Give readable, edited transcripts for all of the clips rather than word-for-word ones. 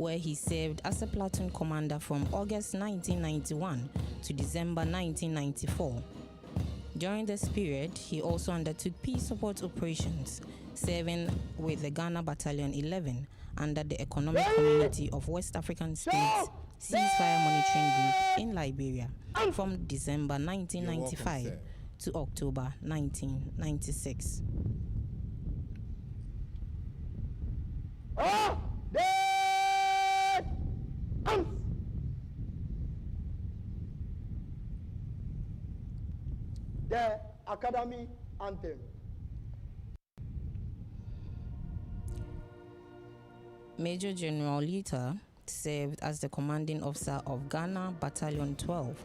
where he served as a platoon commander from August 1991 to December 1994. During this period, he also undertook peace support operations, serving with the Ghana Battalion 11 under the Economic Community of West African States Ceasefire Monitoring Group in Liberia from December 1995 to October 1996. The Academy Anthem. Major General Lita served as the commanding officer of Ghana Battalion 12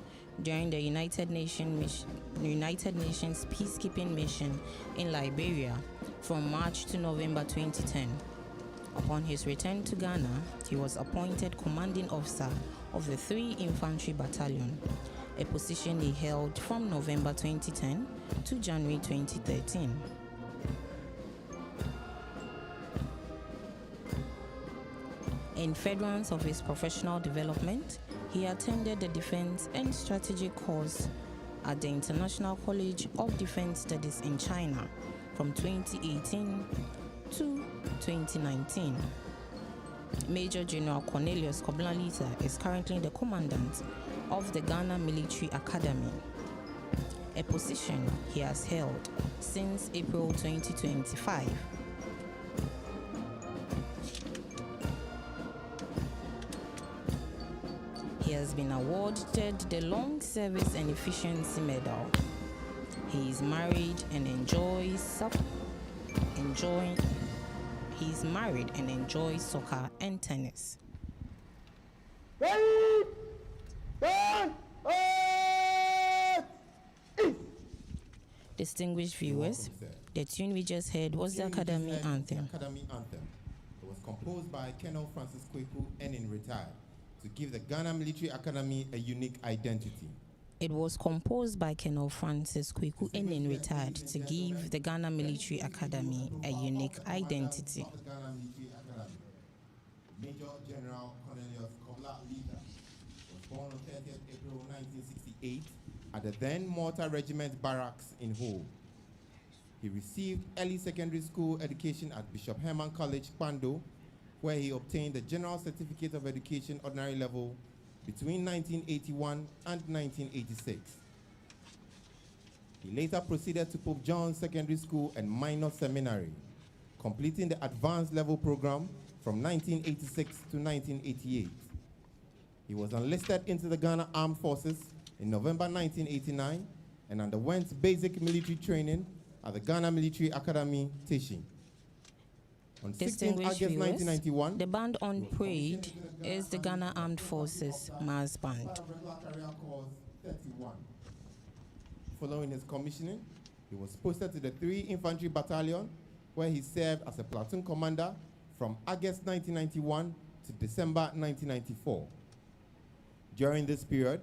during the United Nations peacekeeping mission in Liberia from March to November 2010. Upon his return to Ghana, he was appointed commanding officer of the 3 Infantry Battalion, a position he held from November 2010 to January 2013. In furtherance of his professional development, he attended the Defense and Strategic course at the International College of Defense Studies in China from 2018 to 2019. Major General Cornelius Koblanlita is currently the commandant of the Ghana Military Academy, a position he has held since April 2025. He has been awarded the Long Service and Efficiency Medal. He is married and enjoys soccer and tennis. Distinguished viewers, the tune we just heard was the Academy Anthem. It was composed by Colonel Francis Kweku Enin retired to give the Ghana Military Academy a unique identity. It was composed by Colonel Francis Kweku Enin retired to give the Ghana Military Academy a unique identity. Major General Cornelius Koblanlita was born on 30th April 1968 at the then Malta Regiment Barracks in Hull. He received early secondary school education at Bishop Herman College, Kwando, where he obtained the General Certificate of Education Ordinary Level between 1981 and 1986. He later proceeded to Pope John's Secondary School and Minor Seminary, completing the Advanced Level program from 1986 to 1988. He was enlisted into the Ghana Armed Forces in November 1989 and underwent basic military training at the Ghana Military Academy, Teaching. On 16 August 1991, the band on parade is the Ghana Armed Forces Mass Band. Following his commissioning, he was posted to the 3 Infantry Battalion, where he served as a platoon commander from August 1991 to December 1994. During this period,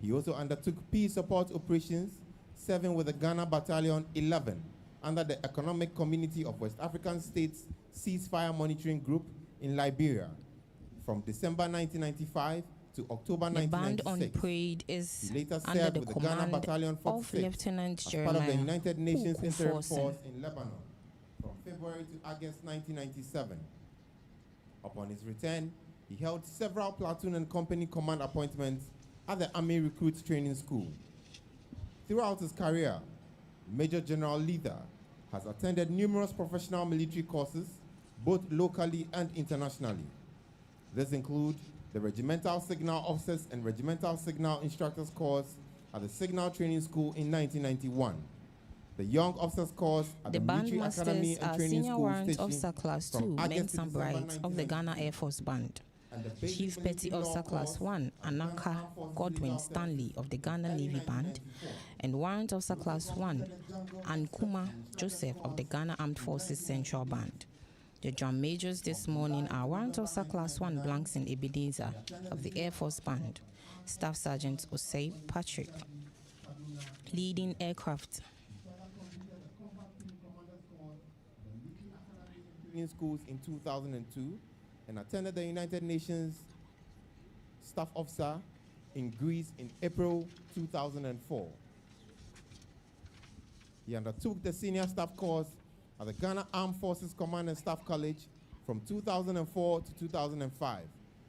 he also undertook peace support operations, serving with the Ghana Battalion 11 under the Economic Community of West African States Ceasefire Monitoring Group in Liberia from December 1995 to October 1996. The band on parade is under the command of Lieutenant Jeremiah part of the United Nations Interim Force Force in Lebanon from February to August 1997. Upon his return, he held several platoon and company command appointments at the Army Recruits Training School. Throughout his career, Major General Lita has attended numerous professional military courses, both locally and internationally. This includes the Regimental Signal Officers and Regimental Signal Instructors course at the Signal Training School in 1991, the Young Officers course at the Military Academy and Training Senior School Warrant Station Officer Class 2, from August Men to and December Brides of the Ghana Air Force Band. Chief Petty Officer Class 1, Anaka Godwin Stanley of the Ghana Navy Band, and Warrant Officer Class 1, Ankuma Joseph of the Ghana Armed Forces Central Band. The drum majors this morning are Warrant Officer Class 1 Blankson Ebenezer of the Air Force Band, Staff Sergeant Osei Patrick, leading aircraft. Schools in 2002, and attended the United Nations Staff Officer in Greece in April 2004. He undertook the senior staff course at the Ghana Armed Forces Command and Staff College from 2004 to 2005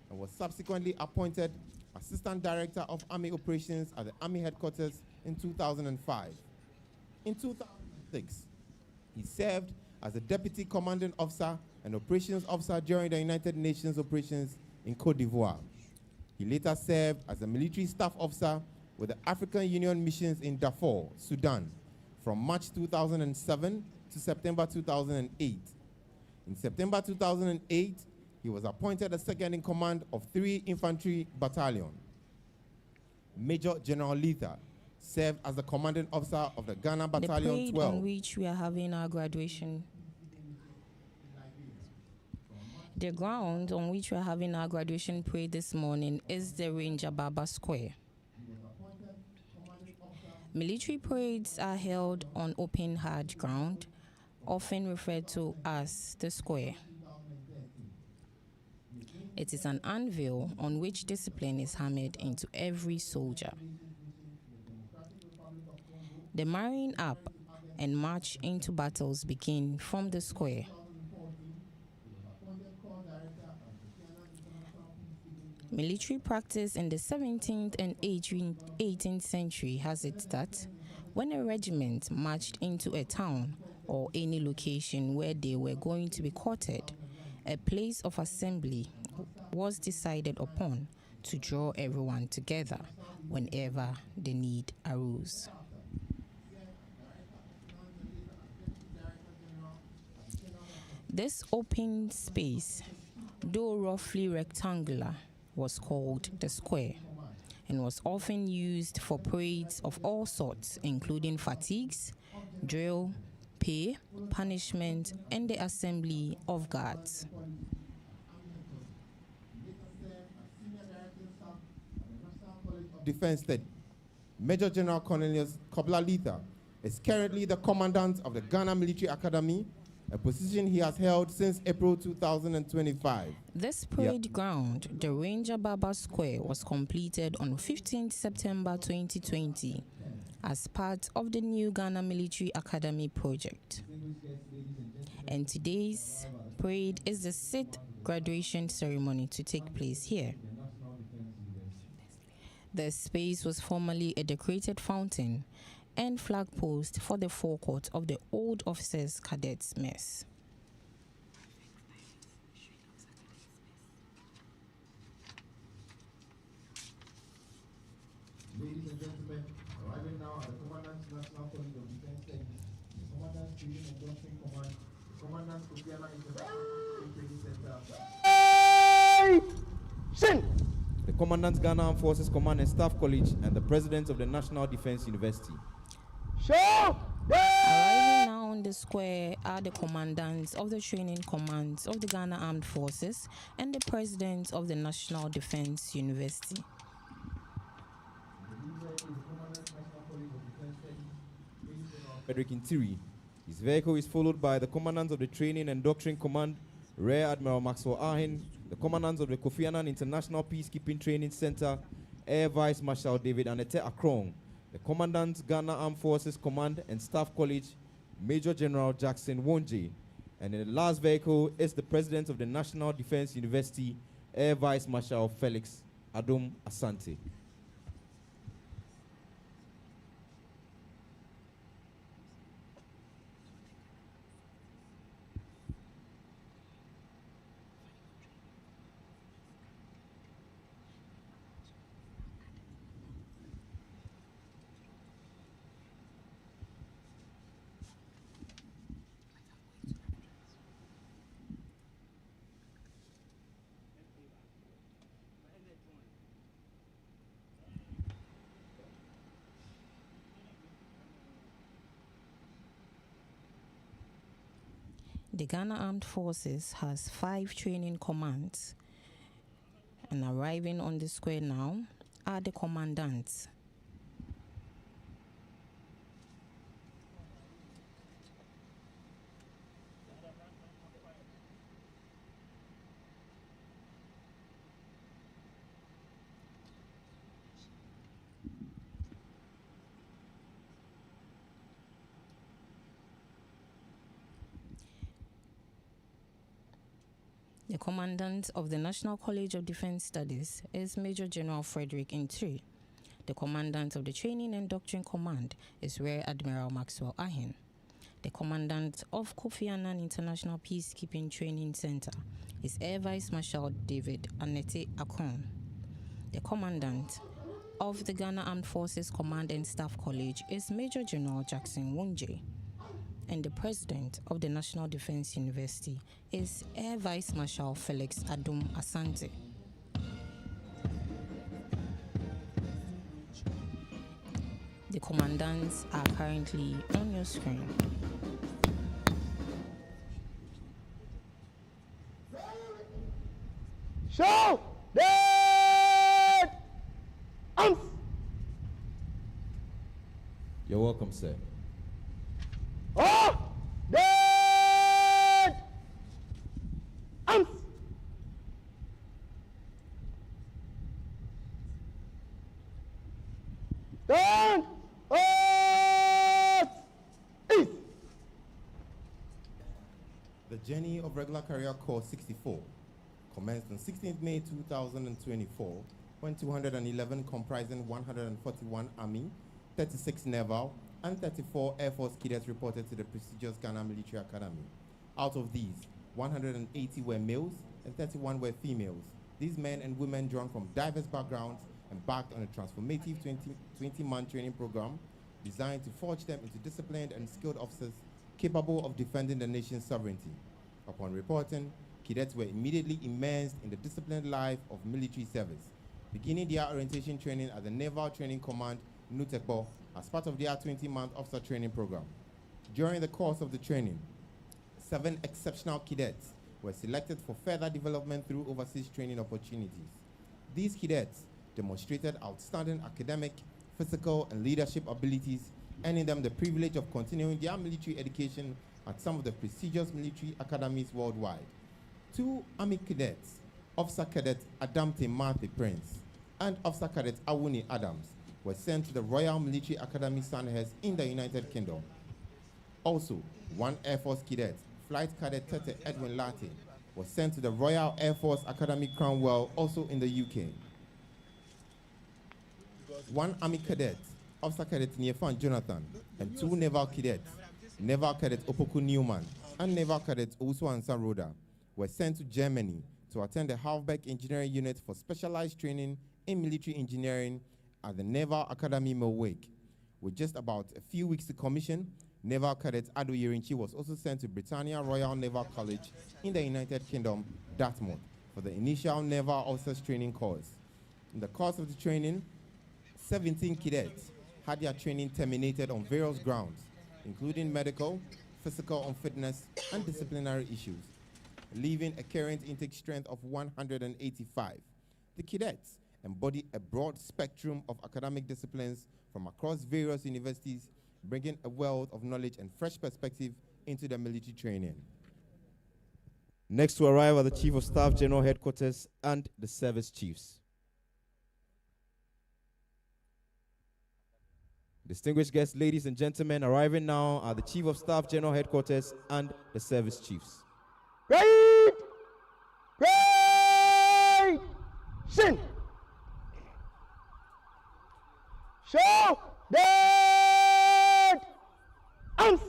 and was subsequently appointed Assistant Director of Army Operations at the Army Headquarters in 2005. In 2006, he served as a Deputy Commanding Officer and Operations Officer during the United Nations operations in Côte d'Ivoire. He later served as a military staff officer with the African Union missions in Darfur, Sudan, from March 2007 to September 2008. In September 2008, he was appointed as second in command of 3 Infantry Battalion. Major General Letha served as the commanding officer of the Ghana Battalion the parade 12. on which we are having our graduation. The ground on which we are having our graduation parade this morning is the Ranger Baba Square. Military parades are held on open hard ground, often referred to as the square. It is an anvil on which discipline is hammered into every soldier. The marrying up and march into battles begin from the square. Military practice in the 17th and 18th century has it that when a regiment marched into a town or any location where they were going to be quartered, a place of assembly was decided upon to draw everyone together whenever the need arose. This open space, though roughly rectangular, was called the square and was often used for parades of all sorts, including fatigues, drill, pay, punishment, and the assembly of guards. Defense Study. Major General Cornelius Kobla Letha is currently the commandant of the Ghana Military Academy, a position he has held since April 2025. This parade ground, the Ranger Baba Square, was completed on 15 September 2020 as part of the new Ghana Military Academy project. And today's parade is the 6th graduation ceremony to take place here. The space was formerly a decorated fountain and flag post for the forecourt of the Old Officers Cadets Mess. Ladies and gentlemen, arriving now at the Commandant's National College of Defense Studies, the Commandant's Training and Doctrine Command, the Commandant's Kofiana International Training Center. The Commandant's Ghana Armed Forces Command and Staff College, and the President of the National Defense University. Arriving now on the square are the commandants of the training commands of the Ghana Armed Forces and the President of the National Defense University. Frederick Intiri. His vehicle is followed by the Commandant of the Training and Doctrine Command, Rear Admiral Maxwell Ahin, the Commandant of the Kofi Annan International Peacekeeping Training Center, Air Vice Marshal David Anete Akrong, the Commandant, Ghana Armed Forces Command and Staff College, Major General Jackson Wonje, and in the last vehicle is the President of the National Defense University, Air Vice Marshal Felix Adom Asante. The Ghana Armed Forces has 5 training commands, and arriving on the square now are the commandants. The Commandant of the National College of Defense Studies is Major General Frederick Ntiri. The Commandant of the Training and Doctrine Command is Rear Admiral Maxwell Ahen. The Commandant of Kofi Annan International Peacekeeping Training Center is Air Vice Marshal David Anete Akron. The Commandant of the Ghana Armed Forces Command and Staff College is Major General Jackson Wunje. And the President of the National Defense University is Air Vice Marshal Felix Adum Asante. The commandants are currently on your screen. Show dead arms. You're welcome, sir. Oh, dead arms. Stand at ease. The journey of Regular Career Corps 64 commenced on 16th May 2024 when 211 comprising 141 Army, 36 Naval, and 34 Air Force cadets reported to the prestigious Ghana Military Academy. Out of these, 180 were males and 31 were females. These men and women drawn from diverse backgrounds embarked on a transformative 20-month training program designed to forge them into disciplined and skilled officers capable of defending the nation's sovereignty. Upon reporting, cadets were immediately immersed in the disciplined life of military service, beginning their orientation training at the Naval Training Command, Nutekbo, as part of their 20-month officer training program. During the course of the training, 7 exceptional cadets were selected for further development through overseas training opportunities. These cadets demonstrated outstanding academic, physical, and leadership abilities, earning them the privilege of continuing their military education at some of the prestigious military academies worldwide. 2 Army cadets, Officer Cadet Adamte Marthe Prince and Officer Cadet Awuni Adams, were sent to the Royal Military Academy Sandhurst in the United Kingdom. Also, 1 Air Force cadet, Flight Cadet Tete Edwin Latte, was sent to the Royal Air Force Academy Cromwell, also in the UK. 1 Army cadet, Officer Cadet Niefan Jonathan, and 2 Naval cadets, Naval Cadet Opoku Newman and Naval Cadet Owusu Ansan Roda, were sent to Germany to attend the Halfbeck Engineering Unit for specialized training in military engineering at the Naval Academy Milwaukee. With just about a few weeks to commission, Naval Cadet Ado Yerinchi was also sent to Britannia Royal Naval College in the United Kingdom, Dartmouth, for the initial Naval Officers Training course. In the course of the training, 17 cadets had their training terminated on various grounds, including medical, physical unfitness, and disciplinary issues, leaving a current intake strength of 185. The cadets embody a broad spectrum of academic disciplines from across various universities, bringing a wealth of knowledge and fresh perspective into the military training. Next to arrive are the Chief of Staff General Headquarters and the Service Chiefs. Distinguished guests, ladies and gentlemen, arriving now are the Chief of Staff General Headquarters and the Service Chiefs. Great! Great! Sin! Show dead arms!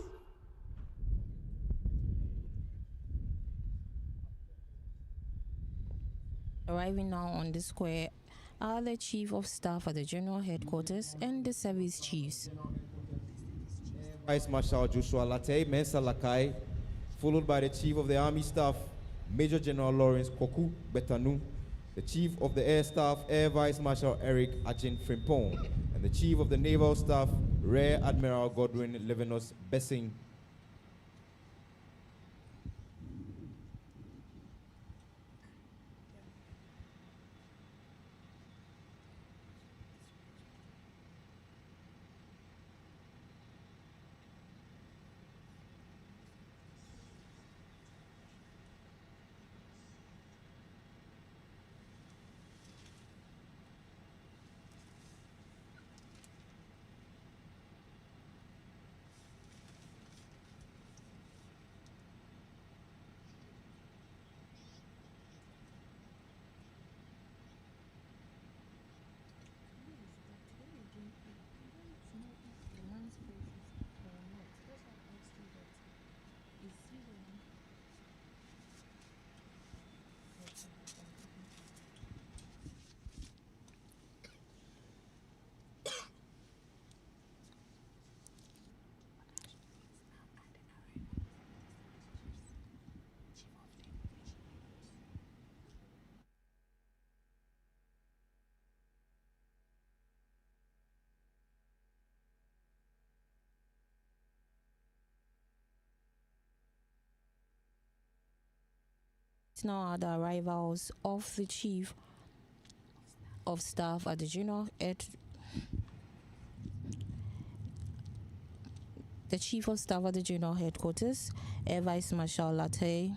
Arriving now on the square are the Chief of Staff at the General Headquarters and the Service Chiefs. Vice Marshal Joshua Latte Mensa Lakai, followed by the Chief of the Army Staff, Major General Lawrence Koku Betanu, the Chief of the Air Staff, Air Vice Marshal Eric Ajin Frimpong, and the Chief of the Naval Staff, Rear Admiral Godwin Levinos Bessing. now are the arrivals of the Chief of Staff at the General Headquarters, Air Vice Marshal Latte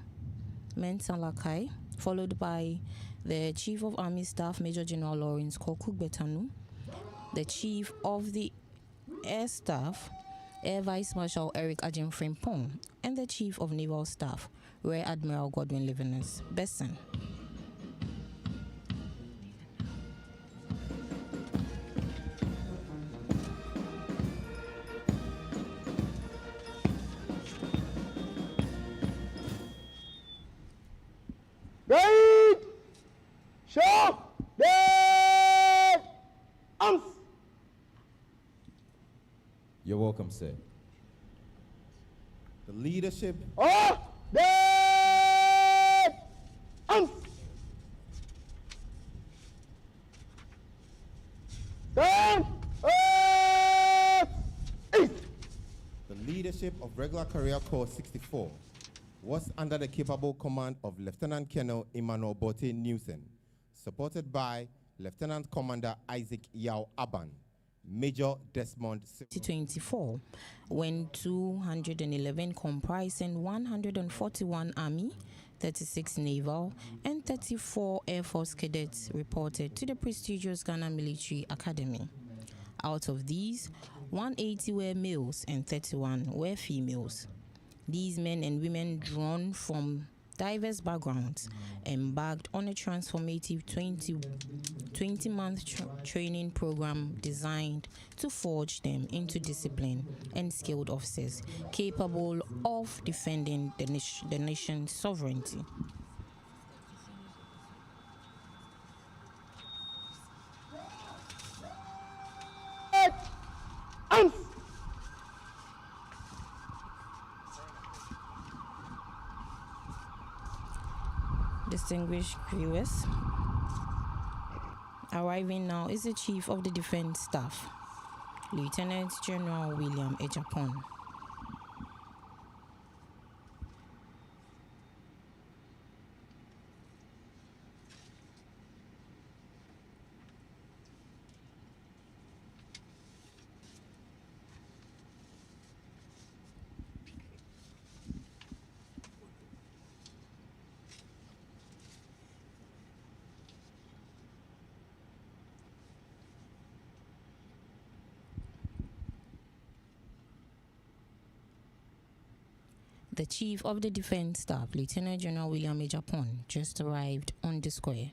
Mensah-Lakai, followed by the Chief of Army Staff Major General Lawrence Koku Betanu, the Chief of the Air Staff Air Vice Marshal Eric Ajim Frimpong, and the Chief of Naval Staff Rear Admiral Godwin Livinus Besson. Right! Show! Dead! Arms! You're welcome, sir. The leadership Oh! Dead! Arms! Stand! East! The leadership of Regular Career Corps 64 was under the capable command of Lieutenant Colonel Emmanuel Bote Newson, supported by Lieutenant Commander Isaac Yao Aban, Major Desmond 2024, when 211 comprising 141 Army, 36 Naval, and 34 Air Force cadets reported to the prestigious Ghana Military Academy. Out of these, 180 were males and 31 were females. These men and women, drawn from diverse backgrounds, embarked on a transformative 20-month training program designed to forge them into disciplined and skilled officers capable of defending the nation's sovereignty. Arms! Distinguished viewers, arriving now is the Chief of the Defense Staff, Lieutenant General William Ejapon. The Chief of the Defense Staff, Lieutenant General William Ejapon, just arrived on the square.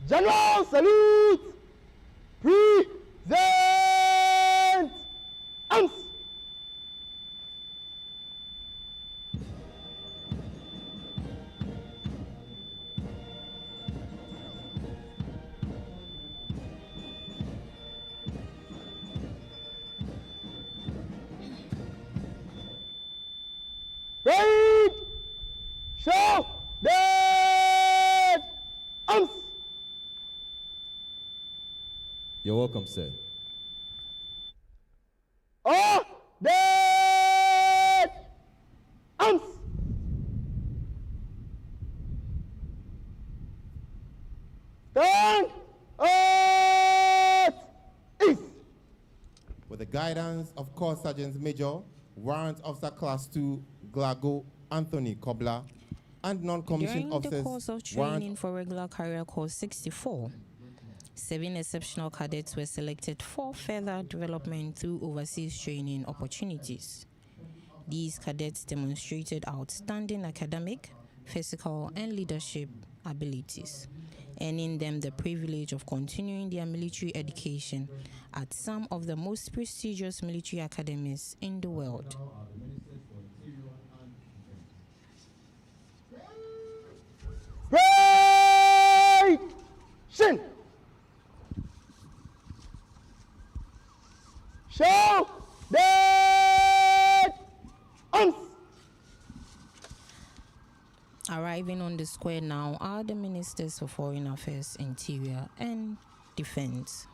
General salute! Present! Arms! Right! Show! Dead! Arms! You're welcome, sir. Oh! Dead! Arms! Stand! East! with the guidance of Corps Sergeant Major, Warrant Officer Class 2, Glago Anthony Kobla, and non-commissioned During officers. the course of training for Regular Career Corps 64, 7 exceptional cadets were selected for further development through overseas training opportunities. These cadets demonstrated outstanding academic, physical, and leadership abilities, earning them the privilege of continuing their military education at some of the most prestigious military academies in the world. Right! Shin! Show! Dead! Arms! Arriving Arriving on the square now are the Ministers for Foreign Affairs, Interior and Defense.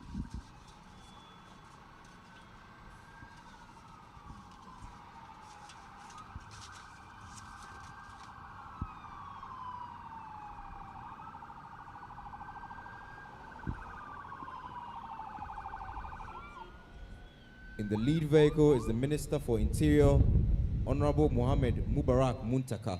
In the lead vehicle is the Minister for Interior, Honorable Mohammed Mubarak Muntaka.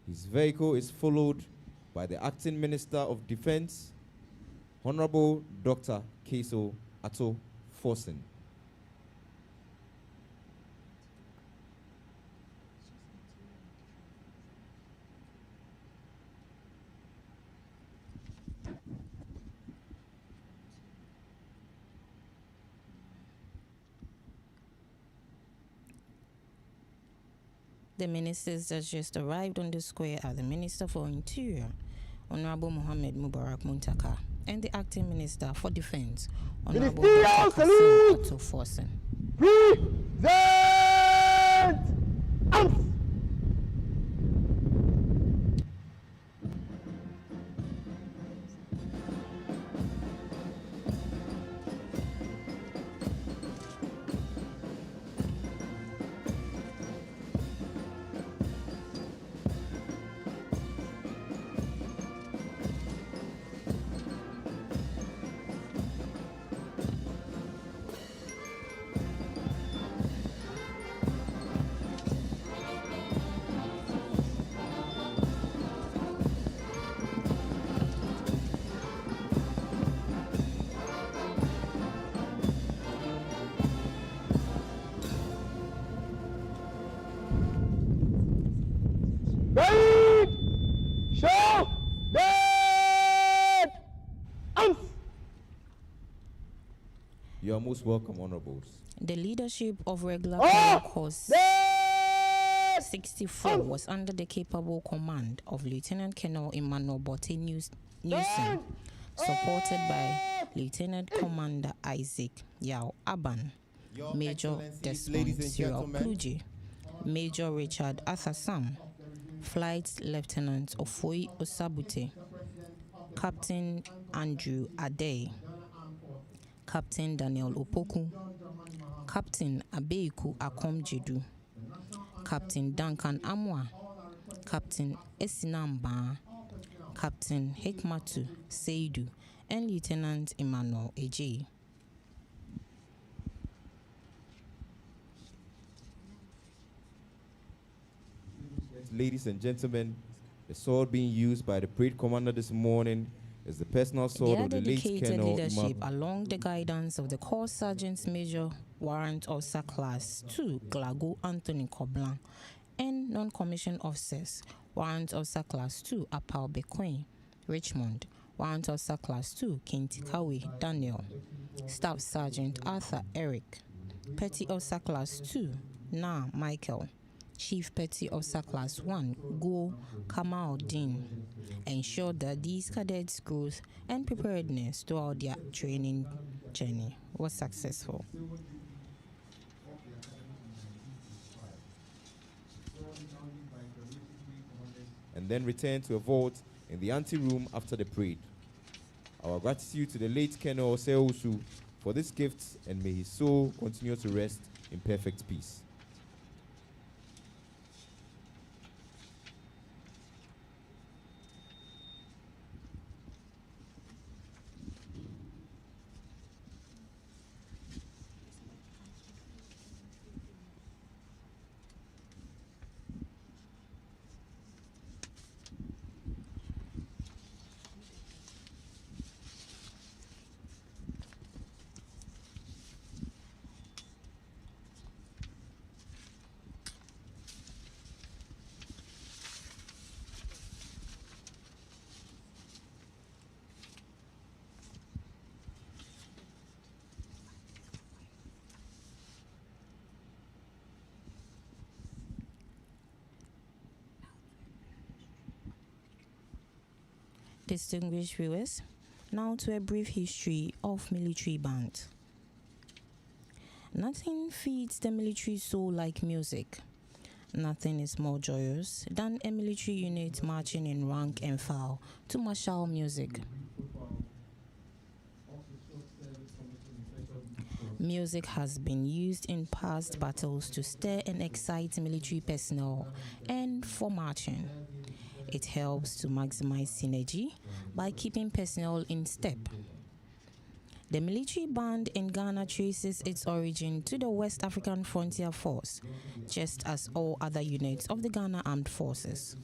His vehicle is followed by the Acting Minister of Defense, Honorable Dr. Keso Ato Forsen. The ministers that just arrived on the square are the Minister for Interior, Honorable Mohammed Mubarak Muntaka, and the Acting Minister for Defense, Honorable Ministerial Dr. salute! Ato Forsen. Present arms! Ready! Show! Dead! Arms! You are most welcome, Honorables. The leadership of regular Oh! Colonel Course Dead! 64 was under the capable command of Lieutenant Colonel Emmanuel Botte Newson, supported by Lieutenant Commander Isaac Yao Aban, Your Major Excellencies, Desmond ladies and Cyril gentlemen, Kluge, Major Richard Arthur Sam, Flight Lieutenant Ofoi Osabute, Captain Andrew Ade, Captain Daniel Opoku, Captain Abeiku Akom Jedu, Captain Duncan Amwa, Captain Esinamba, Captain Hekmatu Seidu, and Lieutenant Emmanuel Eje. Ladies and gentlemen, the sword being used by the parade commander this morning is the personal sword Their of the late dedicated Colonel leadership, Imam. along the guidance of the Corps Sergeant Major Warrant Officer Class 2 Glago Anthony Koblan, and non-commissioned officers Warrant Officer Class 2 Apal Bequin, Richmond, Warrant Officer Class 2 Kintikawe Daniel, Staff Sergeant Arthur Eric, Petty Officer Class 2 Na Michael, Chief Petty Officer Class 1 Go Kamal Dean, ensure that these cadets' growth and preparedness throughout their training journey was successful. And then return to a vote in the anteroom after the parade. Our gratitude to the late Colonel Oseusu for this gift, and may his soul continue to rest in perfect peace. Distinguished viewers, now to a brief history of military band. Nothing feeds the military soul like music. Nothing is more joyous than a military unit marching in rank and file to martial music. Music has been used in past battles to stir and excite military personnel and for marching. It helps to maximize synergy by keeping personnel in step. The military band in Ghana traces its origin to the West African Frontier Force, just as all other units of the Ghana Armed Forces.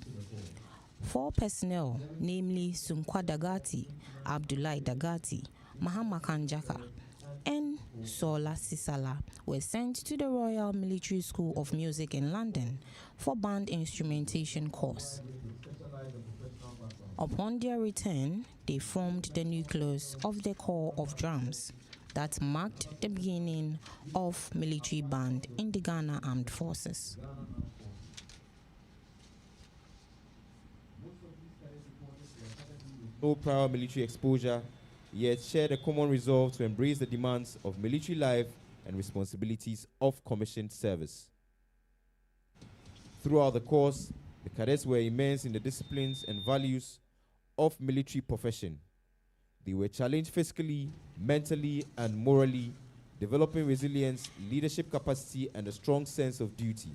4 personnel, namely Sunkwa Dagati, Abdullahi Dagati, Mahama Kanjaka, and Sola Sisala, were sent to the Royal Military School of Music in London for band instrumentation course. Upon their return, they formed the nucleus of the Corps of Drums that marked the beginning of military band in the Ghana Armed Forces. No prior military exposure, yet shared a common resolve to embrace the demands of military life and responsibilities of commissioned service. Throughout the course, the cadets were immersed in the disciplines and values of military profession. They were challenged physically, mentally, and morally, developing resilience, leadership capacity, and a strong sense of duty.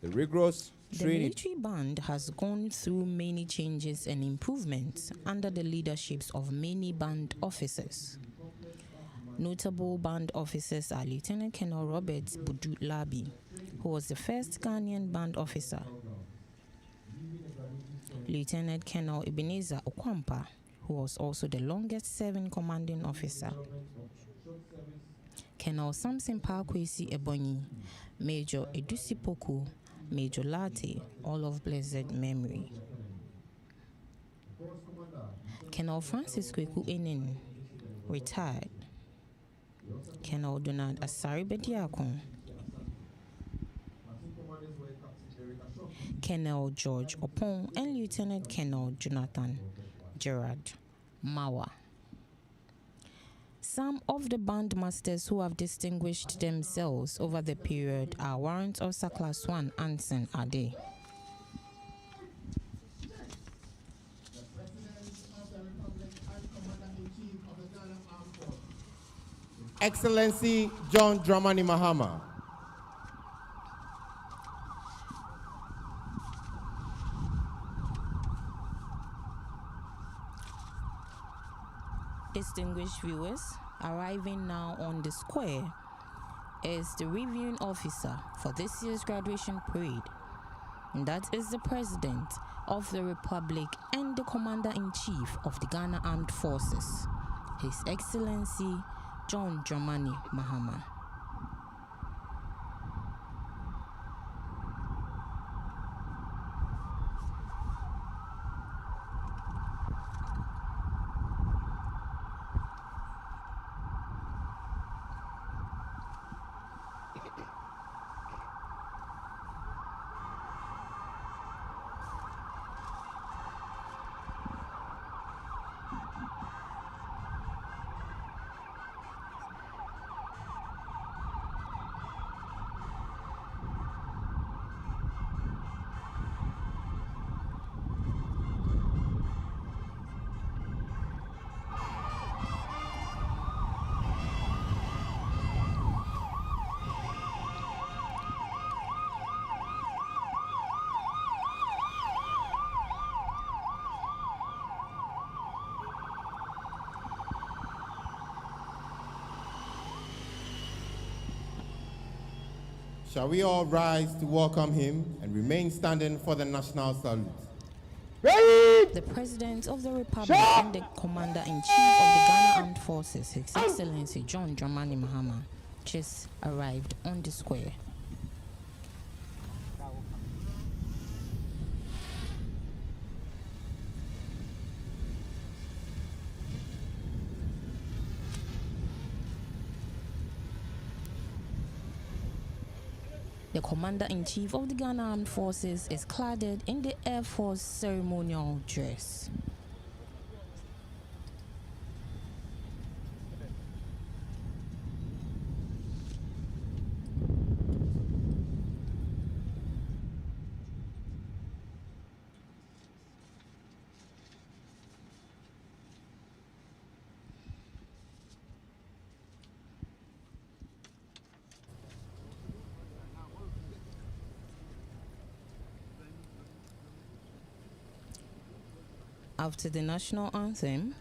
The rigorous The training. military band has gone through many changes and improvements under the leaderships of many band officers. Notable band officers are Lieutenant Colonel Robert Budu Labi, who was the first Ghanaian band officer, Lieutenant Colonel Ebenezer Okwampa, who was also the longest-serving commanding officer, Colonel Samson Parkwesi Ebonyi, Major Edusi Poku, Major Late, all of blessed memory, Colonel Francis Kweku Enin, retired, Colonel Donald Asari Bediakon, Colonel George Opon, and Lieutenant Colonel Jonathan Gerard Mawa. Some of the bandmasters who have distinguished themselves over the period are Warrant Officer Class 1 Anson Ade, Excellency John Dramani Mahama, distinguished viewers, arriving now on the square is the reviewing officer for this year's graduation parade. And that is the President of the Republic and the Commander-in-Chief of the Ghana Armed Forces, His Excellency John Dramani Mahama. shall we all rise to welcome him and remain standing for the national salute? Ready! The President of the Republic and the Commander-in-Chief of the Ghana Armed Forces, His Excellency John Dramani Mahama, just arrived on the square. The Commander-in-Chief of the Ghana Armed Forces is clad in the Air Force ceremonial dress. After the national anthem,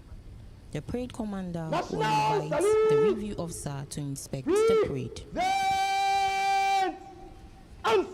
the parade commander National will invite the salute! review officer to inspect the parade. Present! Arms!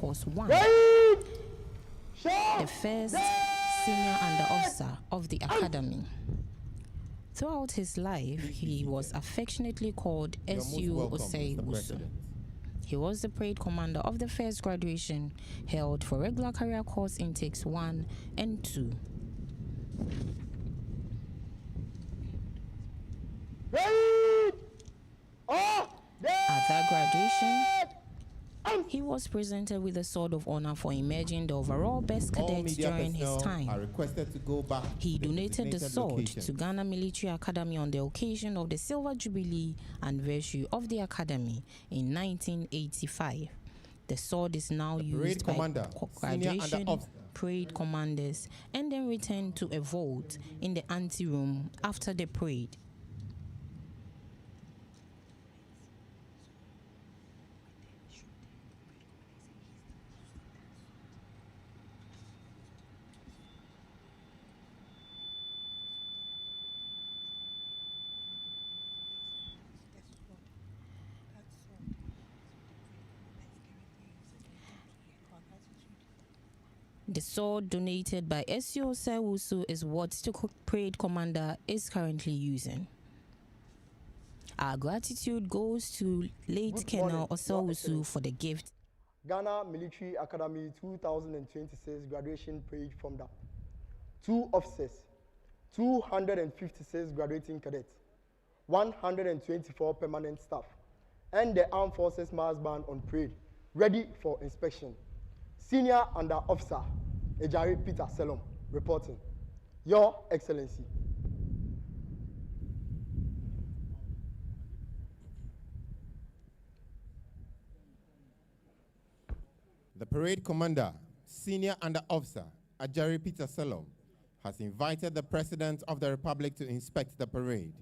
Course 1. Ready! The Shout! first senior under officer of the academy. Throughout his life, he was affectionately called You are most S.U. welcome, Osei Mr. Wusu. President. He was the parade commander of the first graduation held for regular career course intakes 1 and 2. Ready! Oh! At that graduation, Arms! he was presented with the Sword of Honor for emerging the overall best All cadet media during his personnel are time. requested to go back He to the donated the designated sword location. to Ghana Military Academy on the occasion of the Silver Jubilee anniversary of the Academy in 1985. The sword is now parade used by commander, senior under graduation officer. parade commanders and then returned to a vault in the anteroom after the parade. The sword donated by S.U. Osei Wusu is what the parade commander is currently using. Our gratitude goes to late Good Colonel morning, Osei Your Wusu Excellency. for the gift. Ghana Military Academy 2026 graduation parade from the 2 officers, 256 graduating cadets, 124 permanent staff, and the Armed Forces Mass Band on parade, ready for inspection. Senior Under Officer Ejari Peter Selom reporting. Your Excellency. The parade commander, senior under officer Ajari Peter Selom, has invited the President of the Republic to inspect the parade.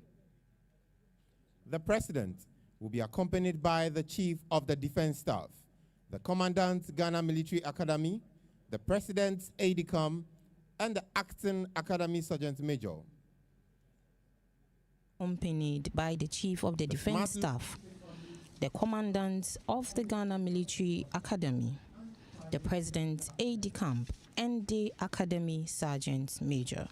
The President will be accompanied by the Chief of the Defense Staff, the Commandant Ghana Military Academy, the President's aide-de-camp, and the Acting Academy Sergeant Major. Accompanied by the Chief of the Defense Staff, the Commandant of the Ghana Military Academy, the President's aide-de-camp, and the Academy Sergeant Major.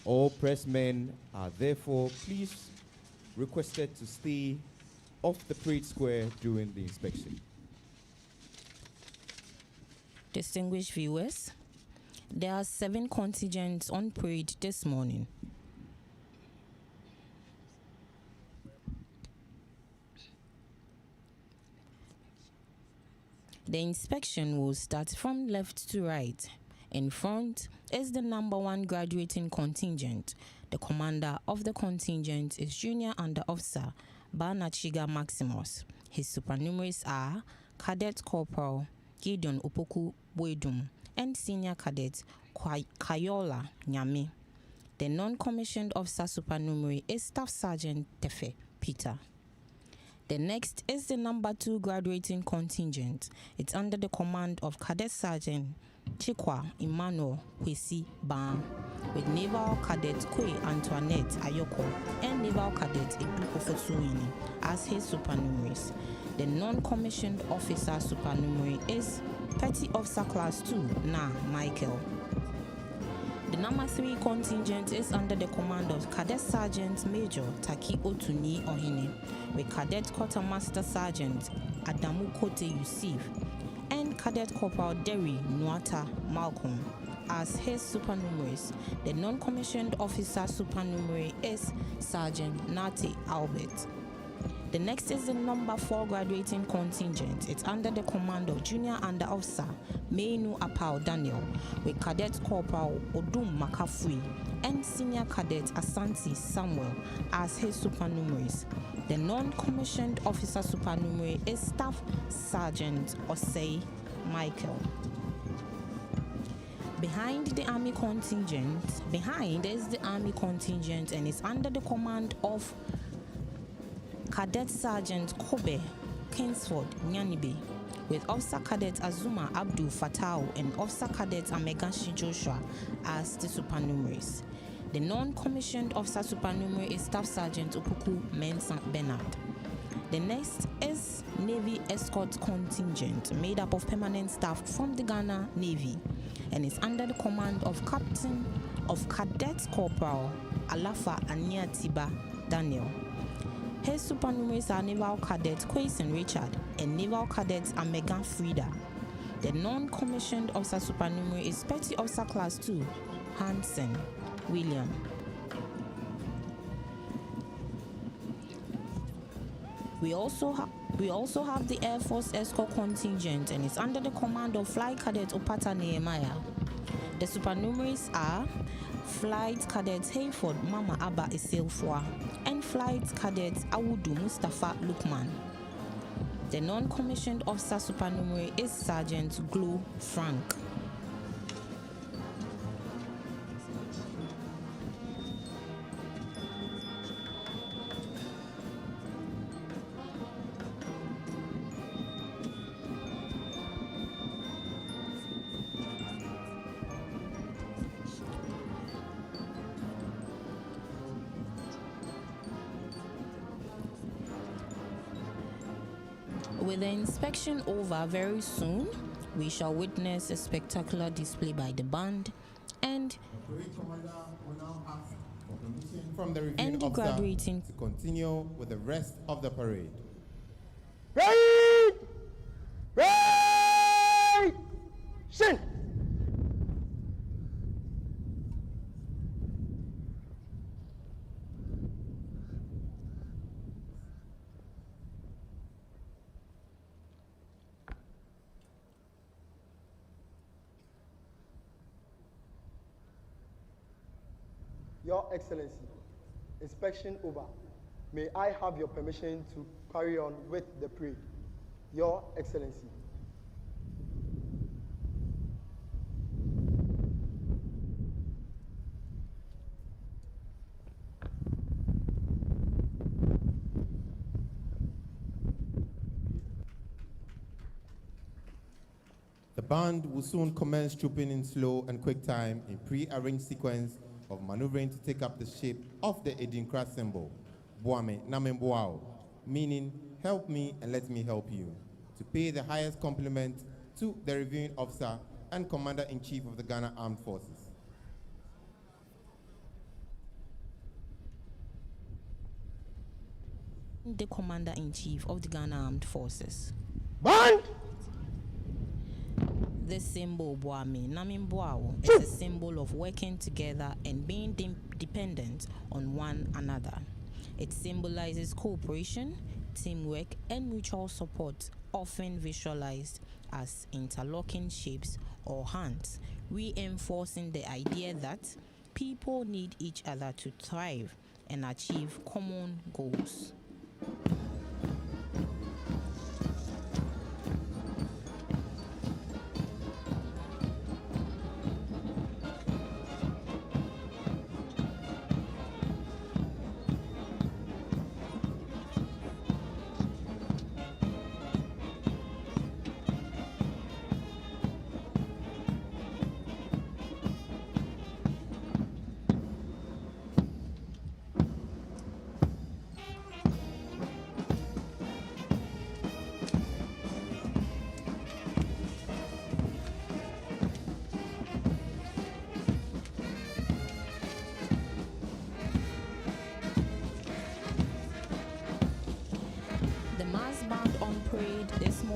All pressmen are therefore please requested to stay off the parade square during the inspection. Distinguished viewers, there are 7 contingents on parade this morning. The inspection will start from left to right. In front is the number 1 graduating contingent. The commander of the contingent is Junior Under Officer Barnachiga Maximus. His supernumeraries are Cadet Corporal Gideon Opoku Boedum and Senior Cadet Kayola Nyame. The non-commissioned officer supernumerary is Staff Sergeant Tefe Peter. The next is the number 2 graduating contingent. It's under the command of Cadet Sergeant Chikwa Emmanuel Kwesi Ban, with Naval Cadet Kwe Antoinette Ayoko and Naval Cadet Eduko Fotuini as his supernumeraries. The non-commissioned officer supernumerary is Petty Officer Class 2 Na Michael. The number 3 contingent is under the command of Cadet Sergeant Major Taki Otuni Ohine, with Cadet Quartermaster Sergeant Adamu Kote Yusuf and Cadet Corporal Derry Nuata Malcolm as his supernumeraries. The non-commissioned officer supernumerary is Sergeant Nate Albert. The next is the number 4 graduating contingent. It's under the command of Junior Under Officer Meinu Apau Daniel, with Cadet Corporal Odum Makafui and Senior Cadet Asante Samuel as his supernumeraries. The non-commissioned officer supernumerary is Staff Sergeant Osei Michael. Behind is the Army contingent, and it's under the command of Cadet Sergeant Kobe Kingsford Nyanibe, with Officer Cadet Azuma Abdul Fatau and Officer Cadet Amegashi Joshua as the supernumeraries. The non-commissioned officer supernumerary is Staff Sergeant Upuku Mensah Bernard. The next is Navy Escort Contingent, made up of permanent staff from the Ghana Navy, and is under the command of Captain of Cadet Corporal Alafa Aniatiba Daniel. His supernumeraries are Naval Cadet Quason Richard and Naval Cadet Amegan Frida. The non-commissioned officer supernumerary is Petty Officer Class 2 Hansen William. We also have the Air Force Escort Contingent, and it's under the command of Flight Cadet Opata Nehemiah. The supernumeraries are Flight Cadet Hayford Mama Abba Isilfwa and Flight Cadet Awudu Mustafa Lukman. The non-commissioned officer supernumerary is Sergeant Glo Frank. With the inspection over very soon, we shall witness a spectacular display by the band and Parade commander will now ask for permission from the reviewing and the officer graduating to continue with the rest of the parade. Ready! Ready! Shin! Your Excellency, inspection over. May I have your permission to carry on with the parade? Your Excellency. The band will soon commence trooping in slow and quick time in pre-arranged sequence of maneuvering to take up the shape of the Edinkra symbol, Boame Namemboao, meaning help me and let me help you, to pay the highest compliment to the reviewing officer and Commander-in-Chief of the Ghana Armed Forces. the Commander-in-Chief of the Ghana Armed Forces. Band! This symbol, Boame Namimboao, is a symbol of working together and being dependent on one another. It symbolizes cooperation, teamwork, and mutual support, often visualized as interlocking shapes or hands, reinforcing the idea that people need each other to thrive and achieve common goals.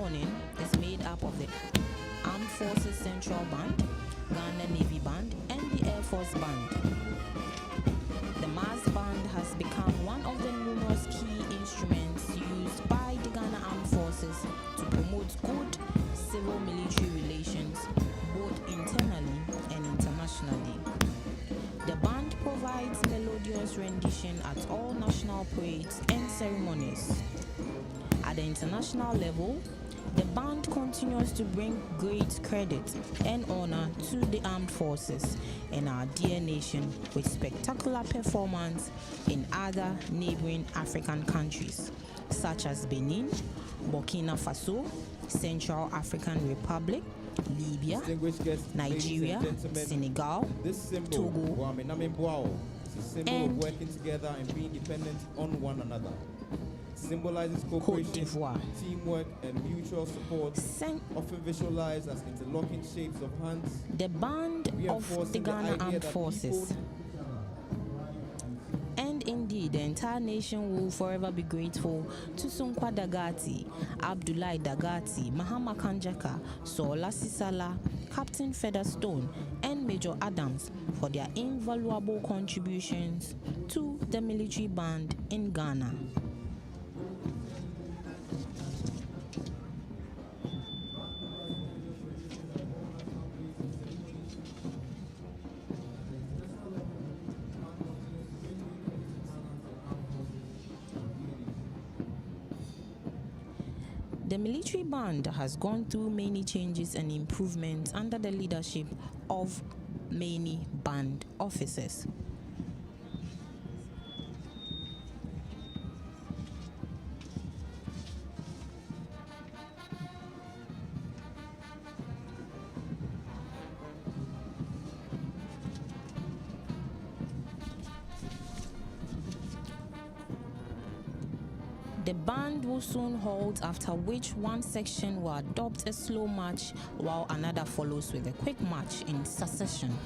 morning is made up of the Armed Forces Central Band, Ghana Navy Band, and the Air Force Band. The mass band has become one of the numerous key instruments used by the Ghana Armed Forces to promote good civil-military relations both internally and internationally. The band provides melodious rendition at all national parades and ceremonies. At the international level, the band continues to bring great credit and honor to the armed forces and our dear nation with spectacular performance in other neighboring African countries such as Benin, Burkina Faso, Central African Republic, Libya, Distinguished guests, Nigeria, ladies and gentlemen, Senegal, this symbol, Togo, Kwame Namibwao, is a symbol and of working together and being dependent on one another. It symbolizes Cote cooperation, d'Ivoire. teamwork, and mutual support, often visualized as interlocking shapes of hands. The band of the reinforcing Ghana idea Armed that Forces. people- And indeed, the entire nation will forever be grateful to Sunkwa Dagati, Abdullahi Dagati, Mahama Kanjaka, Sola Sisala, Captain Featherstone, and Major Adams for their invaluable contributions to the military band in Ghana. The military band has gone through many changes and improvements under the leadership of many band officers. The band will soon halt, after which one section will adopt a slow march while another follows with a quick march in succession.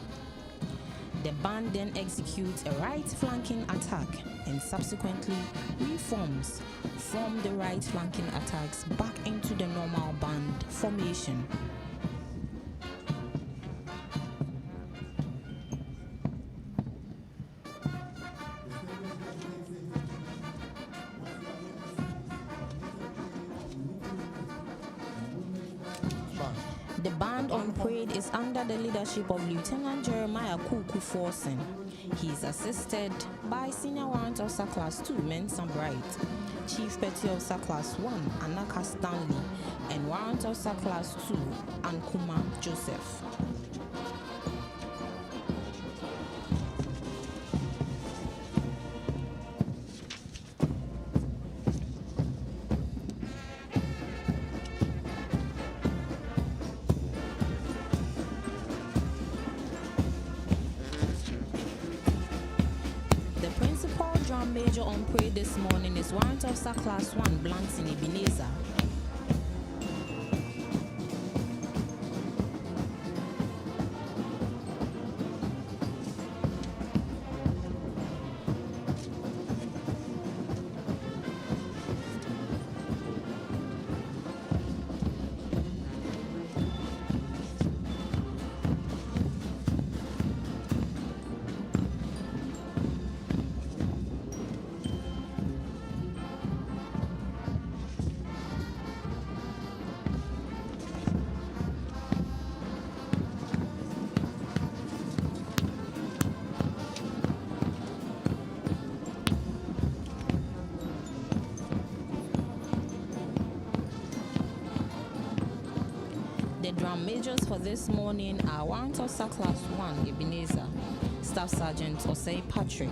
The band then executes a right flanking attack and subsequently reforms from the right flanking attacks back into the normal band formation. The band on parade is under the leadership of Lieutenant Jeremiah Kuku Forsen. He is assisted by Senior Warrant Officer Class 2 Mensa Bright, Chief Petty Officer Class 1 Anaka Stanley, and Warrant Officer Class 2 Ankuma Joseph. The principal drum major on parade this morning is Warrant Officer Class 1 Blanton Ebenezer. The drum majors for this morning are Warrant Officer Class 1 Ebenezer, Staff Sergeant Osei Patrick,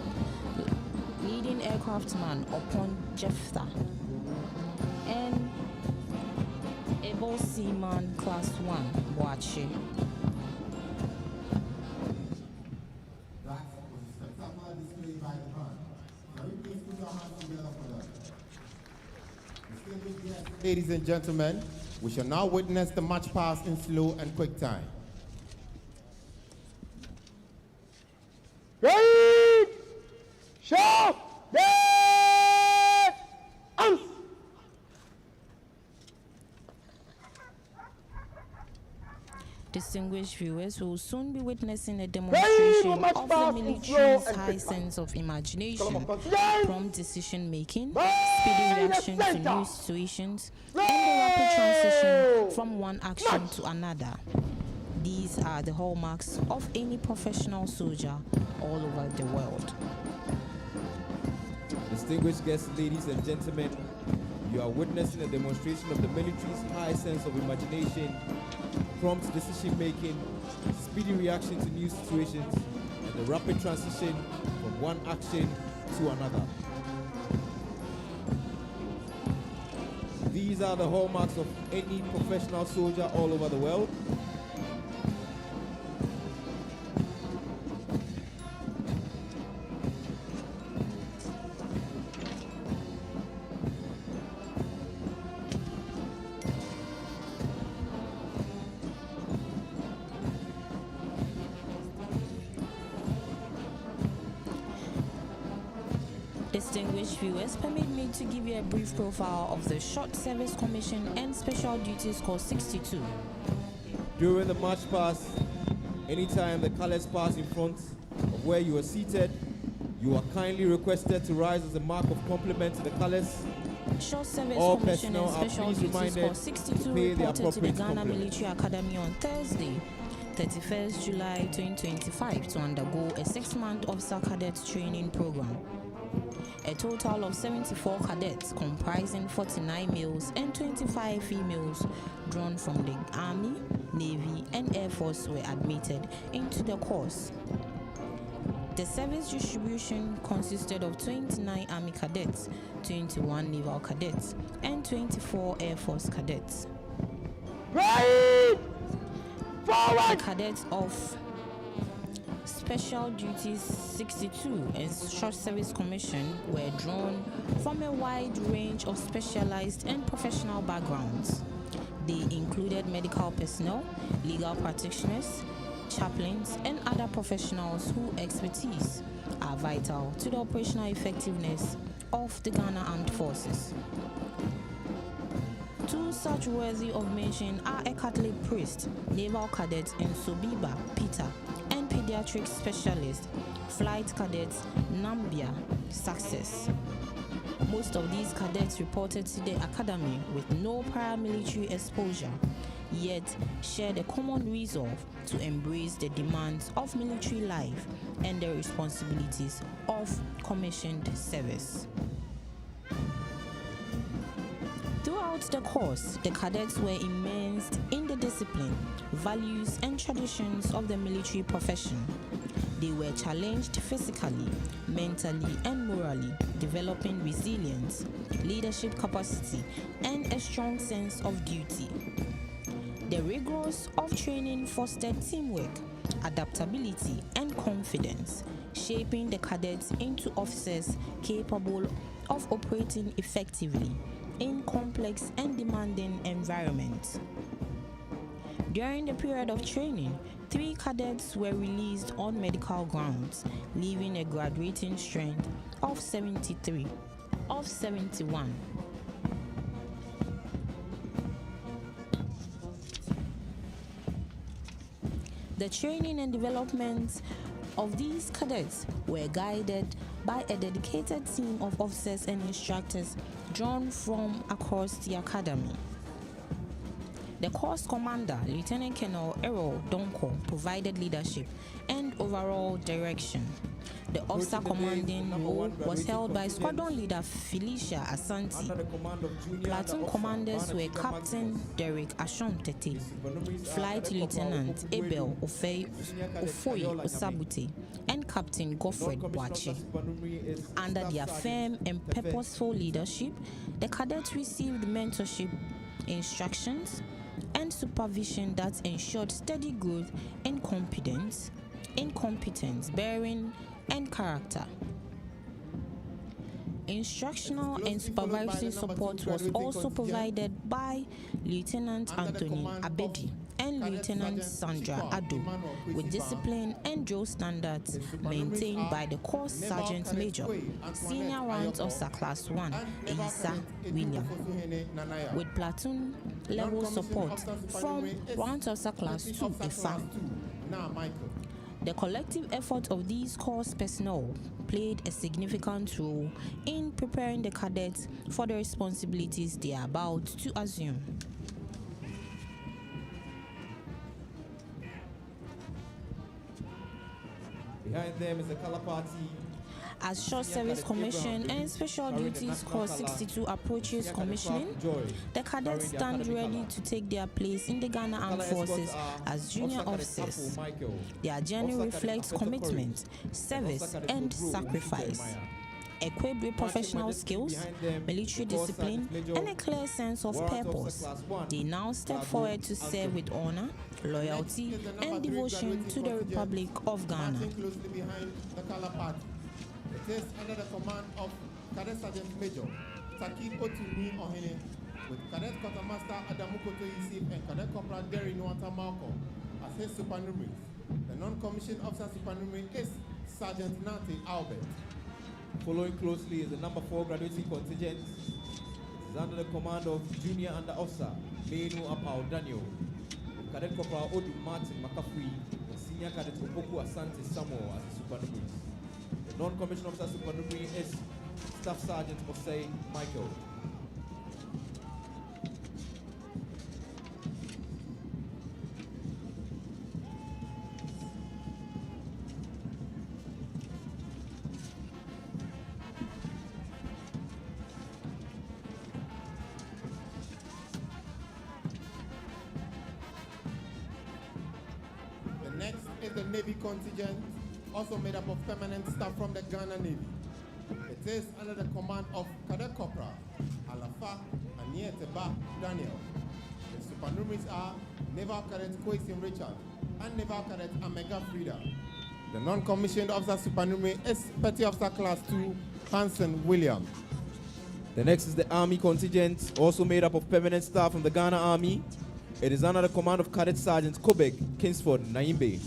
Leading Aircraftman Opon Jephthah, and Able Seaman Class 1 Boache. That was a spectacular display by the band. Can we please put our hands together for that? Distinguished guests, ladies and gentlemen, we shall now witness the march past in slow and quick time. Ready, show, dead, arms. Distinguished viewers, will soon be witnessing a demonstration of the military's high sense of imagination, prompt decision making, speedy reaction to new situations, and the rapid transition from one action to another. These are the hallmarks of any professional soldier all over the world. Distinguished guests, ladies and gentlemen, you are witnessing a demonstration of the military's high sense of imagination, prompt decision-making, speedy reaction to new situations, and the rapid transition from one action to another. These are the hallmarks of any professional soldier all over the world. Distinguished viewers, permit me to give you a brief profile of the Short Service Commission and Special Duties Course 62. During the march past, anytime the colors pass in front of where you are seated, you are kindly requested to rise as a mark of compliment to the colors. Short Service All Commission and personnel are Special please Duties reminded Course 62 to pay the reported to the appropriate Ghana compliment. Military Academy on Thursday, 31st July 2025, to undergo a 6-month officer cadet training program. A total of 74 cadets comprising 49 males and 25 females drawn from the Army, Navy, and Air Force were admitted into the course. The service distribution consisted of 29 Army cadets, 21 Naval cadets, and 24 Air Force cadets. Right! The Forward! cadets of Special Duties 62 and Short Service Commission were drawn from a wide range of specialized and professional backgrounds. They included medical personnel, legal practitioners, chaplains, and other professionals whose expertise are vital to the operational effectiveness of the Ghana Armed Forces. Two such worthy of mention are a Catholic priest, Naval Cadet in Sobiba, Peter, and pediatric specialist, Flight Cadet Nambia, Success. Most of these cadets reported to the academy with no paramilitary exposure, yet shared a common resolve to embrace the demands of military life and the responsibilities of commissioned service. Throughout the course, the cadets were immersed in the discipline, values, and traditions of the military profession. They were challenged physically, mentally, and morally, developing resilience, leadership capacity, and a strong sense of duty. The rigors of training fostered teamwork, adaptability, and confidence, shaping the cadets into officers capable of operating effectively in complex and demanding environments. During the period of training, 3 cadets were released on medical grounds, leaving a graduating strength of 73 of 71. The training and development of these cadets were guided by a dedicated team of officers and instructors drawn from across the academy. The course commander, Lieutenant Colonel Errol Donko, provided leadership and overall direction. The officer commanding role was held by Squadron Leader Felicia Asante. Under the command of Junior Platoon Officer commanders were Barnett Captain Derek Ashon Tete, Flight Lieutenant Abel Ofei Ofoyi Osabute, and Captain Godfred Boache. Under their firm and purposeful leadership, the cadets received mentorship, instructions, and supervision that ensured steady growth in competence, bearing, and character. Instructional and supervisory support was also provided by Lieutenant Anthony Abedi and Lieutenant Sandra Ado, with discipline and drill standards maintained by the Course Sergeant Major, Senior Warrant Officer Class 1, Isa William, with platoon level support from Warrant Officer Class 2, Ifa. The collective effort of these course personnel played a significant role in preparing the cadets for the responsibilities they are about to assume. Behind them is the color party. As Short Service Commission and Special Duties Corps 62 approaches commissioning, the cadets stand ready to take their place in the Ghana Armed Forces as junior officers. Their journey reflects commitment, service, and sacrifice. Equipped with professional skills, military discipline, and a clear sense of purpose, they now step forward to serve with honor, loyalty, and devotion to the Republic of Ghana. It is under the command of Cadet Sergeant Major Taki Otuni Ohene, with Cadet Quartermaster Adamu Koto Yusif and Cadet Corporal Derry Nwata Malcolm as his supernumerary. The non-commissioned officer supernumerary is Sergeant Nate Albert. Following closely is the number 4 graduating contingent. It is under the command of Junior Under Officer Menu Apau Daniel, with Cadet Corporal Odu Martin Makafui and Senior Cadet Opoku Asante Samuel as the supernumerary. The non-commissioned officer supernumerary is Staff Sergeant Osei Michael. The next is the Navy contingent, also made up of permanent staff from the Ghana Navy. It is under the command of Cadet Corporal Alafa Anieteba Daniel. The supernumeraries are Naval Cadet Kwesi Richard and Naval Cadet Amega Frida. The non-commissioned officer supernumerary is Petty Officer Class 2 Hansen William. The next is the Army contingent, also made up of permanent staff from the Ghana Army. It is under the command of Cadet Sergeant Kobek Kingsford Naimbe,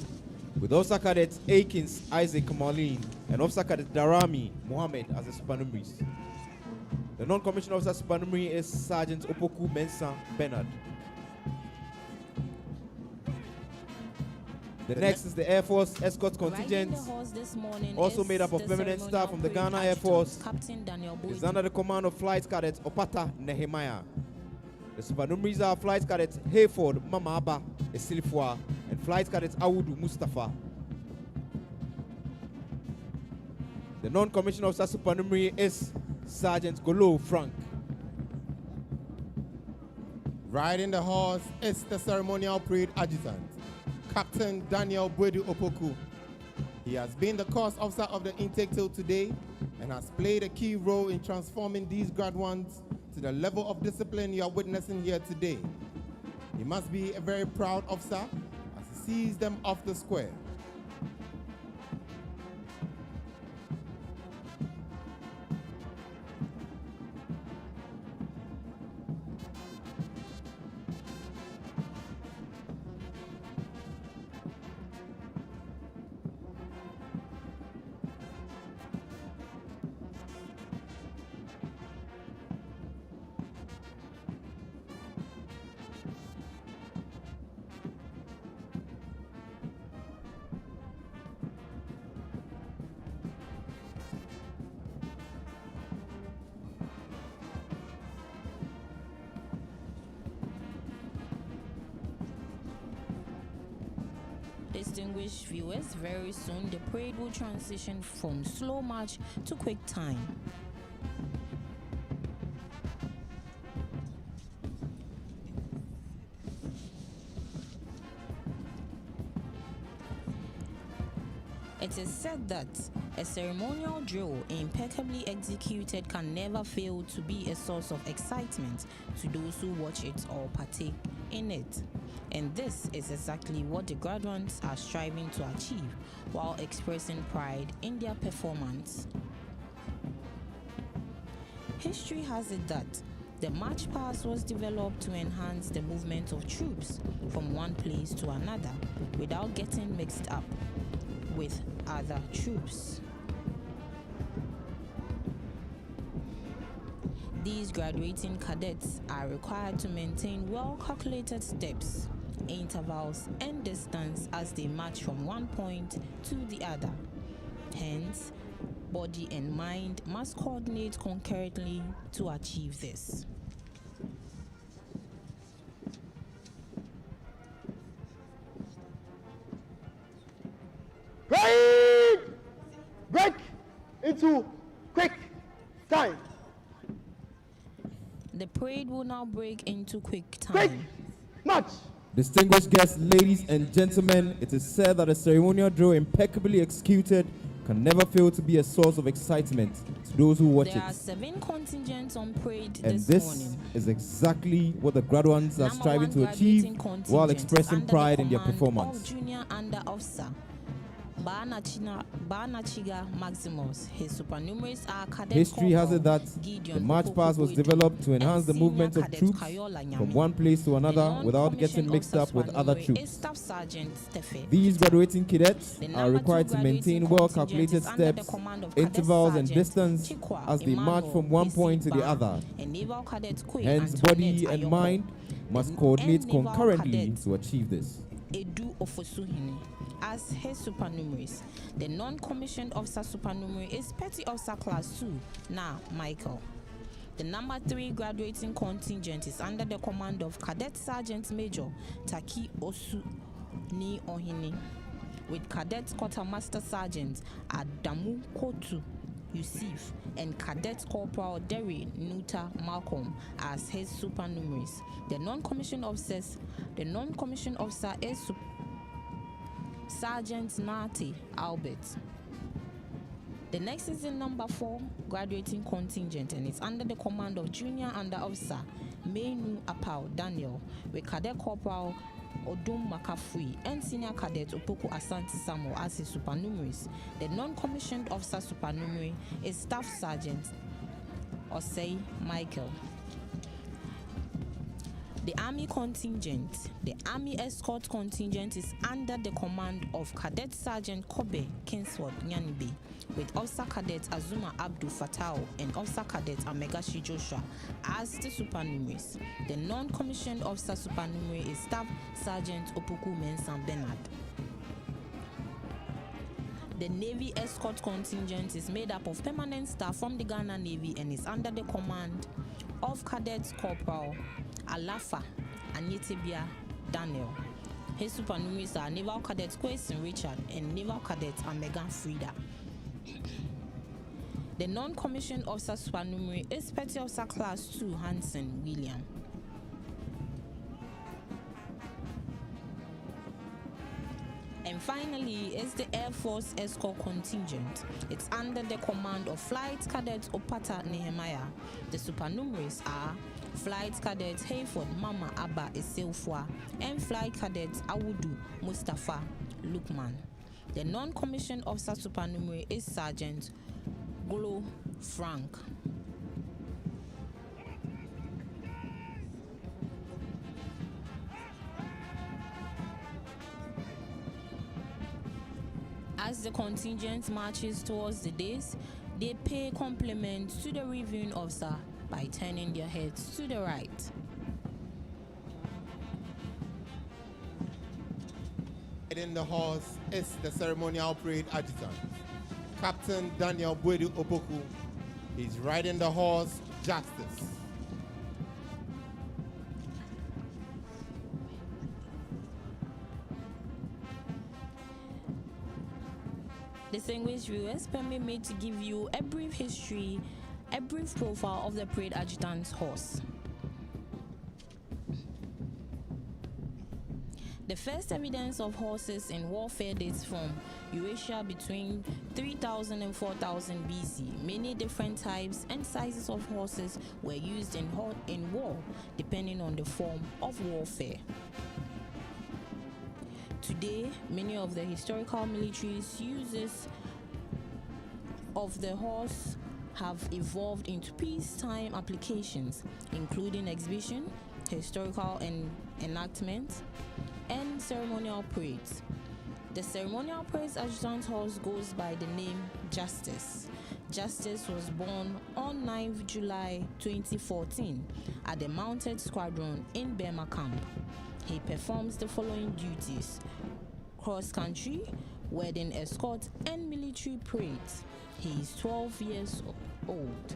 with Officer Cadet Akins Isaac Marlene and Officer Cadet Darami Mohammed as the supernumeraries. The non-commissioned officer supernumerary is Sergeant Opoku Mensah Bernard. The next is the Air Force Escort Contingent, also made up of permanent staff from the Ghana Air Force. It is under the command of Flight Cadet Opata Nehemiah. The supernumeraries are Flight Cadet Hayford Mamaba Esilifwa and Flight Cadet Awudu Mustafa. The non-commissioned officer supernumerary is Sergeant Golo Frank. Riding the horse is the ceremonial parade adjutant, Captain Daniel Bwedu Opoku. He has been the course officer of the intake till today and has played a key role in transforming these graduates to the level of discipline you are witnessing here today. He must be a very proud officer as he sees them off the square. Distinguished viewers, very soon the parade will transition from slow march to quick time. It is said that a ceremonial drill impeccably executed can never fail to be a source of excitement to those who watch it or partake in it. And this is exactly what the graduates are striving to achieve while expressing pride in their performance. History has it that The march pass was developed to enhance the movement of troops from one place to another without getting mixed up with other troops. These graduating cadets are required to maintain well-calculated steps, intervals, and distance as they march from one point to the other. Hence, body and mind must coordinate concurrently to achieve this. Break into quick time. The parade will now break into quick Quick time. march. Distinguished guests, ladies and gentlemen, it is said that a ceremonial drill impeccably executed can never fail to be a source of excitement to those who watch There are it. 7 contingents on parade And this this morning. is exactly what the graduates are Number striving 1 to achieve graduating contingent while is expressing under the pride in their command performance. Of Junior Under Officer Barnachiga Maximus. His supernumeraries are Cadet History has it Corporal that Gideon the march pass was Opoku-Boyede developed to and enhance the Senior movement of Cadet troops Kayola from Nyame. one place to The another without getting non-commissioned mixed up officer with other supernumerary is troops. Staff Sergeant Stephen These Peter. graduating cadets The are number 2 required to maintain graduating well-calculated contingent is under the steps, command of Cadet intervals, and Sergeant distance Chikwa as they march Emmanuel from one point to the Isiba other. and Naval Cadet Kwe Hence, Antoinette body and Ayoko. mind must And coordinate Naval concurrently Cadet to achieve this. Edu Ofosuhini as his supernumeraries. The non-commissioned officer supernumerary is Petty Officer Class 2, now Michael. The number 3 graduating contingent is under the command of Cadet Sergeant Major Taki Osu Ni Ohini, with Cadet Quartermaster Sergeant Adamu Kotu Yusuf and Cadet Corporal Derry Nuta Malcolm as his supernumeraries. The non-commissioned officer is Sergeant Nati Albert. The next is the number 4 graduating contingent and it's under the command of Junior Under Officer Menu Apau Daniel with Cadet Corporal Odum Makafui and Senior Cadet Opoku Asante Samuel as his supernumeraries. The non-commissioned officer supernumerary is Staff Sergeant Osei Michael. The Army contingent, the Army escort contingent is under the command of Cadet Sergeant Kobe Kingsford Nyanibe with Officer Cadet Azuma Abdul Fatao and Officer Cadet Amegashi Joshua as the supernumeraries. The non-commissioned officer supernumerary is Staff Sergeant Opoku Mensah Bernard. The Navy escort contingent is made up of permanent staff from the Ghana Navy and is under the command of Cadet Corporal Alafa Anyetebia Daniel. His supernumeraries are Naval Cadet Kwesi Richard and Naval Cadet Amegan Frida. The non-commissioned officer supernumerary is Petty Officer Class 2 Hansen William. And finally is the Air Force Escort Contingent. It's under the command of Flight Cadet Opata Nehemiah. The supernumeraries are Flight Cadet Hayford Mama Abba Eseufwa and Flight Cadet Awudu Mustafa Lukman. The non-commissioned officer supernumerary is Sergeant Glo Frank. As the contingent marches towards the dais, they pay compliment to the reviewing officer by turning their heads to the right. In the horse is the ceremonial parade adjutant, Captain Daniel Bwedu Opoku. He's riding the horse Justice. Distinguished viewers, permit me to give you a brief history, a brief profile of the parade adjutant's horse. The first evidence of horses in warfare dates from Eurasia between 3000 and 4000 BC. Many different types and sizes of horses were used in war, depending on the form of warfare. Today, many of the historical militaries uses of the horse have evolved into peacetime applications, including exhibition, historical enactment, and ceremonial parades. The ceremonial parades adjutant horse goes by the name Justice. Justice was born on 9th July 2014 at the Mounted Squadron in Burma Camp. He performs the following duties: cross-country, wedding escort, and military parades. He is 12 years old.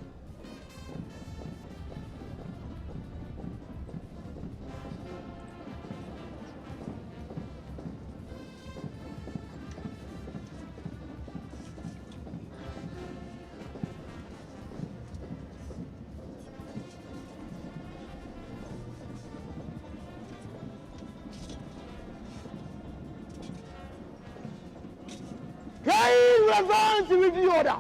Advance review order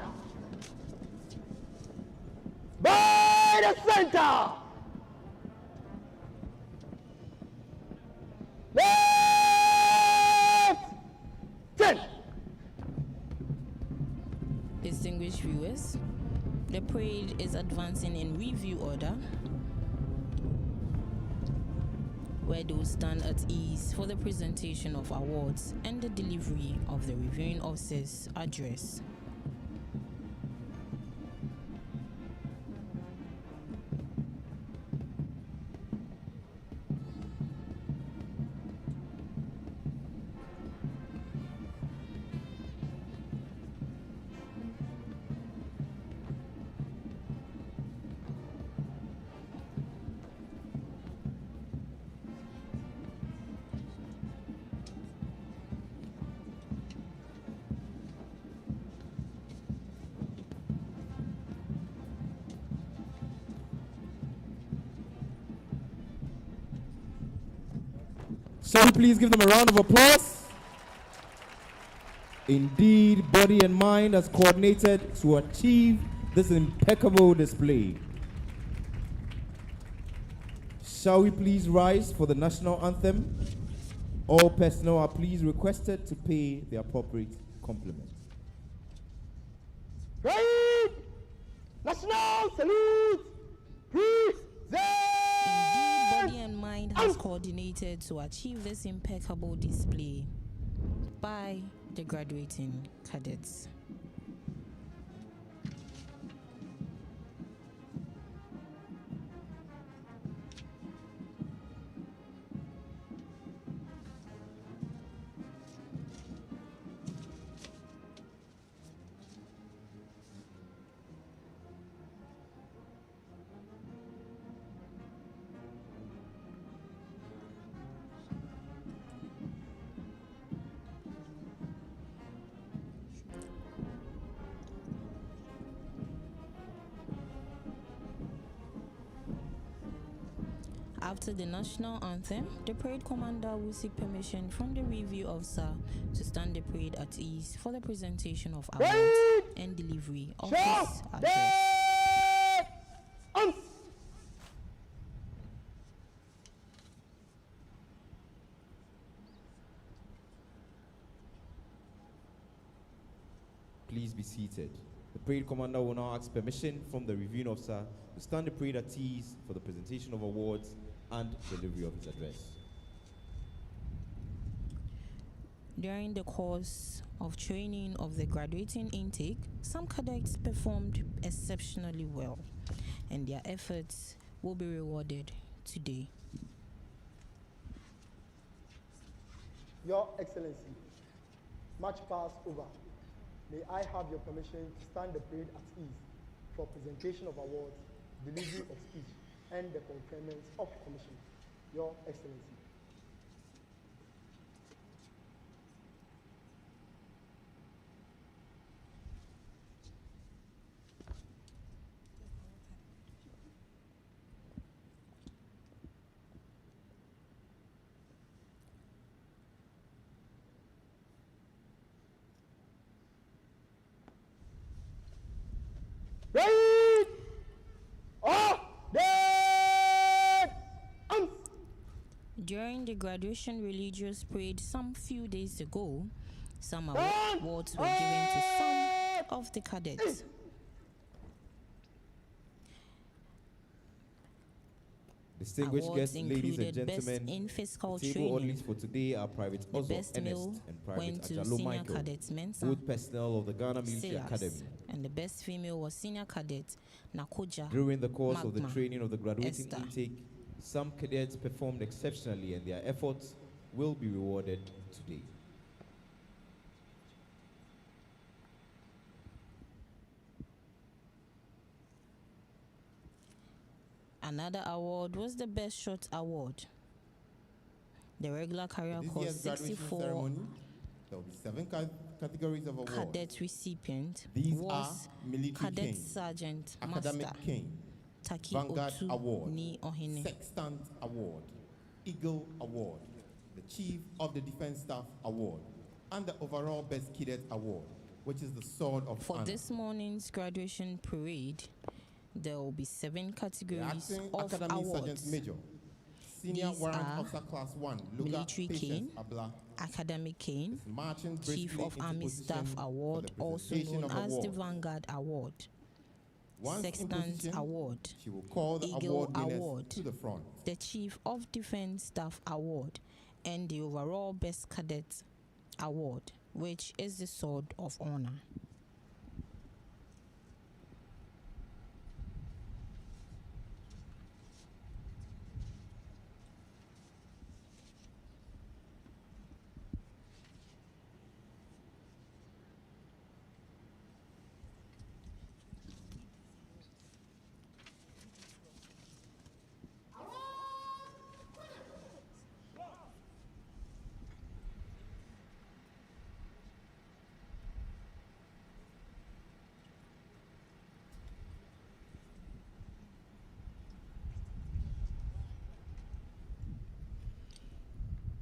by the center. Left 10. Distinguished viewers, the parade is advancing in review order, where they will stand at ease for the presentation of awards and the delivery of the reviewing officer's address. So please give them a round of applause. Indeed, body and mind has coordinated to achieve this impeccable display. Shall we please rise for the national anthem? All personnel are please requested to pay the appropriate compliment. Right. National salute. Present. Indeed, body and mind has coordinated to achieve this impeccable display by the graduating cadets. After the national anthem, the parade commander will seek permission from the review officer to stand the parade at ease for the presentation of awards and delivery of his address. Please be seated. The parade commander will now ask permission from the reviewing officer to stand the parade at ease for the presentation of awards and delivery of his address. During the course of training of the graduating intake, some cadets performed exceptionally well, and their efforts will be rewarded today. Your Excellency, much past over. May I have your permission to stand the parade at ease for presentation of awards, delivery of speech, and the conferment of commission. Your Excellency. Right! Off! Dead! During the graduation religious parade some few days ago, some awards were given to some of the cadets. Distinguished Awards guests, ladies and included Best gentlemen, in Physical the table Training. orderlies for today are Private The Ozo best Ernest meal and Private went to Ajalo Senior Michael, Cadet Mensa both personnel of the Ghana Military Silas, Academy. and the best female was Senior Cadet Nakoja. During the course of the Magma training of the graduating Esther. intake, some cadets performed exceptionally and their efforts will be rewarded today. Another award was the Best Shot Award. The regular career This course year's graduation 64 ceremony, there will be 7 categories of awards. cadet recipient These was are Military Cadet King, Sergeant Academic Master King, Taki Vanguard Otu Award, Ni Ohene. Sextant Award, Eagle Award, the Chief of the Defense Staff Award, and the overall Best Cadet Award, which is the Sword of For Honor. this morning's graduation parade, there will be 7 The categories Acting of Academy Sergeant awards. Major, Senior These Warrant are Officer Class 1, Luga Military Patience Cane, Abla, Academic Cane, is marching Chief briskly of into Army position Staff for Award, the also presentation known of as the awards. Vanguard Award, Once in Sextant position, Award, she will call the Eagle award winners Award, to the front. the Chief of Defense Staff Award, and the overall Best Cadet Award, which is the Sword of Honor.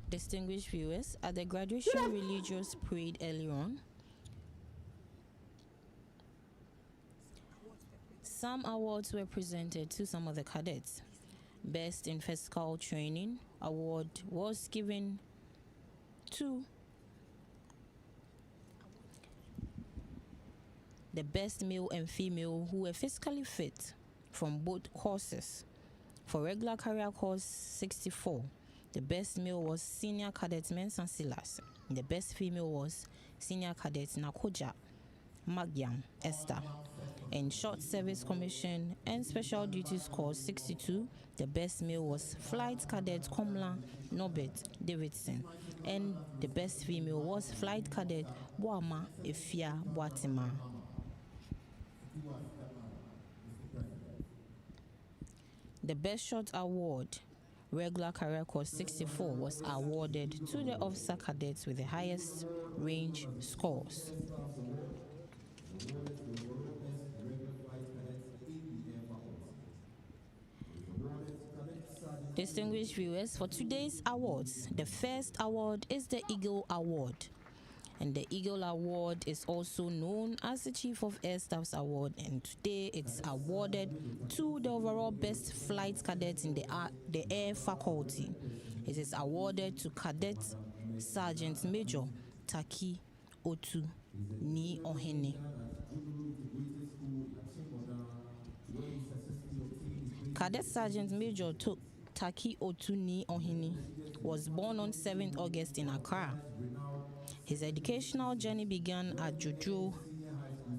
Distinguished viewers, at the graduation religious parade earlier on, some awards were presented to some of the cadets. Best in Physical Training award was given to the best male and female who were physically fit from both courses. For regular career course 64, the best male was Senior Cadet Mensa Silas. The best female was Senior Cadet Nakoja Magyam Esther. In Short Service Commission and Special Duties Course 62, the best male was Flight Cadet Komla Norbert Davidson. And the best female was Flight Cadet Boama Efia Boatima. The Best Shot Award, regular career course 64, was awarded to the officer cadets with the highest range scores. Distinguished viewers, for today's awards, the first award is the Eagle Award. And the Eagle Award is also known as the Chief of Air Staff's Award, and today it's awarded to the overall best flight cadets in the air faculty. It is awarded to Cadet Sergeant Major Taki Otu Ni Ohene. Cadet Sergeant Major Taki Otu Ni Ohene was born on 7th August in Accra. His educational journey began at Jojo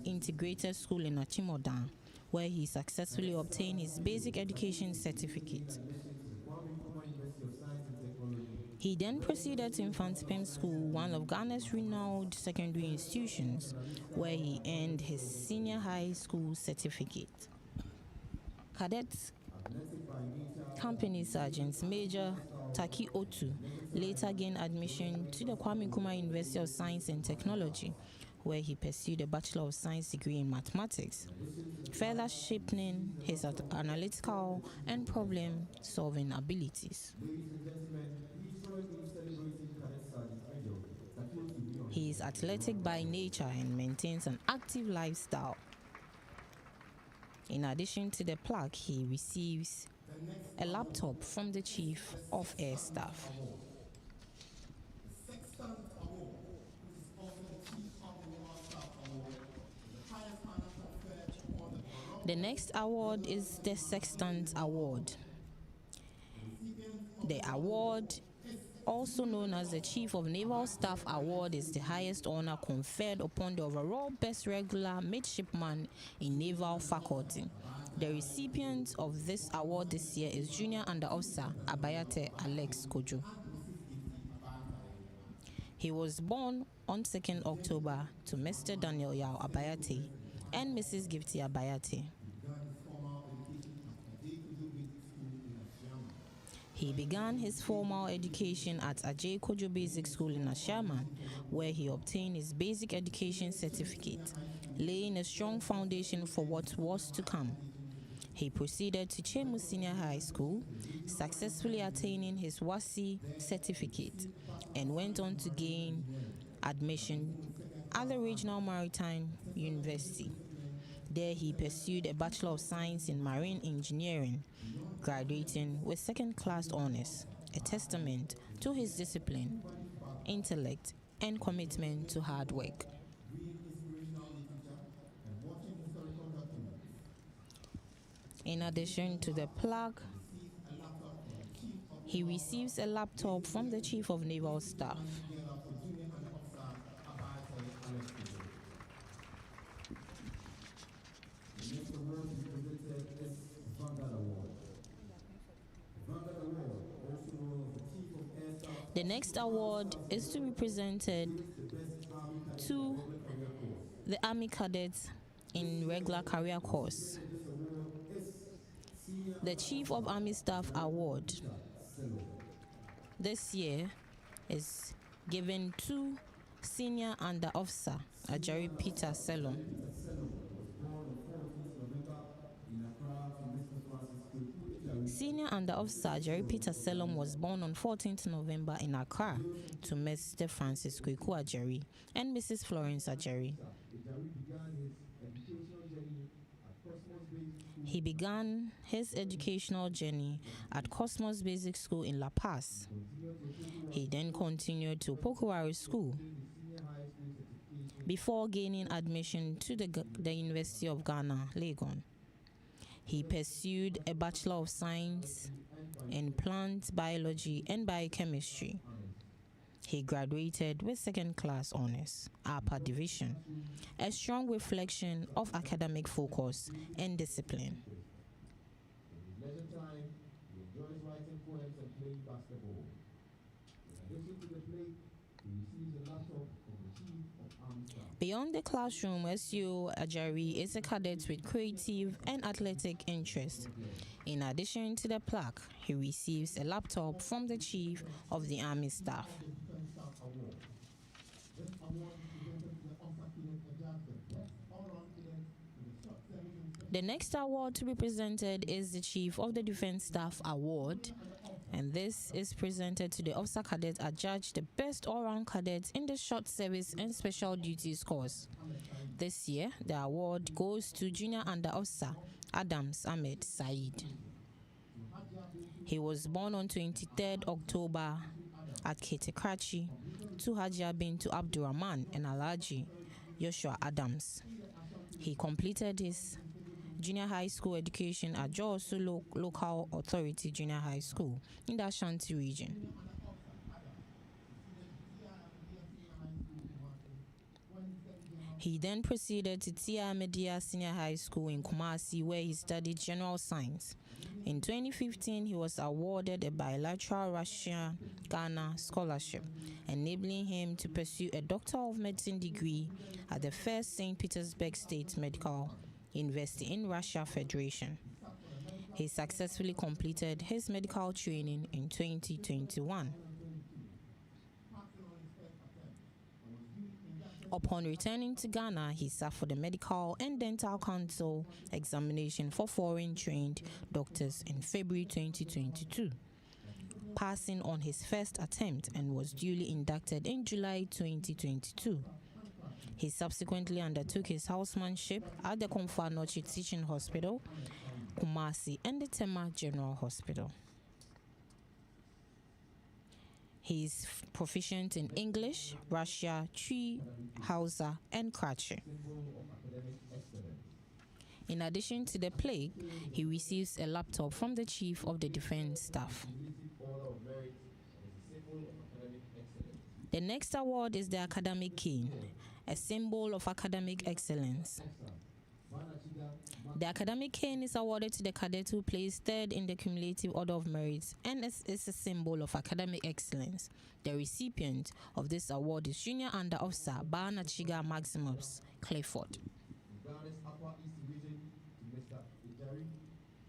Integrated School in Achimota, where he successfully obtained his basic education certificate. He then proceeded to Infant Pim School, one of Ghana's renowned secondary institutions, where he earned his senior high school certificate. Cadet Company Sergeant Major Taki Otu later gained admission to the Kwame Nkrumah University of Science and Technology, where he pursued a Bachelor of Science degree in mathematics, further shaping his analytical and problem-solving abilities. He is athletic by nature and maintains an active lifestyle. In addition to the plaque, he receives a laptop from the Chief of Air Staff. The next award is the Sextant Award. The award, also known as the Chief of Naval Staff Award, is the highest honor conferred upon the overall best regular midshipman in naval faculty. The recipient of this award this year is Junior Under Officer Abayate Alex Kojo. He was born on 2nd October to Mr. Daniel Yao Abayate and Mrs. Gifty Abayate. He began his formal education at Ajay Kojo Basic School in Ashaman, where he obtained his basic education certificate, laying a strong foundation for what was to come. He proceeded to Chemu Senior High School, successfully attaining his WASI certificate, and went on to gain admission at the Regional Maritime University. There he pursued a Bachelor of Science in Marine Engineering, graduating with second-class honors, a testament to his discipline, intellect, and commitment to hard work. In addition to the plaque, he receives a laptop from the Chief of Naval Staff. The next award is to be presented to the Army cadets in regular career course. The Chief of Army Staff Award this year is given to Senior Under Officer Ajari Peter Selom. Senior Under Officer Ajari Peter Selom was born on 14th November in Accra to Mr. Francis Kweku Ajari and Mrs. Florence Ajari. He began his educational journey at Cosmos Basic School in La Paz. He then continued to Pokuari School before gaining admission to the University of Ghana, Legon. He pursued a Bachelor of Science in Plant Biology and Biochemistry. He graduated with second-class honors, upper division, a strong reflection of academic focus and discipline. In his leisure time, he enjoys writing poems and playing basketball. In addition to the play, he receives a laptop from the Chief of Army Staff. Beyond the classroom, SU Ajari is a cadet with creative and athletic interests. In addition to the plaque, he receives a laptop from the Chief of the Army Staff. The next award to be presented is the Chief of the Defense Staff Award, and this is presented to the officer cadet adjudged the best all-round cadet in the short service and special duties course. This year, the award goes to Junior Under Officer Adams Ahmed Said. He was born on 23rd October at Ketekrachi to Hajia Bintu Abdurrahman and Alhaji Joshua Adams. He completed his junior high school education at Josu Local Authority Junior High School in the Ashanti region. He then proceeded to Tia Media Senior High School in Kumasi, where he studied general science. In 2015, he was awarded a bilateral Russia-Ghana scholarship, enabling him to pursue a Doctor of Medicine degree at the first St. Petersburg State Medical University in Russia Federation. He successfully completed his medical training in 2021. Upon returning to Ghana, he sat for the Medical and Dental Council examination for foreign-trained doctors in February 2022, passing on his first attempt and was duly inducted in July 2022. He subsequently undertook his housemanship at the Komfa Nochi Teaching Hospital, Kumasi, and the Tema General Hospital. He is proficient in English, Russia, Twi, Hausa, and Kratche. In addition to the plaque, he receives a laptop from the Chief of the Defense Staff. The next award is the Academic Cane, a symbol of academic excellence. The Academic Cane is awarded to the cadet who placed third in the cumulative order of merit and is a symbol of academic excellence. The recipient of this award is Junior Under Officer Barnachiga Maximus Clifford. Ghana's Upper East Region to Mr. Ijari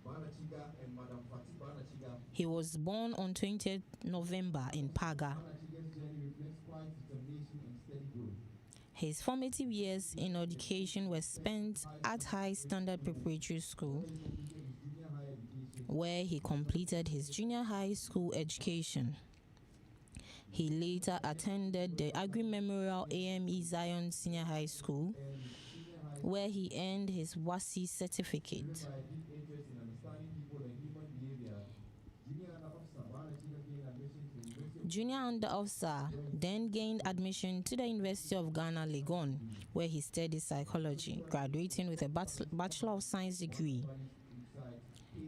Barnachiga and Madam Fati Barnachiga. He was born on 20th November in Paga. Barnachiga's journey reflects quiet determination and steady growth. His formative years in education were spent at High Standard Preparatory School, where he completed his junior high school education. He later attended the Agri Memorial AME Zion Senior High School, where he earned his WASI certificate. Junior Under Officer then gained admission to the University of Ghana, Legon, where he studied psychology, graduating with a Bachelor of Science degree.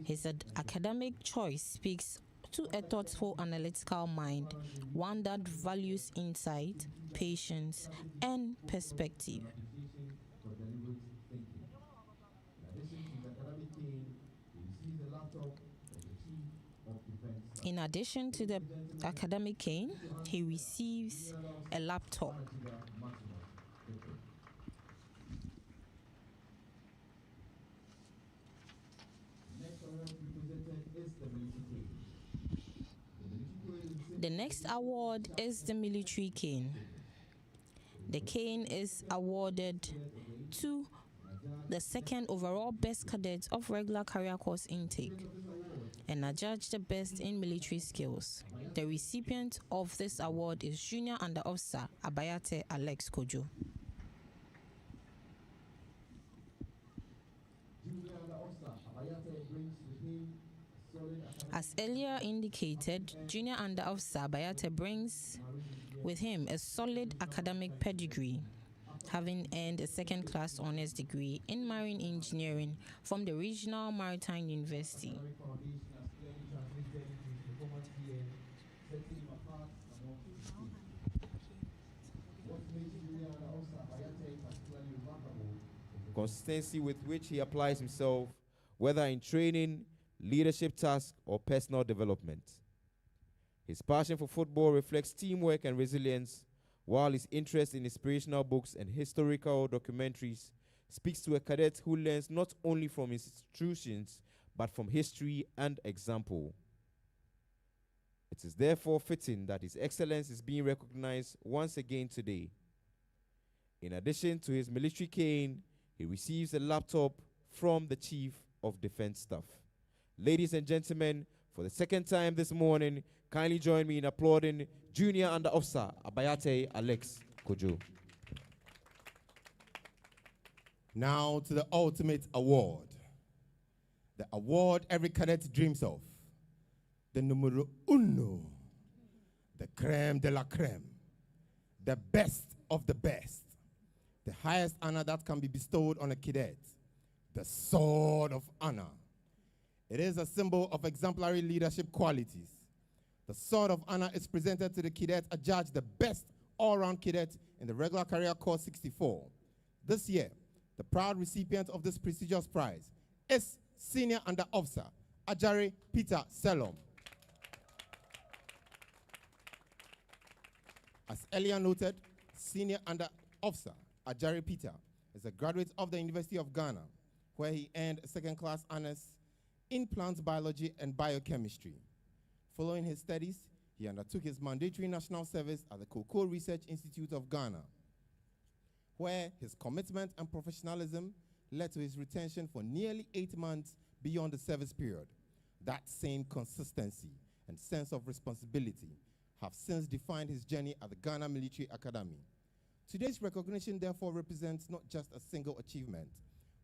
His academic choice speaks to a thoughtful, analytical mind, one that values insight, patience, and perspective. In addition to the Academic Cane, he receives a laptop. The next award is the Military Cane. The cane is awarded to the second overall best cadet of regular career course intake and are judged the best in military skills. The recipient of this award is Junior Under Officer Abayate Alex Kojo. As earlier indicated, Junior Under Officer Abayate brings with him a solid academic pedigree, having earned a second-class honors degree in marine engineering from the Regional Maritime University. Consistency with which he applies himself, whether in training, leadership tasks, or personal development. His passion for football reflects teamwork and resilience, while his interest in inspirational books and historical documentaries speaks to a cadet who learns not only from institutions, but from history and example. It is therefore fitting that His Excellence is being recognized once again today. In addition to his military cane, he receives a laptop from the Chief of Defense Staff. Ladies and gentlemen, for the second time this morning, kindly join me in applauding Junior Under Officer Abayate Alex Kojo. Now to the ultimate award. The award every cadet dreams of. The numero uno. The creme de la creme. The best of the best. The highest honor that can be bestowed on a cadet. The Sword of Honor. It is a symbol of exemplary leadership qualities. The Sword of Honor is presented to the cadet adjudged the best all-round cadet in the regular career course 64. This year, the proud recipient of this prestigious prize is Senior Under Officer Ajari Peter Selom. As earlier noted, Senior Under Officer Ajari Peter is a graduate of the University of Ghana, where he earned a second-class honors in plant biology and biochemistry. Following his studies, he undertook his mandatory national service at the Cocoa Research Institute of Ghana, where his commitment and professionalism led to his retention for nearly 8 months beyond the service period. That same consistency and sense of responsibility have since defined his journey at the Ghana Military Academy. Today's recognition therefore represents not just a single achievement,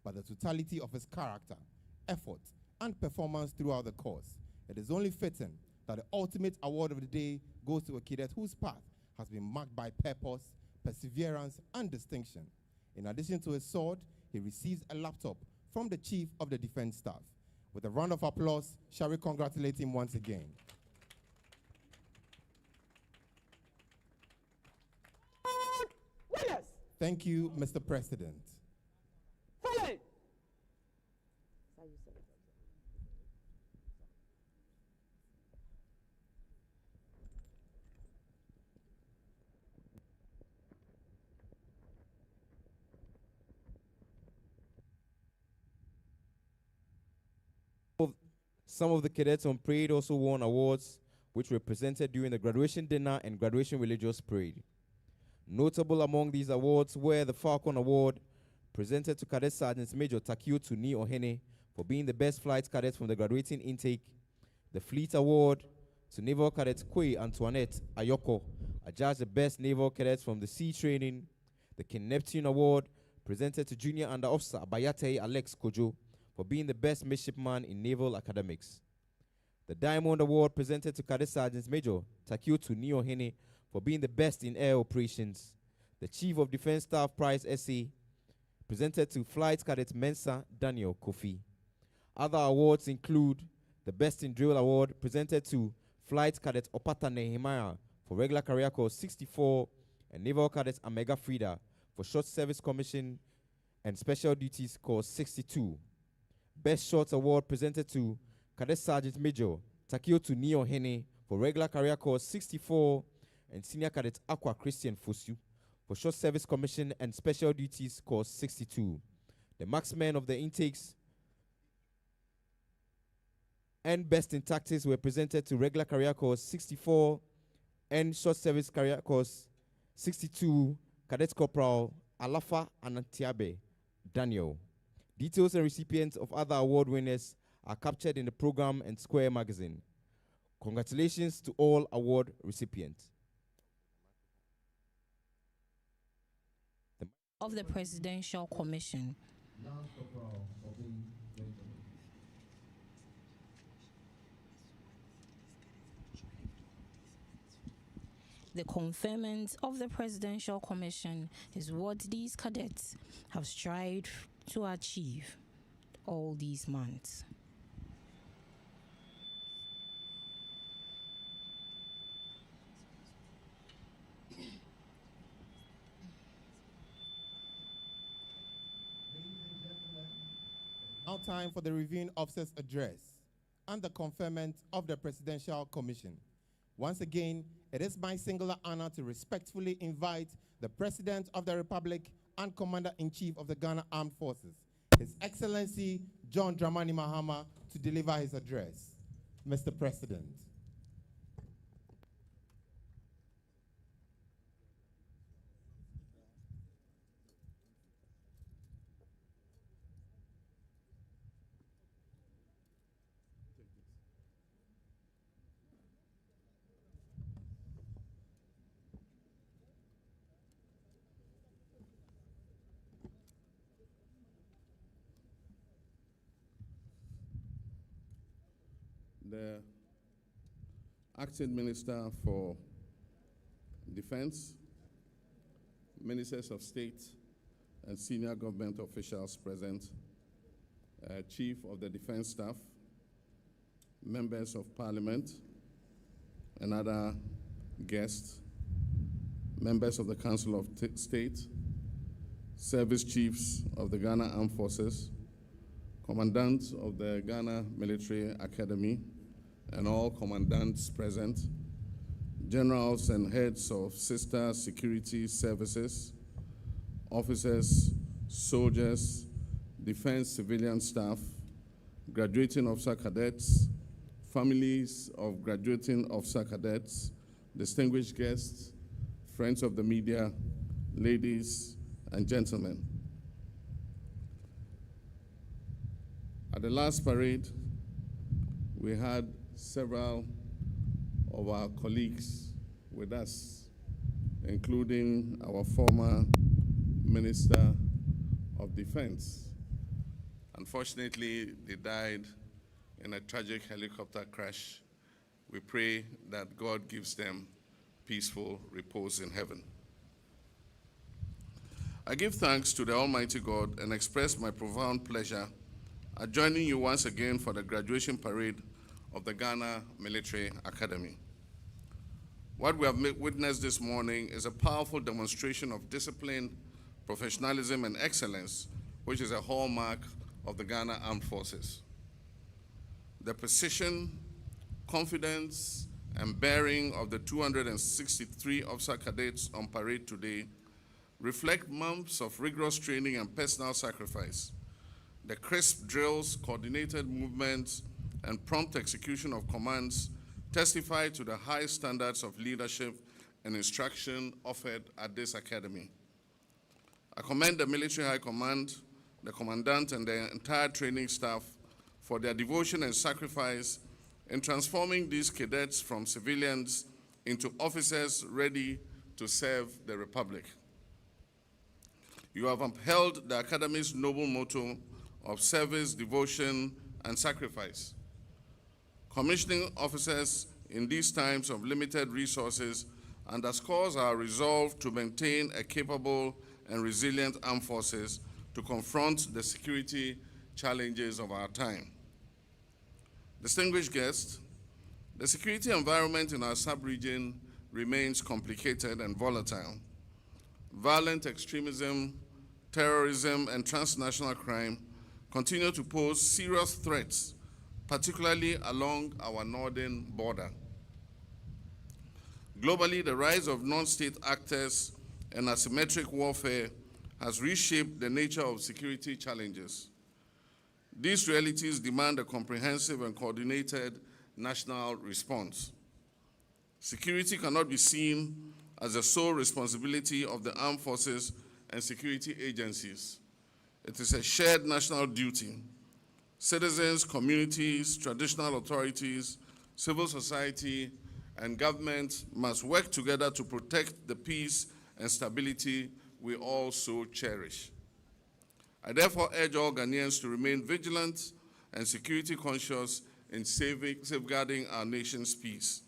but the totality of his character, effort, and performance throughout the course. It is only fitting that the ultimate award of the day goes to a cadet whose path has been marked by purpose, perseverance, and distinction. In addition to his sword, he receives a laptop from the Chief of the Defense Staff. With a round of applause, shall we congratulate him once again? Thank you, Mr. President. Some of the cadets on parade also won awards which were presented during the graduation dinner and graduation religious parade. Notable among these awards were the Falcon Award, presented to Cadet Sergeant Major Takio Tuni Ohene for being the best flight cadet from the graduating intake, the Fleet Award to Naval Cadet Kwe Antoinette Ayoko, adjudged the best naval cadet from the sea training, the King Neptune Award, presented to Junior Under Officer Abayate Alex Kojo for being the best midshipman in naval academics. The Diamond Award presented to Cadet Sergeant Major Takio Tuni Ohene for being the best in air operations. The Chief of Defense Staff Prize Essay presented to Flight Cadet Mensa Daniel Kofi. Other awards include the Best in Drill Award presented to Flight Cadet Opata Nehemiah for regular career course 64 and Naval Cadet Amega Frida for short service commission and special duties course 62. Best Short Award presented to Cadet Sergeant Major Takio Tuni Ohene for regular career course 64 and Senior Cadet Aqua Christian Fosu for short service commission and special duties course 62. The marksmen of the intakes and Best in Tactics were presented to regular career course 64 and short service career course 62 Cadet Corporal Alafa Anantiabe Daniel. Details and recipients of other award winners are captured in the program and Square magazine. Congratulations to all award recipients. Of the Presidential Commission. The conferment of the Presidential Commission is what these cadets have strived to achieve all these months. Now time for the reviewing officer's address and the conferment of the Presidential Commission. Once again, it is my singular honor to respectfully invite the President of the Republic and Commander-in-Chief of the Ghana Armed Forces, His Excellency John Dramani Mahama, to deliver his address. Mr. President. The Acting Minister for Defense, Ministers of State, and senior government officials present, Chief of the Defense Staff, Members of Parliament, and other guests, Members of the Council of State, Service Chiefs of the Ghana Armed Forces, Commandants of the Ghana Military Academy, and all commandants present, generals and heads of sister security services, officers, soldiers, defense civilian staff, graduating officer cadets, families of graduating officer cadets, distinguished guests, friends of the media, ladies and gentlemen. At the last parade, we had several of our colleagues with us, including our former Minister of Defense. Unfortunately, they died in a tragic helicopter crash. We pray that God gives them peaceful repose in heaven. I give thanks to the Almighty God and express my profound pleasure at joining you once again for the graduation parade of the Ghana Military Academy. What we have witnessed this morning is a powerful demonstration of discipline, professionalism, and excellence, which is a hallmark of the Ghana Armed Forces. The precision, confidence, and bearing of the 263 officer cadets on parade today reflect months of rigorous training and personal sacrifice. The crisp drills, coordinated movements, and prompt execution of commands testify to the high standards of leadership and instruction offered at this academy. I commend the Military High Command, the Commandant, and the entire training staff for their devotion and sacrifice in transforming these cadets from civilians into officers ready to serve the Republic. You have upheld the Academy's noble motto of service, devotion, and sacrifice. Commissioning officers in these times of limited resources underscores our resolve to maintain a capable and resilient armed forces to confront the security challenges of our time. Distinguished guests, the security environment in our sub-region remains complicated and volatile. Violent extremism, terrorism, and transnational crime continue to pose serious threats, particularly along our northern border. Globally, the rise of non-state actors and asymmetric warfare has reshaped the nature of security challenges. These realities demand a comprehensive and coordinated national response. Security cannot be seen as the sole responsibility of the armed forces and security agencies. It is a shared national duty. Citizens, communities, traditional authorities, civil society, and government must work together to protect the peace and stability we all so cherish. I therefore urge all Ghanaians to remain vigilant and security conscious in safeguarding our nation's peace.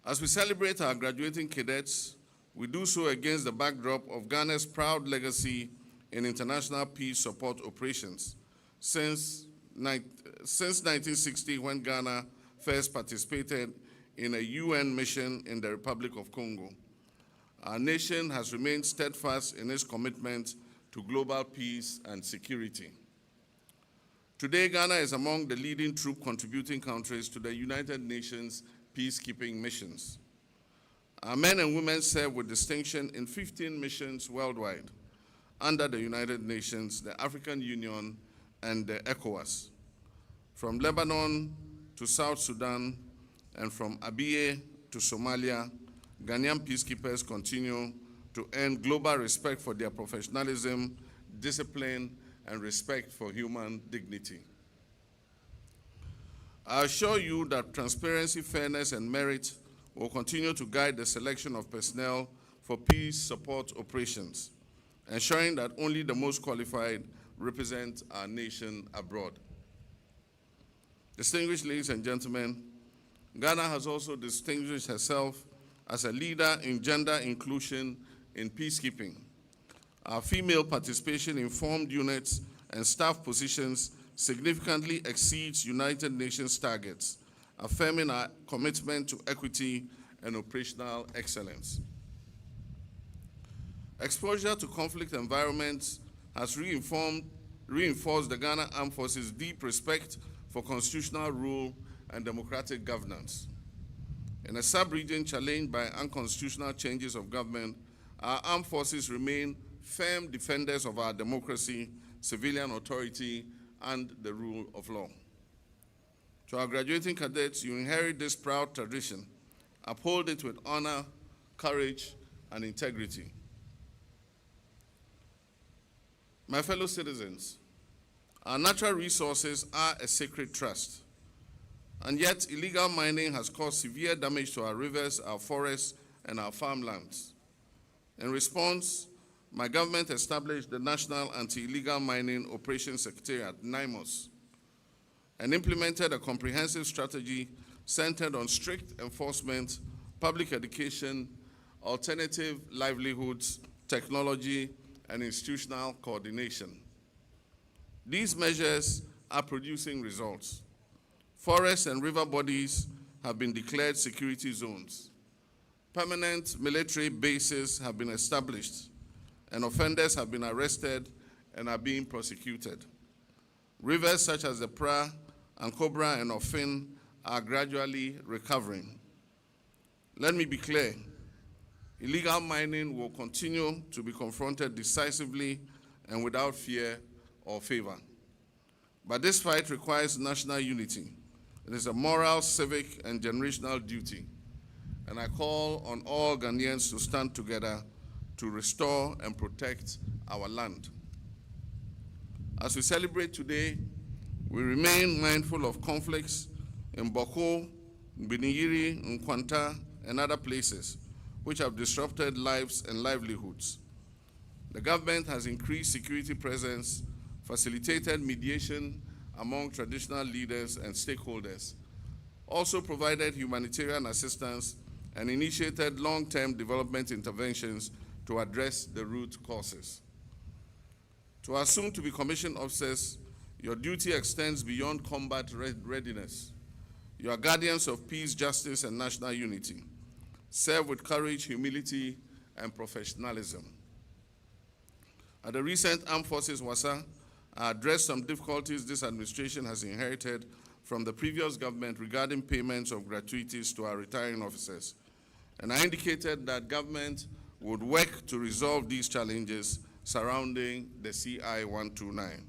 As we celebrate our graduating cadets, we do so against the backdrop of Ghana's proud legacy in international peace support operations. Since 1960, when Ghana first participated in a UN mission in the Republic of Congo, our nation has remained steadfast in its commitment to global peace and security. Today, Ghana is among the leading troop contributing countries to the United Nations peacekeeping missions. Our men and women serve with distinction in 15 missions worldwide under the United Nations, the African Union, and the ECOWAS. From Lebanon to South Sudan and from Abyei to Somalia, Ghanaian peacekeepers continue to earn global respect for their professionalism, discipline, and respect for human dignity. I assure you that transparency, fairness, and merit will continue to guide the selection of personnel for peace support operations, ensuring that only the most qualified represent our nation abroad. Distinguished ladies and gentlemen, Ghana has also distinguished herself as a leader in gender inclusion in peacekeeping. Our female participation in formed units and staff positions significantly exceeds United Nations targets, affirming our commitment to equity and operational excellence. Exposure to conflict environments has reinforced the Ghana Armed Forces' deep respect for constitutional rule and democratic governance. In a sub-region challenged by unconstitutional changes of government, our armed forces remain firm defenders of our democracy, civilian authority, and the rule of law. To our graduating cadets, you inherit this proud tradition. Uphold it with honor, courage, and integrity. My fellow citizens, our natural resources are a sacred trust, and yet illegal mining has caused severe damage to our rivers, our forests, and our farmlands. In response, my government established the National Anti-Illegal Mining Operations Secretariat, NIMOS, and implemented a comprehensive strategy centered on strict enforcement, public education, alternative livelihoods, technology, and institutional coordination. These measures are producing results. Forests and river bodies have been declared security zones. Permanent military bases have been established, and offenders have been arrested and are being prosecuted. Rivers such as the Pra, Ankobra, and Ofin are gradually recovering. Let me be clear, illegal mining will continue to be confronted decisively and without fear or favor. But this fight requires national unity. It is a moral, civic, and generational duty. And I call on all Ghanaians to stand together to restore and protect our land. As we celebrate today, we remain mindful of conflicts in Boko, Biniyiri, Nkwanta, and other places which have disrupted lives and livelihoods. The government has increased security presence, facilitated mediation among traditional leaders and stakeholders, also provided humanitarian assistance, and initiated long-term development interventions to address the root causes. To our soon-to-be commissioned officers, your duty extends beyond combat readiness. You are guardians of peace, justice, and national unity. Serve with courage, humility, and professionalism. At the recent Armed Forces Wasa, I addressed some difficulties this administration has inherited from the previous government regarding payments of gratuities to our retiring officers. And I indicated that government would work to resolve these challenges surrounding the CI-129.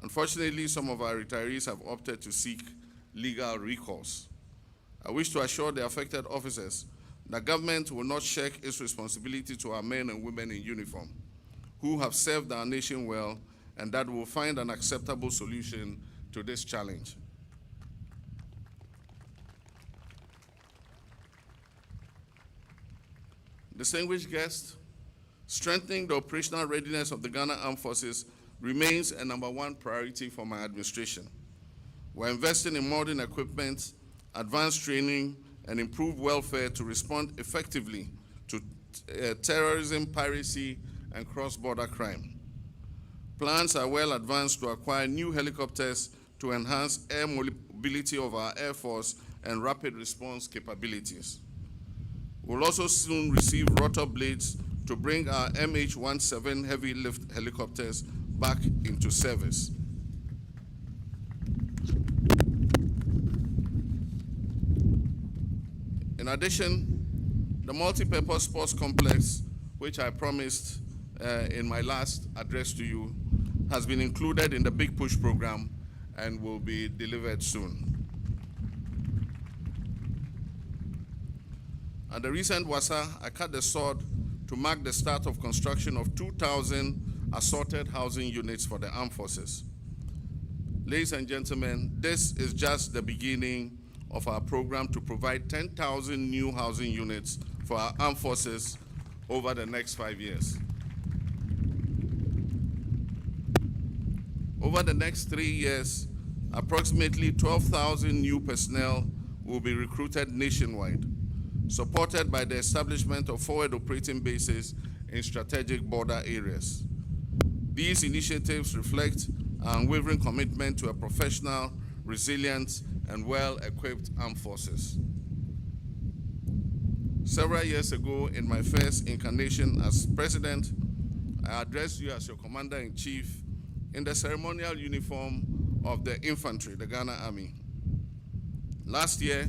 Unfortunately, some of our retirees have opted to seek legal recourse. I wish to assure the affected officers that government will not shirk its responsibility to our men and women in uniform who have served our nation well, and that will find an acceptable solution to this challenge. Distinguished guests, strengthening the operational readiness of the Ghana Armed Forces remains a #1 priority for my administration. We're investing in modern equipment, advanced training, and improved welfare to respond effectively to terrorism, piracy, and cross-border crime. Plans are well advanced to acquire new helicopters to enhance air mobility of our Air Force and rapid response capabilities. We'll also soon receive rotor blades to bring our MH-17 heavy lift helicopters back into service. In addition, the multi-purpose sports complex, which I promised in my last address to you, has been included in the Big Push program and will be delivered soon. At the recent Wasa, I cut the sword to mark the start of construction of 2,000 assorted housing units for the armed forces. Ladies and gentlemen, this is just the beginning of our program to provide 10,000 new housing units for our armed forces over the next 5 years. Over the next 3 years, approximately 12,000 new personnel will be recruited nationwide, supported by the establishment of forward operating bases in strategic border areas. These initiatives reflect our unwavering commitment to a professional, resilient, and well-equipped armed forces. Several years ago, in my first incarnation as president, I addressed you as your commander-in-chief in the ceremonial uniform of the infantry, the Ghana Army. Last year,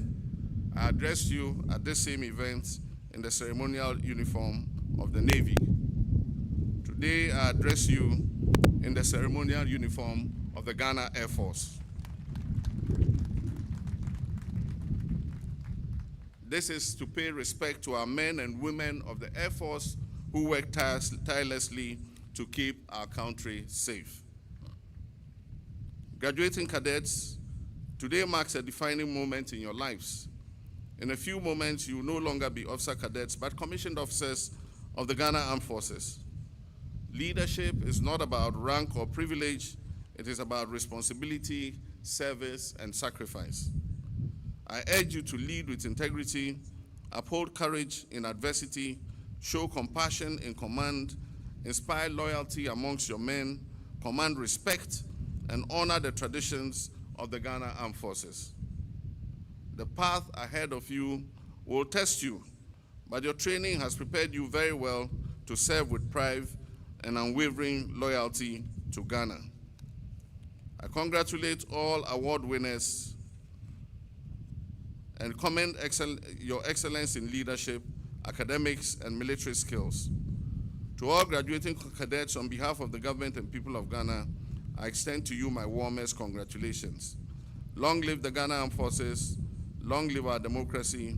I addressed you at this same event in the ceremonial uniform of the Navy. Today, I address you in the ceremonial uniform of the Ghana Air Force. This is to pay respect to our men and women of the Air Force who work tirelessly to keep our country safe. Graduating cadets, today marks a defining moment in your lives. In a few moments, you will no longer be officer cadets, but commissioned officers of the Ghana Armed Forces. Leadership is not about rank or privilege. It is about responsibility, service, and sacrifice. I urge you to lead with integrity, uphold courage in adversity, show compassion in command, inspire loyalty amongst your men, command respect, and honor the traditions of the Ghana Armed Forces. The path ahead of you will test you, but your training has prepared you very well to serve with pride and unwavering loyalty to Ghana. I congratulate all award winners and commend your excellence in leadership, academics, and military skills. To all graduating cadets, on behalf of the government and people of Ghana, I extend to you my warmest congratulations. Long live the Ghana Armed Forces, long live our democracy,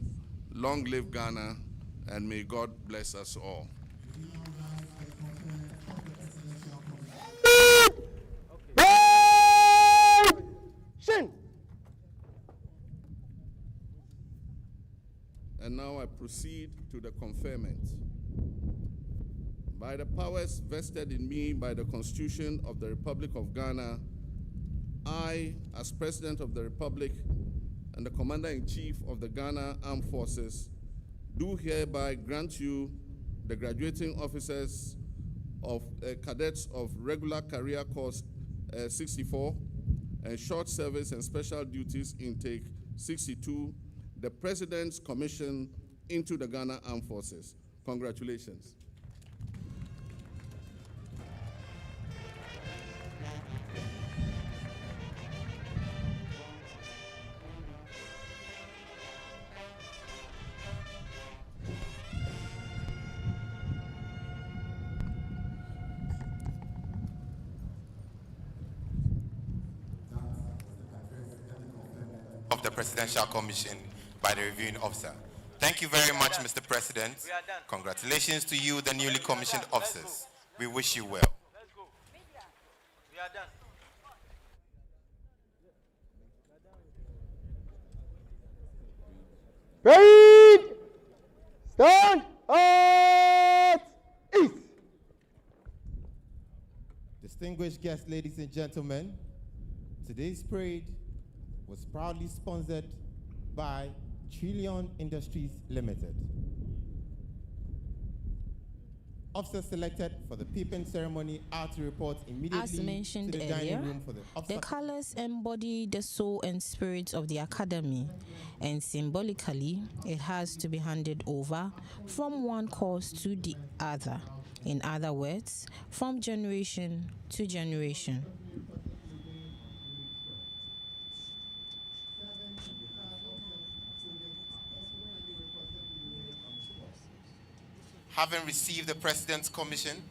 long live Ghana, and may God bless us all. And now I proceed to the conferment. By the powers vested in me by the Constitution of the Republic of Ghana, I, as President of the Republic and the Commander-in-Chief of the Ghana Armed Forces, do hereby grant you the graduating officers of cadets of Regular Career Course 64 and Short Service and Special Duties Intake 62, the President's Commission into the Ghana Armed Forces. Congratulations. Of the Presidential Commission by the reviewing officer. Thank you very much, Mr. President. Congratulations to you, the newly commissioned officers. We wish you well. Let's go. We are done. Parade! Stand at ease. Distinguished guests, ladies and gentlemen, today's parade was proudly sponsored by Trillion Industries Limited. Officers selected for the peeping ceremony are to report immediately As mentioned to the earlier, dining room for the officer. the colors embody the soul and spirit of the academy, and symbolically, it has to be handed over from one course to the other. In other words, from generation to generation. Having received the President's commission,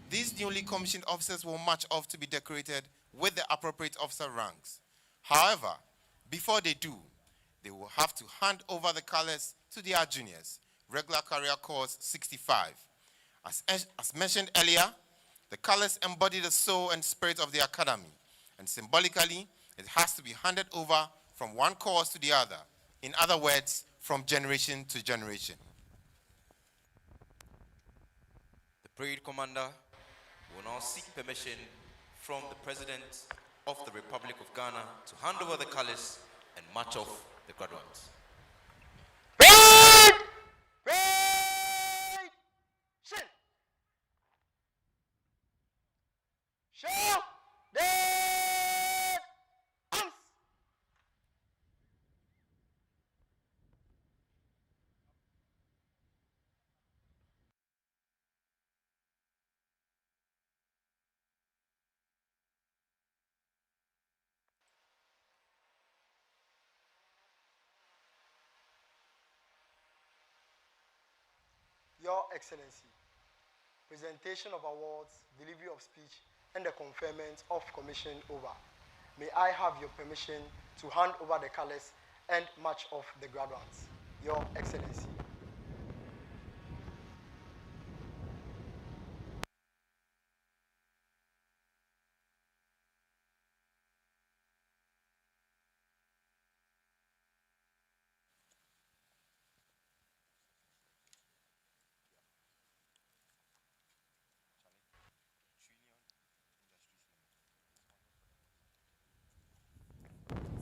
these newly commissioned officers will march off to be decorated with the appropriate officer ranks. However, before they do, they will have to hand over the colors to their juniors, Regular Career Course 65. As mentioned earlier, the colors embody the soul and spirit of the academy, and symbolically, it has to be handed over from one course to the other. In other words, from generation to generation. The parade commander will now seek permission from the President of the Republic of Ghana to hand over the colors and march off the graduates. Parade! Parade! Shin! Show their arms! Your Excellency, presentation of awards, delivery of speech, and the conferment of commission over. May I have your permission to hand over the colors and march off the graduates? Your Excellency.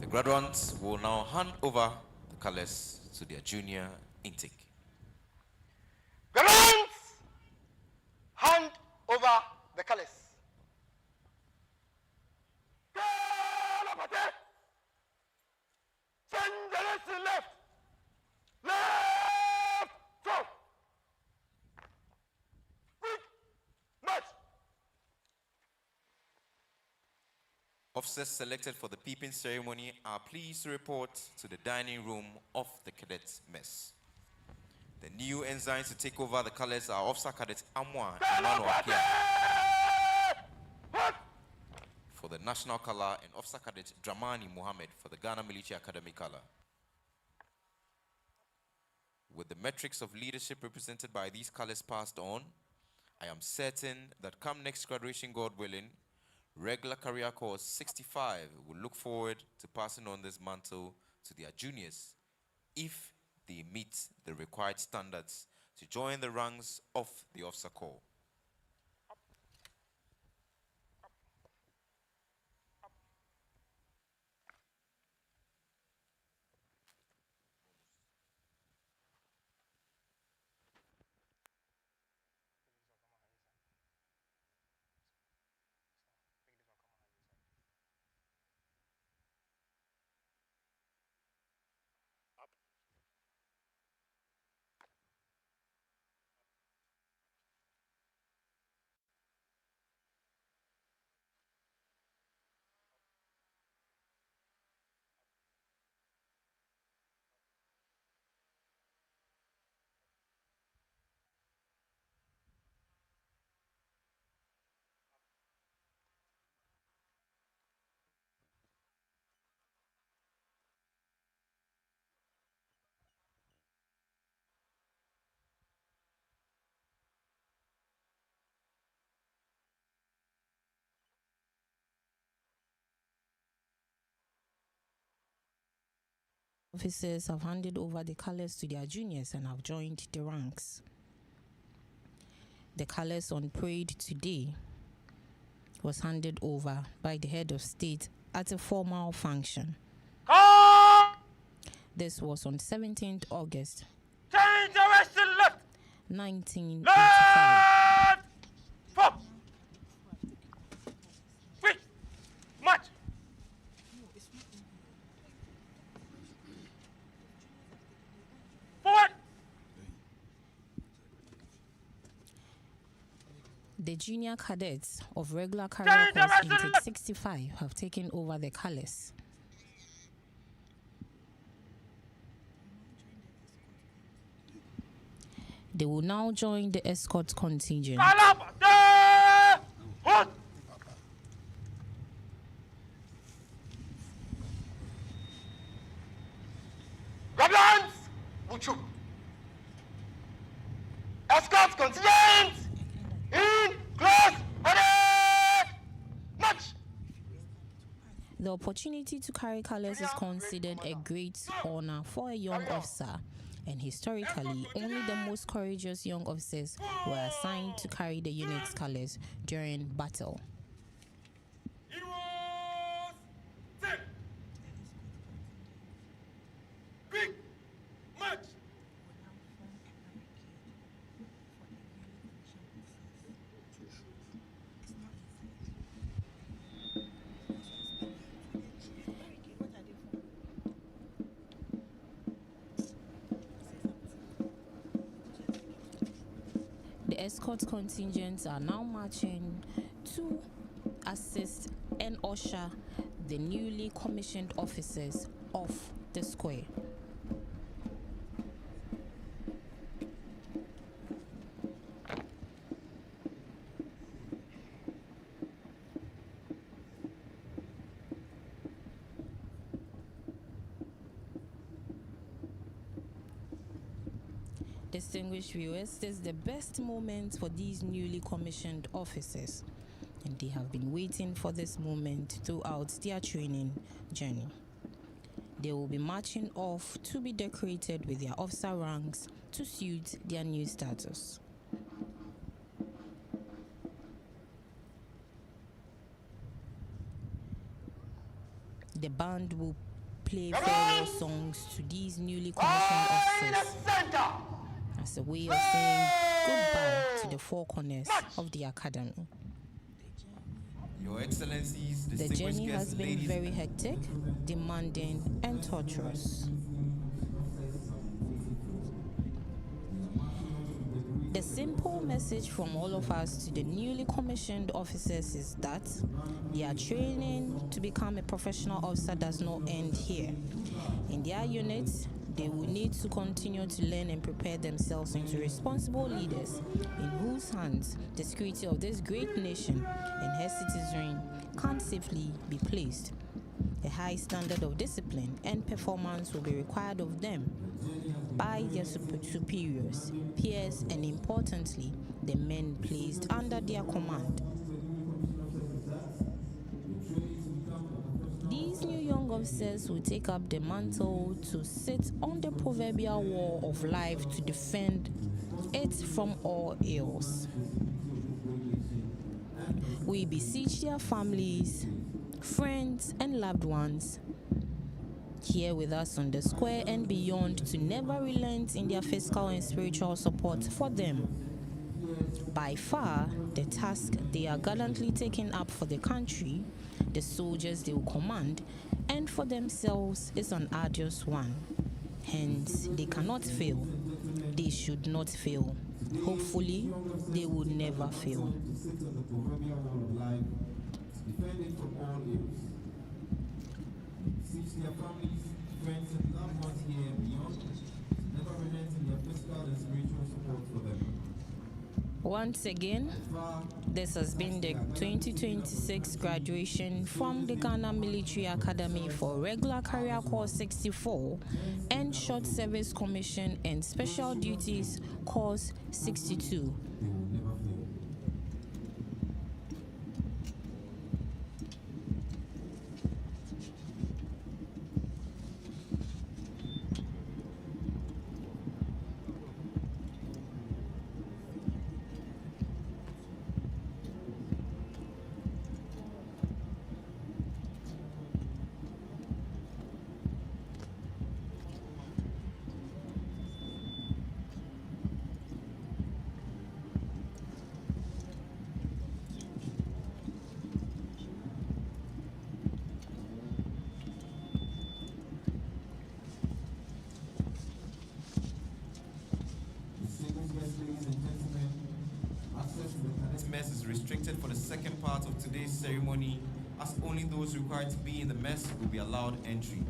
The graduates will now hand over the colors to their junior intake. Graduates, hand over the colors. Left, left, go. officers selected for the peeping ceremony are pleased to report to the dining room of the cadets mess. The new ensigns to take over the colors are Officer Cadet Amwa Emmanuel Apia for the national color and Officer Cadet Dramani Mohammed for the Ghana Military Academy color. With the metrics of leadership represented by these colors passed on, I am certain that come next graduation, God willing, regular career corps 65 will look forward to passing on this mantle to their juniors if they meet the required standards to join the ranks of the officer corps. Officers have handed over the colors to their juniors and have joined the ranks. The colors on parade today was handed over by the head of state at a formal function. This was on 17th August, Change direction left! 1985. Left! Forward! Quick! March! Forward! The junior cadets of regular career corps intake 65 have taken over the colors. They will now join the escort contingent. Alaba! Hold! Grab your hands! Muchu. Escorts contingent! In, close, ready! March! The opportunity to carry colors is considered a great honor for a young officer, and historically, only the most courageous young officers were assigned to carry the unit's colors during battle. It was set. Quick! March! The escort contingents are now marching to assist and usher the newly commissioned officers off the square. Distinguished viewers, this is the best moment for these newly commissioned officers, and they have been waiting for this moment throughout their training journey. They will be marching off to be decorated with their officer ranks to suit their new status. The band will play farewell songs to these newly commissioned officers as a way of saying goodbye to the four corners of the academy. Your Excellencies, The distinguished journey guests, has been ladies very hectic, demanding, and torturous. The simple message from all of us to the newly commissioned officers is that their training to become a professional officer does not end here. In their units, they will need to continue to learn and prepare themselves into responsible leaders in whose hands the security of this great nation and her citizenry can safely be placed. A high standard of discipline and performance will be required of them by their superiors, peers, and importantly, the men placed under their command. These new young officers will take up the mantle to sit on the proverbial wall of life to defend it from all ills. We beseech their families, friends, and loved ones here with us on the square and beyond to never relent in their physical and spiritual support for them. By far, the task they are gallantly taking up for the country, the soldiers they will command, and for themselves is an arduous one. Hence, they cannot fail. They should not fail. Hopefully, they will never fail. Their families, friends, and loved ones here and beyond, never relent in their physical and spiritual support for them. Once again, this has been the 2026 graduation from the Ghana Military Academy for Regular Career Course 64 and Short Service Commission and Special Duties Course 62. This mess is restricted for the second part of today's ceremony, as only those required to be in the mess will be allowed entry.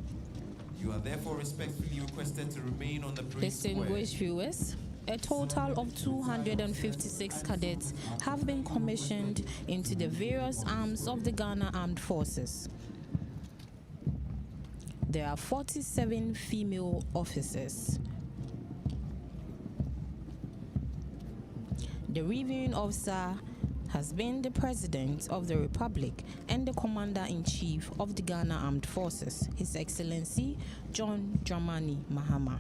You are therefore respectfully requested to remain on the parade square. Distinguished viewers, a total of 256 cadets have been commissioned into the various arms of the Ghana Armed Forces. There are 47 female officers. The reviewing officer has been the President of the Republic and the Commander-in-Chief of the Ghana Armed Forces, His Excellency John Dramani Mahama.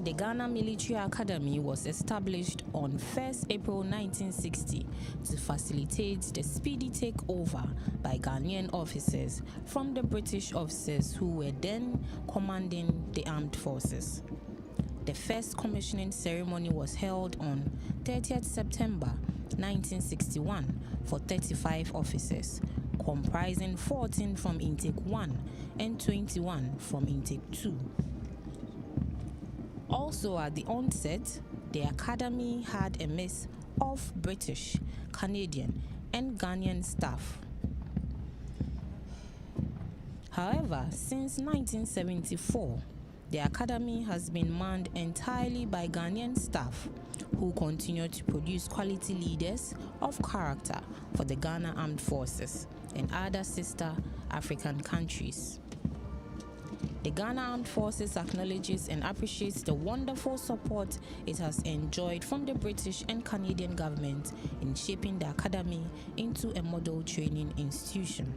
The Ghana Military Academy was established on 1st April 1960 to facilitate the speedy takeover by Ghanaian officers from the British officers who were then commanding the armed forces. The first commissioning ceremony was held on 30th September 1961 for 35 officers, comprising 14 from Intake 1 and 21 from Intake 2. Also at the onset, the Academy had a mix of British, Canadian, and Ghanaian staff. However, since 1974, the Academy has been manned entirely by Ghanaian staff who continue to produce quality leaders of character for the Ghana Armed Forces and other sister African countries. The Ghana Armed Forces acknowledges and appreciates the wonderful support it has enjoyed from the British and Canadian government in shaping the Academy into a model training institution.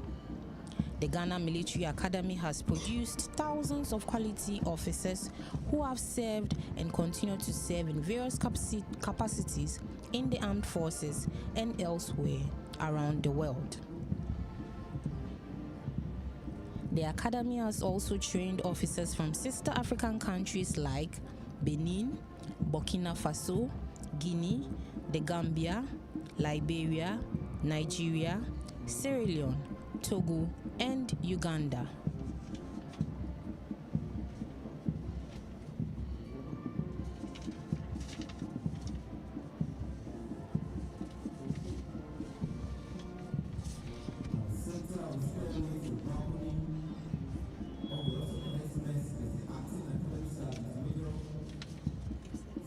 The Ghana Military Academy has produced thousands of quality officers who have served and continue to serve in various capacities in the armed forces and elsewhere around the world. The academy has also trained officers from sister African countries like Benin, Burkina Faso, Guinea, the Gambia, Liberia, Nigeria, Sierra Leone, Togo, and Uganda.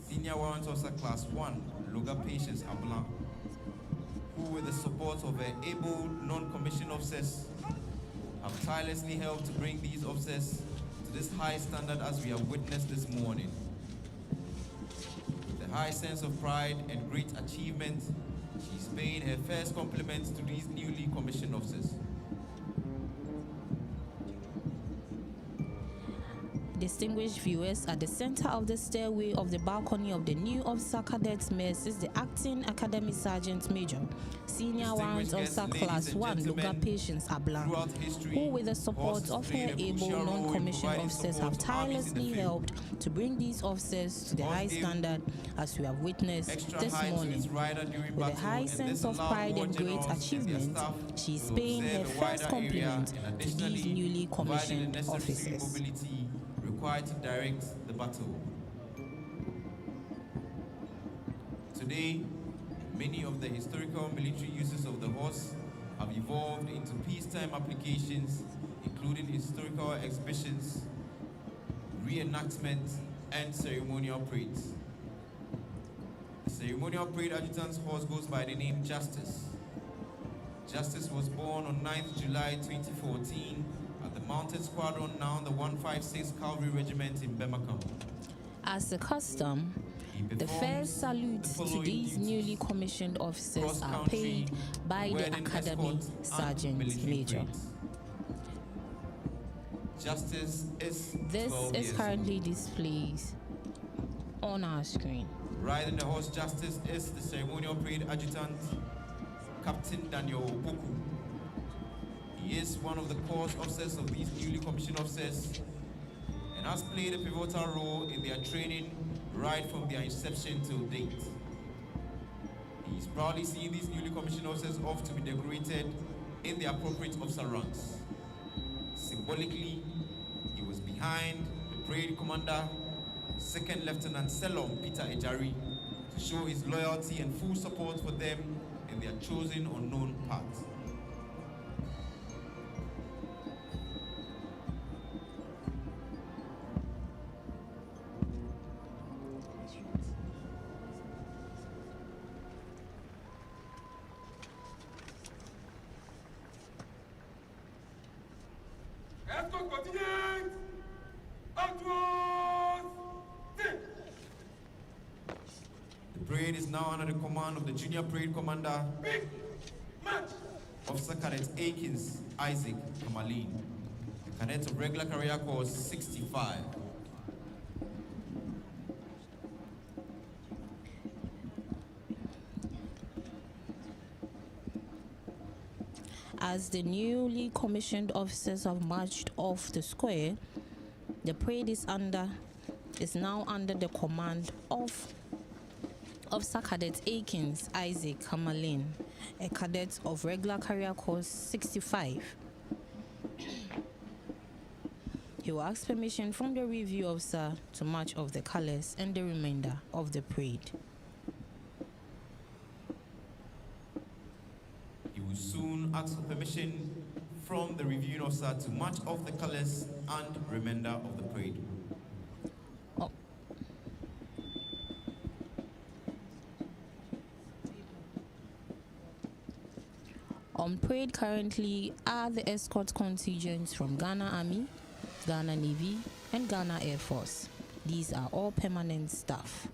Senior Warrant Officer Class 1, Luga Patience Ablan, who with the support of their able non-commissioned officers have tirelessly helped to bring these officers to this high standard as we have witnessed this morning. With a high sense of pride and great achievement, she's paid her first compliments to these newly commissioned officers. Distinguished viewers, at the center of the stairway of the balcony of the new officer cadets mess is the acting academy sergeant major, senior warrant officer class 1 Luga Patience Ablan, who with the support of her able non-commissioned officers have tirelessly helped to bring these officers to the high standard as we have witnessed this morning. With a high sense of pride and great achievement, she is paying her first compliment to these newly commissioned officers. Required to direct the battle. Today, many of the historical military uses of the horse have evolved into peacetime applications, including historical exhibitions, reenactment, and ceremonial parades. The ceremonial parade adjutant's horse goes by the name Justice. Justice was born on 9th July 2014 at the Mounted Squadron, now the 156 Cavalry Regiment in Bemakam. As a custom, the first salutes to these newly commissioned officers are paid by the Academy Sergeant Major. Justice is This is currently displayed on our screen. Riding the horse Justice is the ceremonial parade adjutant, Captain Daniel Opoku. He is one of the course officers of these newly commissioned officers and has played a pivotal role in their training right from their inception till date. He is proudly seeing these newly commissioned officers off to be decorated in the appropriate officer ranks. Symbolically, he was behind the parade commander, Second Lieutenant Selom Peter Ejari, to show his loyalty and full support for them in their chosen unknown path. Escort continued. Outwards. The parade is now under the command of the Junior Parade Commander, Big match. Officer Cadet Akins Isaac Kamalin, cadet of regular career course 65. As the newly commissioned officers have marched off the square, the parade is now under the command of Officer Cadet Akins Isaac Kamalin, a cadet of regular career course 65. He will ask permission from the review officer to march off the colors and the remainder of the parade. He will soon ask for permission from the reviewing officer to march off the colors and remainder of the parade. Oh. On parade currently are the escort contingents from Ghana Army, Ghana Navy, and Ghana Air Force. These are all permanent staff.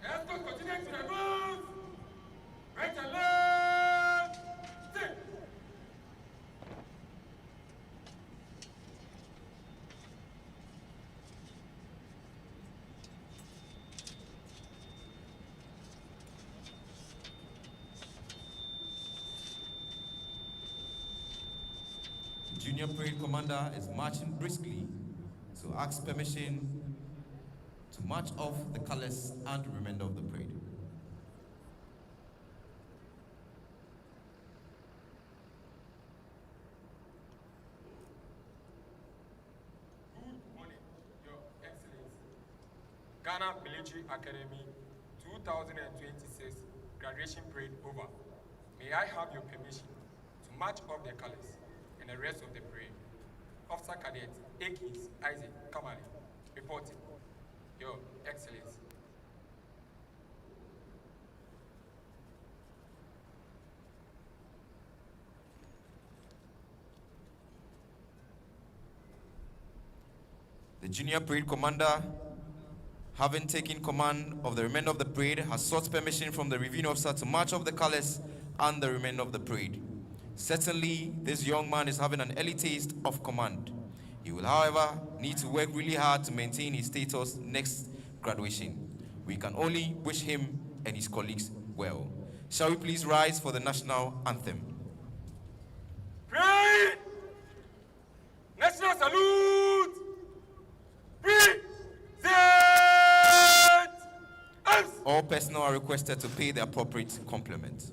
Escort continued to the north. Right and left. Sit. Junior Parade Commander is marching briskly to ask permission to march off the colors and remainder of the parade. Good morning, Your Excellency. Ghana Military Academy 2026 graduation parade over. May I have your permission to march off the colors and the rest of the parade? Officer Cadet Akins Isaac Kamali reporting. Your Excellency. The Junior Parade Commander, having taken command of the remainder of the parade, has sought permission from the reviewing officer to march off the colors and the remainder of the parade. Certainly, this young man is having an early taste of command. He will, however, need to work really hard to maintain his status next graduation. We can only wish him and his colleagues well. Shall we please rise for the national anthem? Parade! National salute! Present! All personnel are requested to pay the appropriate compliment.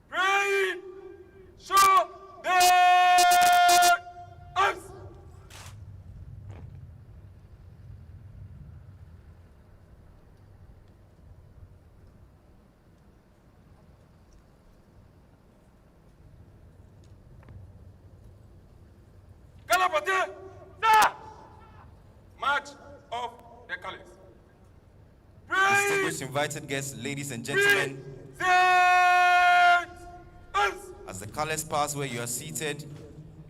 Parade! Show their arms! Galapate! Sir! March of the colors. Parade! Distinguished invited guests, ladies and gentlemen, Present! Arms! as the colors pass where you are seated,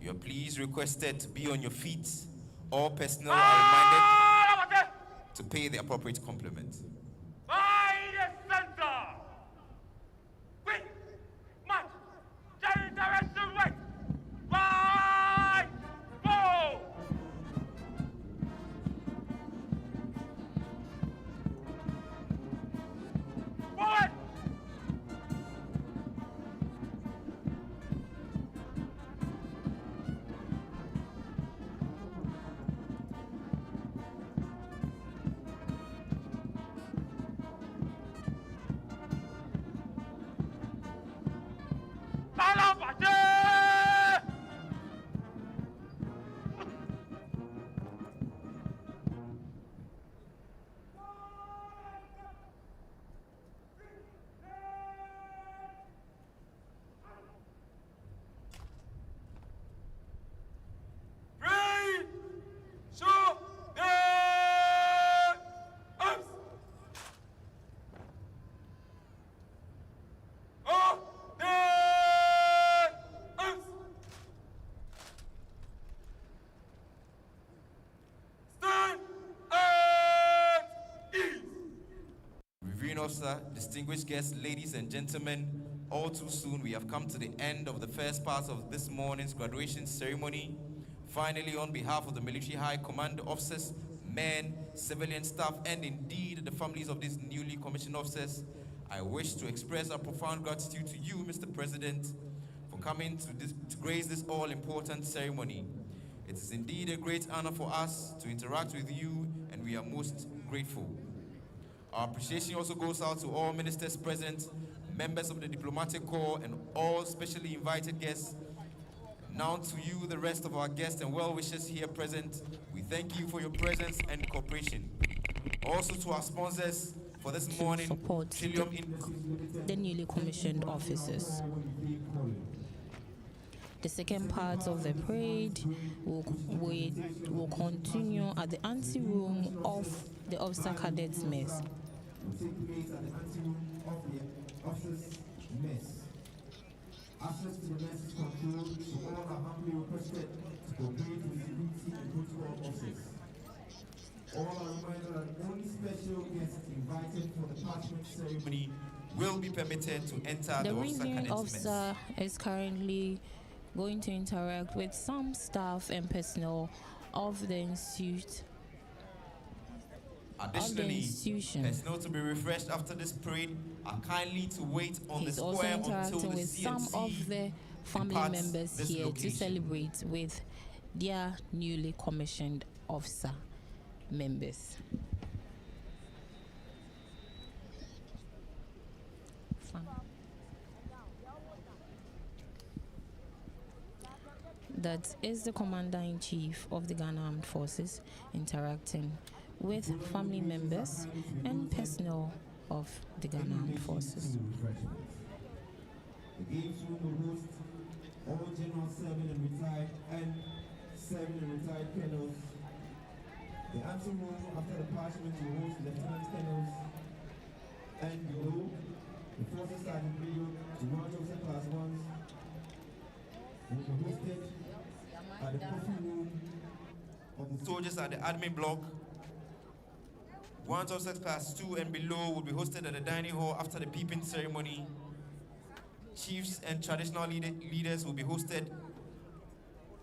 you are please requested to be on your feet. All personnel are reminded Galapate! to pay the appropriate compliment. By the center! Quick! March! Carry direction right! Right! Go! Forward! Galapate! Parade! Show their arms! Of their arms! Stand at ease! Reviewing officer, distinguished guests, ladies and gentlemen, all too soon we have come to the end of the first part of this morning's graduation ceremony. Finally, on behalf of the Military High Command officers, men, civilian staff, and indeed the families of these newly commissioned officers, I wish to express our profound gratitude to you, Mr. President, for coming to grace this all-important ceremony. It is indeed a great honor for us to interact with you, and we are most grateful. Our appreciation also goes out to all ministers present, members of the diplomatic corps, and all specially invited guests. Now to you, the rest of our guests and well-wishers here present, we thank you for your presence and cooperation. Also to our sponsors for this morning, support Trillium Inc. the newly commissioned officers. The second part of the parade will continue at the anteroom of the Officer Cadets Mess. Will take place at the anteroom of the officers' mess. Access to the mess is controlled, so all are humbly requested to cooperate with security and protocol officers. All are reminded that only special guests invited for the parchment ceremony will be permitted to enter The the Officer reading Cadets officer Mess. is currently going to interact with some staff and personnel of the institution. Additionally, institution. personnel to be refreshed after this parade are kindly to wait on He's the also square until interacting the with some CNC of the family departs members this here to location. celebrate with their newly commissioned officer members. That is the Commander-in-Chief of the Ghana Armed Forces interacting with family members and personnel of the Ghana Armed Forces. The games room will host all general serving and retired colonels. The anteroom after the parchment will host lieutenant colonels, and below the forces sergeant major to warrant officer class 1s will be hosted at the coffee room of the Soldiers at the admin block. Warrant officers class 2 and below will be hosted at the dining hall after the peeping ceremony. Chiefs and traditional leaders will be hosted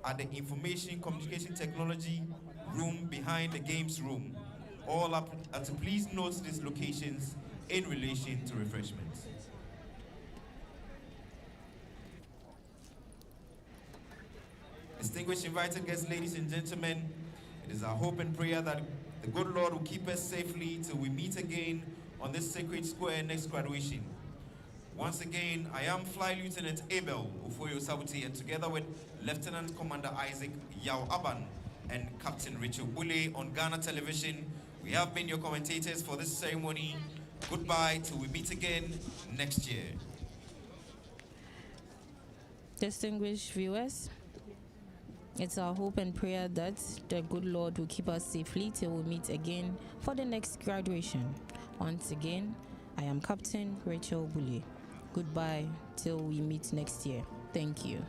at the information communication technology room behind the games room. All are to please note these locations in relation to refreshments. Distinguished invited guests, ladies and gentlemen, it is our hope and prayer that the good Lord will keep us safely till we meet again on this sacred square next graduation. Once again, I am Fly Lieutenant Abel Ufoyo Sabuti, and together with Lieutenant Commander Isaac Yao Aban and Captain Richard Bule on Ghana Television, we have been your commentators for this ceremony. Goodbye till we meet again next year. Distinguished viewers, it's our hope and prayer that the good Lord will keep us safely till we meet again for the next graduation. Once again, I am Captain Rachel Bule. Goodbye till we meet next year. Thank you.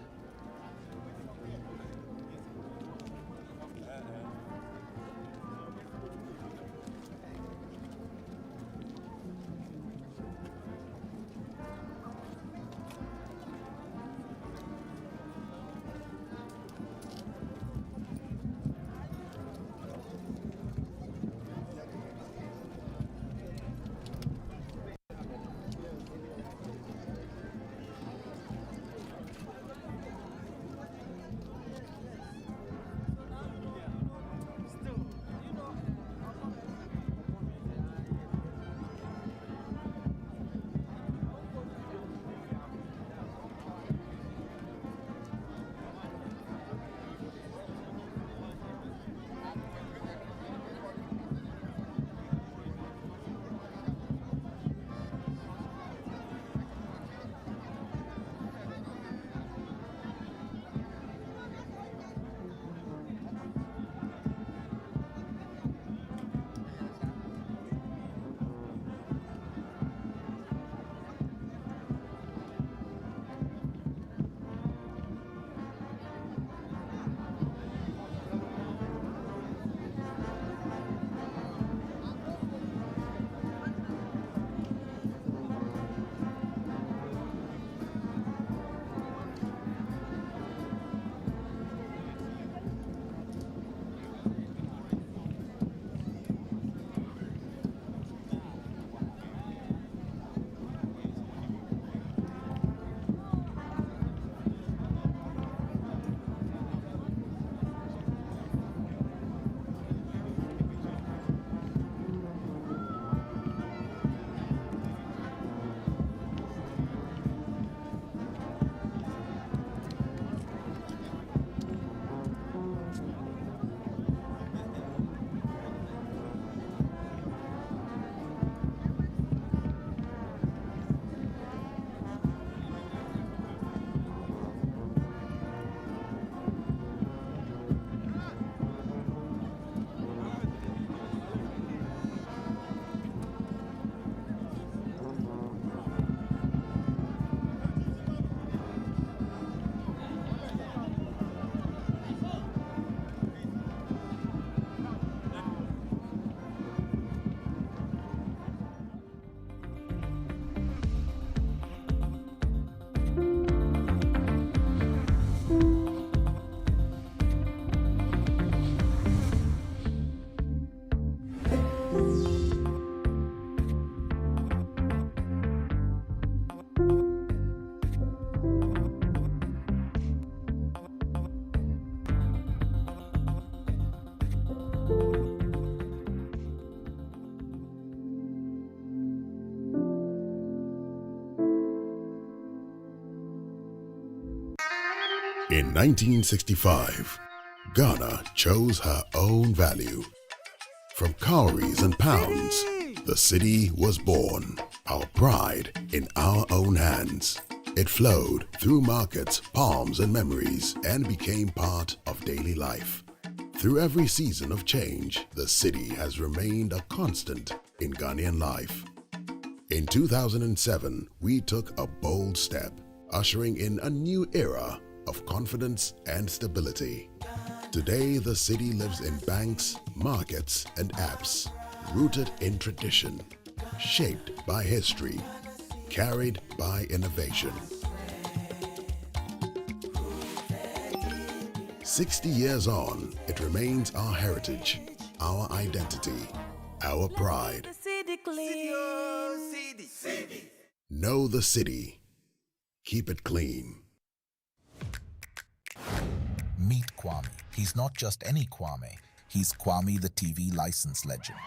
In 1965, Ghana chose her own value. From cowries and pounds, the city was born, our pride in our own hands. It flowed through markets, palms, and memories, and became part of daily life. Through every season of change, the city has remained a constant in Ghanaian life. In 2007, we took a bold step, ushering in a new era of confidence and stability. Today, the city lives in banks, markets, and apps, rooted in tradition, shaped by history, carried by innovation. 60 years on, it remains our heritage, our identity, our pride. Know the city. Keep it clean. Meet Kwame. He's not just any Kwame. He's Kwame the TV license legend.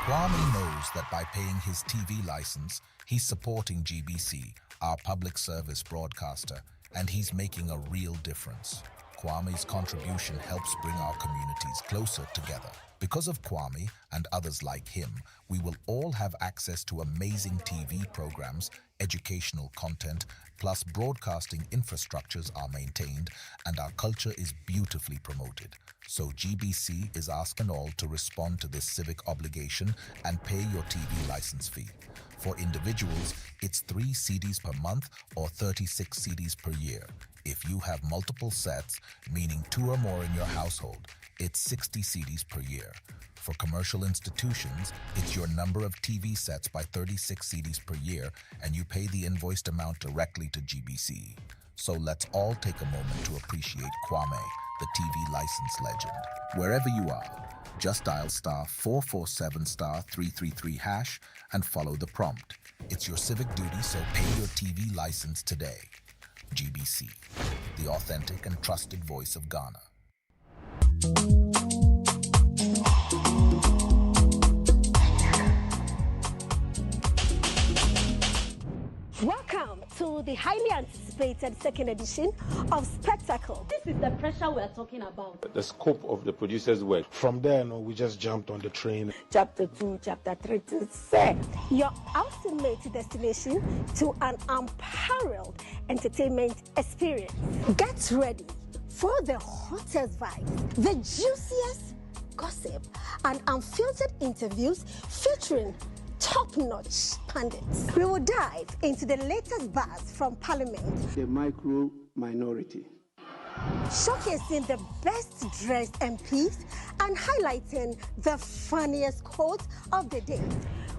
Kwame knows that by paying his TV license, he's supporting GBC, our public service broadcaster, and he's making a real difference. Kwame's contribution helps bring our communities closer together. Because of Kwame and others like him, we will all have access to amazing TV programs, educational content, plus broadcasting infrastructures are maintained and our culture is beautifully promoted. So GBC is asking all to respond to this civic obligation and pay your TV license fee. For individuals, it's 3 CDs per month or 36 CDs per year. If you have multiple sets, meaning 2 or more in your household, it's 60 CDs per year. For commercial institutions, it's your number of TV sets by 36 CDs per year, and you pay the invoiced amount directly to GBC. So let's all take a moment to appreciate Kwame, the TV license legend. Wherever you are, just dial *447 *333 hash and follow the prompt. It's your civic duty, so pay your TV license today. GBC, the authentic and trusted voice of Ghana. Welcome to the highly anticipated second edition of Spectacle. This is the pressure we're talking about. The scope of the producer's work. From there, we just jumped on the train. Chapter 2, Chapter 3 to 6. Your ultimate destination to an unparalleled entertainment experience. Get ready for the hottest vibes, the juiciest gossip, and unfiltered interviews featuring top-notch pundits. We will dive into the latest buzz from Parliament. The micro minority. Showcasing the best-dressed MPs and highlighting the funniest quotes of the day.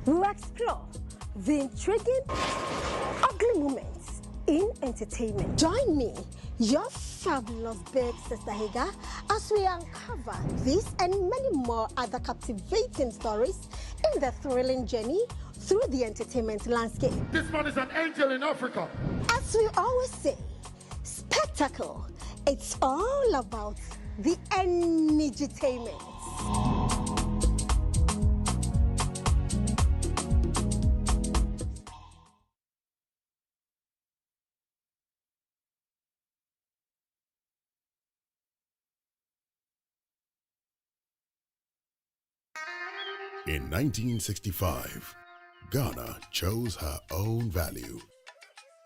We will explore the intriguing, ugly moments in entertainment. Join me, your fabulous big sister Higa, as we uncover this and many more other captivating stories in the thrilling journey through the entertainment landscape. This man is an angel in Africa. As we always say, Spectacle, it's all about the entertainment. In 1965, Ghana chose her own value.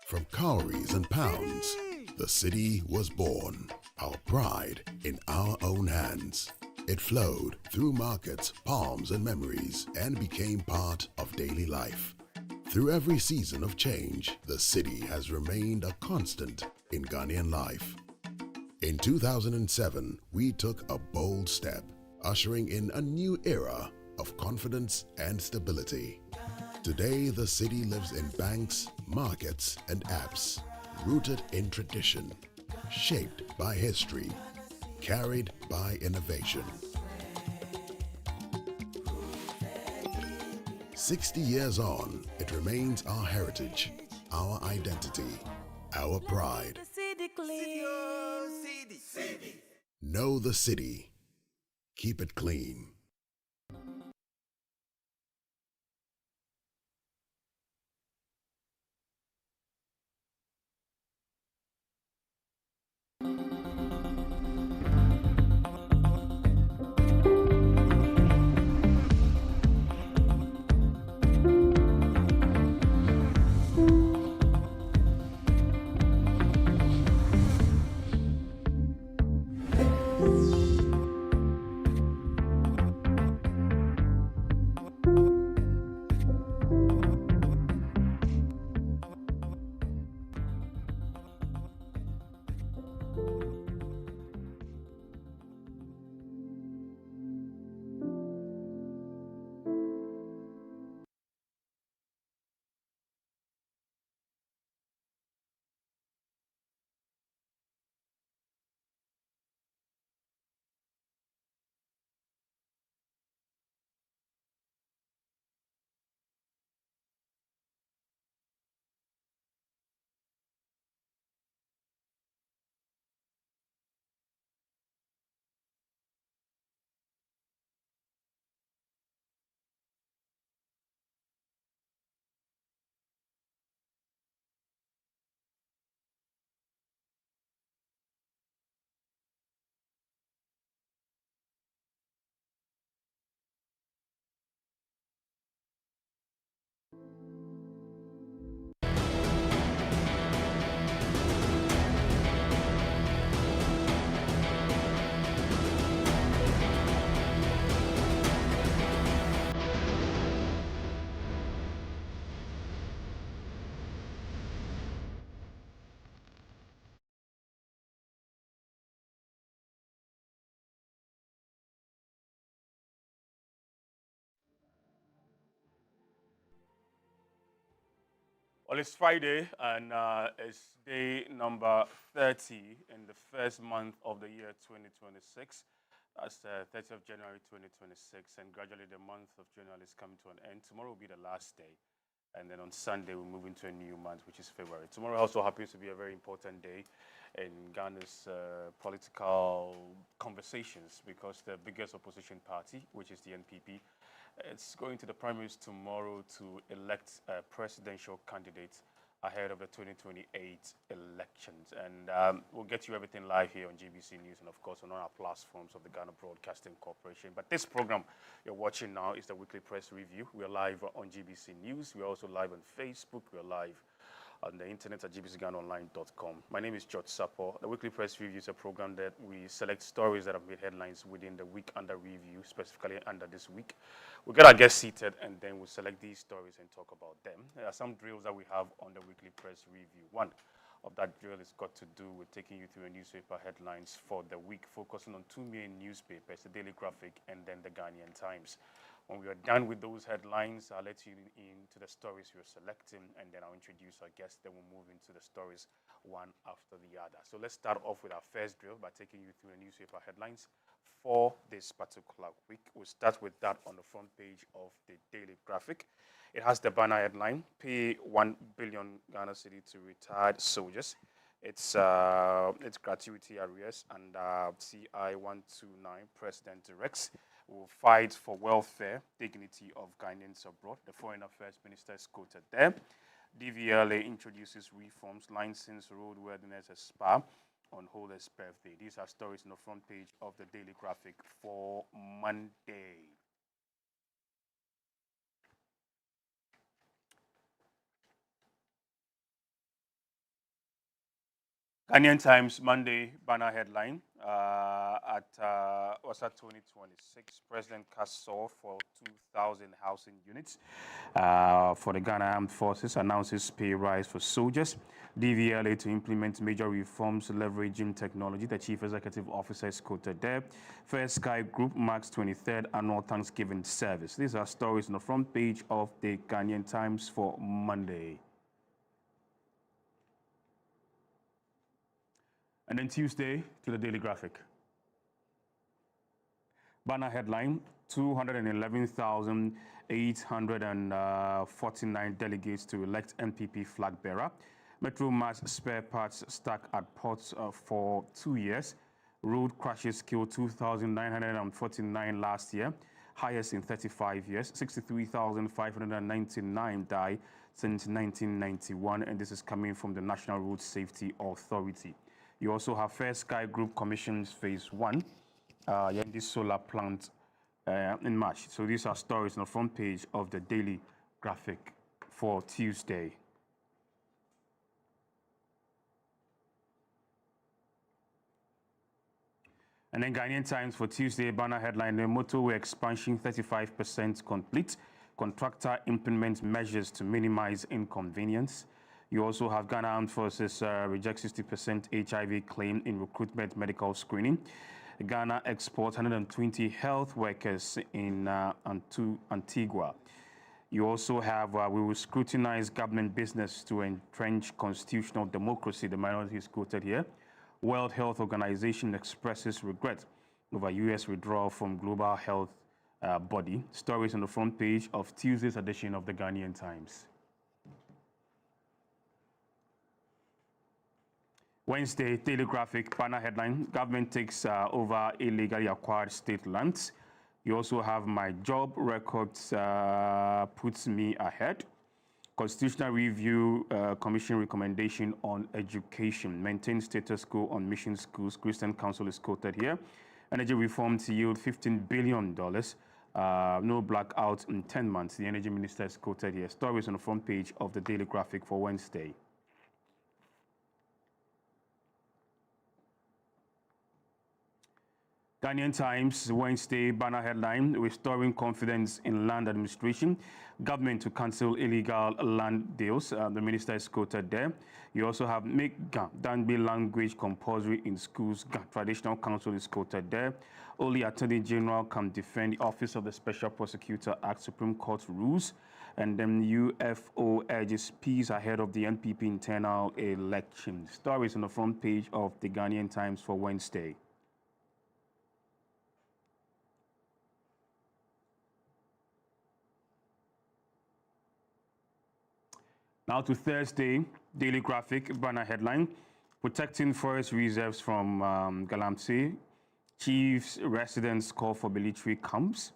From cowries and pounds, the city was born, our pride in our own hands. It flowed through markets, palms, and memories, and became part of daily life. Through every season of change, the city has remained a constant in Ghanaian life. In 2007, we took a bold step, ushering in a new era of confidence and stability. Today, the city lives in banks, markets, and apps, rooted in tradition, shaped by history, carried by innovation. 60 years on, it remains our heritage, our identity, our pride. Know the city. Keep it clean. Well, it's Friday, and it's day number 30 in the first month of the year 2026. That's 30th of January 2026, and gradually the month of January is coming to an end. Tomorrow will be the last day, and then on Sunday we'll move into a new month, which is February. Tomorrow also happens to be a very important day in Ghana's political conversations, because the biggest opposition party, which is the NPP, it's going to the primaries tomorrow to elect a presidential candidate ahead of the 2028 elections. And we'll get you everything live here on GBC News and, of course, on all our platforms of the Ghana Broadcasting Corporation. But this program you're watching now is the Weekly Press Review. We're live on GBC News. We're also live on Facebook. We're live on the internet at gbcghanaonline.com. My name is George Sapo. The Weekly Press Review is a program that we select stories that have made headlines within the week under review, specifically under this week. We'll get our guests seated, and then we'll select these stories and talk about them. There are some drills that we have on the Weekly Press Review. One of that drill has got to do with taking you through a newspaper headlines for the week, focusing on two main newspapers, the Daily Graphic and then the Ghanaian Times. When we are done with those headlines, I'll let you into the stories we're selecting, and then I'll introduce our guests. Then we'll move into the stories one after the other. So let's start off with our first drill by taking you through the newspaper headlines for this particular week. We'll start with that on the front page of the Daily Graphic. It has the banner headline, Pay 1 billion Ghana cedi to retired soldiers. It's gratuity arrears, and CI 129 President directs will fight for welfare, dignity of Ghanaians abroad. The Foreign Affairs Minister is quoted there. DVLA introduces reforms, license roadworthiness as SPA on Holder's birthday. These are stories on the front page of the Daily Graphic for Monday. Ghanaian Times Monday banner headline at OSA 2026. President casts off for 2,000 housing units for the Ghana Armed Forces, announces pay rise for soldiers. DVLA to implement major reforms leveraging technology. The Chief Executive Officer is quoted there. First Sky Group marks 23rd annual Thanksgiving service. These are stories on the front page of the Ghanaian Times for Monday. And then Tuesday to the Daily Graphic. Banner headline, 211,849 delegates to elect NPP flag bearer. Metro Mass spare parts stuck at ports for 2 years. Road crashes killed 2,949 last year, highest in 35 years. 63,599 died since 1991, and this is coming from the National Road Safety Authority. You also have First Sky Group commissions phase 1, Yendi solar plant in March. So these are stories on the front page of the Daily Graphic for Tuesday. And then Ghanaian Times for Tuesday, banner headline, the motorway expansion 35% complete. Contractor implements measures to minimize inconvenience. You also have Ghana Armed Forces reject 60% HIV claim in recruitment medical screening. Ghana exports 120 health workers in Antigua. You also have, we will scrutinize government business to entrench constitutional democracy. The minority is quoted here. World Health Organization expresses regret over U.S. withdrawal from global health body. Stories on the front page of Tuesday's edition of the Ghanaian Times. Wednesday, Daily Graphic banner headline, government takes over illegally acquired state lands. You also have my job records puts me ahead. Constitutional Review Commission recommendation on education. Maintain status quo on mission schools. Christian Council is quoted here. Energy reform to yield $15 billion. No blackout in 10 months. The Energy Minister is quoted here. Stories on the front page of the Daily Graphic for Wednesday. Ghanaian Times Wednesday banner headline, restoring confidence in land administration. Government to cancel illegal land deals. The minister is quoted there. You also have make Danbe language compulsory in schools. Traditional Council is quoted there. Only Attorney General can defend the Office of the Special Prosecutor Act. Supreme Court rules. And then UFO urges peace ahead of the NPP internal election. Stories on the front page of the Ghanaian Times for Wednesday. Now to Thursday, Daily Graphic, banner headline, protecting forest reserves from Galamsey. Chiefs, residents call for military camps.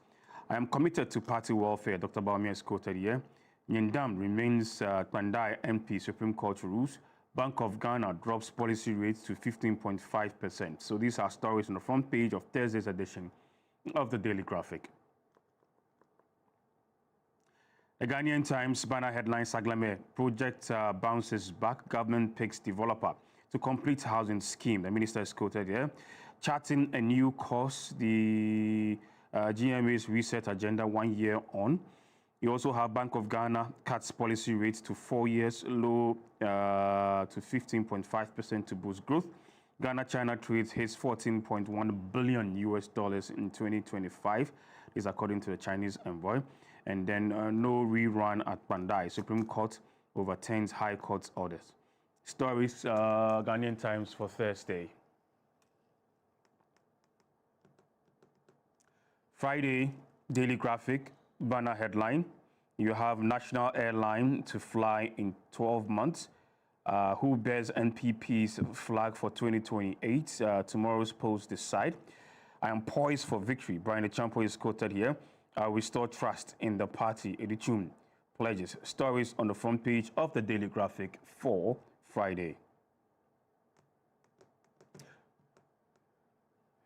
I am committed to party welfare, Dr. Bawumia is quoted here. Nyendam remains Pandai MP Supreme Court rules. Bank of Ghana drops policy rates to 15.5%. So these are stories on the front page of Thursday's edition of the Daily Graphic. The Ghanaian Times banner headline, Saglame, project bounces back, government picks developer to complete housing scheme. The minister is quoted here. Charting a new course, the GMA's reset agenda 1 year on. You also have Bank of Ghana cuts policy rates to 4 years, low to 15.5% to boost growth. Ghana-China trade hits $14.1 billion US in 2025, is according to the Chinese envoy. And then no rerun at Pandai. Supreme Court overturns High Court's orders. Stories, Ghanaian Times for Thursday. Friday, Daily Graphic, banner headline. You have national airline to fly in 12 months. Who bears NPP's flag for 2028? Tomorrow's polls decide. I am poised for victory. Brian Echampo is quoted here. Restore trust in the party. Edichum pledges. Stories on the front page of the Daily Graphic for Friday.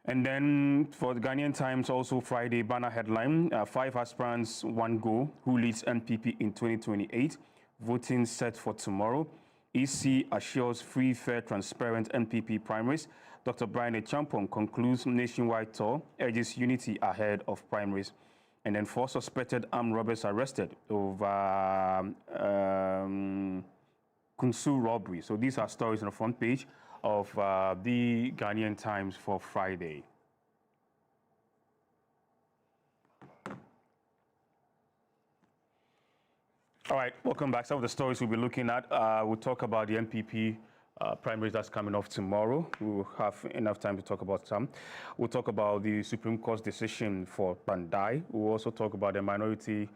And then for the Ghanaian Times, also Friday, banner headline, 5 aspirants, 1 go. Who leads NPP in 2028? Voting set for tomorrow. EC assures free, fair, transparent NPP primaries. Dr. Brian Echampo concludes nationwide tour, urges unity ahead of primaries. And then 4 suspected armed robbers arrested over Kunsu robbery. So these are stories on the front page of the Ghanaian Times for Friday. All right, welcome back. Some of the stories we'll be looking at, we'll talk about the NPP primaries that's coming off tomorrow. We'll have enough time to talk about some. We'll talk about the Supreme Court's decision for Pandai. We'll also talk about the minority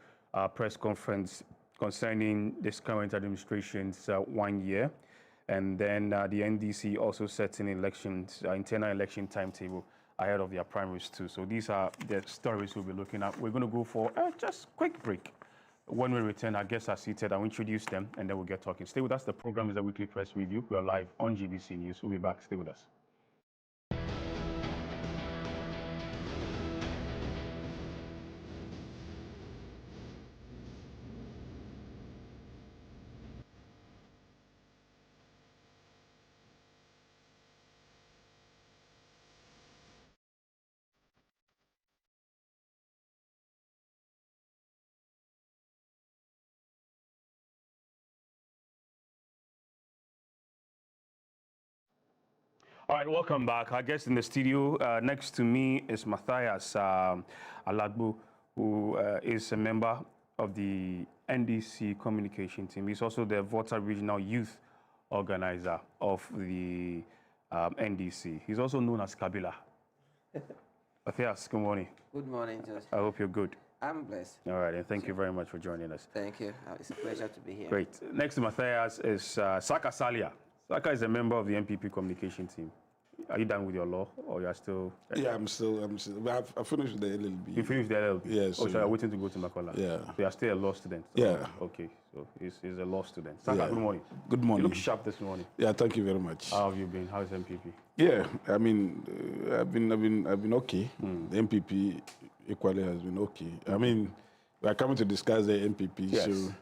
press conference concerning this current administration's 1 year. And then the NDC also sets in elections, internal election timetable ahead of their primaries too. So these are the stories we'll be looking at. We're going to go for just a quick break. When we return, our guests are seated. I'll introduce them, and then we'll get talking. Stay with us. The program is a weekly press review. We are live on GBC News. We'll be back. Stay with us. All right, welcome back. Our guest in the studio next to me is Matthias Alagbo, who is a member of the NDC communication team. He's also the Volta Regional Youth Organizer of the NDC. He's also known as Kabila. Matthias, good morning. Good morning, Joseph. I hope you're good. I'm blessed. All right, and thank you very much for joining us. Thank you. It's a pleasure to be here. Great. Next to Matthias is Saka Salia. Saka is a member of the NPP communication team. Are you done with your law, or you are still? Yeah, I'm still. I finished the LLB. You finished the LLB? Yes. So you're waiting to go to Makola? Yeah. So you are still a law student? Yeah. Okay, so he's a law student. Saka, Yeah. good morning. Good morning. You look sharp this morning. Yeah, thank you very much. How have you been? How's MPP? Yeah, I mean, I've been okay. The MPP equally has been okay. I mean, we are coming to discuss the MPP, Yes. so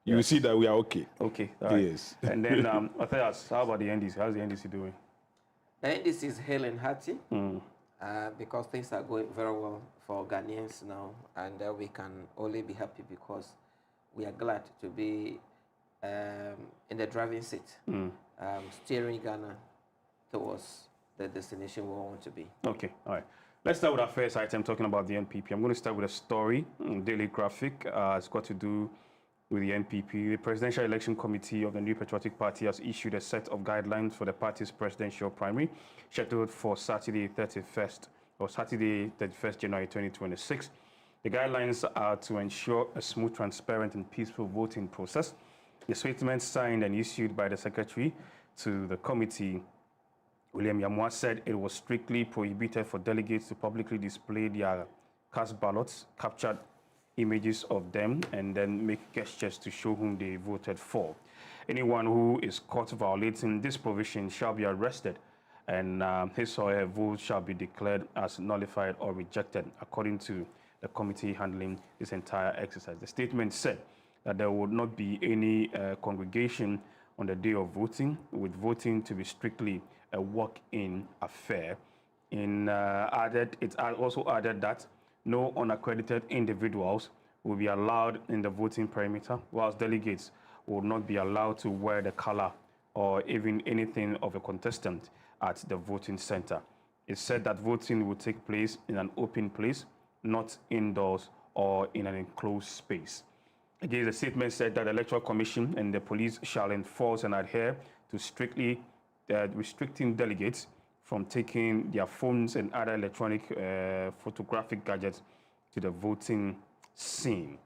you will see that we are okay. Okay. All right. Yes. And then, Matthias, how about the NDC? How's the NDC doing? The NDC is hale and hearty because things are going very well for Ghanaians now, and we can only be happy because we are glad to be in the driving seat, steering Ghana towards the destination we want to be. Okay, all right. Let's start with our first item, talking about the NPP. I'm going to start with a story, Daily Graphic. It's got to do with the NPP. The Presidential Election Committee of the New Patriotic Party has issued a set of guidelines for the party's presidential primary, scheduled for Saturday 31st January 2026. The guidelines are to ensure a smooth, transparent, and peaceful voting process. The statement signed and issued by the Secretary to the committee, William Yamwa, said it was strictly prohibited for delegates to publicly display their cast ballots, captured images of them, and then make gestures to show whom they voted for. Anyone who is caught violating this provision shall be arrested, and his or her vote shall be declared as nullified or rejected, according to the committee handling this entire exercise. The statement said that there would not be any congregation on the day of voting, with voting to be strictly a walk-in affair. It also added that no unaccredited individuals will be allowed in the voting perimeter, whilst delegates will not be allowed to wear the color or even anything of a contestant at the voting center. It said that voting will take place in an open place, not indoors or in an enclosed space. Again, the statement said that the Electoral Commission and the police shall enforce and adhere to strictly restricting delegates from taking their phones and other electronic photographic gadgets to the voting scene.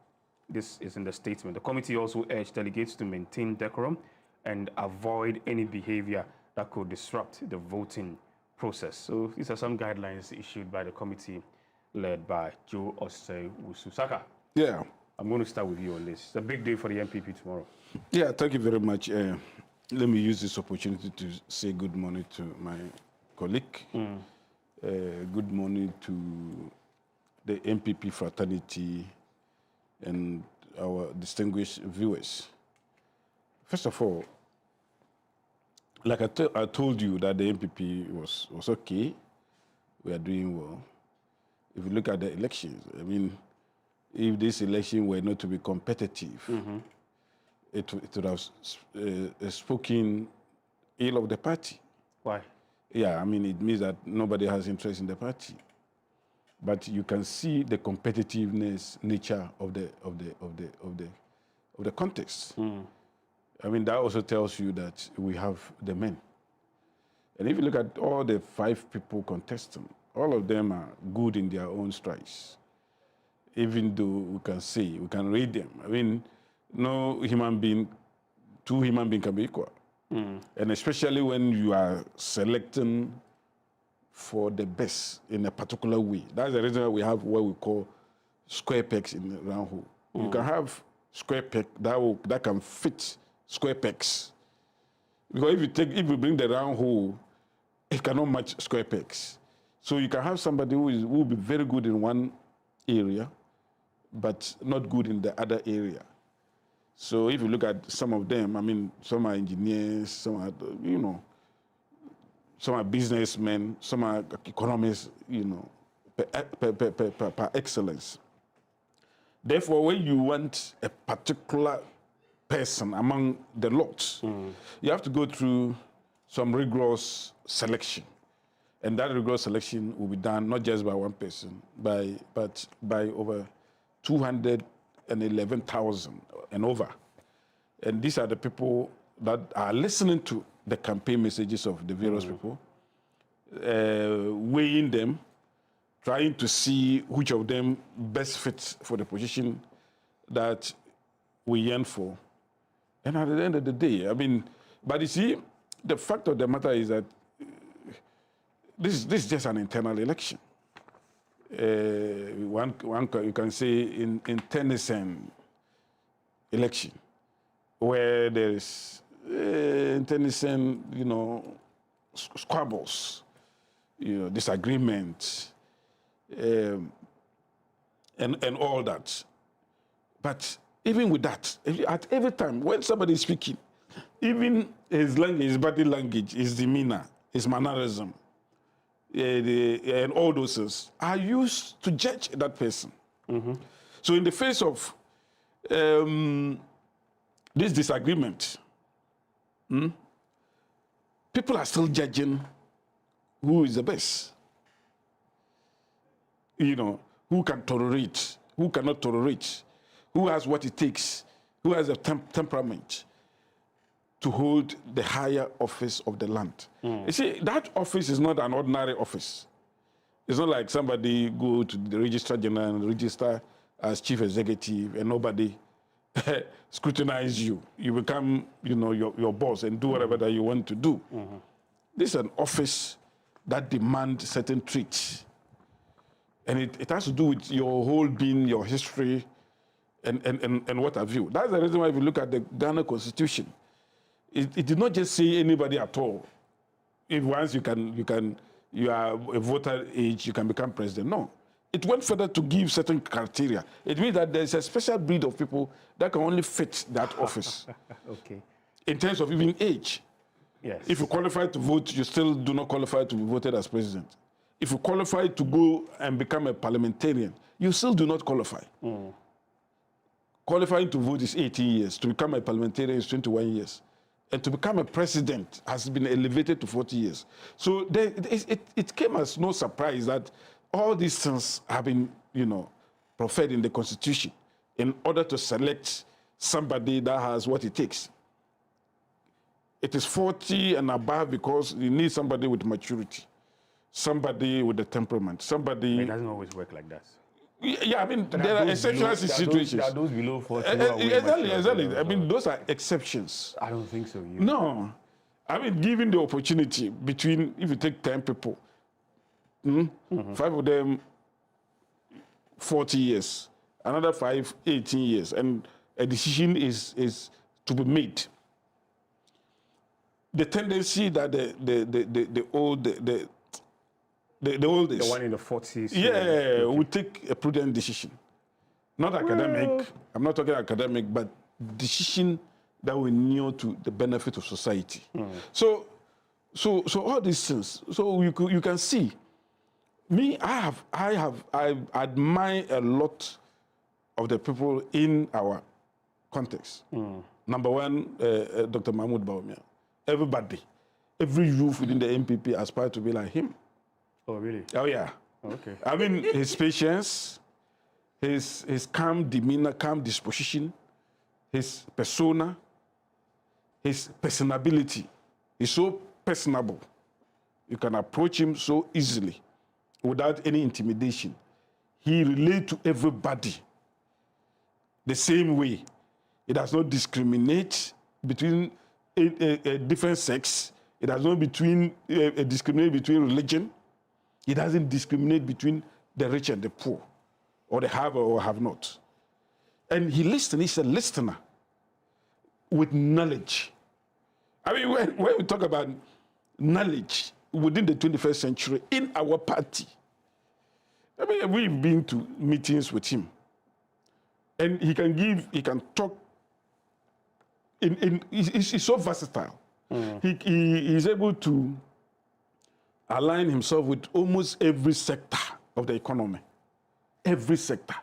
This is in the statement. The committee also urged delegates to maintain decorum and avoid any behavior that could disrupt the voting process. So these are some guidelines issued by the committee led by Joe Osei Ususaka. Yeah. I'm going to start with you on this. It's a big day for the NPP tomorrow. Yeah, thank you very much. Let me use this opportunity to say good morning to my colleague. Good morning to the NPP fraternity and our distinguished viewers. First of all, like I told you that the NPP was okay. We are doing well. If you look at the elections, I mean, if this election were not to be competitive, it would have spoken ill of the party. Why? Yeah, I mean, it means that nobody has interest in the party. But you can see the competitiveness nature of the context. I mean, that also tells you that we have the men. And if you look at all the 5 people contesting, all of them are good in their own strides. Even though we can read them. I mean, no human being, 2 human beings can be equal. And especially when you are selecting for the best in a particular way. That's the reason why we have what we call square pegs in the round hole. You can have square peg that can fit square pegs. Because if you bring the round hole, it cannot match square pegs. So you can have somebody who will be very good in one area, but not good in the other area. So if you look at some of them, I mean, some are engineers, some are, some are businessmen, some are economists, per excellence. Therefore, when you want a particular person among the lots, you have to go through some rigorous selection. And that rigorous selection will be done not just by one person, but by over 211,000 and over. And these are the people that are listening to the campaign messages of the various people, weighing them, trying to see which of them best fits for the position that we yearn for. And at the end of the day, I mean, but you see, the fact of the matter is that this is just an internal election. You can say in Tennyson election, where there is in Tennyson, squabbles, disagreements, and all that. But even with that, at every time when somebody is speaking, even his language, his body language, his demeanor, his mannerism, and all those things are used to judge that person. So in the face of this disagreement, people are still judging who is the best. Who can tolerate, who cannot tolerate, who has what it takes, who has a temperament to hold the higher office of the land. You see, that office is not an ordinary office. It's not like somebody go to the registrar general and register as chief executive and nobody scrutinize you. You become, your boss and do whatever that you want to do. This is an office that demands certain traits. And it has to do with your whole being, your history, and what have you. That's the reason why if you look at the Ghana Constitution, it did not just say anybody at all. If once you are a voter age, you can become president. No. It went further to give certain criteria. It means that there's a special breed of people that can only fit that office. Okay. In terms of even age. Yes. If you qualify to vote, you still do not qualify to be voted as president. If you qualify to go and become a parliamentarian, you still do not qualify. Qualifying to vote is 18 years. To become a parliamentarian is 21 years. And to become a president has been elevated to 40 years. So it came as no surprise that all these things have been, proffered in the Constitution in order to select somebody that has what it takes. It is 40 and above because you need somebody with maturity, somebody with a temperament, somebody... It doesn't always work like that. Yeah, I mean, there are exceptional situations. There are those below 40 Exactly. I mean, those are exceptions. I don't think so. No. I mean, given the opportunity between, if you take 10 people, 5 of them 40 years, another 5, 18 years, and a decision is to be made. The tendency that the oldest, the one in the 40s, would take a prudent decision. Not academic. I'm not talking academic, but decision that will inure to the benefit of society. So all these things. So you can see. Me, I admire a lot of the people in our context. Number one, Dr. Mahmoud Bawumia. Everybody, every youth within the MPP aspire to be like him. Oh, really? Oh, yeah. Okay. I mean, his patience, his calm demeanor, calm disposition, his persona, his personability is so personable. You can approach him so easily without any intimidation. He relates to everybody the same way. It does not discriminate between a different sex. It does not discriminate between religion. It doesn't discriminate between the rich and the poor, or the have or have not. And he listens. He's a listener with knowledge. I mean, when we talk about knowledge within the 21st century in our party, I mean, we've been to meetings with him, and he can talk. He's so versatile. He is able to align himself with almost every sector of the economy. Every sector.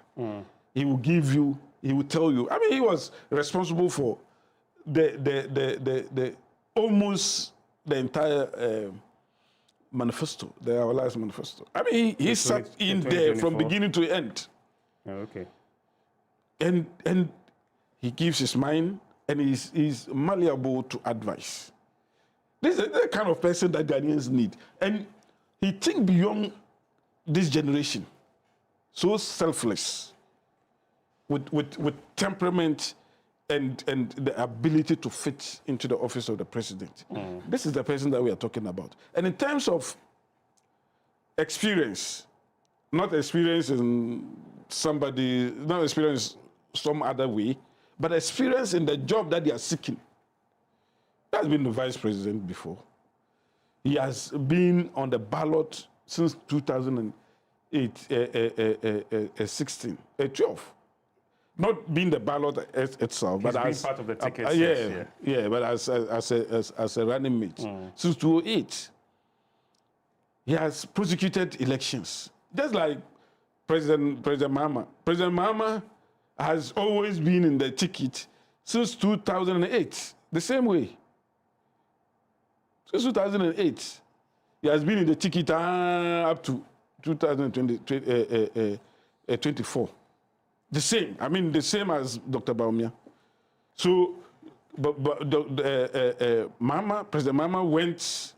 He will give you, he will tell you. I mean, he was responsible for the almost the entire manifesto, the Our Lives manifesto. I mean, he sat in there from beginning to end. Okay. And he gives his mind, and he's malleable to advice. This is the kind of person that Ghanaians need. And he thinks beyond this generation. So selfless, with temperament and the ability to fit into the office of the president. This is the person that we are talking about. And in terms of experience, not experience in somebody, not experience some other way, but experience in the job that they are seeking. He has been the vice president before. He has been on the ballot since 12. Not being the ballot itself, but as part of the tickets. But as a running mate since 2008. He has prosecuted elections, just like President Mahama. President Mahama has always been in the ticket since 2008, the same way. Since 2008, he has been in the ticket up to 2024. The same. I mean, the same as Dr. Bawumia. So, but President Mama went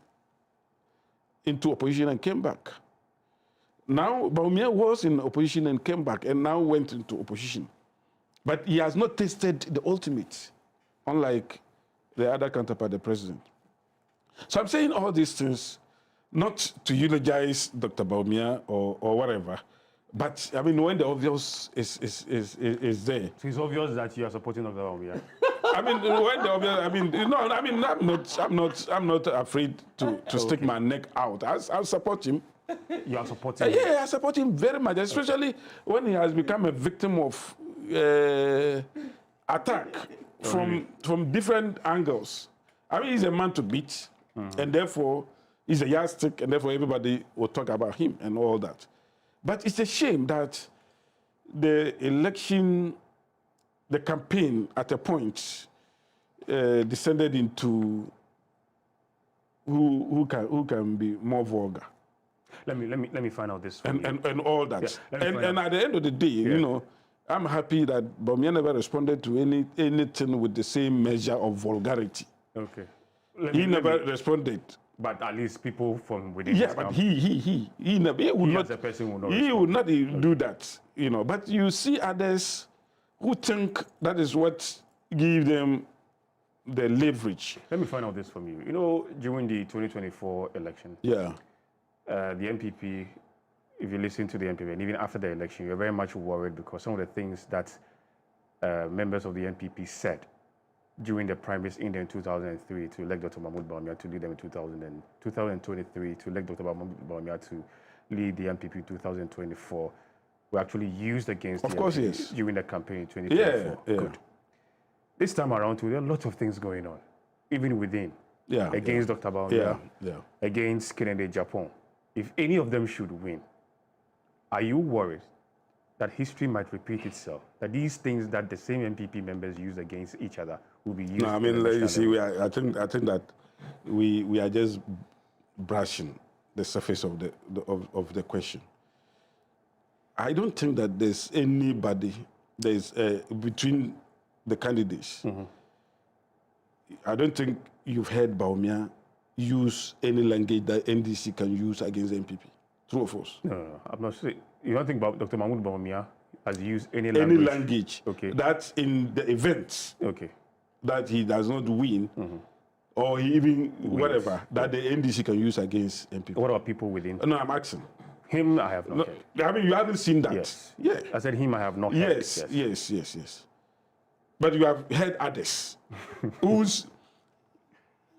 into opposition and came back. Now, Bawumia was in opposition and came back, and now went into opposition. But he has not tasted the ultimate, unlike the other counterpart, the president. So I'm saying all these things not to eulogize Dr. Bawumia or whatever, but I mean when the obvious is there. So it's obvious that you are supporting Dr. Bawumia. I mean when the obvious, I mean no, I mean I'm not afraid to stick my neck out. I'll support him. You are supporting him? Yeah, I support him very much, especially when he has become a victim of attack from different angles. I mean, he's a man to beat, and therefore he's a yardstick, and therefore everybody will talk about him and all that. But it's a shame that the election, the campaign at a point descended into who can be more vulgar. Let me find out this. And all that. Yeah, and at the end of the day, you know, I'm happy that Bawumia never responded to anything with the same measure of vulgarity. Okay. He never responded. But at least people from within. Yeah, but he never. He would not. As a person would not. He would not do that. You know. But you see others who think that is what gives them the leverage. Let me find out this from you. You know, during the 2024 election. Yeah. The NPP, if you listen to the NPP, and even after the election, you're very much worried because some of the things that members of the NPP said during the primaries in 2003 to elect Dr. Mahmoud Bawumia to lead them in 2023 to elect Dr. Mahmoud Bawumia to lead the NPP in 2024 were actually used against the NPP yes. during the campaign in 2024. Yeah. Good. This time around, too, there are lots of things going on, even within. Against Dr. Bawumia, against Kennedy Japan. If any of them should win, are you worried that history might repeat itself? That these things that the same NPP members use against each other will be used? No, I mean, you see, I think that we are just brushing the surface of the question. I don't think that there's anybody between the candidates. I don't think you've heard Bawumia use any language that NDC can use against the NPP. True or false? No, I'm not sure. You don't think Dr. Mahmoud Bawumia has used any language okay. that's in the events that he does not win, or he even whatever that the NDC can use against NPP. What about people within? No, I'm asking. Him, I have not heard. I mean, you haven't seen that. Yes. Yeah. I said him, I have not heard. Yes. But you have heard others whose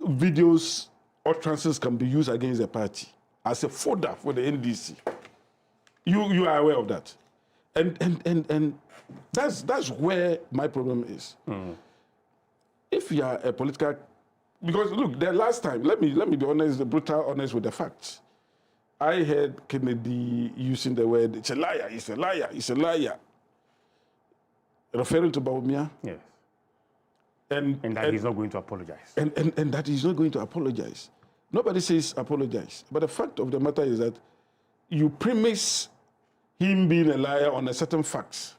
videos or utterances can be used against the party as a fodder for the NDC. You are aware of that, and that's where my problem is. If you are a political, because look, the last time, let me be honest, brutal honest with the facts. I heard Kennedy using the word "it's a liar, it's a liar, it's a liar," referring to Bawumia. Yes. And that he's not going to apologize. And that he's not going to apologize. Nobody says apologize. But the fact of the matter is that you premise him being a liar on a certain facts.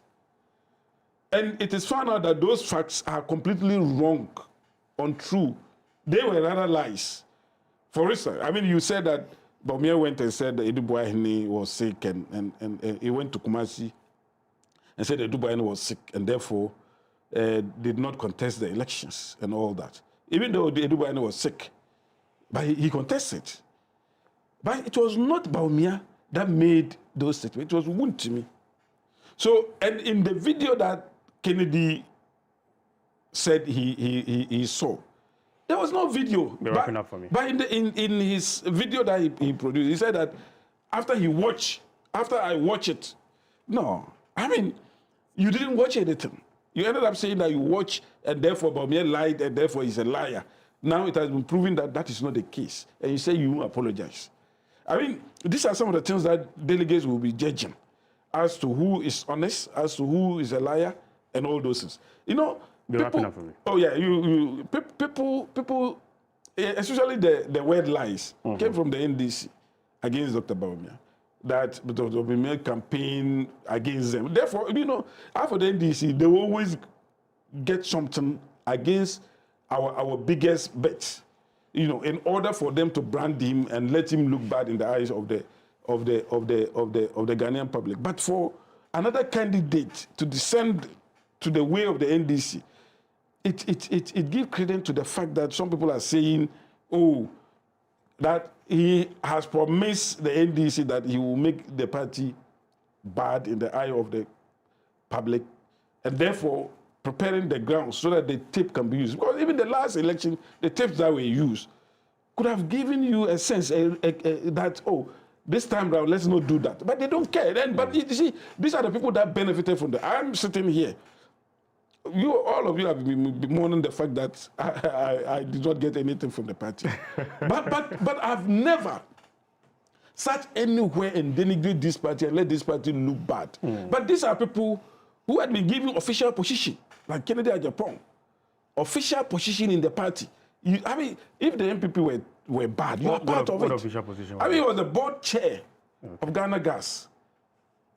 And it is found out that those facts are completely wrong, untrue. They were rather lies. For instance, I mean, you said that Bawumia went and said that Edu Buahini was sick and he went to Kumasi and said that Edu Buahini was sick and therefore did not contest the elections and all that. Even though Edu Buahini was sick, but he contested. But it was not Bawumia that made those statements. It was Wontimi. So, and in the video that Kennedy said he saw, there was no video. They're wrapping up for me. But in his video that he produced, he said that after I watch it, no, I mean, you didn't watch anything. You ended up saying that you watch and therefore Bawumia lied and therefore he's a liar. Now it has been proven that that is not the case. And you say you apologize. I mean, these are some of the things that delegates will be judging as to who is honest, as to who is a liar, and all those things. You know, they're wrapping up for me. Oh yeah, people, especially the word lies, came from the NDC against Dr. Bawumia. That Dr. Bawumia campaign against them. Therefore, you know, after the NDC, they will always get something against our biggest bets, you know, in order for them to brand him and let him look bad in the eyes of the Ghanaian public. But for another candidate to descend to the way of the NDC, it gives credence to the fact that some people are saying, oh, that he has promised the NDC that he will make the party bad in the eye of the public, and therefore preparing the ground so that the tape can be used. Because even the last election, the tapes that were used could have given you a sense that, oh, this time around, let's not do that. But they don't care. But you see, these are the people that benefited from I'm sitting here. All of you have been mourning the fact that I did not get anything from the party. but I've never sat anywhere and denigrate this party and let this party look bad. But these are people who had been given official position, like Kennedy Agyapong, official position in the party. I mean, if the MPP were bad, you are part of it. What official position? I mean, he was the board chair of Ghana Gas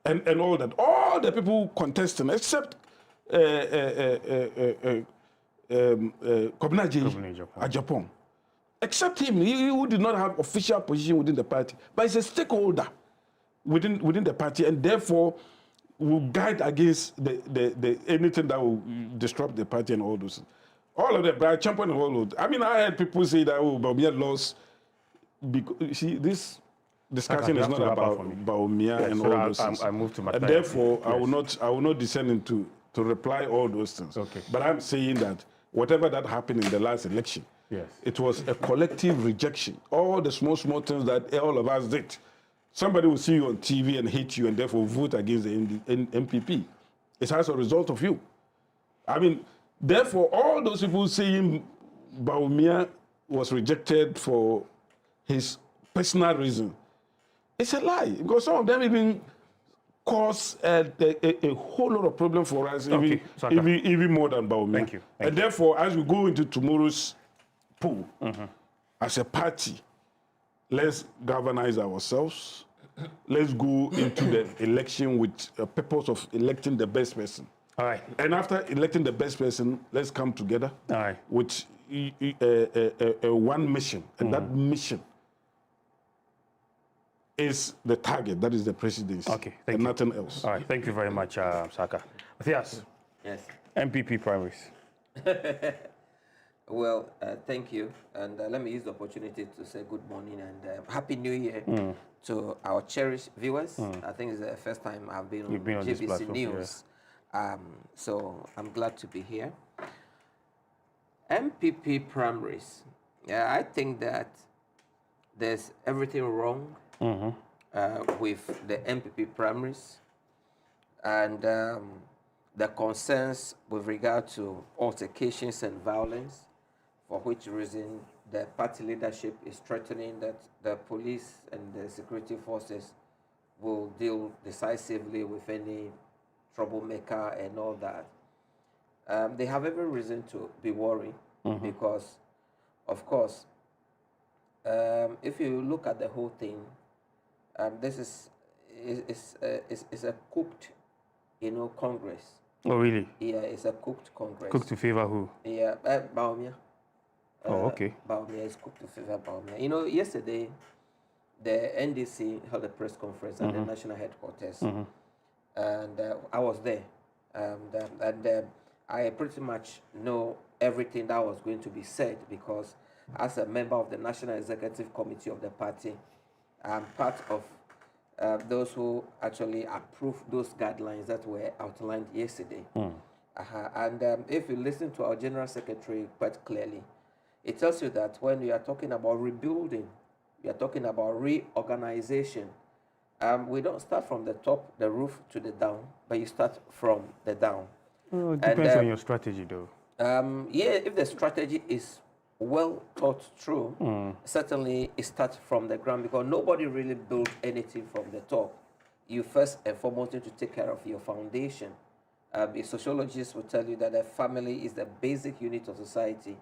and all that. All the people contesting, except Kobina Agyapong. Except him, he who did not have official position within the party, but he's a stakeholder within the party, and therefore will guide against the anything that will disrupt the party and all those. All of them, Brian Champion and all of them. I mean, I heard people say that, oh, Bawumia lost. Because, see, this discussion is not about Bawumia and all those things. I moved to my and therefore, yes. I will not descend into to reply all those things. Okay. But I'm saying that whatever that happened in the last election, yes, it was a collective rejection. All the small things that all of us did. Somebody will see you on TV and hate you and therefore vote against the MPP. It's as a result of you. I mean, therefore, all those people saying Bawumia was rejected for his personal reason, it's a lie. Because some of them even cause a whole lot of problem for us, even more than Bawumia. Thank you. And therefore, as we go into tomorrow's poll, as a party, let's galvanize ourselves. Let's go into the election with a purpose of electing the best person. All right. And after electing the best person, let's come together with one mission. And that mission is the target. That is the presidency. Okay, and nothing else. All right. Thank you very much, Saka. Matthias. Yes. MPP primaries. Well, thank you. And let me use the opportunity to say good morning and Happy New Year to our cherished viewers. I think it's the first time I've been on GBC News. Yeah. So I'm glad to be here. MPP primaries. Yeah, I think that there's everything wrong with the MPP primaries and the concerns with regard to altercations and violence, for which reason the party leadership is threatening that the police and the security forces will deal decisively with any troublemaker and all that. They have every reason to be worried because, of course, if you look at the whole thing, this is a cooked, Congress. Oh, really? Yeah, it's a cooked Congress. Cooked to favor who? Yeah, Bawumia. Oh, okay. Bawumia is cooked to favor Bawumia. Yesterday, the NDC held a press conference at the national headquarters, and I was there, and I pretty much know everything that was going to be said because as a member of the National Executive Committee of the party, I'm part of those who actually approved those guidelines that were outlined yesterday. And if you listen to our General Secretary quite clearly, it tells you that when you are talking about rebuilding, we are talking about reorganization. We don't start from the top, the roof, to the down, but you start from the down. It depends on your strategy, though. Yeah, if the strategy is well thought through, certainly it starts from the ground because nobody really built anything from the top. You first and foremost need to take care of your foundation. A sociologist will tell you that a family is the basic unit of society.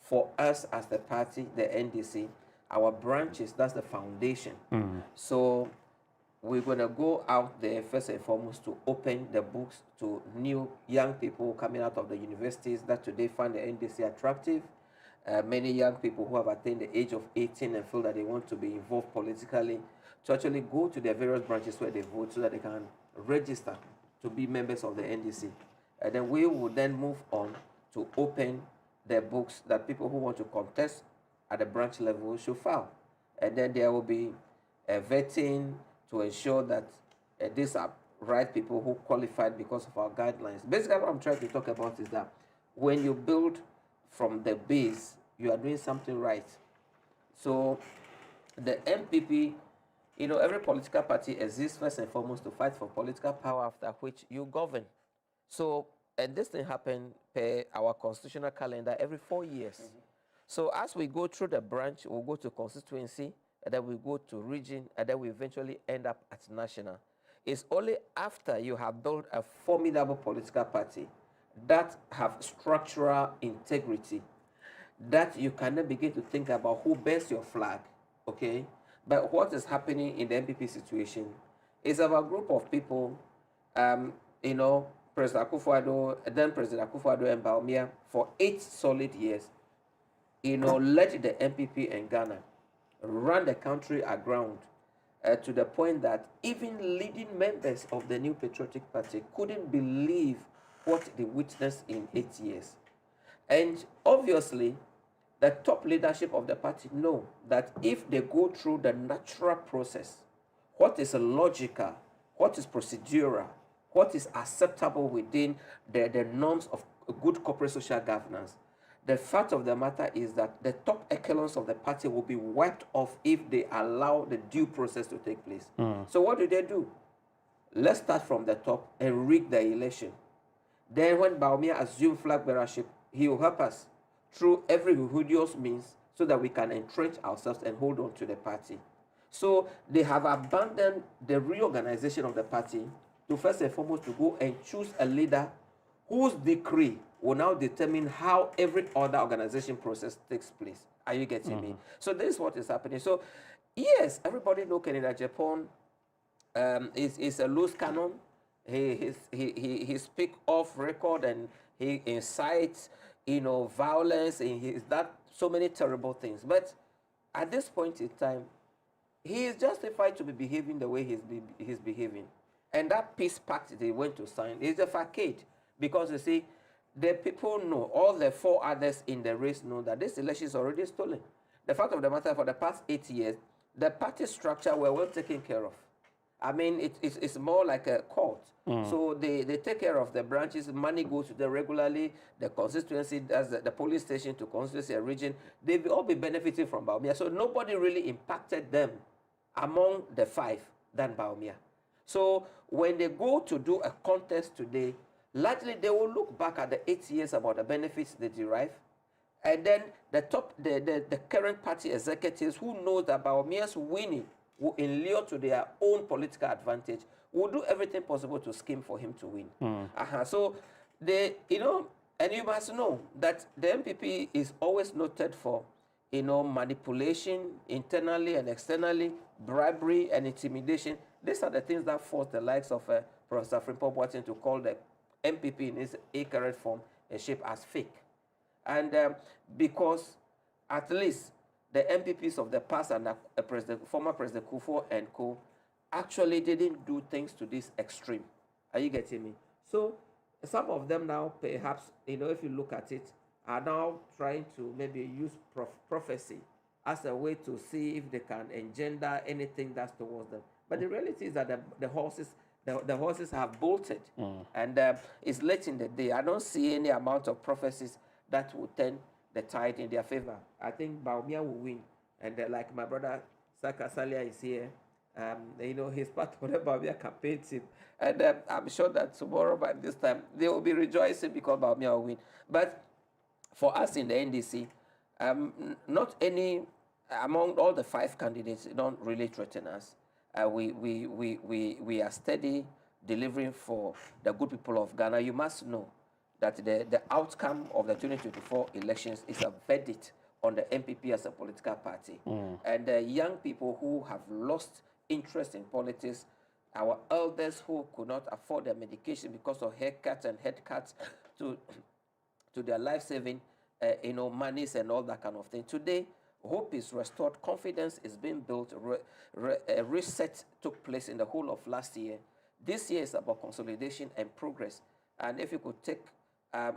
For us as the party, the NDC, our branches, that's the foundation. So we're going to go out there first and foremost to open the books to new young people coming out of the universities that today find the NDC attractive. Many young people who have attained the age of 18 and feel that they want to be involved politically to actually go to their various branches where they vote so that they can register to be members of the NDC. And then we will then move on to open the books that people who want to contest at the branch level should file. And then there will be a vetting to ensure that these are right people who qualified because of our guidelines. Basically, what I'm trying to talk about is that when you build from the base, you are doing something right. So the MPP, you know, every political party exists first and foremost to fight for political power, after which you govern. So, and this thing happened per our constitutional calendar every 4 years. So as we go through the branch, we'll go to constituency, and then we go to region, and then we eventually end up at national. It's only after you have built a formidable political party that have structural integrity that you can then begin to think about who bears your flag, okay? But what is happening in the MPP situation is our group of people, you know, President Akufo-Addo, then President Akufo-Addo and Bawumia for 8 solid years, you know, led the MPP in Ghana, ran the country aground to the point that even leading members of the New Patriotic Party couldn't believe what they witnessed in 8 years. And obviously, the top leadership of the party know that if they go through the natural process, what is logical, what is procedural, what is acceptable within the norms of good corporate social governance, the fact of the matter is that the top echelons of the party will be wiped off if they allow the due process to take place. So what do? Let's start from the top and rig the election. Then when Bawumia assumed flag bearership, he will help us through every judicious means so that we can entrench ourselves and hold on to the party. So they have abandoned the reorganization of the party to first and foremost to go and choose a leader whose decree will now determine how every other organization process takes place. Are you getting me? So this is what is happening. So yes, everybody knows Kennedy Japan is a loose cannon. He speaks off record and he incites, you know, violence, and he's done so many terrible things. But at this point in time, he is justified to be behaving the way he's behaving. And that peace pact they went to sign is a facade, because you see, the people know, all the 4 others in the race know that this election is already stolen. The fact of the matter, for the past 8 years, the party structure were well taken care of. I mean, it's more like a court. So they take care of the branches, money goes to them regularly, the constituency does the police station to constituency and region, they will all be benefiting from Bawumia. So nobody really impacted them among the 5 than Bawumia. So when they go to do a contest today, largely they will look back at the 8 years about the benefits they derive, and then the current party executives who know that Bawumia's winning will inure to their own political advantage, will do everything possible to scheme for him to win. So they, you know, and you must know that the MPP is always noted for, you know, manipulation internally and externally, bribery and intimidation. These are the things that force the likes of Professor Frimpong Boateng to call the MPP in its current form and shape as fake. And because at least the MPPs of the past and former President Kufuor and co actually didn't do things to this extreme. Are you getting me? So some of them now, perhaps, you know, if you look at it, are now trying to maybe use prophecy as a way to see if they can engender anything that's towards them. But the reality is that the horses have bolted, and it's late in the day. I don't see any amount of prophecies that will turn the tide in their favor. I think Bawumia will win, and like my brother Saka Salia is here, you know, he's part of the Bawumia campaign team, and I'm sure that tomorrow by this time they will be rejoicing because Bawumia will win. But for us in the NDC, not any among all the 5 candidates don't really threaten us. We are steady delivering for the good people of Ghana. You must know that the outcome of the 2024 elections is a verdict on the MPP as a political party. And the young people who have lost interest in politics, our elders who could not afford their medication because of haircuts and head cuts to their life-saving monies and all that kind of thing. Today, hope is restored, confidence is being built, a reset took place in the whole of last year. This year is about consolidation and progress. And if you could take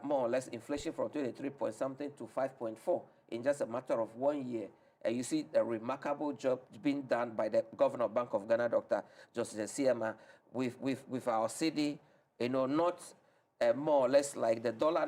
more or less inflation from 23 point something to 5.4 in just a matter of 1 year, you see a remarkable job being done by the Governor of Bank of Ghana, Dr. Joseph Siama, with our city, not more or less like the dollar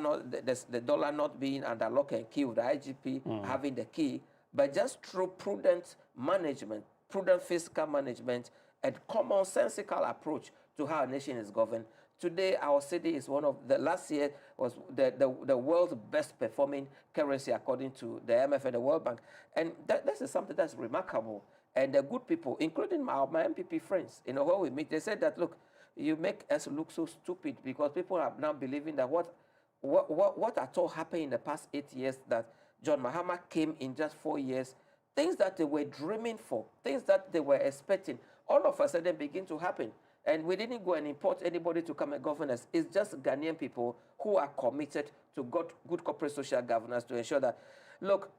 not being under lock and key with the IGP having the key, but just through prudent management, prudent fiscal management, and commonsensical approach to how a nation is governed. Today, our city is one of the, last year was the world's best performing currency according to the IMF and the World Bank. And this is something that's remarkable. And the good people, including my MPP friends, when we meet, they said that, look, you make us look so stupid because people are now believing that what at all happened in the past 8 years that John Mahama came in just 4 years, things that they were dreaming for, things that they were expecting, all of a sudden begin to happen. And we didn't go and import anybody to come and govern us. It's just Ghanaian people who are committed to good corporate social governance to ensure that, look,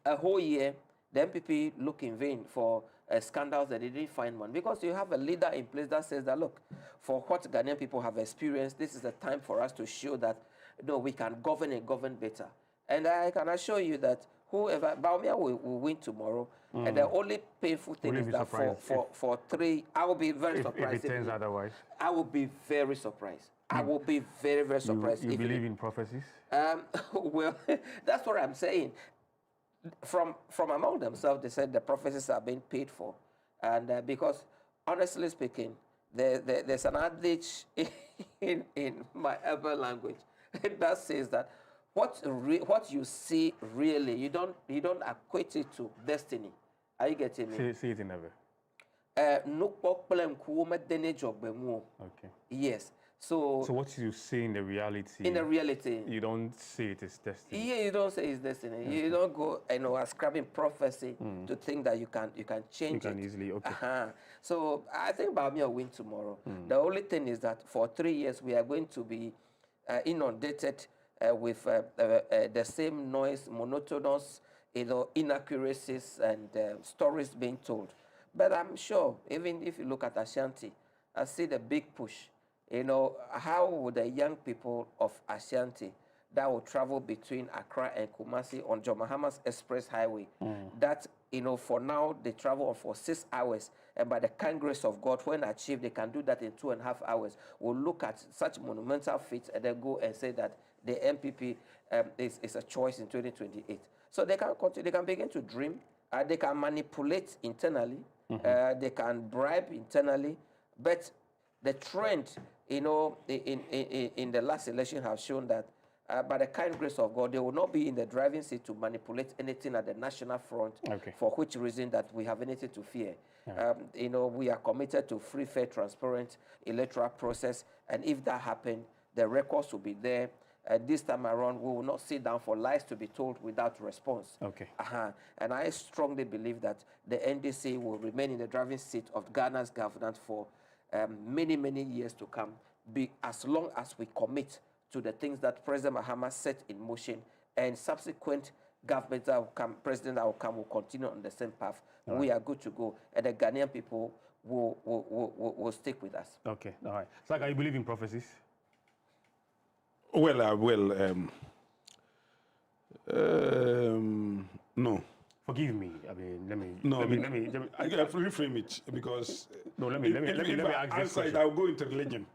a whole year, the MPP look in vain for scandals that they didn't find one. Because you have a leader in place that says that, look, for what Ghanaian people have experienced, this is the time for us to show that, we can govern and govern better. And I can assure you that whoever, Bawumia will win tomorrow. And the only painful thing is that for 3, I will be very surprised. If it turns otherwise? I will be very surprised. I will be very, very surprised. You believe in prophecies? Well, that's what I'm saying. From among themselves, they said the prophecies are being paid for. And because, honestly speaking, there's an adage in my urban language that says that what you see really, you don't equate it to destiny. Are you getting me? Say it in a way. Okay. Yes. So what you see in the reality? In the reality. You don't say it is destiny. Yeah, you don't say it's destiny. Okay. You don't go ascribing prophecy to think that you can change it. You can easily, okay. So I think Bawumia will win tomorrow. The only thing is that for 3 years we are going to be inundated with the same noise, monotonous, inaccuracies and stories being told. But I'm sure, even if you look at Ashanti, I see the big push. How would the young people of Ashanti that will travel between Accra and Kumasi on John Mahama's Express Highway, that, for now, they travel for 6 hours, and by the kind grace of God, when achieved, they can do that in 2.5 hours. We'll look at such monumental feats and then go and say that the MPP is a choice in 2028. So they can continue, they can begin to dream, they can manipulate internally, they can bribe internally, but the trend, in the last election have shown that by the kind grace of God, they will not be in the driving seat to manipulate anything at the national front, for which reason that we have anything to fear. We are committed to free, fair, transparent electoral process, and if that happens, the records will be there. This time around, we will not sit down for lies to be told without response. Okay. And I strongly believe that the NDC will remain in the driving seat of Ghana's governance for many, many years to come, as long as we commit to the things that President Mahama set in motion, and subsequent governments that will come, president that will come, will continue on the same path. We are good to go, and the Ghanaian people will stick with us. Okay, all right. Saka, you believe in prophecies? Well, no. Forgive me. I mean, let me. I reframe it because. No, let me ask this question. I'll go into religion.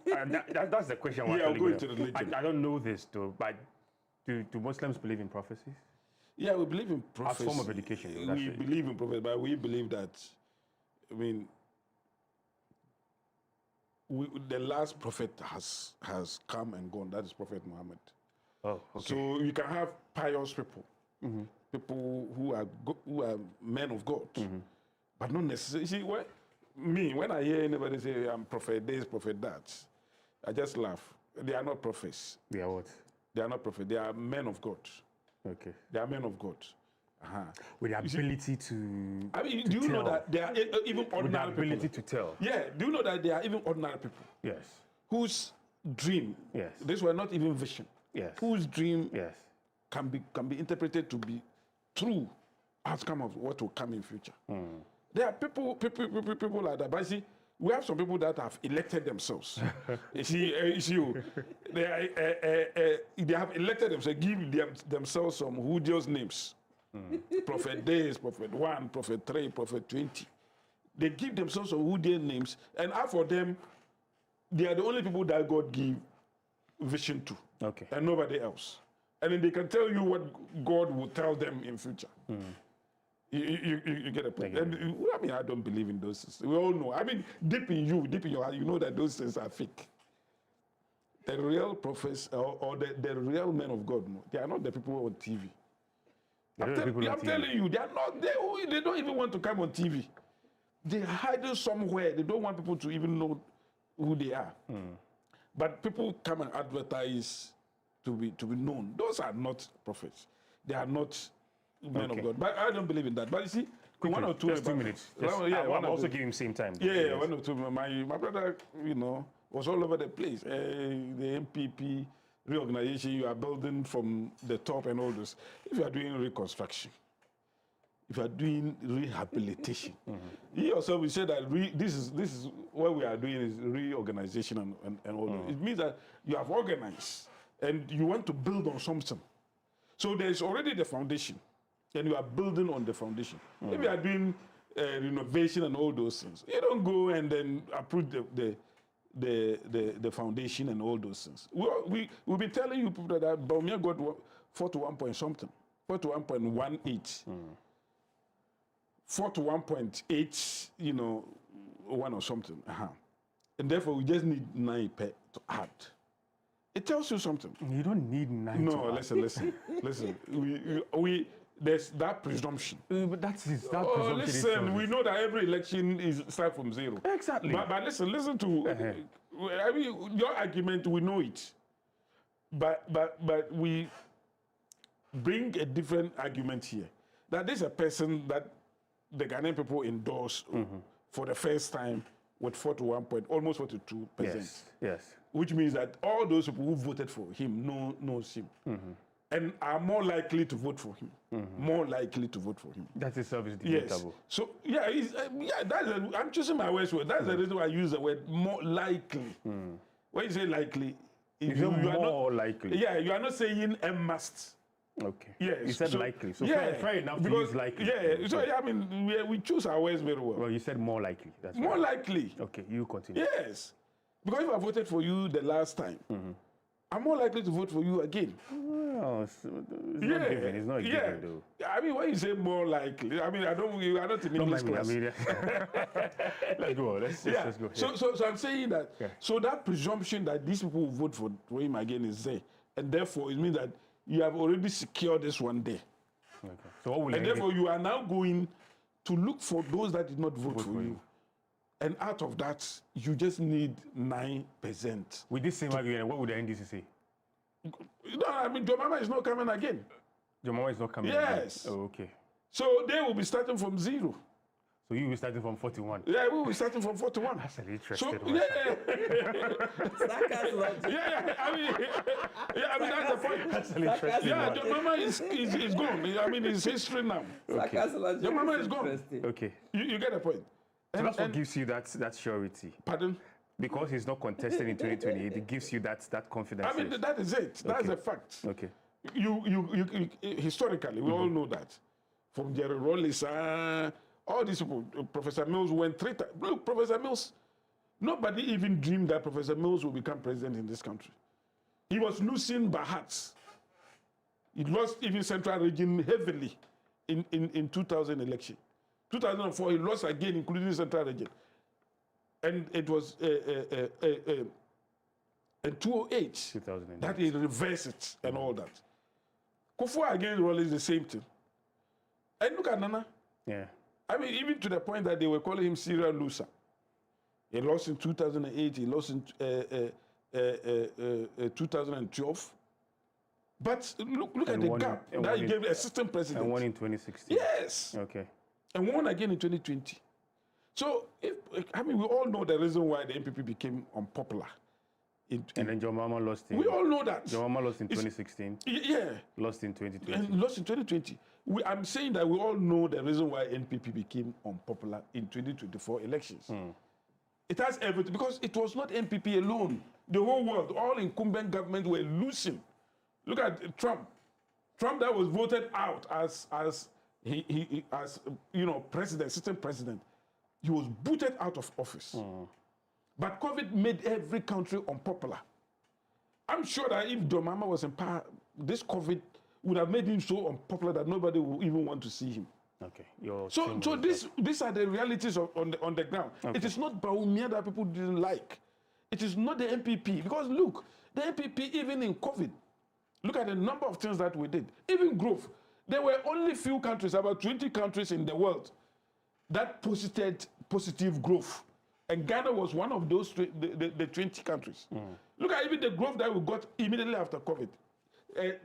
That's the question. Yeah, I'll go into religion. I don't know this though, but do Muslims believe in prophecies? Yeah, we believe in prophecies. As form of education. We believe in prophecies, but we believe that, the last prophet has come and gone. That is Prophet Muhammad. Oh, okay. So you can have pious people, people who are men of God, but not necessarily. See, when I hear anybody say I'm prophet this, prophet that, I just laugh. They are not prophets. They are what? They are not prophets. They are men of God. Okay. They are men of God. With the ability to. I mean, do you know that there are even ordinary with the ability people? to tell. Yeah. Do you know that there are even ordinary people? Yes. Whose dream? Yes. This were not even vision. Yes. Whose dream? Yes. Can be interpreted to be true outcome of what will come in future. There are people like that. But see, we have some people that have elected themselves. you see, they have elected themselves, give themselves some Judeo's names. Prophet Days, Prophet 1, Prophet 3, Prophet 20. They give themselves some Judean names, and as for them, they are the only people that God give vision to. Okay. And nobody else. And then they can tell you what God will tell them in future. You get a point. And, I mean, I don't believe in those things. We all know. I mean, deep in your heart, you know that those things are fake. The real prophets or the real men of God, they are not the people on TV. I'm telling you, they are not. They don't even want to come on TV. They are hiding somewhere. They don't want people to even know who they are. But people come and advertise to be known. Those are not prophets. They are not men of God. But I don't believe in that. But you see, quickly, one or two. Just 2 minutes. I'm also giving him same time. Yeah, one or two. My brother, was all over the place. The MPP reorganization, you are building from the top and all this. If you are doing reconstruction, if you are doing rehabilitation, he also will say that this is what we are doing is reorganization and all that. It means that you have organized and you want to build on something. So there is already the foundation, and you are building on the foundation. If you are doing renovation and all those things, you don't go and then approve the foundation and all those things. We'll be telling you people that Bawumia got 41 point something, 41.18, 41.8, 1 or something. And therefore, we just need 9 to add. It tells you something. You don't need 9. No, listen. There's that presumption. But that's that presumption. Listen, we know that every election is start from zero. Exactly. But listen to. I mean, your argument, we know it. But we bring a different argument here. That there's a person that the Ghanaian people endorse for the first time with 41 point, almost 42%. Yes. Which means that all those people who voted for him knows him. And are more likely to vote for him. More likely to vote for him. That itself is debatable. Yes. So, I'm choosing my words. That's the reason why I use the word more likely. When you say likely, you are more likely. Yeah, you are not saying a must. Okay. Yes. You said likely. So fair enough to use likely. Yeah. So, I mean, we choose our words very well. Well, you said more likely. That's more right. likely. Okay, you continue. Yes. Because if I voted for you the last time, I'm more likely to vote for you again. Well, it's not given. It's not given, though. I mean, when you say more likely, I mean, I don't in English class. Let's go. Let's go. So I'm saying that, so that presumption that these people will vote for him again is there. And therefore, it means that you have already secured this one day. Okay. So what will and therefore, you are now going to look for those that did not vote for you. And out of that, you just need 9%. With this same argument, what would the NDC say? No, I mean, Jomama is not coming again. Jomama is not coming yes. again? Oh, okay. So they will be starting from 0. So you will be starting from 41? Yeah, we will be starting from 41. That's an interesting one. I mean, that's the point. That's an interesting one. Jomama is gone. I mean, it's history now. Okay. Jomama is gone. Okay. You get the point. So that's what gives you that surety. Pardon? Because he's not contested in 2028, it gives you that confidence. I mean, that is it. That's a fact. Okay. You historically, we all know that. From Jerry Rawlings, all these people, Professor Mills went 3 times. Look, Professor Mills, nobody even dreamed that Professor Mills will become president in this country. He was losing by hearts. He lost even Central Region heavily in 2000 election. 2004, he lost again, including Central Region. And it was in 2008 that he reversed it and all that. Kufuor again Rawlings the same thing. And look at Nana. Yeah. I mean, even to the point that they were calling him serial loser. He lost in 2008. He lost in 2012. But look at the gap that he gave assistant president. And one in 2016. Yes. Okay. And one again in 2020. So, we all know the reason why the NPP became unpopular. And then John Mahama lost in... We all know that. John Mahama lost in 2016. Yeah. Lost in 2020. And lost in 2020. I'm saying that we all know the reason why NPP became unpopular in 2024 elections. It has everything, because it was not NPP alone. The whole world, all incumbent governments were losing. Look at Trump. Trump that was voted out as president, assistant president. He was booted out of office. But COVID made every country unpopular. I'm sure that if John Mahama was in power, this COVID would have made him so unpopular that nobody would even want to see him. Okay. So these are the realities on the ground. Okay. It is not Bawumia that people didn't like. It is not the NPP. Because look, the NPP, even in COVID, look at the number of things that we did. Even growth. There were only few countries, about 20 countries in the world, that posted positive growth. And Ghana was one of those, the 20 countries. Look at even the growth that we got immediately after COVID.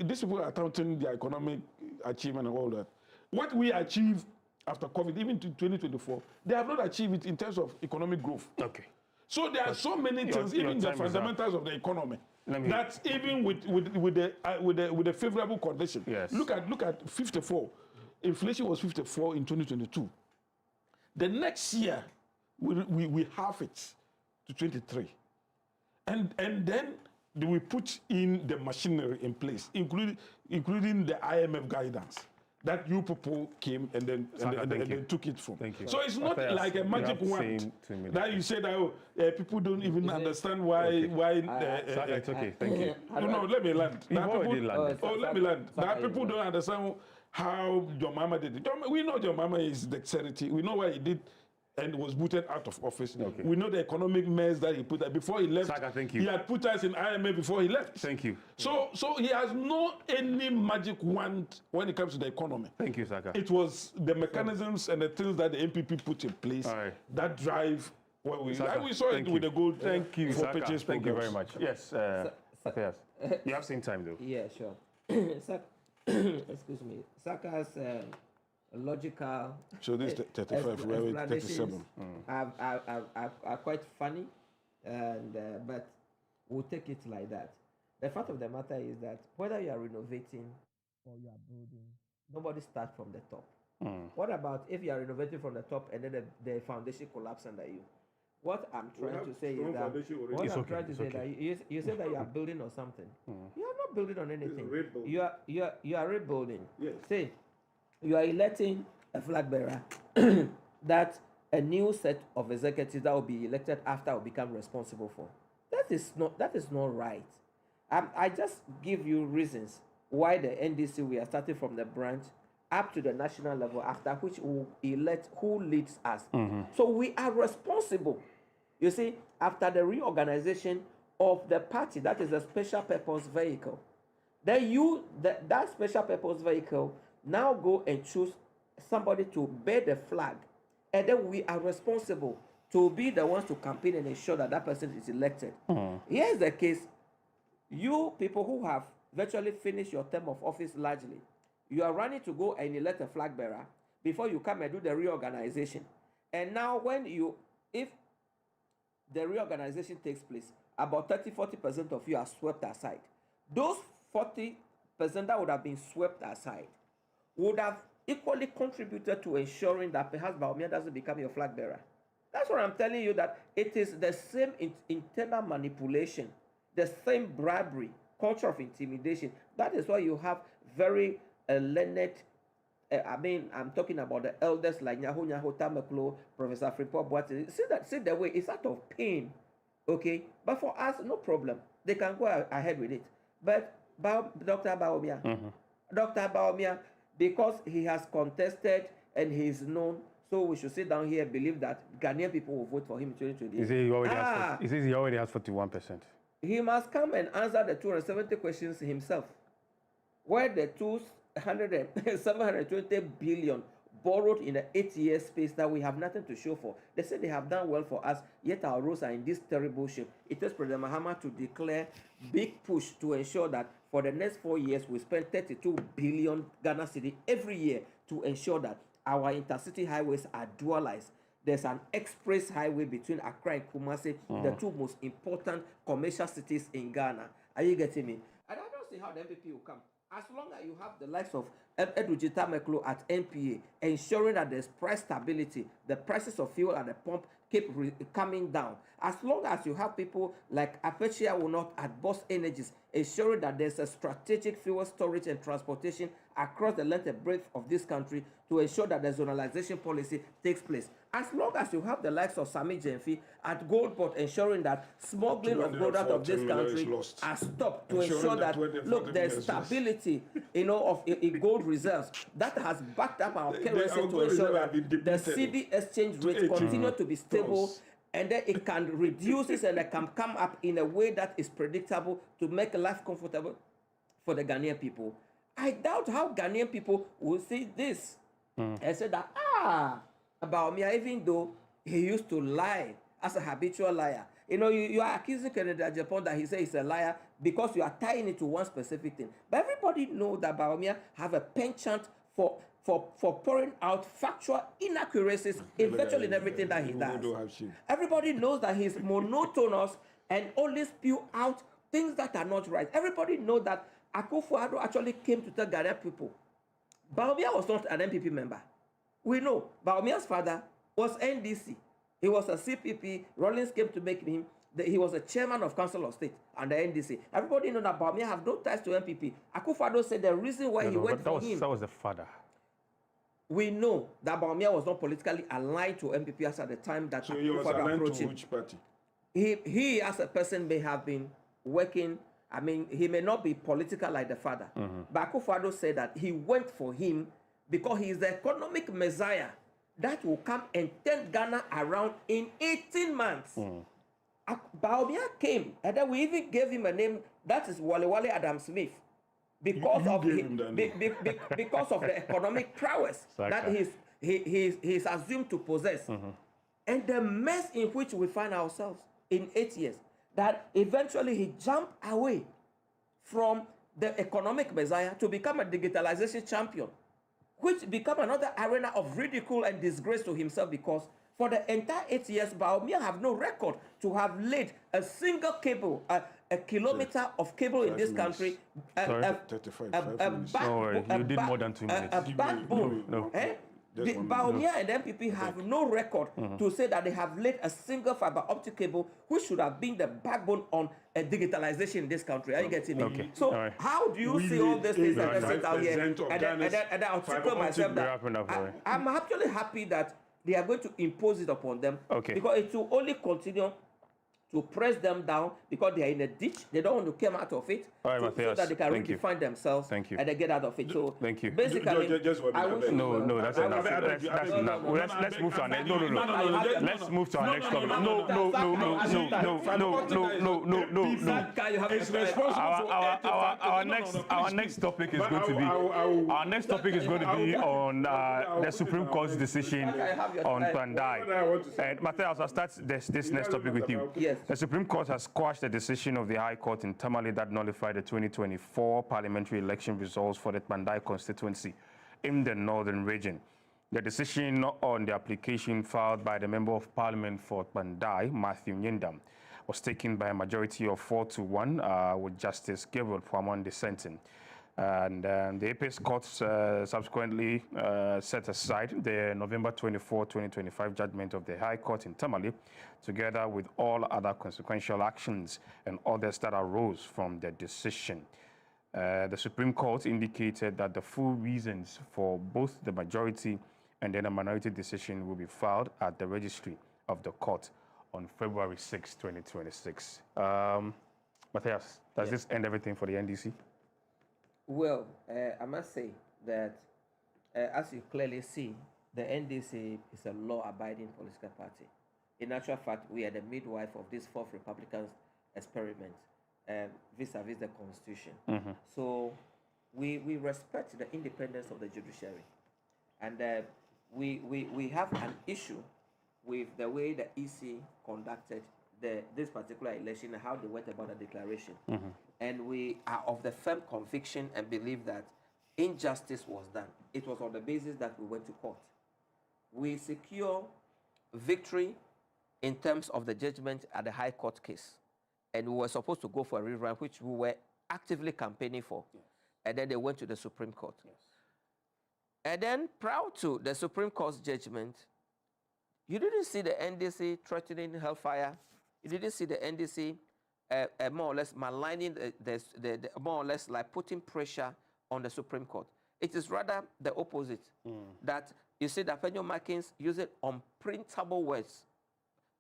These people are counting their economic achievement and all that. What we achieved after COVID, even to 2024, they have not achieved it in terms of economic growth. Okay. So there are so many things, even the fundamentals of the economy, that even with the favorable condition. Yes. Look at 54. Inflation was 54 in 2022. The next year, we halve it to 23. And then we put in the machinery in place, including the IMF guidance that you people came and then took it from. Thank you. So it's not like a magic wand that you say that people don't even understand why. It's okay. Thank you. No, let me land. Let me land. That people don't understand how John Mahama did it. We know John Mahama is dexterity. We know what he did and was booted out of office. Okay. We know the economic mess that he put there. Before he left, Saka, thank you. He had put us in IMF before he left. Thank you. So he has no any magic wand when it comes to the economy. Thank you, Saka. It was the mechanisms and the things that the NPP put in place that drive what we... Saka, we saw it with the gold thank you, for Saka. purchase Thank you very programs. much. Yes, Saka, you have same time though. Yeah, sure. Excuse me. Saka's logical so this 35, we're 37. Are quite funny, and but we'll take it like that. The fact of the matter is that whether you are renovating or you are building, nobody starts from the top. What about if you are renovating from the top and then the foundation collapses under you? What I'm trying to say is that you say that you are building on something. You are not building on anything. You are rebuilding. Yes. Say you are electing a flag bearer that a new set of executives that will be elected after will become responsible for. That is not right. I just give you reasons why the NDC, we are starting from the branch up to the national level, after which we will elect who leads us. So we are responsible. You see, after the reorganization of the party, that is a special purpose vehicle, then that special purpose vehicle now go and choose somebody to bear the flag, and then we are responsible to be the ones to campaign and ensure that that person is elected. Here's the case. You people who have virtually finished your term of office largely, you are running to go and elect a flag bearer before you come and do the reorganization. And now if the reorganization takes place, about 30-40% of you are swept aside. Those 40% that would have been swept aside would have equally contributed to ensuring that perhaps Bawumia doesn't become your flag bearer. That's what I'm telling you, that it is the same internal manipulation, the same bribery, culture of intimidation. That is why you have very learned, I'm talking about the elders like Nyaho Tamaklo, Professor Frimpong Boateng. See the way it's out of pain, okay? But for us, no problem. They can go ahead with it. But Dr. Bawumia, because he has contested and he is known, so we should sit down here and believe that Ghanaian people will vote for him in 2028. He says he already has 41%. He must come and answer the 270 questions himself. Where the 720 billion borrowed in an 8-year space that we have nothing to show for. They say they have done well for us, yet our roads are in this terrible shape. It is President Mahama to declare big push to ensure that for the next 4 years, we spend 32 billion Ghana cedi every year to ensure that our intercity highways are dualized. There's an express highway between Accra and Kumasi, the two most important commercial cities in Ghana. Are you getting me? And I don't see how the MPP will come. As long as you have the likes of Edujita Meklo at NPA, ensuring that there's price stability, the prices of fuel at the pump keep coming down. As long as you have people like Apache Awonot at Boss Energies, ensuring that there's a strategic fuel storage and transportation across the length and breadth of this country to ensure that the zonalization policy takes place. As long as you have the likes of Sami Jenfi at Goldport, ensuring that smuggling of gold out of this country are stopped to ensure that, look, there's stability, of gold reserves. That has backed up our currency to ensure that the cedi exchange rate continue to be stable, and then it can reduce it and it can come up in a way that is predictable to make life comfortable for the Ghanaian people. I doubt how Ghanaian people will see this and say that, about me, even though he used to lie as a habitual liar. You are accusing Kennedy Japan that he says he's a liar because you are tying it to one specific thing. But everybody knows that Bawumia have a penchant for pouring out factual inaccuracies in virtually in everything that he does. Everybody knows that he's monotonous and only spew out things that are not right. Everybody knows that Akufo-Addo actually came to tell Ghanaian people Bawumia was not an MPP member. We know Bawumia's father was NDC. He was a CPP. Rawlings came to make him. He was a chairman of Council of State and the NDC. Everybody knows that Bawumia have no ties to MPP. Akufo-Addo said the reason why he went for him. That was the father. We know that Bawumia was not politically aligned to MPP as at the time that Akufo-Addo approached him. Which party? He as a person may have been working. I mean, he may not be political like the father. But Akufo-Addo said that he went for him because he is the economic messiah that will come and turn Ghana around in 18 months. Bawumia came, and then we even gave him a name that is Wale Adam Smith, because of the economic prowess that he's assumed to possess, and the mess in which we find ourselves in 8 years. That eventually he jumped away from the economic messiah to become a digitalization champion, which become another arena of ridicule and disgrace to himself, because for the entire 8 years, Bawumia have no record to have laid a single cable, a kilometer of cable in this country. You did more than 2 minutes. A backbone. No. The Bawumia and MPP have no record to say that they have laid a single fiber optic cable, which should have been the backbone on a digitalization in this country. Are you getting me? Okay. So how do you see all these things that sit out here? And then I'll tickle myself that I'm actually happy that they are going to impose it upon them, because it will only continue to press them down, because they are in a ditch. They don't want to come out of it, so that they can redefine themselves and they get out of it. So basically, no, that's enough. That's enough. Let's move to our next. No. Let's move to our next topic. No. Our next topic is going to be on the Supreme Court's decision on Pandai. And Matthias, I'll start this next topic with you. Yes. The Supreme Court has quashed the decision of the High Court in Tamale that nullified the 2024 parliamentary election results for the Pandai constituency in the northern region. The decision on the application filed by the Member of Parliament for Pandai, Matthew Nyendam, was taken by a majority of 4-1 with Justice Gabriel Pwamon dissenting. And the Apex Court subsequently set aside the November 24, 2025 judgment of the High Court in Tamale, together with all other consequential actions and others that arose from the decision. The Supreme Court indicated that the full reasons for both the majority and then a minority decision will be filed at the registry of the court on February 6, 2026. Matthias, does this end everything for the NDC? Well, I must say that, as you clearly see, the NDC is a law-abiding political party. In actual fact, we are the midwife of this fourth Republican experiment vis-a-vis the Constitution. So we respect the independence of the judiciary. And we have an issue with the way the EC conducted this particular election and how they went about the declaration. And we are of the firm conviction and believe that injustice was done. It was on the basis that we went to court. We secure victory in terms of the judgment at the High Court case. And we were supposed to go for a rerun, which we were actively campaigning for. Yes. And then they went to the Supreme Court. Yes. And then prior to the Supreme Court's judgment, you didn't see the NDC threatening hellfire. You didn't see the NDC more or less maligning, more or less like putting pressure on the Supreme Court. It is rather the opposite. That you see that Penyo Markins using unprintable words,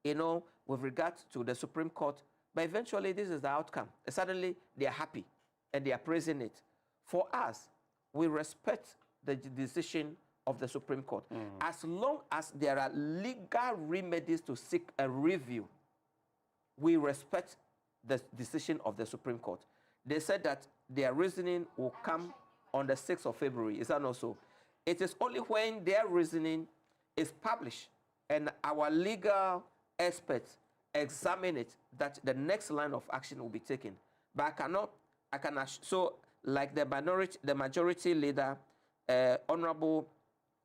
you know, with regard to the Supreme Court. But eventually, this is the outcome. Suddenly, they are happy and they are praising it. For us, we respect the decision of the Supreme Court. As long as there are legal remedies to seek a review, we respect the decision of the Supreme Court. They said that their reasoning will come on the 6th of February. Is that not so? It is only when their reasoning is published and our legal experts examine it that the next line of action will be taken. But so like the majority leader, Honorable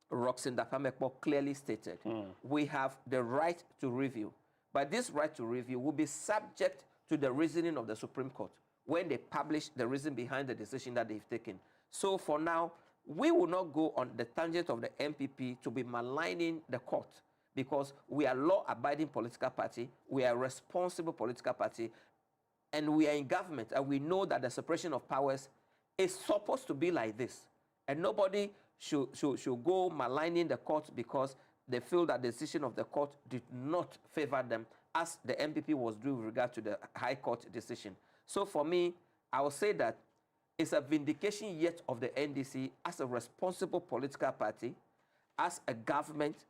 Roxanne Dapamekpo clearly stated, we have the right to review. But this right to review will be subject to the reasoning of the Supreme Court when they publish the reason behind the decision that they've taken. So for now, we will not go on the tangent of the MPP to be maligning the court, because we are law-abiding political party, we are a responsible political party, and we are in government, and we know that the separation of powers is supposed to be like this. And nobody should go maligning the court because they feel that the decision of the court did not favor them, as the MPP was doing with regard to the High Court decision. So for me, I will say that it's a vindication yet of the NDC as a responsible political party, as a government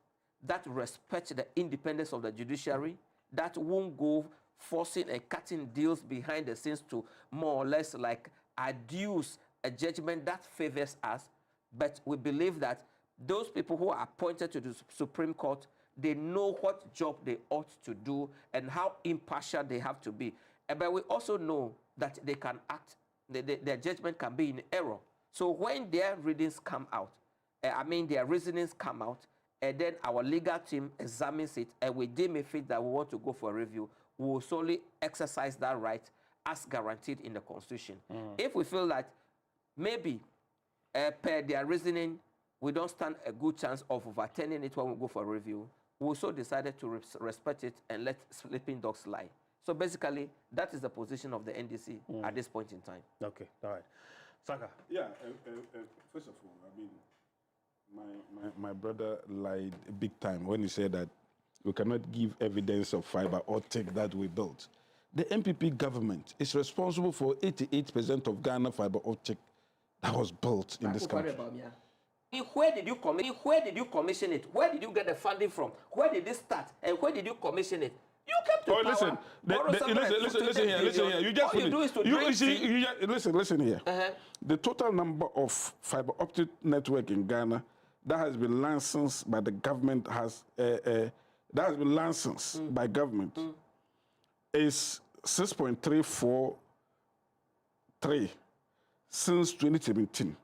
that respects the independence of the judiciary, that won't go forcing and cutting deals behind the scenes to more or less like adduce a judgment that favors us. But we believe that those people who are appointed to the Supreme Court, they know what job they ought to do and how impartial they have to be. But we also know that they can act, their judgment can be in error. So when their readings come out, their reasonings come out, and then our legal team examines it, and we deem it fit that we want to go for a review, we will solely exercise that right as guaranteed in the Constitution. If we feel that maybe per their reasoning, we don't stand a good chance of overturning it when we go for a review, we also decided to respect it and let sleeping dogs lie. So basically, that is the position of the NDC at this point in time. Okay, all right. Saka. Yeah, first of all, my brother lied big time when he said that we cannot give evidence of fiber optic that we built. The MPP government is responsible for 88% of Ghana fiber optic that was built in this country. Where did you commission it? Where did you get the funding from? Where did it start? And where did you commission it? You came to power. Listen here. You just listen here. The total number of fiber optic network in Ghana that has been licensed by the government by government is 6.343 since 2017.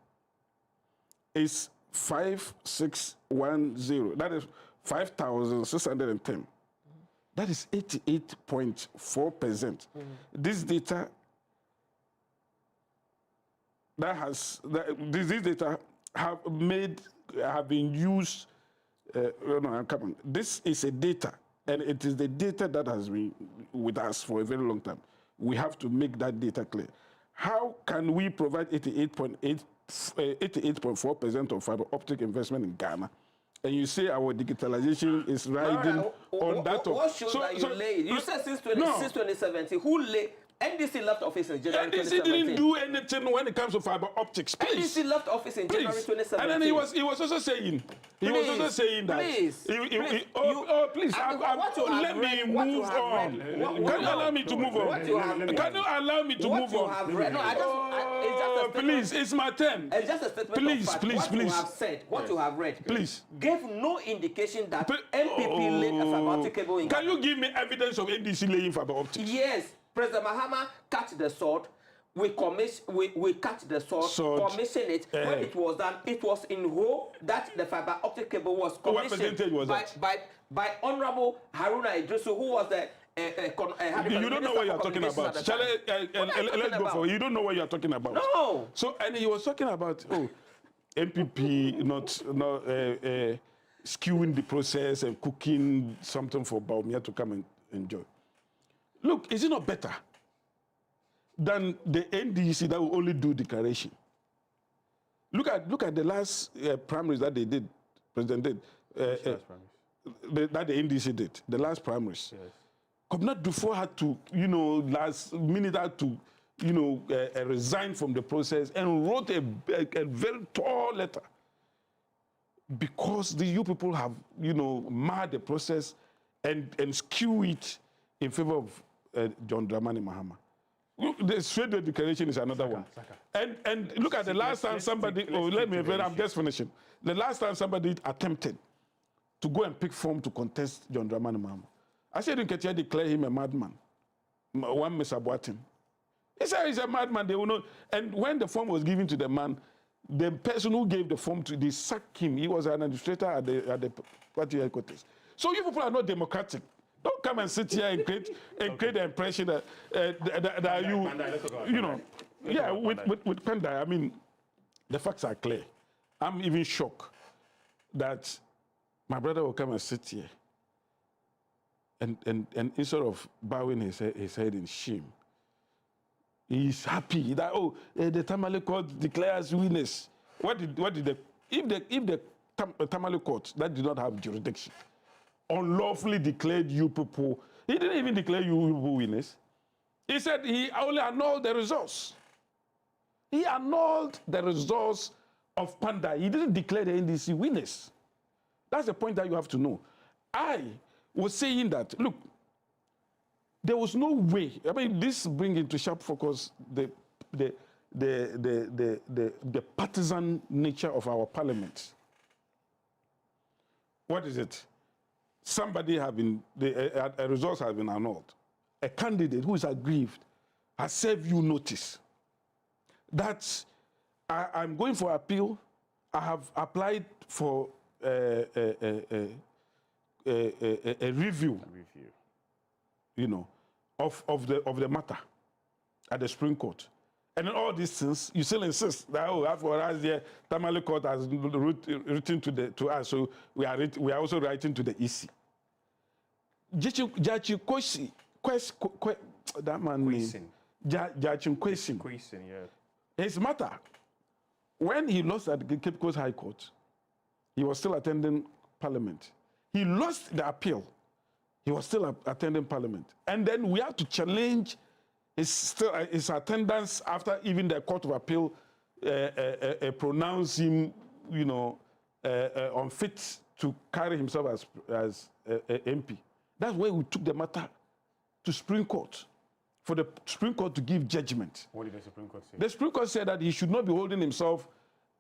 It's 5610. That is 5,610. That is 88.4%. This data these data have been used. This is a data, and it is the data that has been with us for a very long time. We have to make that data clear. How can we provide 88.4% of fiber optic investment in Ghana, and you say our digitalization is riding on that? What shows that you lay? You said since 2017. Who lay? NDC left office in January NDC 2017. didn't do anything when it comes to fiber optics. Please. NDC left office in January 2017. And then he was also saying, that. Please. Please. Let me move on. Can you allow me to move on? Can you allow me to move on? Please, it's my turn. It's just a statement of fact. What you have said, what you have read, please, gave no indication that MPP laid a fiber optic cable in. Can you give me evidence of NDC laying fiber optics? Yes. President Mahama cut the sword. We cut the sword, commission it. When it was done, it was in Ho that the fiber optic cable was commissioned by Honorable Haruna Idrisu, who was the you don't know what you're talking about. Let's go for it. You don't know what you're talking about. No. So, and he was talking about, MPP not skewing the process and cooking something for Bawumia to come and enjoy. Look, is it not better than the NDC that will only do declaration? Look at the last primaries that they did, President did, that the NDC did, the last primaries. Yes. Kobna Dufo had to, last minute had to, resign from the process and wrote a very tall letter because you people have, marred the process and skew it in favor of John Dramani Mahama. The straight declaration is another one. And look at the last time somebody, I'm just finishing. The last time somebody attempted to go and pick form to contest John Dramani Mahama, I said, Nketia declare him a madman. One Mr. Boatin. He said he's a madman. They will know. And when the form was given to the man, the person who gave the form to, they sacked him. He was an administrator at the party headquarters. So you people are not democratic. Don't come and sit here and create the impression that with Pendai, I mean, the facts are clear. I'm even shocked that my brother will come and sit here and instead of bowing his head in shame, he's happy that the Tamale court declares winners. If the Tamale court that did not have jurisdiction unlawfully declared you people, he didn't even declare you people winners. He said he only annulled the results. He annulled the results of Panda. He didn't declare the NDC winners. That's the point that you have to know. I was saying that, look, there was no way. I mean, this brings into sharp focus the partisan nature of our parliament. What is it? Somebody a results have been annulled. A candidate who is aggrieved has served you notice that I'm going for appeal. I have applied for a review, of the matter at the Supreme Court. And in all these things, you still insist that, for us here, Tamale Court has written to us, so we are also writing to the EC. Jachi Kwesi, that man name, Jachi Kwesi, his matter, when he lost at the Cape Coast High Court, he was still attending Parliament. He lost the appeal. He was still attending Parliament. And then we had to challenge his attendance after even the Court of Appeal pronounced him, unfit to carry himself as MP. That's why we took the matter to Supreme Court, for the Supreme Court to give judgment. What did the Supreme Court say? The Supreme Court said that he should not be holding himself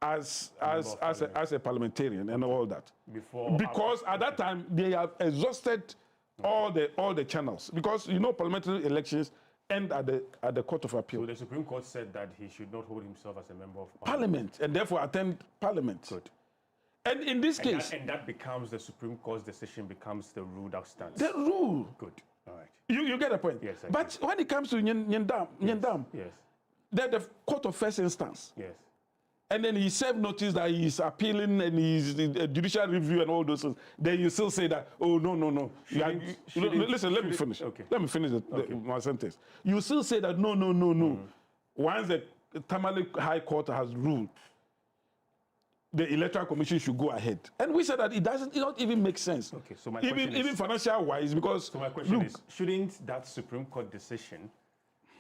as a parliamentarian and all that. Because at that time they have exhausted all the channels. Because parliamentary elections end at the Court of Appeal. So the Supreme Court said that he should not hold himself as a member of Parliament and therefore attend Parliament. Good. And in this case, that becomes the Supreme Court's decision becomes the rule that stands. The rule. Good. All right. You get the point. Yes. But when it comes to Nyandam, yes. They're the Court of First Instance. Yes. And then he served notice that he's appealing and he's a judicial review and all those things. Then you still say that, no. Listen, let me finish. Okay. Let me finish my sentence. You still say that, no. Once the Tamale High Court has ruled, the Electoral Commission should go ahead. And we said that it don't even make sense. Okay, so my question even financial wise, because so my question is, shouldn't that Supreme Court decision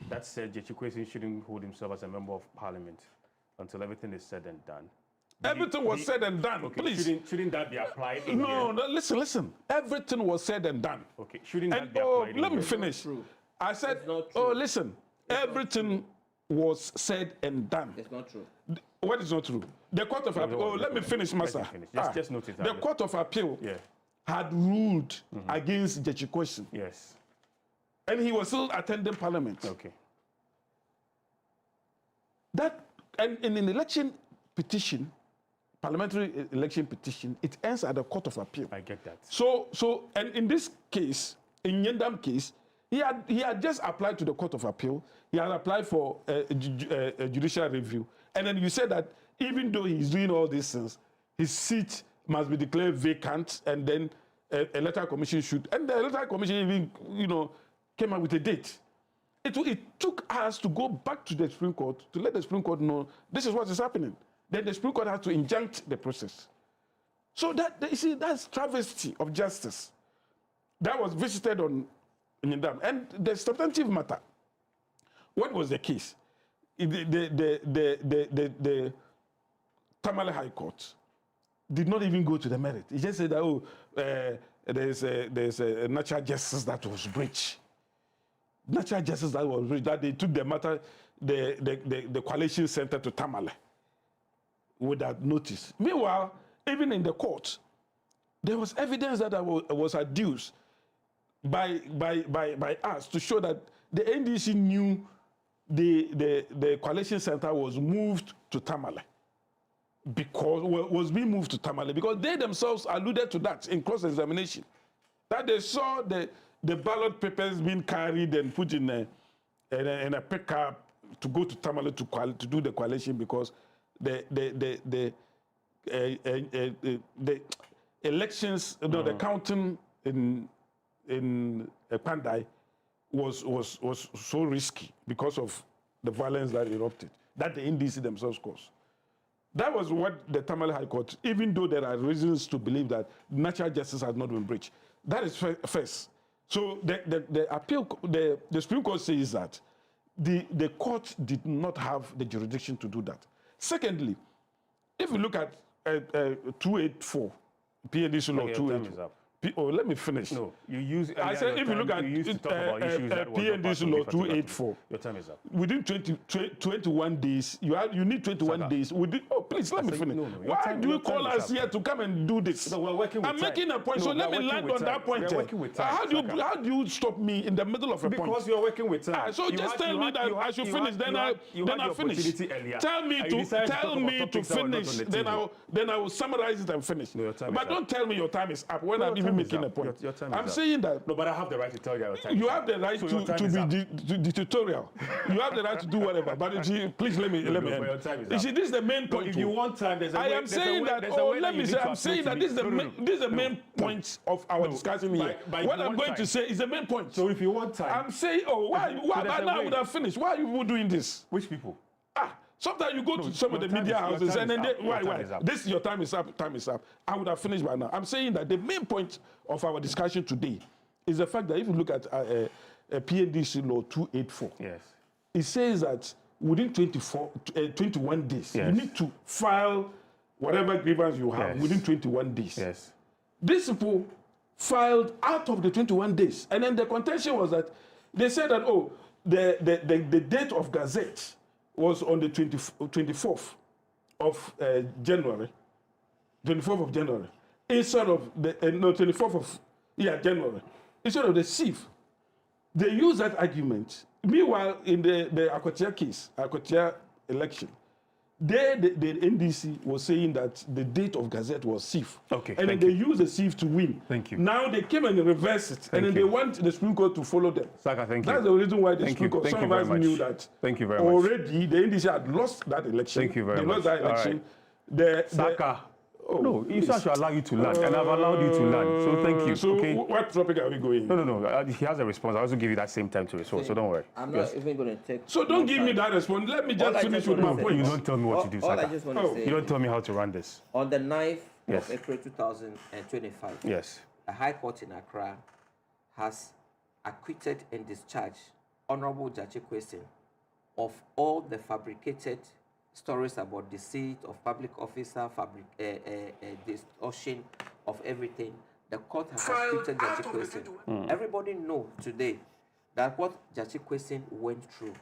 that said Gyekye Quayson shouldn't hold himself as a member of parliament until everything is said and done. Everything was said and done. Okay, Please. Shouldn't that be applied? No, listen. Everything was said and done. Okay, shouldn't and, that be applied? Let me finish. I said, listen, everything was said and done. It's not true. What is not true? The Court of Appeal. Let me finish, Master. Just notice that. The Court of Appeal had ruled against Gyekye Quayson. Yes. And he was still attending Parliament. Okay. That and in an election petition, parliamentary election petition, it ends at the Court of Appeal. I get that. So, and in this case, in Nyendam case, he had just applied to the Court of Appeal. He had applied for a judicial review, and then you said that even though he's doing all these things, his seat must be declared vacant, and then electoral commission should. And the electoral commission even, came up with a date. It took us to go back to the Supreme Court to let the Supreme Court know this is what is happening. Then the Supreme Court has to injunct the process. So that's travesty of justice. That was visited on Nyendam. And the substantive matter, what was the case? The Tamale High Court did not even go to the merit. It just said that, there's a natural justice that was breached. Natural justice that was breached, that they took the matter, the coalition center to Tamale without notice. Meanwhile, even in the court, there was evidence that was adduced by us to show that the NDC knew the coalition center was moved to Tamale was being moved to Tamale because they themselves alluded to that in cross-examination, that they saw the ballot papers being carried and put in a pickup to go to Tamale to do the coalition because the elections, the counting in Pandai was so risky because of the violence that erupted, that the NDC themselves caused. That was what the Tamale High Court, even though there are reasons to believe that natural justice has not been breached. That is first. So the appeal, the Supreme Court says that the court did not have the jurisdiction to do that. Secondly, if you look at 284, PNDC law 284. Let me finish. No, you use. I said if you look at PNDC law 284. Your time is up. Within 21 days, you need 21 days. Please let me finish. Why do you call us here to come and do this? No, we're working with I'm making a point, so let me land on that point. How do you stop me in the middle of a point? Because you're working with time. So just tell me that I should finish, then I'll finish. Tell me to finish, then I will summarize it and finish. But don't tell me your time is up when I'm even making a point. I'm saying that. No, but I have the right to tell you your time. You have the right to be dictatorial. You have the right to do whatever. But please let me end. You see, this is the main point. If you want time, there's a way. I am saying that. Let me say. I'm saying that this is the main point of our discussion here. What I'm going to say is the main point. So if you want time, I'm saying, why? By now I would have finished. Why are you doing this? Which people? Sometimes you go to some of the media houses and then why? This your time is up. Time is up. I would have finished by now. I'm saying that the main point of our discussion today is the fact that if you look at PNDC law 284, yes, it says that within 21 days, you need to file whatever grievance you have within 21 days. Yes. These people filed out of the 21 days, and then the contention was that they said that the date of Gazette was on the 24th of January. 24th of January. Instead of the 24th of January. Instead of the 6th. They used that argument. Meanwhile, in the Akotia case, Akotia election, the NDC was saying that the date of Gazette was SIF. Okay. And then they used the SIF to win. Thank you. Now they came and reversed it. And then they want the Supreme Court to follow them. Saka, thank you. That's the reason why the Supreme Court, some of us knew that thank you very much. Already the NDC had lost that election. Thank you very much. They lost that election. Right. Saka. No, you should allow you to land, and I've allowed you to land. So thank you. So okay? What topic are we going? No. He has a response. I'll also give you that same time to respond. So don't worry. I'm not even going to take. So don't give me that response. Let me just finish with my point. You don't tell me what to do, Saka. All I just want to say. You don't tell me how to run this. On the 9th of April 2025. Yes. The High Court in Accra has acquitted and discharged Honorable Jachi Kwesi of all the fabricated stories about deceit of public officer, distortion of everything. The court has acquitted Jachi Kwesi. Everybody knows today that what Jachi Kwesi went through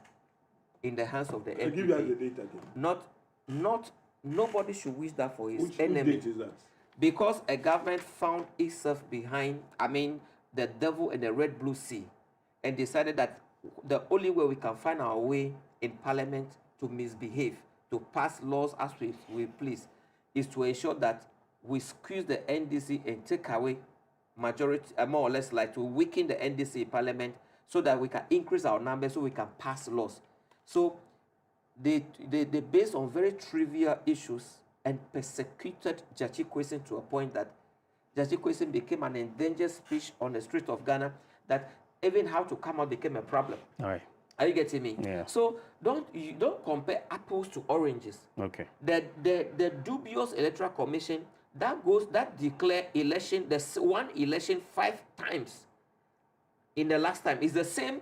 in the hands of the NPP. Give us the date again. Nobody should wish that for his Which enemy. date is that? Because a government found itself behind, the devil in the red blue sea, and decided that the only way we can find our way in parliament to misbehave, to pass laws as we please, is to ensure that we squeeze the NDC and take away majority, more or less like to weaken the NDC in parliament so that we can increase our numbers so we can pass laws. So they based on very trivial issues and persecuted Jachi Kwesi to a point that Jachi Kwesi became an endangered species on the street of Ghana, that even how to come out became a problem. All right. Are you getting me? Yeah. So don't compare apples to oranges. Okay. The dubious electoral commission that declare election, the one election 5 times in the last time is the same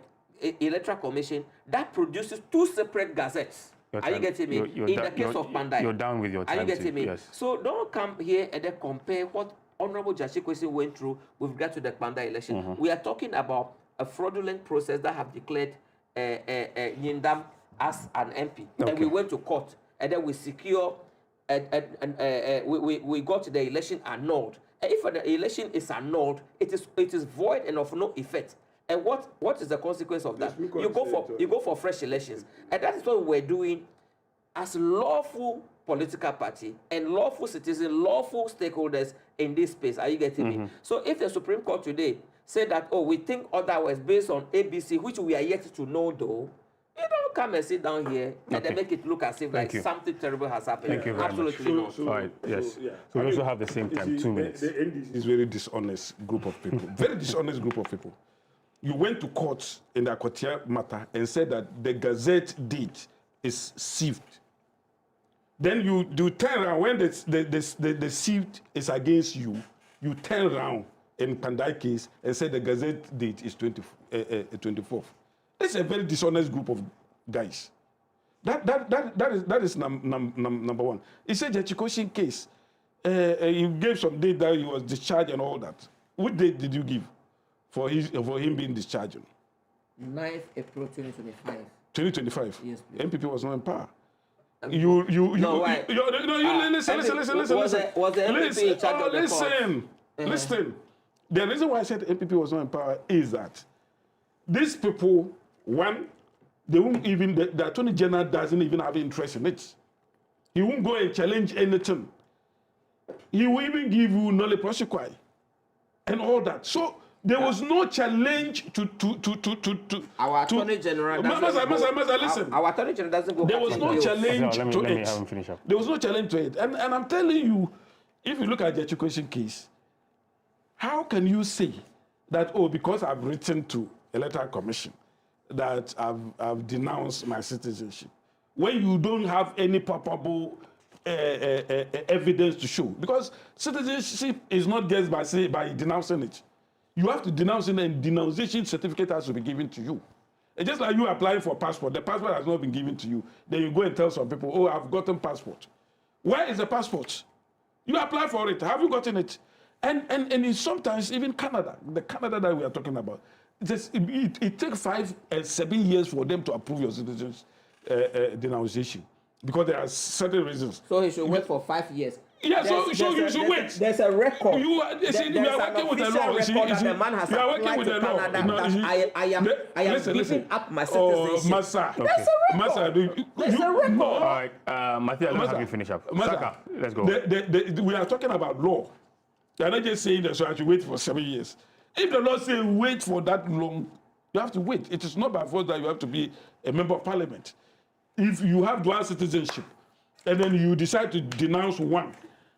electoral commission that produces 2 separate gazettes. Are you getting me? In the case of Pandai. You're down with your time. Are you getting me? Yes. So don't come here and then compare what Honorable Jachi Kwesi went through with regard to the Pandai election. We are talking about a fraudulent process that have declared Yindam as an MP. Okay. And we went to court and then we secure we got the election annulled. And if the election is annulled, it is void and of no effect. And what is the consequence of that? You go for fresh elections. And that is what we're doing as lawful political party and lawful citizens, lawful stakeholders in this space. Are you getting me? So if the Supreme Court today say that, oh, we think otherwise based on ABC, which we are yet to know though, you don't come and sit down here and then make it look as if like something terrible has happened. Thank you very Absolutely much. not. All right, yes. So we also have the same time, 2 minutes. The NDC is a very dishonest group of people. Very dishonest group of people. You went to court in the Akotia matter and said that the Gazette deed is sieved. Then you turn around when the sieved is against you, you turn around in Pandai case and say the Gazette date is 24th. It's a very dishonest group of guys. That is number one. It's a Jachi Kwesi case. You gave some date that he was discharged and all that. What date did you give for him being discharged? 9th April 2025. 2025. Yes, please. MPP was not in power. Listen. Was the MPP in charge of the Listen. Listen. The reason why I said MPP was not in power is that these people, one, they won't even, the Attorney General doesn't even have interest in it. He won't go and challenge anything. He will even give you nolle prosequi and all that. So there was no challenge to our Attorney General listen. Our Attorney General doesn't go. There was no challenge let to me it. have him finish up. There was no challenge to it. And I'm telling you, if you look at the Jachi Kwesi case, how can you say that, oh, because I've written to Electoral Commission that I've denounced my citizenship, when you don't have any palpable evidence to show? Because citizenship is not just by denouncing it. You have to denounce it, and denunciation certificate has to be given to you. It's just like you applying for a passport. The passport has not been given to you. Then you go and tell some people, oh, I've gotten passport. Where is the passport? You apply for it. Have you gotten it? And sometimes even Canada, the Canada that we are talking about, it takes 5 and 7 years for them to approve your citizens' denunciation because there are certain reasons. So he should wait for 5 years. Yeah, so you should wait. There's a record. You are working with the law. The man has you are working with the law. I am giving up my citizenship. Massa. There's a record. There's a record. All right, Matthew, I'll have you finish up. Saka, let's go. We are talking about law. They are not just saying that so I should wait for 7 years. If the law says wait for that long, you have to wait. It is not by force that you have to be a member of parliament. If you have dual citizenship, and then you decide to denounce one,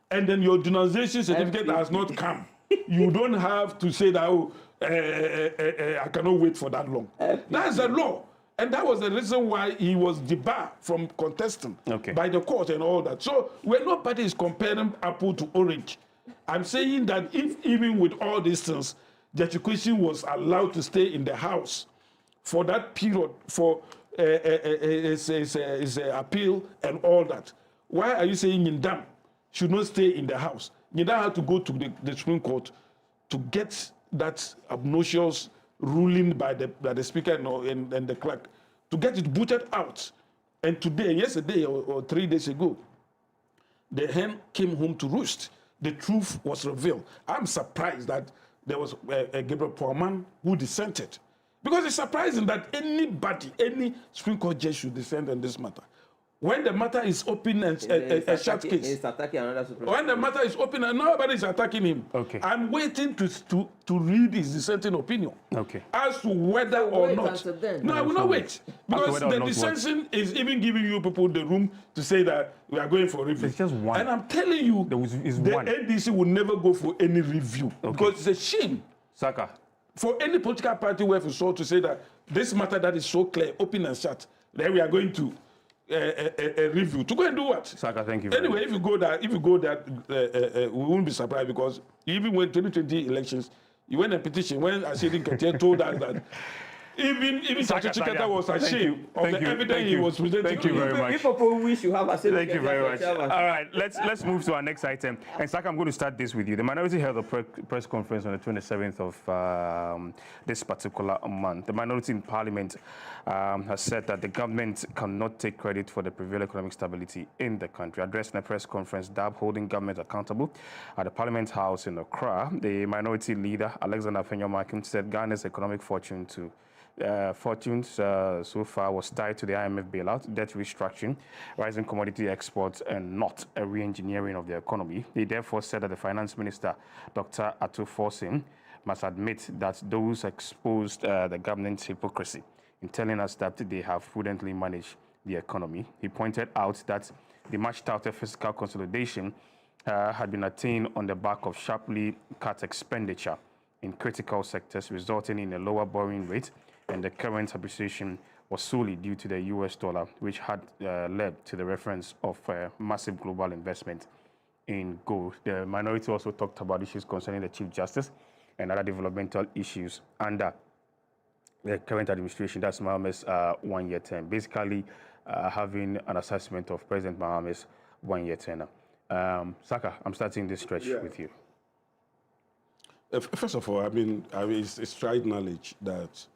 and then your denunciation certificate has not come, you don't have to say that, oh, I cannot wait for that long. That's the law. And that was the reason why he was debarred from contesting by the court and all that. So when nobody is comparing apple to orange, I'm saying that if even with all these things, Jachi Kwesi was allowed to stay in the house for that period for his appeal and all that. Why are you saying Nyindam should not stay in the house? Nyindam had to go to the Supreme Court to get that obnoxious ruling by the speaker and the clerk, to get it booted out. And today, yesterday or 3 days ago, the hen came home to roost. The truth was revealed. I'm surprised that there was Gabriel Puaman who dissented. Because it's surprising that anybody, any Supreme Court judge should dissent on this matter. When the matter is open and a short case. He's attacking another Supreme When the matter is open and nobody is attacking him. Okay. I'm waiting to read his dissenting opinion. Okay. As to whether or not. No, I will not wait. Because the dissension is even giving you people the room to say that we are going for review. It's just one. And I'm telling you, the NDC will never go for any review. Okay. Because it's a shame. Saka. For any political party where we saw to say that this matter that is so clear, open and shut, then we are going to a review. To go and do what? Saka, thank you. Anyway, if you go there, we won't be surprised because even when 2020 elections, you went a petition when Ashidin Ketia told us that even Sacha Chiketa was ashamed of the evidence he was presenting. Thank you very much. People wish you have a Thank you very much. All right, let's move to our next item. And Saka, I'm going to start this with you. The minority held a press conference on the 27th of this particular month. The minority in Parliament has said that the government cannot take credit for the prevailing economic stability in the country. Addressing a press conference, DAB holding government accountable at the Parliament House in Accra, the minority leader, Alexander Afenyo-Markin, said Ghana's economic fortunes so far was tied to the IMF bailout, debt restructuring, rising commodity exports, and not a re-engineering of the economy. He therefore said that the Finance Minister, Dr. Ato Forson, must admit that those exposed the government's hypocrisy in telling us that they have prudently managed the economy. He pointed out that the much-touted fiscal consolidation had been attained on the back of sharply cut expenditure in critical sectors, resulting in a lower borrowing rate, and the current appreciation was solely due to the US dollar, which had led to the reference of massive global investment in gold. The minority also talked about issues concerning the Chief Justice and other developmental issues under the current administration. That's Mahama's one-year term. Basically, having an assessment of President Mahama's one-year tenure. Saka, I'm starting this stretch with you. First of all, I mean it's tried knowledge that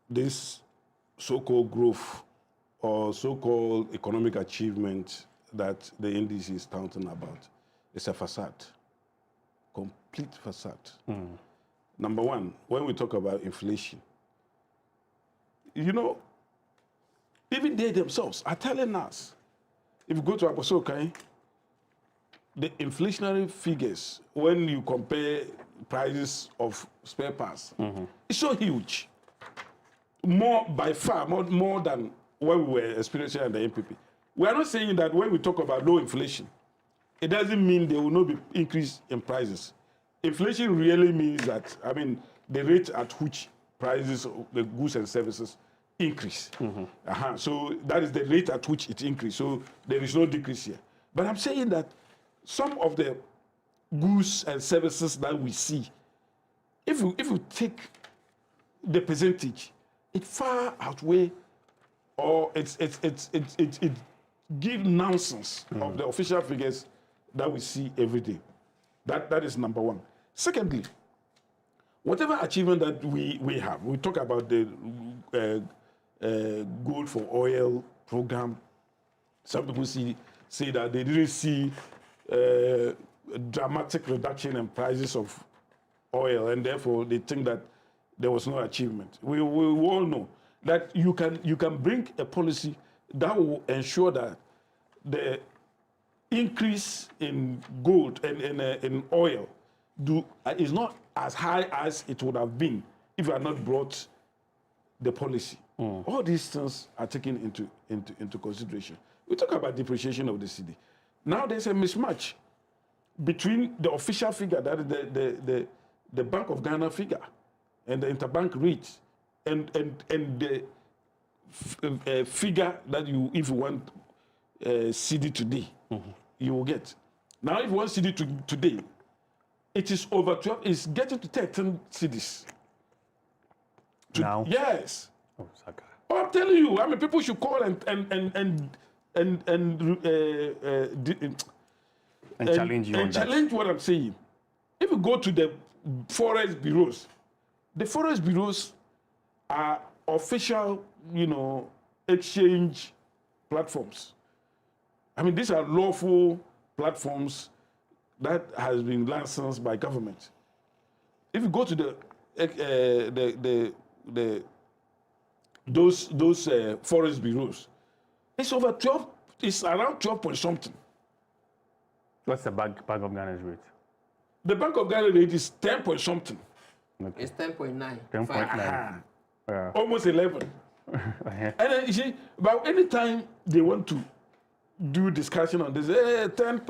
this so-called growth or so-called economic achievement that the NDC is touting about is a facade, complete facade. Number one, when we talk about inflation, you know, even they themselves are telling us, if you go to Abosokai, the inflationary figures, when you compare prices of spare parts, it's so huge. More, by far, more than what we were experiencing at the NPP. We are not saying that when we talk about low inflation, it doesn't mean there will not be increase in prices. Inflation really means that, I mean, the rate at which prices of the goods and services increase. So that is the rate at which it increases. So there is no decrease here. But I'm saying that some of the goods and services that we see, if you take the percentage, it far outweigh, or it gives nonsense of the official figures that we see every day. That is number one. Secondly, whatever achievement that we have, we talk about the gold for oil program. Some people say that they didn't see a dramatic reduction in prices of oil, and therefore they think that there was no achievement. We all know that you can bring a policy that will ensure that the increase in gold and in oil is not as high as it would have been if you had not brought the policy. All these things are taken into consideration. We talk about depreciation of the cedi. Now there's a mismatch between the official figure, that is the Bank of Ghana figure, and the interbank rate, and the figure that if you want cedi today, you will get. Now, if you want cedi today, it is over 12, it's getting to 13 cities. Now? Yes. Oh, Saka. Oh, I'm telling you, I mean, people should call and challenge you on that. Challenge what I'm saying. If you go to the forest bureaus, the forest bureaus are official, exchange platforms. I mean, these are lawful platforms that has been licensed by government. If you go to those forest bureaus, it's over 12. It's around 12 point something. What's the Bank of Ghana's rate? The Bank of Ghana rate is 10 point something. Okay. It's 10.9. 10.9. Almost 11. And then you see, but anytime they want to do discussion on this, 10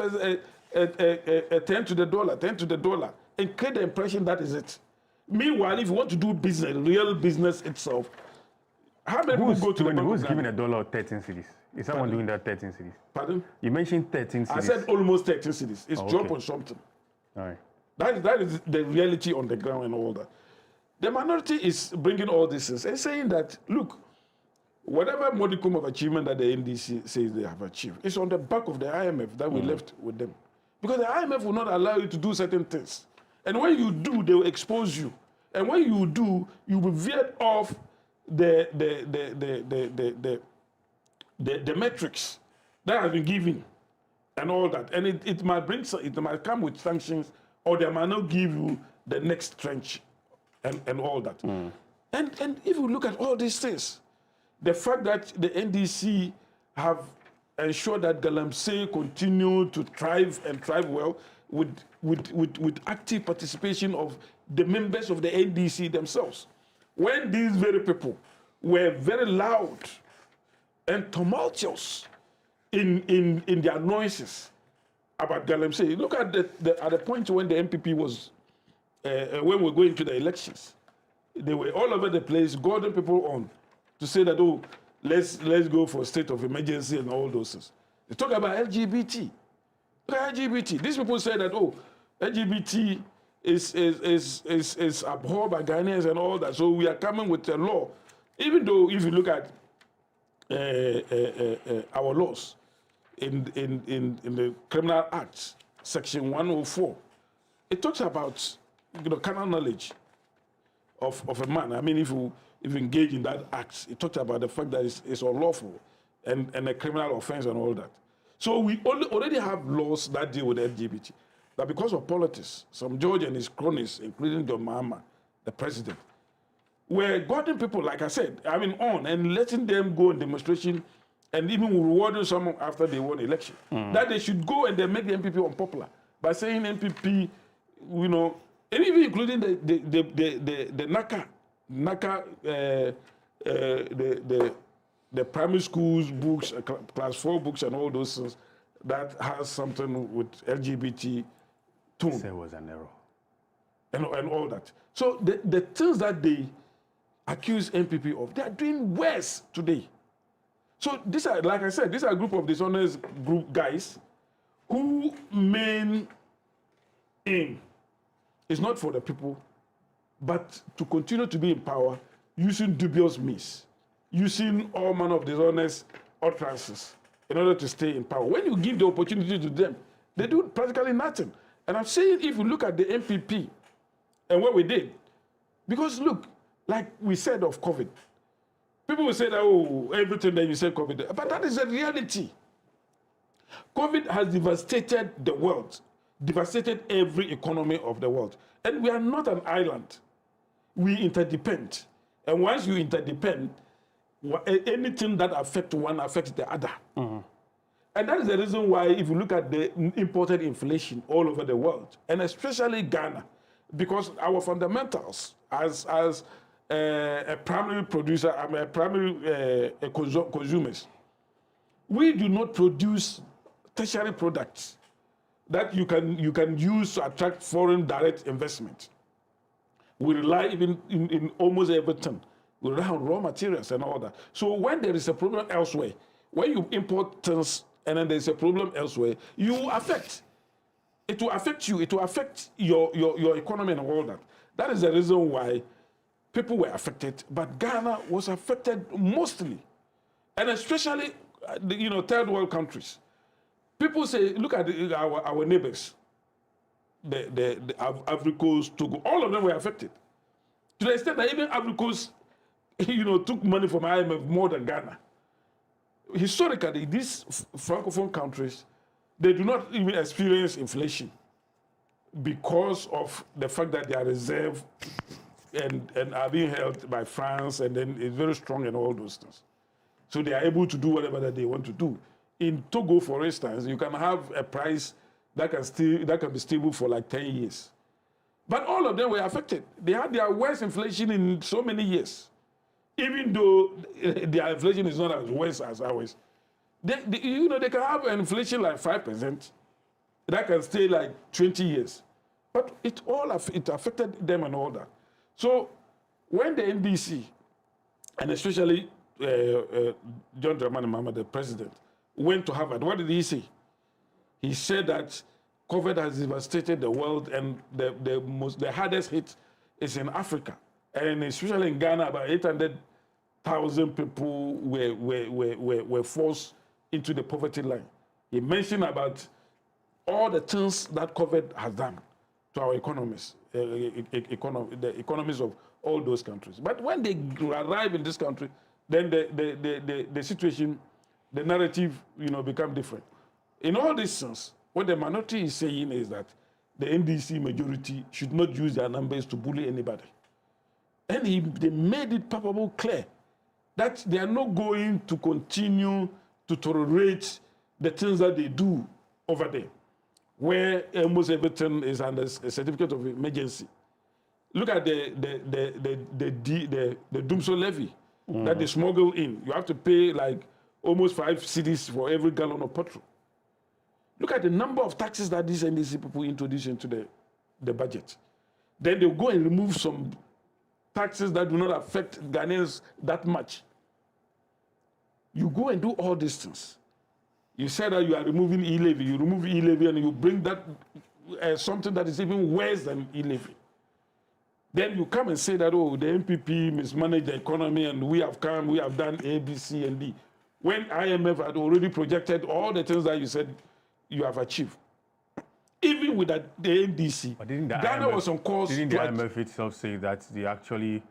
to the dollar, 10 to the dollar, and create the impression that is it. Meanwhile, if you want to do business, real business itself, how many people go to the Bank Who's of giving Ghana? $1 13 cities? Is someone doing that 13 cities? Pardon? You mentioned 13 cities. I said almost 13 cities. It's 12 point something. All right. That is the reality on the ground and all that. The minority is bringing all this and saying that, look, whatever modicum of achievement that the NDC says they have achieved, it's on the back of the IMF that we left with them. Because the IMF will not allow you to do certain things. And when you do, they will expose you. And when you do, you will veer off the metrics that have been given and all that. And it might come with sanctions, or they might not give you the next trench and all that. And if you look at all these things, the fact that the NDC have ensured that Galamsey continue to thrive and thrive well with active participation of the members of the NDC themselves. When these very people were very loud and tumultuous in their noises about Galamsey, look at the point when the MPP was, when we're going to the elections, they were all over the place, goading people on to say that, oh, let's go for a state of emergency and all those things. They talk about LGBT. Look at LGBT. These people say that, oh, LGBT is abhorred by Ghanaians and all that. So we are coming with a law. Even though if you look at our laws in the Criminal Act, Section 104, it talks about carnal knowledge of a man. I mean, if you engage in that act, it talks about the fact that it's unlawful and a criminal offense and all that. So we already have laws that deal with LGBT. But because of politics, some George and his cronies, including John Mahama, the president, were goading people, like I said, on and letting them go on demonstration and even rewarding someone after they won election. That they should go and then make the MPP unpopular by saying MPP, and even including the NACA, the primary schools books, class 4 books and all those things that has something with LGBT tone. There was an error. And all that. So the things that they accuse MPP of, they are doing worse today. So these are, like I said, these are a group of dishonest group guys who main aim is not for the people, but to continue to be in power using dubious means, using all manner of dishonest utterances in order to stay in power. When you give the opportunity to them, they do practically nothing. And I'm saying if you look at the MPP and what we did, because look, like we said of COVID, people will say that, oh, everything that you say COVID, but that is a reality. COVID has devastated the world, devastated every economy of the world. And we are not an island. We interdepend. And once you interdepend, anything that affects one affects the other. And that is the reason why, if you look at the imported inflation all over the world, and especially Ghana, because our fundamentals as a primary producer, a primary consumers, we do not produce tertiary products that you can use to attract foreign direct investment. We rely even in almost everything. We rely on raw materials and all that. So when there is a problem elsewhere, when you import things and then there's a problem elsewhere, you affect. it will affect you. It will affect your economy and all that. That is the reason why people were affected, but Ghana was affected mostly, and especially, third world countries. People say, look at our neighbors, the Ivory Coast, Togo, all of them were affected. To the extent that even Ivory Coast, took money from IMF more than Ghana. Historically, these Francophone countries, they do not even experience inflation because of the fact that they are reserved and are being held by France, and then it's very strong and all those things. So they are able to do whatever that they want to do. In Togo, for instance, you can have a price that can be stable for like 10 years. But all of them were affected. They had their worst inflation in so many years. Even though their inflation is not as worse as ours. They can have an inflation like 5% that can stay like 20 years. But it affected them and all that. So when the NDC, and especially John Dramani Mahama, the president, went to Harvard, what did he say? He said that COVID has devastated the world, and the hardest hit is in Africa. And especially in Ghana, about 800,000 people were forced into the poverty line. He mentioned about all the things that COVID has done to our economies, the economies of all those countries. But when they arrive in this country, then the situation, the narrative, become different. In all these sense, what the minority is saying is that the NDC majority should not use their numbers to bully anybody. And they made it palpable clear that they are not going to continue to tolerate the things that they do over there, where almost everything is under a certificate of emergency. Look at the Dumso levy that they smuggle in. You have to pay like almost 5 cedis for every gallon of petrol. Look at the number of taxes that these NDC people introduce into the budget. Then they'll go and remove some taxes that do not affect Ghanaians that much. You go and do all these things. You say that you are removing e-levy. You remove e-levy and you bring that something that is even worse than e-levy. Then you come and say that, oh, the NPP mismanaged the economy and we have done A, B, C, and D. When IMF had already projected all the things that you said you have achieved. Even with the NDC, Ghana was on course. Didn't the IMF itself say that they actually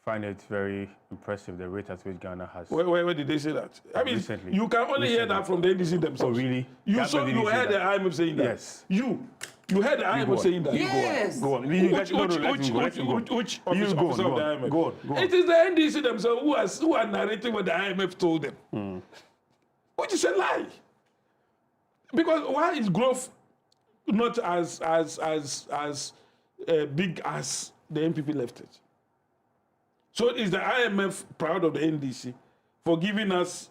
find it very impressive, the rate at which Ghana has? Where did they say that? I mean, recently. You can only hear that from the NDC themselves. Oh, really? You heard the IMF saying that? Yes. You heard the IMF saying that? Yes. Go on. Which officer of the IMF? Go on. It is the NDC themselves who are narrating what the IMF told them. Which is a lie. Because why is growth not as big as the NPP left it? So is the IMF proud of the NDC for giving us,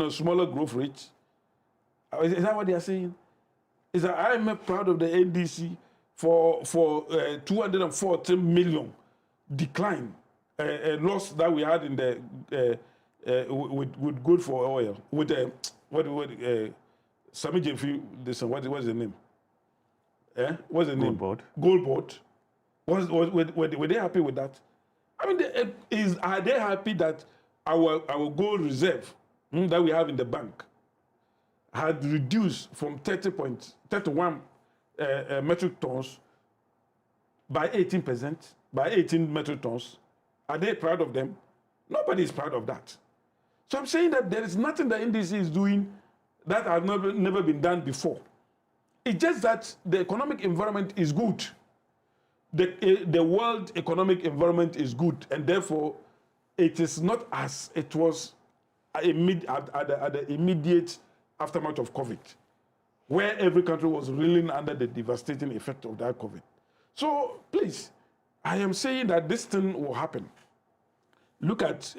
smaller growth rates? Is that what they are saying? Is the IMF proud of the NDC for 214 million decline, loss that we had in the with good for oil, with Sami Jemfi, what's the name? What's the name? Gold Board. Were they happy with that? I mean, are they happy that our gold reserve that we have in the bank had reduced from 30.31 metric tons by 18%, by 18 metric tons? Are they proud of them? Nobody is proud of that. So I'm saying that there is nothing the NDC is doing that has never been done before. It's just that the economic environment is good. The world economic environment is good, and therefore it is not as it was at the immediate aftermath of COVID, where every country was reeling under the devastating effect of that COVID. So please, I am saying that this thing will happen. Look at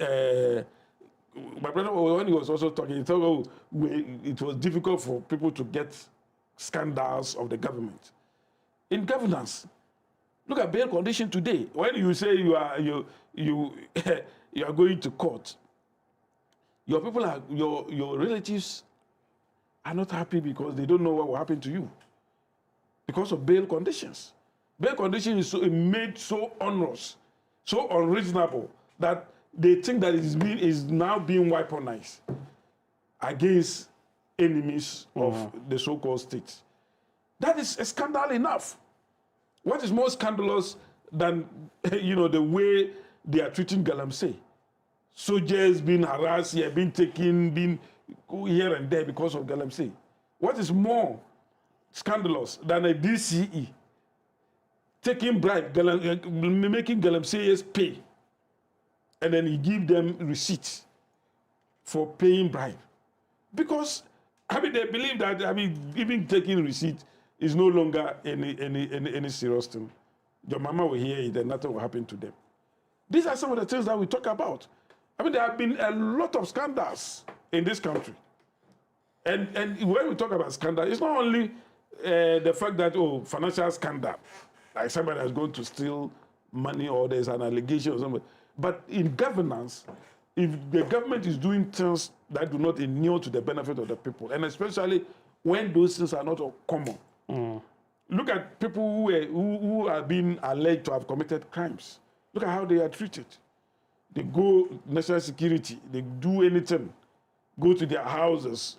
my brother, when he was also talking, he thought, it was difficult for people to get scandals of the government. In governance, look at bail condition today. When you say you are going to court, your people your relatives are not happy because they don't know what will happen to you. because of bail conditions. Bail conditions is made so onerous, so unreasonable that they think that it is now being weaponized against enemies of the so-called states. That is a scandal enough. What is more scandalous than the way they are treating Galamsey? Soldiers being harassed here, being taken, being here and there because of Galamsey. What is more scandalous than a DCE taking bribe, making Galamseyers pay, and then he give them receipts for paying bribe? Because they believe that even taking receipt is no longer any serious thing. Your mama will hear it and nothing will happen to them. These are some of the things that we talk about. There have been a lot of scandals in this country. And when we talk about scandal, it's not only the fact that, financial scandal, like somebody is going to steal money or there's an allegation or something. But in governance, if the government is doing things that do not inure to the benefit of the people, and especially when those things are not common. Look at people who are being alleged to have committed crimes. Look at how they are treated. They go national security, they do anything, go to their houses.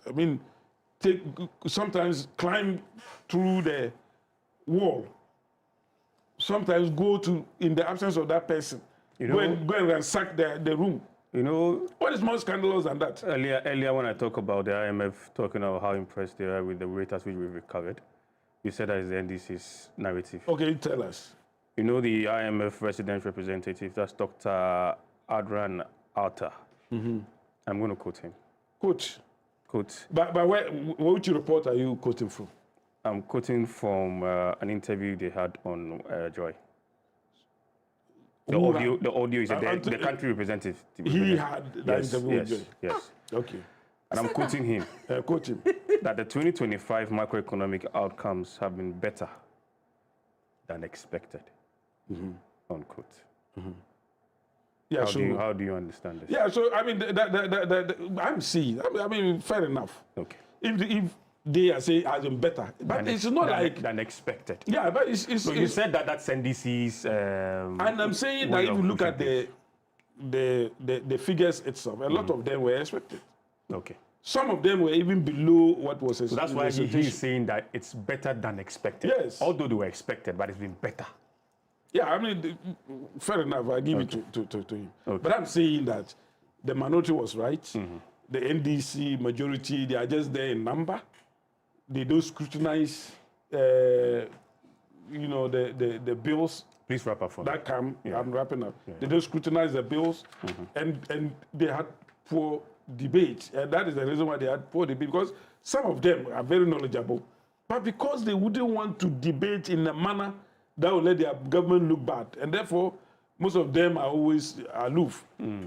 Sometimes climb through the wall. Sometimes go to, in the absence of that person, go and ransack the room. What is more scandalous than that? Earlier when I talk about the IMF talking about how impressed they are with the rate at which we've recovered, you said that is the NDC's narrative. Okay, tell us. The IMF resident representative, that's Dr. Adran Alta. I'm going to quote him. Quote. But which report are you quoting from? I'm quoting from an interview they had on Joy. The audio is the country representative. He had that interview with Joy? Yes. Okay. And I'm quoting him. Quote him. That the 2025 macroeconomic outcomes have been better than expected. Unquote. Yeah, how do you understand this? Yeah, so I'm seeing. Fair enough. Okay. If they are saying has been better, but it's not than expected. Yeah, but it's. So you said that's NDC's. And I'm saying that if you look at the figures itself, a lot of them were expected. Okay. Some of them were even below what was expected. So that's why he's saying that it's better than expected. Yes. Although they were expected, but it's been better. Yeah, fair enough. I give it to him. Okay. But I'm saying that the minority was right. The NDC majority, they are just there in number. They don't scrutinize, the bills. Please wrap up for that come. Yeah. I'm wrapping up. Yeah. They don't scrutinize the bills, and they had poor debate, and that is the reason why they had poor debate, because some of them are very knowledgeable, but because they wouldn't want to debate in a manner that will let their government look bad, and therefore most of them are always aloof.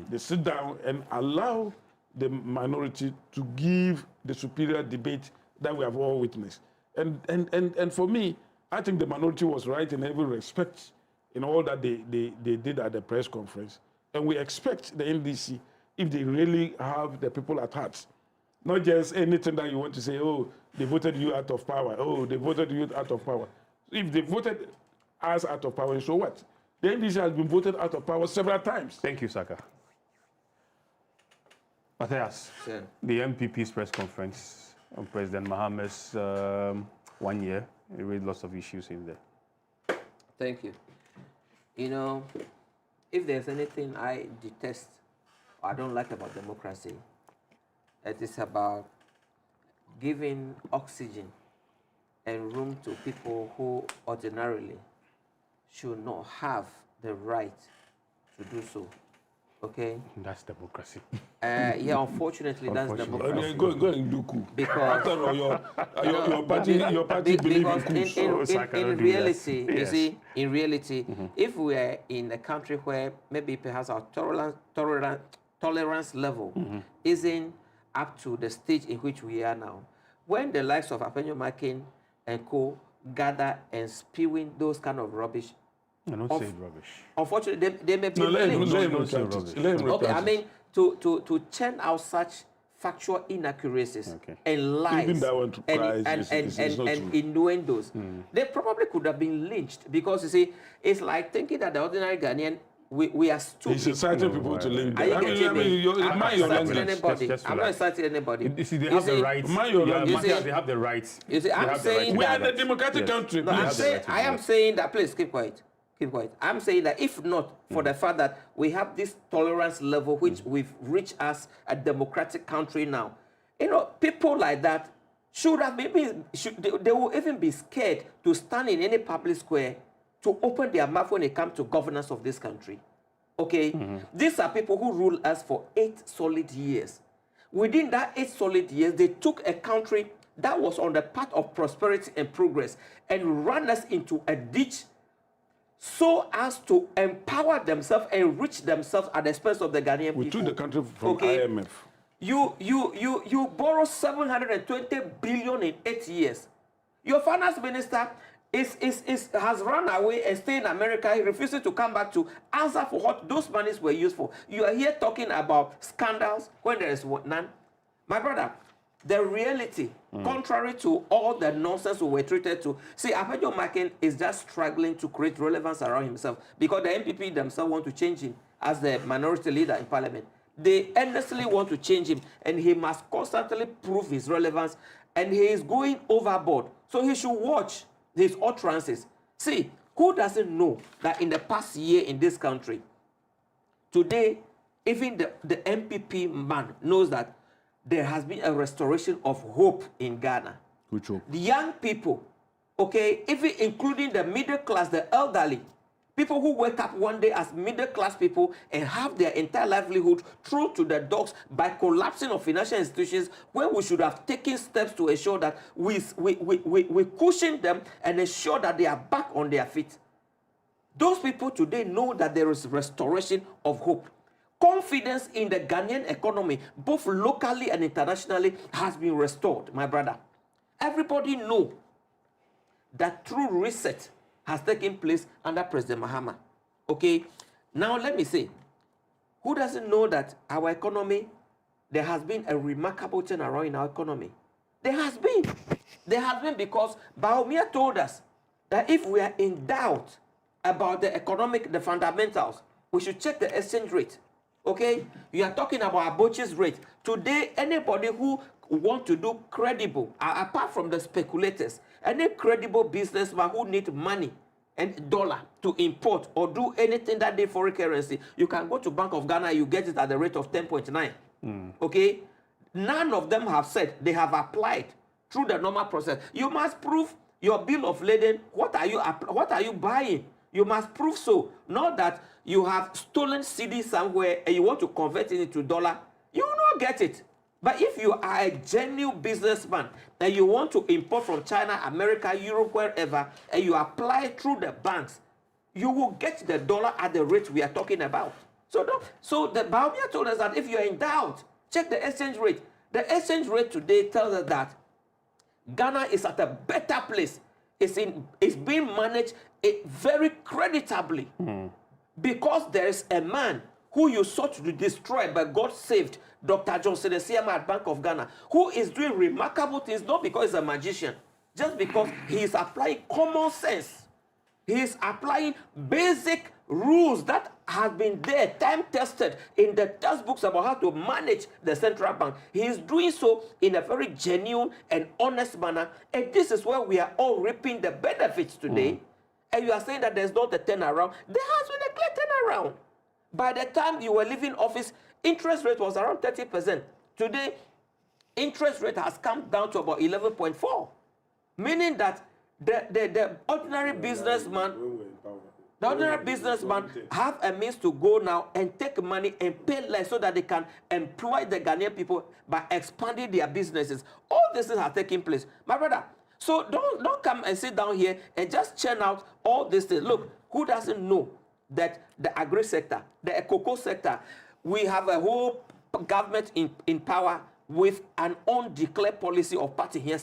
They sit down and allow the minority to give the superior debate that we have all witnessed. And for me, I think the minority was right in every respect in all that they did at the press conference. And we expect the NDC, if they really have the people at heart, not just anything that you want to say, they voted you out of power, they voted you out of power. If they voted us out of power, so what? The NDC has been voted out of power several times. Thank you, Saka. Matthias, the MPP's press conference on President Mohammed's 1 year, it raised lots of issues in there. Thank you. If there's anything I detest or I don't like about democracy, it is about giving oxygen and room to people who ordinarily should not have the right to do so. Okay? That's democracy. Yeah, unfortunately, that's democracy. Go and do coup. Because your party believes in coup. In reality, you see, in reality, if we are in a country where maybe perhaps our tolerance level isn't up to the stage in which we are now, when the likes of Apenyo Makin and co gather and spewing those kind of rubbish. I'm not saying rubbish. Unfortunately, they may be let him okay, I mean, to churn out such factual inaccuracies and lies Even that one and innuendos. They probably could have been lynched because, you see, it's like thinking that the ordinary Ghanaian, we are stupid. He's inciting people to link them. I'm not inciting anybody. I'm not inciting anybody. You see, they have the rights. They have the rights. You see, I'm saying we are in a democratic country. No, I am saying that, please keep quiet. Keep quiet. I'm saying that if not for the fact that we have this tolerance level which we've reached as a democratic country now, you know, people like that should have been, they will even be scared to stand in any public square to open their mouth when it comes to governance of this country. Okay? These are people who ruled us for 8 solid years. Within that 8 solid years, they took a country that was on the path of prosperity and progress and ran us into a ditch so as to empower themselves and enrich themselves at the expense of the Ghanaian people. We took the country from IMF. You borrow 720 billion in 8 years. Your finance minister has run away and stayed in America. He refuses to come back to answer for what those monies were used for. You are here talking about scandals when there is none. My brother, the reality, contrary to all the nonsense we were treated to, see, Apejo Makin is just struggling to create relevance around himself because the MPP themselves want to change him as the minority leader in parliament. They endlessly want to change him, and he must constantly prove his relevance, and he is going overboard. So he should watch his utterances. See, who doesn't know that in the past year in this country, today, even the MPP man knows that there has been a restoration of hope in Ghana. Which hope? The young people, okay, even including the middle class, the elderly, people who wake up one day as middle class people and have their entire livelihood thrown to the dogs by collapsing of financial institutions, where we should have taken steps to ensure that we cushion them and ensure that they are back on their feet. Those people today know that there is restoration of hope. Confidence in the Ghanaian economy, both locally and internationally, has been restored, my brother. Everybody knows that true reset has taken place under President Mahama. Okay? Now let me say, who doesn't know that our economy, there has been a remarkable turnaround in our economy? There has been. There has been because Bawumia told us that if we are in doubt about the fundamentals, we should check the exchange rate. Okay? You are talking about Abochi's rate. Today, anybody who wants to do credible, apart from the speculators, any credible businessman who needs money and dollar to import or do anything that day foreign currency, you can go to Bank of Ghana, you get it at the rate of 10.9. Okay? None of them have said they have applied through the normal process. You must prove your bill of lading. What are you buying? You must prove so. Not that you have stolen CD somewhere and you want to convert it into dollar. You will not get it. But if you are a genuine businessman and you want to import from China, America, Europe, wherever, and you apply through the banks, you will get the dollar at the rate we are talking about. So the Bawumia told us that if you are in doubt, check the exchange rate. The exchange rate today tells us that Ghana is at a better place. It's being managed very creditably because there is a man who you sought to destroy, but God saved, Dr. Johnson Esiama at Bank of Ghana, who is doing remarkable things, not because he's a magician, just because he is applying common sense. He is applying basic rules that have been there, time-tested in the textbooks about how to manage the central bank. He is doing so in a very genuine and honest manner, and this is where we are all reaping the benefits today. And you are saying that there's not a turnaround. There has been a clear turnaround. By the time you were leaving office, interest rate was around 30%. Today, interest rate has come down to about 11.4, meaning that the ordinary businessman, have a means to go now and take money and pay less so that they can employ the Ghanaian people by expanding their businesses. All this things are taking place. My brother, so don't come and sit down here and just churn out all these things. Look, who doesn't know that the agri sector, the cocoa sector, we have a whole government in power with an undeclared policy of party here,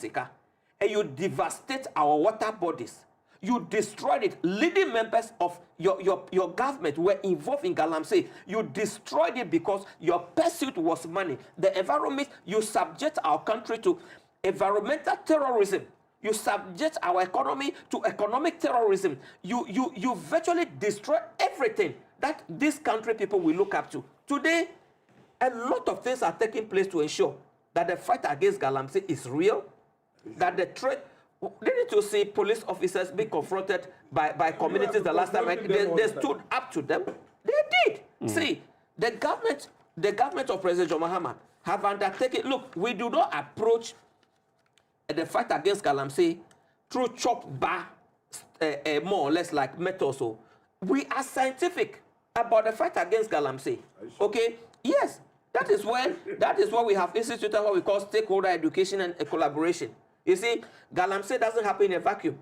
and you devastate our water bodies. You destroyed it. Leading members of your government were involved in Galamsey. You destroyed it because your pursuit was money. The environment, you subject our country to environmental terrorism. You subject our economy to economic terrorism. You virtually destroy everything that this country people will look up to. Today, a lot of things are taking place to ensure that the fight against Galamsey is real, that the threat. They need to see police officers being confronted by communities the last time. They stood up to them. They did. See, the government of President John Mahama have undertaken. Look, we do not approach the fight against Galamsey through chop bar, more or less like methods. So we are scientific about the fight against Galamsey. Okay? Yes, that is why we have instituted what we call stakeholder education and collaboration. You see, Galamsey doesn't happen in a vacuum.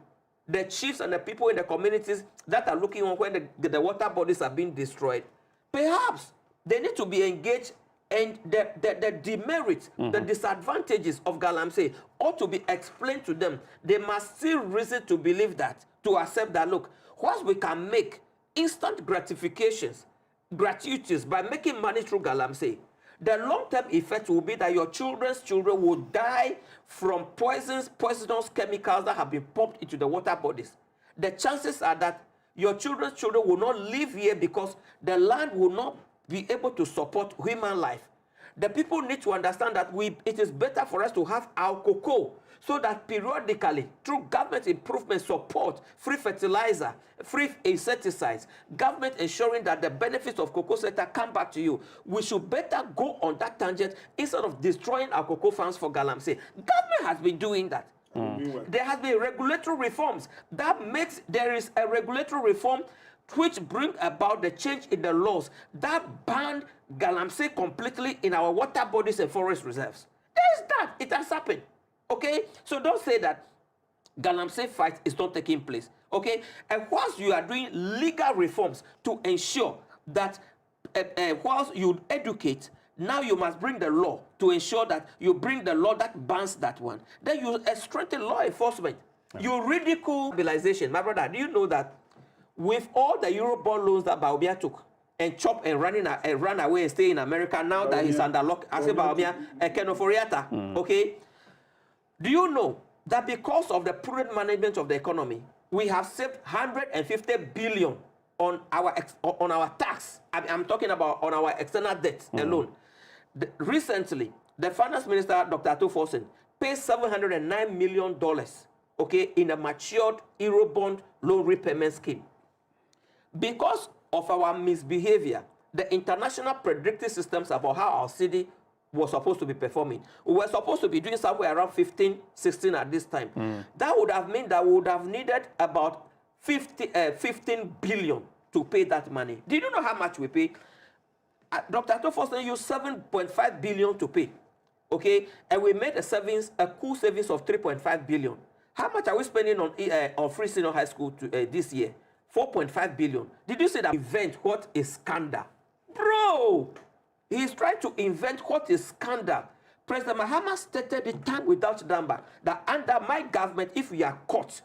The chiefs and the people in the communities that are looking on when the water bodies are being destroyed, perhaps they need to be engaged, and the demerits, the disadvantages of Galamsey ought to be explained to them. They must still reason to believe that, to accept that, look, once we can make instant gratifications, gratuities by making money through Galamsey, the long-term effect will be that your children's children will die from poisonous chemicals that have been pumped into the water bodies. The chances are that your children's children will not live here because the land will not be able to support human life. The people need to understand that it is better for us to have our cocoa so that periodically, through government improvement support, free fertilizer, free insecticides, government ensuring that the benefits of cocoa sector come back to you. We should better go on that tangent instead of destroying our cocoa farms for Galamsey. Government has been doing that. There has been regulatory reforms. There is a regulatory reform which bring about the change in the laws that ban Galamsey completely in our water bodies and forest reserves. There is that. It has happened. Okay? So don't say that Galamsey fight is not taking place. Okay? And whilst you are doing legal reforms to ensure that whilst you educate, now you must bring the law to ensure that you bring the law that bans that one. Then you strengthen law enforcement. You ridicule mobilization. My brother, do you know that with all the Eurobond loans that Bawumia took and chopped and ran away and stay in America, now that he's under lock, I say Bawumia, Kenoforiata, okay? Do you know that because of the prudent management of the economy, we have saved 150 billion on our tax? I'm talking about on our external debt alone. Recently, the finance minister, Dr. Ato Forson, paid $709 million, okay, in a matured Eurobond loan repayment scheme. Because of our misbehavior, the international predictive systems about how our city was supposed to be performing, we were supposed to be doing somewhere around 15, 16 at this time. That would have meant that we would have needed about 15 billion to pay that money. Did you know how much we pay? Dr. Ato Forson used 7.5 billion to pay. Okay? And we made a cool savings of 3.5 billion. How much are we spending on Free Senior High School this year? 4.5 billion. Did you see that event? What is scandal? Bro! He's trying to invent what is scandal. President Mahama stated it time without number that under my government, if we are caught,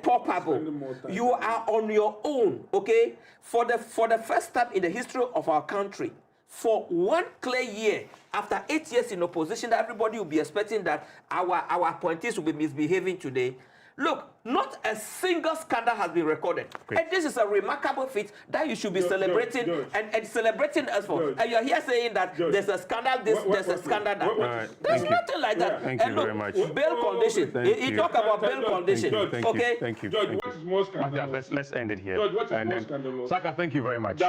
culpable, you are on your own, okay? For the first time in the history of our country, for one clear year, after 8 years in opposition, that everybody will be expecting that our appointees will be misbehaving today. Look, not a single scandal has been recorded. Great. And this is a remarkable feat that you should be celebrating and celebrating us for. And you're here saying that there's a scandal, there's a scandal that. There's nothing like that. Thank you very much. Bail condition. You talk about bail condition. Okay? Thank you. George, what is more scandalous? Let's end it here. George, what is more scandalous? Saka, thank you very much.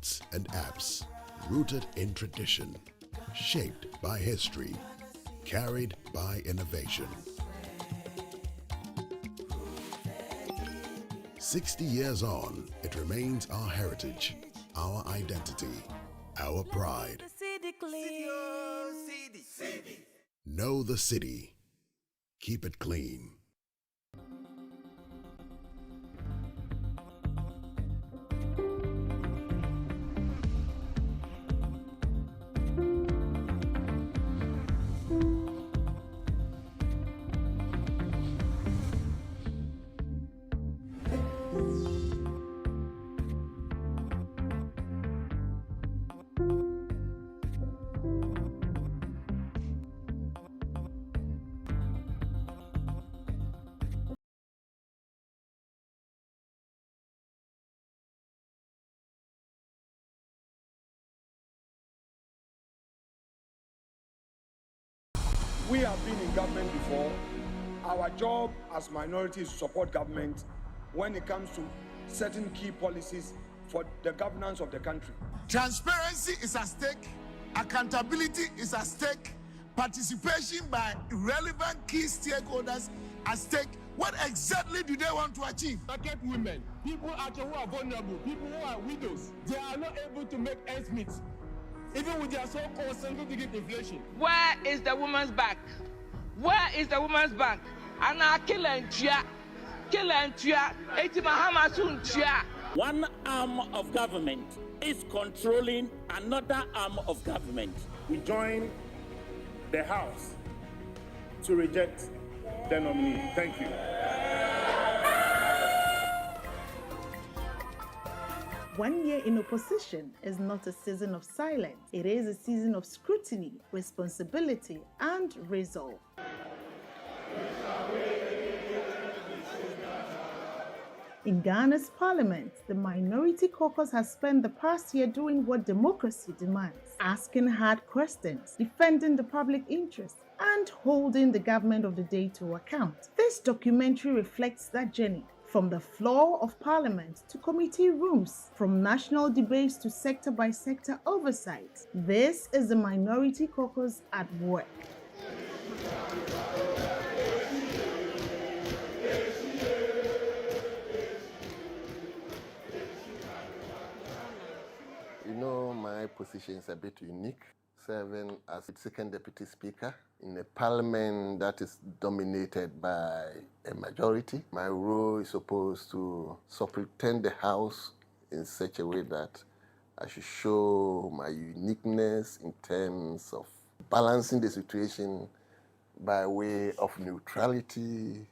websites and apps rooted in tradition, shaped by history, carried by innovation. 60 years on, it remains our heritage, our identity, our pride. Know the city. Keep it clean. We have been in government before. Our job as minorities is to support government when it comes to certain key policies for the governance of the country. Transparency is at stake, accountability is at stake, participation by relevant key stakeholders at stake. What exactly do they want to achieve? Market women, people who are vulnerable, people who are widows, they are not able to make ends meet. Even with their so-called single-digit inflation. Where is the woman's bank? Where is the woman's bank? And I kill and tia. One arm of government is controlling another arm of government. We join the House to reject the nominee. Thank you. 1 year in opposition is not a season of silence. It is a season of scrutiny, responsibility, and resolve. In Ghana's parliament, the Minority Caucus has spent the past year doing what democracy demands, asking hard questions, defending the public interest, and holding the government of the day to account. This documentary reflects that journey. From the floor of parliament to committee rooms, from national debates to sector-by-sector oversight. This is the Minority Caucus at work. You know, my position is a bit unique, serving as second deputy speaker in a parliament that is dominated by a majority. My role is supposed to superintend the House in such a way that I should show my uniqueness in terms of balancing the situation by way of neutrality,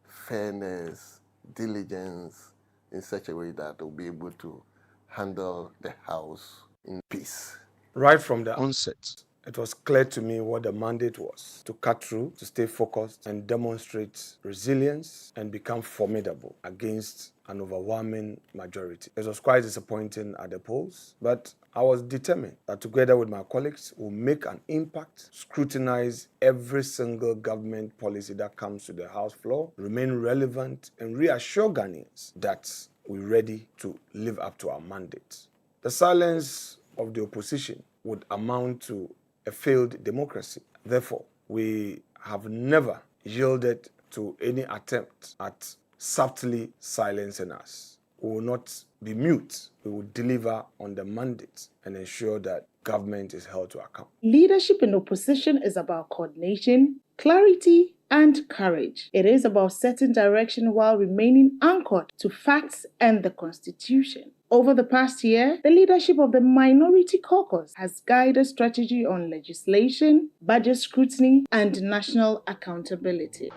fairness, diligence, in such a way that I'll be able to handle the House in peace. Right from the onset, it was clear to me what the mandate was: to cut through, to stay focused, and demonstrate resilience and become formidable against an overwhelming majority. It was quite disappointing at the polls, but I was determined that together with my colleagues, we'll make an impact, scrutinize every single government policy that comes to the House floor, remain relevant, and reassure Ghanaians that we're ready to live up to our mandate. The silence of the opposition would amount to a failed democracy. Therefore, we have never yielded to any attempt at subtly silencing us. We will not be mute. We will deliver on the mandate and ensure that government is held to account. Leadership in opposition is about coordination, clarity, and courage. It is about setting direction while remaining anchored to facts and the Constitution. Over the past year, the leadership of the Minority Caucus has guided strategy on legislation, budget scrutiny, and national accountability.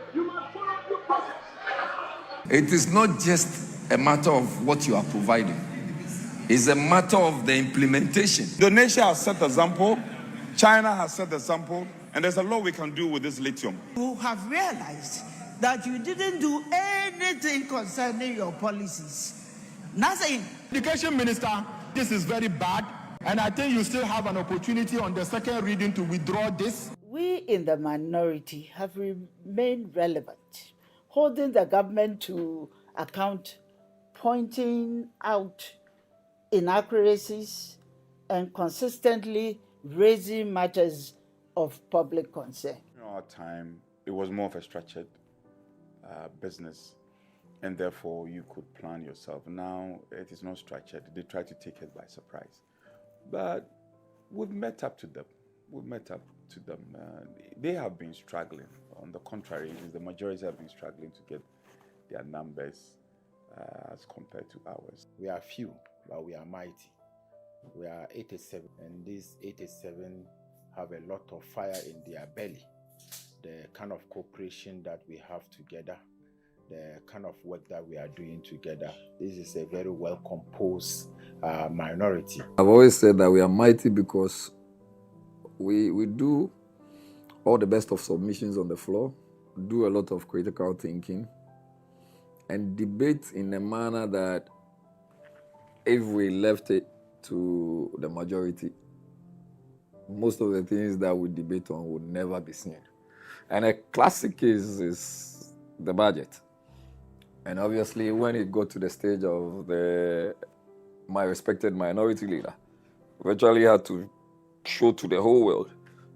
It is not just a matter of what you are providing. It's a matter of the implementation. Indonesia has set the example, China has set the example, and there's a lot we can do with this lithium. You have realized that you didn't do anything concerning your policies. Nothing. Education Minister, this is very bad, and I think you still have an opportunity on the second reading to withdraw this. We in the minority have remained relevant, holding the government to account, pointing out inaccuracies, and consistently raising matters of public concern. In our time, it was more of a structured business, and therefore you could plan yourself. Now it is not structured. They try to take us by surprise. But we've met up to them. They have been struggling. On the contrary, the majority have been struggling to get their numbers as compared to ours. We are few, but we are mighty. We are 87, and these 87 have a lot of fire in their belly. The kind of cooperation that we have together, the kind of work that we are doing together, this is a very well composed minority. I've always said that we are mighty because we do all the best of submissions on the floor, do a lot of critical thinking, and debate in a manner that if we left it to the majority, most of the things that we debate on would never be seen. And a classic case is the budget. And obviously, when it got to the stage of my respected minority leader, virtually had to show to the whole world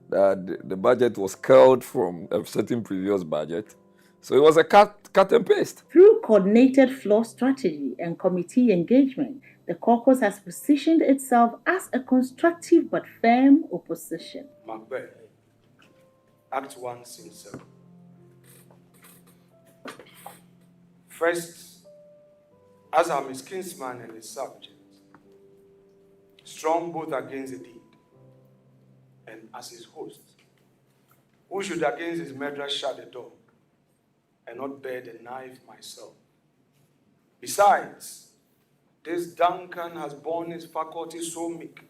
that the budget was culled from a certain previous budget. So it was a cut and paste. Through coordinated floor strategy and committee engagement, the caucus has positioned itself as a constructive but firm opposition. Macbeth, Act 1, Scene 7. First, as I'm his kinsman and his subject, strong both against the deed, and as his host, who should against his murderer shut the door and not bear the knife myself. Besides, this Duncan has borne his faculty so meek,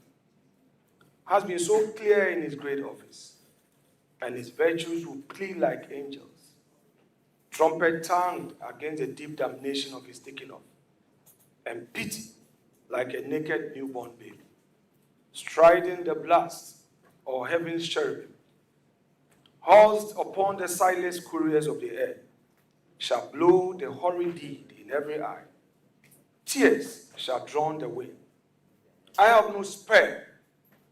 has been so clear in his great office, and his virtues will plead like angels, trumpet-tongued against the deep damnation of his taking off, and pity like a naked newborn baby, striding the blast or heaven's cherubim, housed upon the sightless couriers of the air, shall blow the horrid deed in every eye. Tears shall drown the wind. I have no spare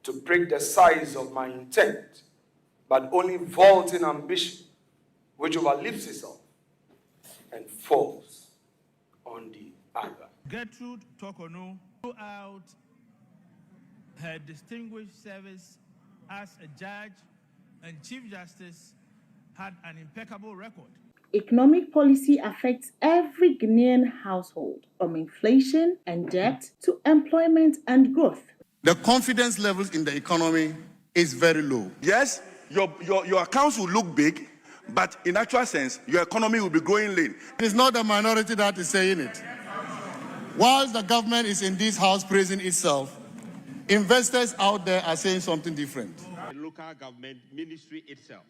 to break the size of my intent, but only vaulting ambition, which overleaps itself and falls on the other. Gertrude Tokono throughout her distinguished service as a judge and Chief Justice had an impeccable record. Economic policy affects every Ghanaian household, from inflation and debt to employment and growth. The confidence levels in the economy is very low. Yes, your accounts will look big, but in actual sense, your economy will be growing lean. It is not the minority that is saying it. Whilst the government is in this house praising itself, investors out there are saying something different. The local government ministry itself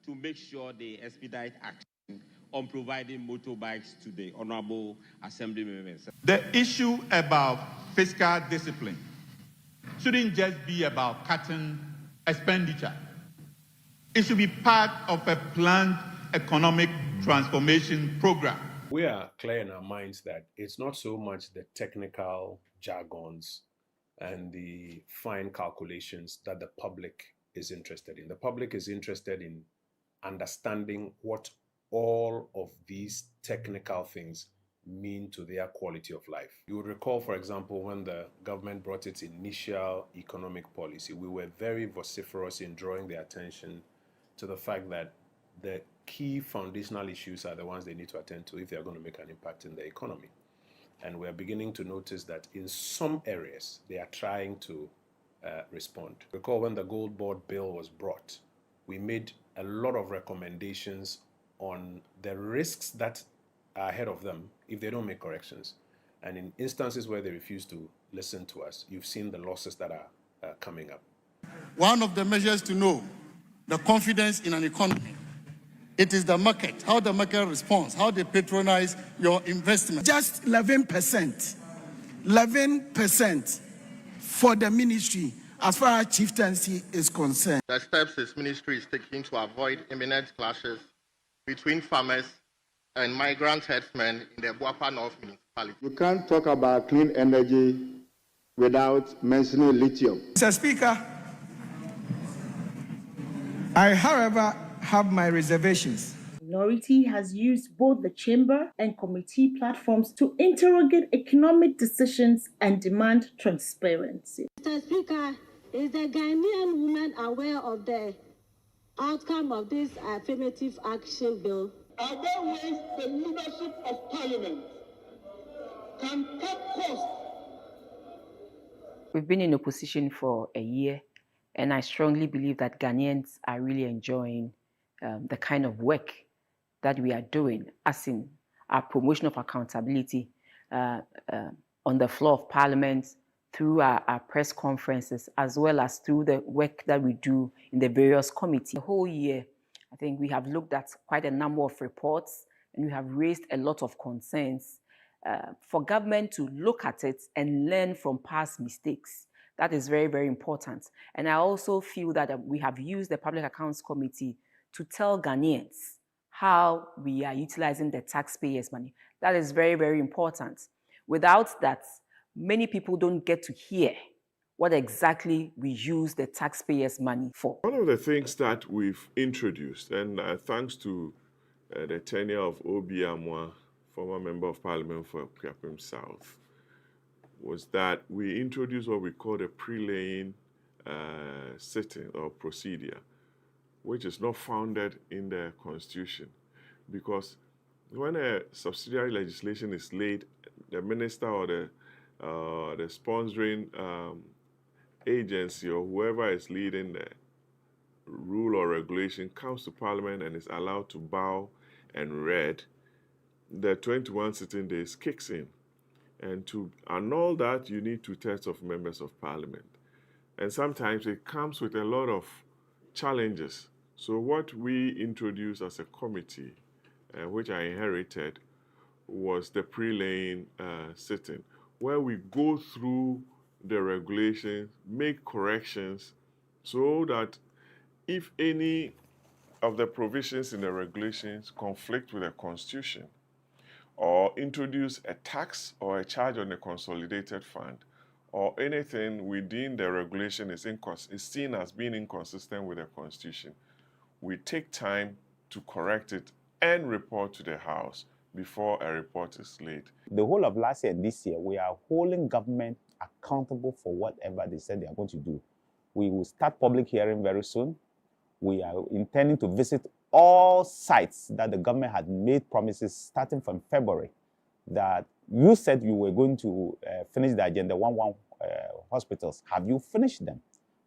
to make sure they expedite action on providing motorbikes to the honorable assembly members. The issue about fiscal discipline shouldn't just be about cutting expenditure. It should be part of a planned economic transformation program. We are clear in our minds that it's not so much the technical jargons and the fine calculations that the public is interested in. The public is interested in understanding what all of these technical things mean to their quality of life. You would recall, for example, when the government brought its initial economic policy, we were very vociferous in drawing their attention to the fact that the key foundational issues are the ones they need to attend to if they are going to make an impact in the economy. And we're beginning to notice that in some areas, they are trying to respond. Recall when the Gold Board bill was brought, we made a lot of recommendations on the risks that are ahead of them if they don't make corrections. And in instances where they refuse to listen to us, you've seen the losses that are coming up. One of the measures to know the confidence in an economy, it is the market, how the market responds, how they patronize your investment. Just 11%. 11% for the ministry as far as chieftaincy is concerned. The steps his ministry is taking to avoid imminent clashes between farmers and migrant herdsmen in the Buapa North municipality. You can't talk about clean energy without mentioning lithium. Mr. Speaker, I, however, have my reservations. Minority has used both the chamber and committee platforms to interrogate economic decisions and demand transparency. Mr. Speaker, is the Ghanaian woman aware of the outcome of this affirmative action bill? Are there ways the leadership of Parliament can cut costs? We've been in opposition for a year, and I strongly believe that Ghanaians are really enjoying the kind of work that we are doing, as in our promotion of accountability on the floor of Parliament, through our press conferences, as well as through the work that we do in the various committees. The whole year, I think we have looked at quite a number of reports, and we have raised a lot of concerns for government to look at it and learn from past mistakes. That is very, very important. And I also feel that we have used the Public Accounts Committee to tell Ghanaians how we are utilizing the taxpayers' money. That is very, very important. Without that, many people don't get to hear what exactly we use the taxpayers' money for. One of the things that we've introduced, and thanks to the tenure of Obi Amwa, former Member of Parliament for Priapim South, was that we introduced what we call the pre-laying sitting or procedure, which is not founded in the Constitution. Because when a subsidiary legislation is laid, the minister or the sponsoring agency or whoever is leading the rule or regulation comes to Parliament and is allowed to bow and read, the 21 sitting days kicks in. And to annul that, you need 2/3 of members of Parliament. And sometimes it comes with a lot of challenges. So what we introduced as a committee, which I inherited, was the pre-laying sitting, where we go through the regulations, make corrections, so that if any of the provisions in the regulations conflict with the Constitution, or introduce a tax or a charge on the consolidated fund, or anything within the regulation is seen as being inconsistent with the Constitution, we take time to correct it and report to the House before a report is laid. The whole of last year and this year, we are holding government accountable for whatever they said they are going to do. We will start public hearing very soon. We are intending to visit all sites that the government had made promises starting from February, that you said you were going to finish the Agenda 11 hospitals. Have you finished them?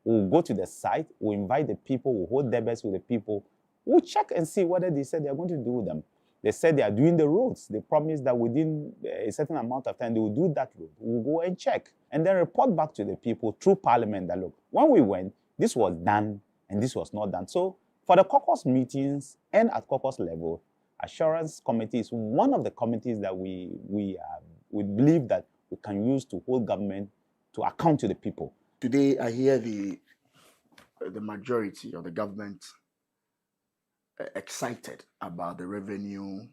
We'll go to the site, we'll invite the people, we'll hold debates with the people, we'll check and see whether they said they're going to do with them. They said they are doing the roads. They promised that within a certain amount of time, they will do that road. We'll go and check and then report back to the people through Parliament that, look, when we went, this was done and this was not done. So for the caucus meetings and at caucus level, Assurance Committee is one of the committees that we believe that we can use to hold government to account to the people. Today, I hear the majority of the government excited about the revenue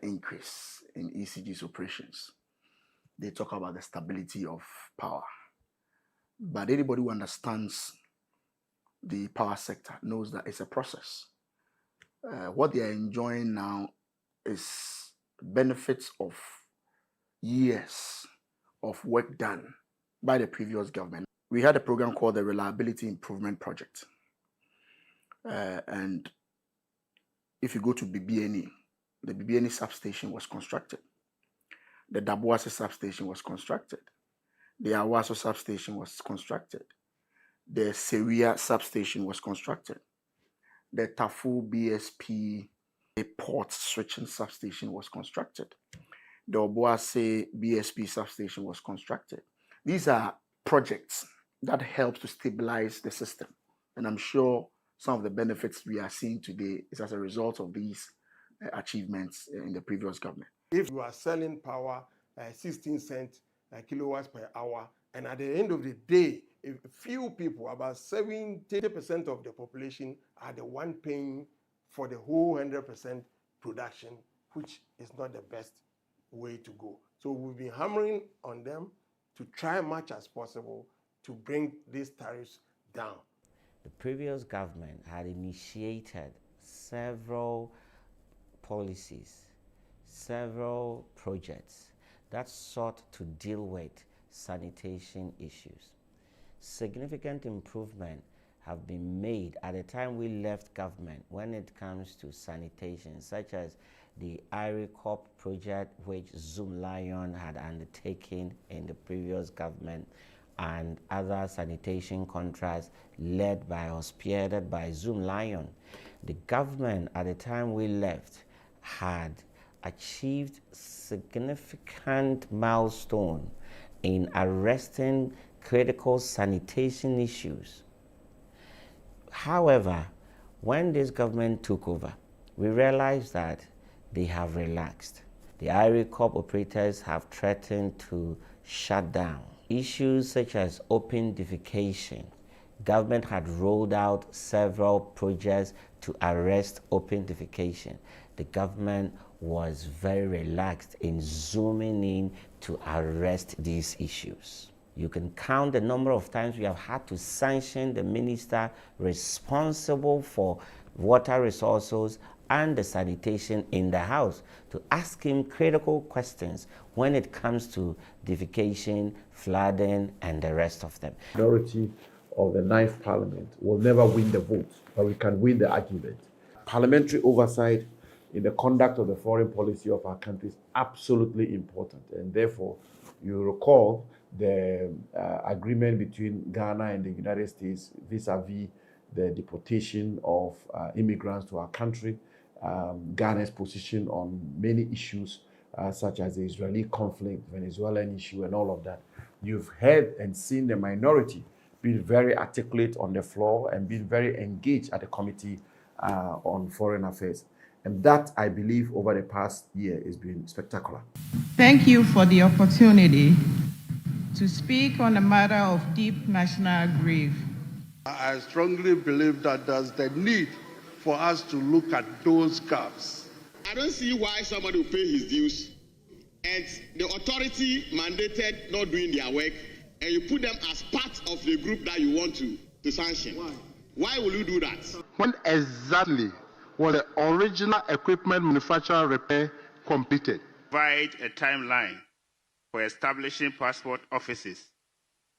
increase in ECG's operations. They talk about the stability of power. But anybody who understands the power sector knows that it's a process. What they are enjoying now is benefits of years of work done by the previous government. We had a program called the Reliability Improvement Project. And if you go to BBNE, the BBNE substation was constructed. The Dabuase substation was constructed. The Awaso substation was constructed. The Seria substation was constructed. The Tafu BSP port switching substation was constructed. The Obuase BSP substation was constructed. These are projects that help to stabilize the system. And I'm sure some of the benefits we are seeing today is as a result of these achievements in the previous government. If you are selling power 16 cents kilowatts per hour, and at the end of the day, a few people, about 70% of the population, are the one paying for the whole 100% production, which is not the best way to go. So we've been hammering on them to try much as possible to bring these tariffs down. The previous government had initiated several policies, several projects that sought to deal with sanitation issues. Significant improvement have been made at the time we left government when it comes to sanitation, such as the IRECOP project which Zoomlion had undertaken in the previous government, and other sanitation contracts led by or spearheaded by Zoomlion. The government at the time we left had achieved significant milestone in arresting critical sanitation issues. However, when this government took over, we realized that they have relaxed. The IRECOP operators have threatened to shut down. Issues such as open defecation. Government had rolled out several projects to arrest open defecation. The government was very relaxed in zooming in to arrest these issues. You can count the number of times we have had to sanction the minister responsible for water resources and the sanitation in the house to ask him critical questions when it comes to defecation, flooding, and the rest of them. Majority of the 9th Parliament will never win the vote, but we can win the argument. Parliamentary oversight in the conduct of the foreign policy of our country is absolutely important, and therefore, you recall the agreement between Ghana and the United States vis-a-vis the deportation of immigrants to our country, Ghana's position on many issues such as the Israeli conflict, Venezuelan issue, and all of that. You've heard and seen the minority being very articulate on the floor and being very engaged at the Committee on Foreign Affairs. And that, I believe, over the past year has been spectacular. Thank you for the opportunity to speak on a matter of deep national grief. I strongly believe that there's the need for us to look at those gaps. I don't see why somebody will pay his dues and the authority mandated not doing their work, and you put them as part of the group that you want to sanction. Why will you do that? When exactly was the original equipment manufacturer repair completed? Provide a timeline for establishing passport offices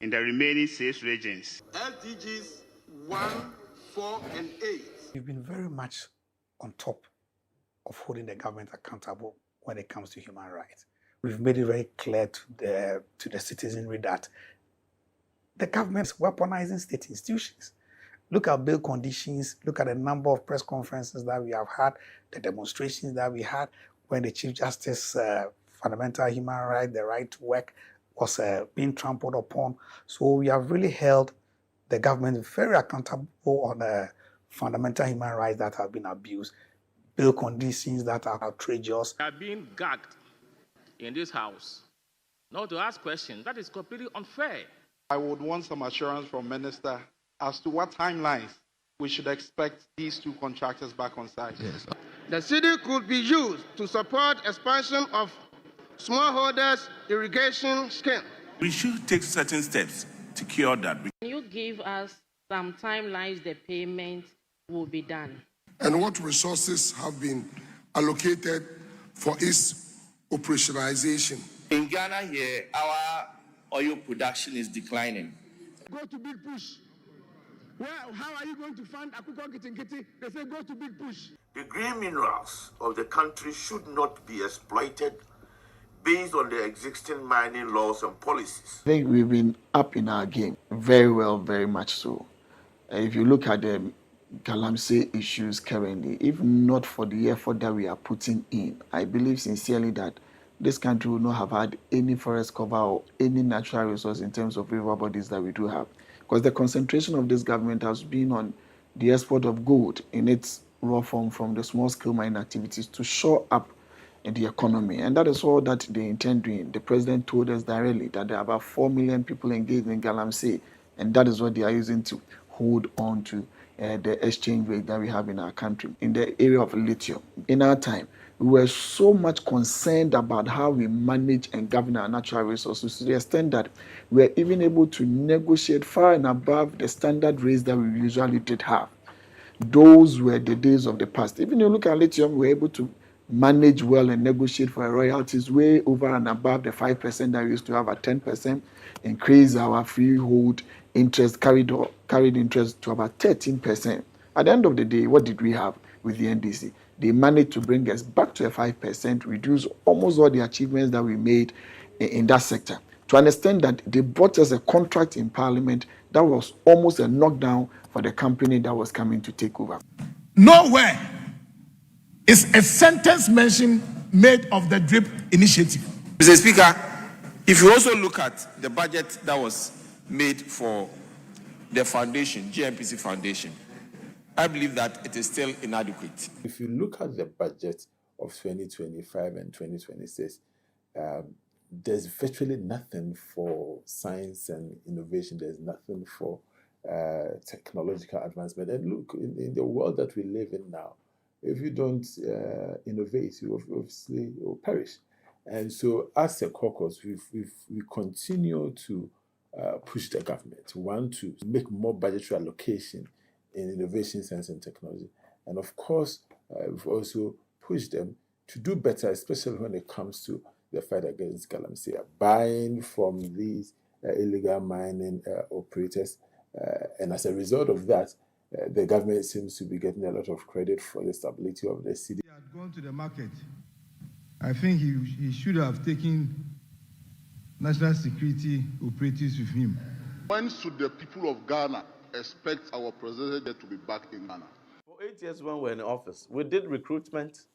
in the remaining 6 regions. LTGs 1, 4, and 8. We've been very much on top of holding the government accountable when it comes to human rights. We've made it very clear to the citizenry that the government is weaponizing state institutions. Look at bail conditions, look at the number of press conferences that we have had, the demonstrations that we had when the Chief Justice fundamental human right, the right to work, was being trampled upon. So we have really held the government very accountable on fundamental human rights that have been abused, bail conditions that are outrageous. They are being gagged in this house, not to ask questions. That is completely unfair. I would want some assurance from Minister as to what timelines we should expect these 2 contractors back on site. Yes. The city could be used to support expansion of smallholders irrigation scheme. We should take certain steps to cure that. Can you give us some timelines the payment will be done? And what resources have been allocated for its operationalization? In Ghana here, our oil production is declining. Go to Big Push. How are you going to fund Akuko Kitingiti? They say go to Big Push. The green minerals of the country should not be exploited based on the existing mining laws and policies. I think we've been up in our game, very well, very much so. If you look at the Galamsey issues currently, if not for the effort that we are putting in, I believe sincerely that this country would not have had any forest cover or any natural resource in terms of river bodies that we do have. Because the concentration of this government has been on the export of gold in its raw form from the small-scale mining activities to shore up the economy. And that is all that they intend doing. The president told us directly that there are about 4 million people engaged in Galamsey, and that is what they are using to hold on to the exchange rate that we have in our country. In the area of lithium, in our time, we were so much concerned about how we manage and govern our natural resources to the extent that we were even able to negotiate far and above the standard rates that we usually did have. Those were the days of the past. Even if you look at lithium, we were able to manage well and negotiate for royalties way over and above the 5% that we used to have at 10%, increase our freehold interest, carried interest to about 13%. At the end of the day, what did we have with the NDC? They managed to bring us back to a 5%, reduce almost all the achievements that we made in that sector. To understand that they brought us a contract in Parliament that was almost a knockdown for the company that was coming to take over. Nowhere is a sentence mention made of the DRIP initiative. Mr. Speaker, if you also look at the budget that was made for the foundation, GNPC Foundation, I believe that it is still inadequate. If you look at the budget of 2025 and 2026, there's virtually nothing for science and innovation. There's nothing for technological advancement. And look, in the world that we live in now, if you don't innovate, you obviously will perish. And so as a caucus, we continue to push the government. We want to make more budgetary allocation in innovation, science and technology. And of course, we've also pushed them to do better, especially when it comes to the fight against galamsey, buying from these illegal mining operators. And as a result of that, the government seems to be getting a lot of credit for the stability of the city. He had gone to the market. I think he should have taken national security operatives with him. When should the people of Ghana expect our president to be back in Ghana? For 8 years when we were in office, we did recruitment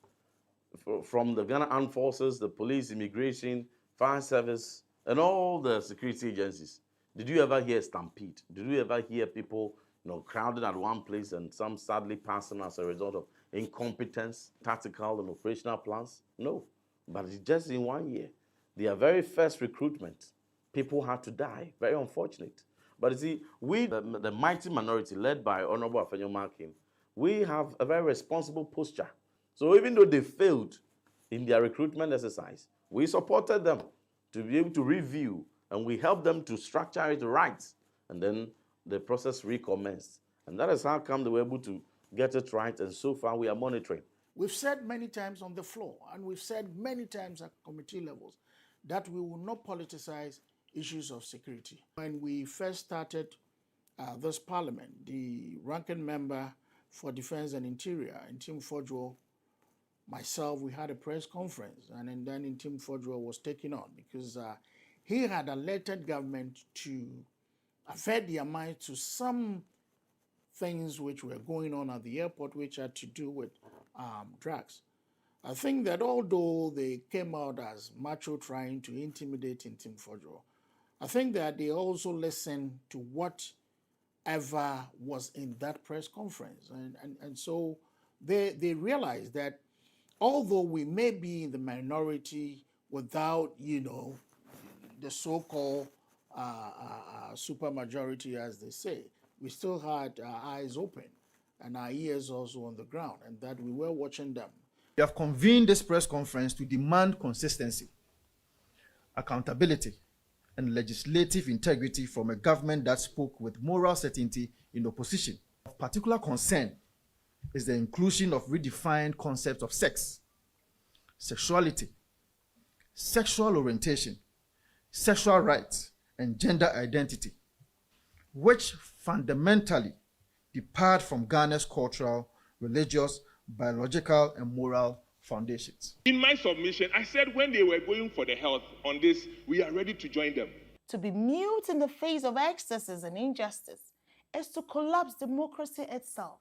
from the Ghana Armed Forces, the police, immigration, fire service, and all the security agencies. Did you ever hear stampede? Did you ever hear people, crowded at one place and some sadly passing as a result of incompetence, tactical and operational plans? No. But it's just in 1 year. Their very first recruitment, people had to die. Very unfortunate. But you see, we, the mighty minority led by Honorable Afenyo Markin, we have a very responsible posture. So even though they failed in their recruitment exercise, we supported them to be able to review, and we helped them to structure it right. And then the process recommenced. And that is how come they were able to get it right, and so far we are monitoring. We've said many times on the floor, and we've said many times at committee levels, that we will not politicize issues of security. When we first started this parliament, the ranking member for Defense and Interior, Ntim Fodjo, myself, we had a press conference, and then Ntim Fodjo was taken on because he had alerted government to avert their mind to some things which were going on at the airport which had to do with drugs. I think that although they came out as macho trying to intimidate Ntim Fodjo, I think that they also listened to whatever was in that press conference. And so they realized that although we may be in the minority without, the so-called supermajority, as they say, we still had our eyes open and our ears also on the ground, and that we were watching them. We have convened this press conference to demand consistency, accountability, and legislative integrity from a government that spoke with moral certainty in opposition. Of particular concern is the inclusion of redefined concepts of sex, sexuality, sexual orientation, sexual rights, and gender identity, which fundamentally depart from Ghana's cultural, religious, biological, and moral foundations. In my submission, I said when they were going for the health on this, we are ready to join them. To be mute in the face of excesses and injustice is to collapse democracy itself.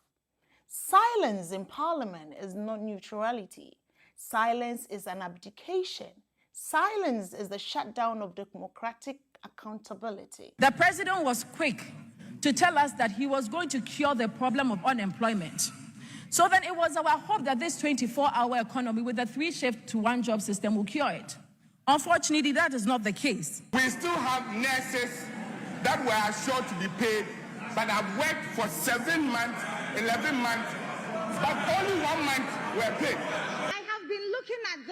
Silence in parliament is not neutrality. Silence is an abdication. Silence is the shutdown of democratic accountability. The president was quick to tell us that he was going to cure the problem of unemployment. So then it was our hope that this 24-hour economy with the 3-shift to 1-job system will cure it. Unfortunately, that is not the case. We still have nurses that were assured to be paid, but have worked for 7 months, 11 months, but only 1 month were paid. I have been looking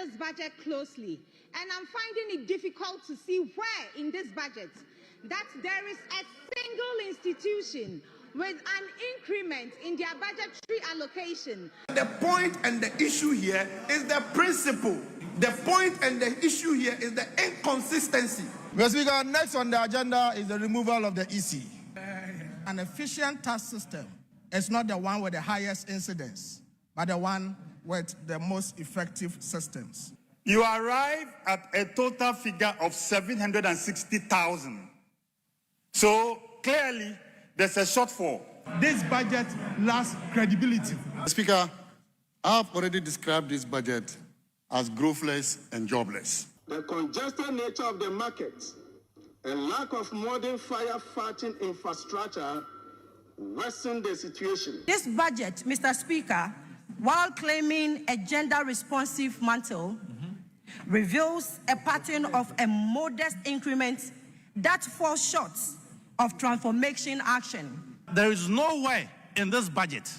this budget closely, and I'm finding it difficult to see where in this budget that there is a single institution with an increment in their budgetary allocation. The point and the issue here is the principle. The point and the issue here is the inconsistency. Mr. Speaker, next on the agenda is the removal of the EC. An efficient tax system is not the one with the highest incidence, but the one with the most effective systems. You arrive at a total figure of 760,000. So clearly, there's a shortfall. This budget lacks credibility. Speaker, I have already described this budget as growthless and jobless. The congested nature of the market and lack of modern firefighting infrastructure worsen the situation. This budget, Mr. Speaker, while claiming a gender-responsive mantle, reveals a pattern of a modest increment that falls short of transformation action. There is nowhere in this budget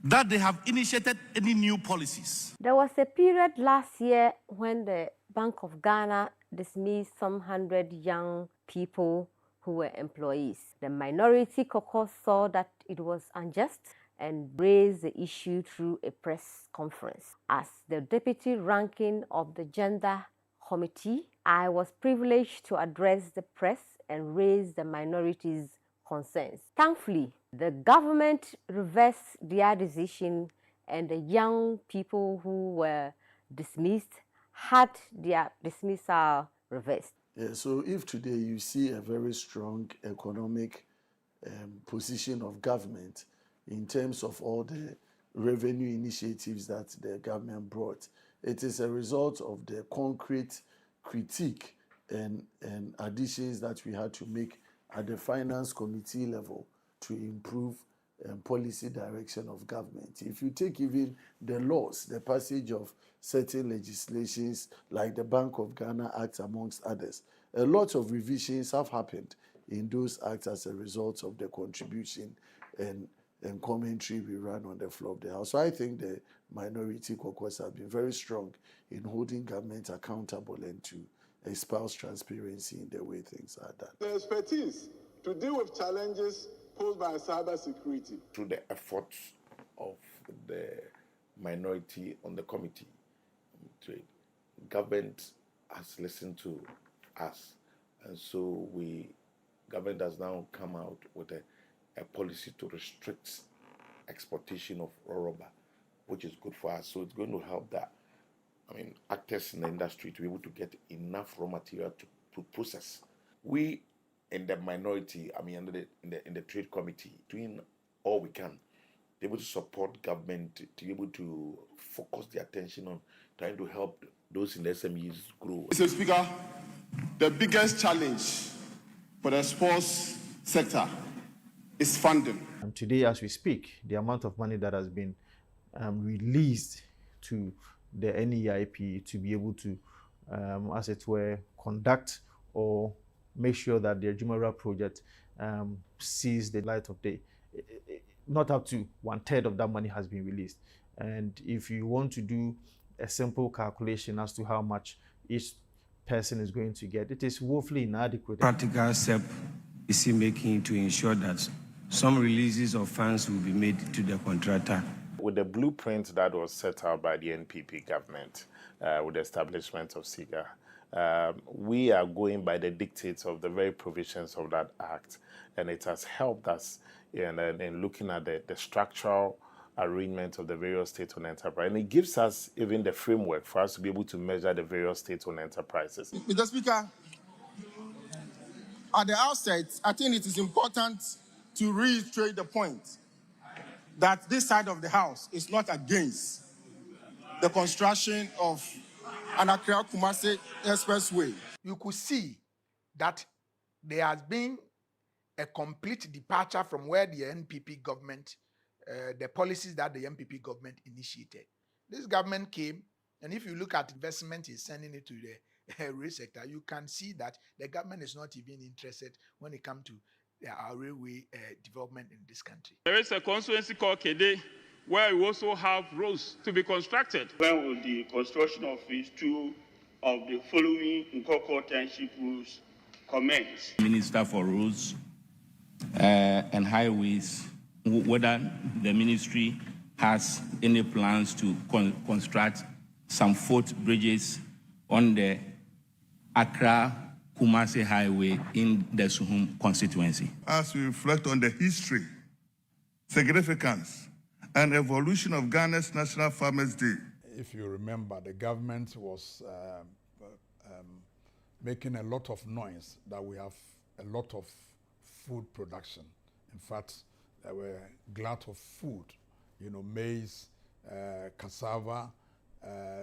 that they have initiated any new policies. There was a period last year when the Bank of Ghana dismissed some 100 young people who were employees. The Minority Caucus saw that it was unjust and raised the issue through a press conference. As the deputy ranking of the Gender Committee, I was privileged to address the press and raise the minorities' concerns. Thankfully, the government reversed their decision and the young people who were dismissed had their dismissal reversed. Yeah, so if today you see a very strong economic position of government in terms of all the revenue initiatives that the government brought, it is a result of the concrete critique and additions that we had to make at the finance committee level to improve policy direction of government. If you take even the laws, the passage of certain legislations like the Bank of Ghana Act amongst others, a lot of revisions have happened in those acts as a result of the contribution and commentary we ran on the floor of the House. So I think the Minority Caucus have been very strong in holding government accountable and to espouse transparency in the way things are done. The expertise to deal with challenges posed by cybersecurity. Through the efforts of the minority on the committee, government has listened to us, and so government has now come out with a policy to restrict exportation of raw rubber, which is good for us. So it's going to help actors in the industry to be able to get enough raw material to process. We in the minority, in the trade committee, doing all we can, be able to support government, to be able to focus the attention on trying to help those in the SMEs grow. Mr. Speaker, the biggest challenge for the sports sector is funding. And today, as we speak, the amount of money that has been released to the NEIP to be able to, as it were, conduct or make sure that the Jumeirah project sees the light of day. Not up to 1/3 of that money has been released. And if you want to do a simple calculation as to how much each person is going to get, it is woefully inadequate. Practical step is he making to ensure that some releases of funds will be made to the contractor? With the blueprint that was set out by the NPP government with the establishment of SIGA, we are going by the dictates of the very provisions of that act, and it has helped us in looking at the structural arrangement of the various state-owned enterprises. And it gives us even the framework for us to be able to measure the various state-owned enterprises. Mr. Speaker, at the outset, I think it is important to reiterate the point that this side of the House is not against the construction of an Accra-Kumasi Expressway. You could see that there has been a complete departure from where the NPP government, the policies that the NPP government initiated. This government came, and if you look at investment is sending it to the rail sector, you can see that the government is not even interested when it comes to our railway development in this country. There is a constituency called Kede where we also have roads to be constructed. When will the construction of phase 2 of the following Nkoko Township roads commence? Minister for Roads and Highways, whether the ministry has any plans to construct some footbridges on the Accra-Kumasi Highway in the Suhum constituency. As we reflect on the history, significance, and evolution of Ghana's National Farmers' Day. If you remember, the government was making a lot of noise that we have a lot of food production. In fact, there were glut of food, you know, maize, cassava,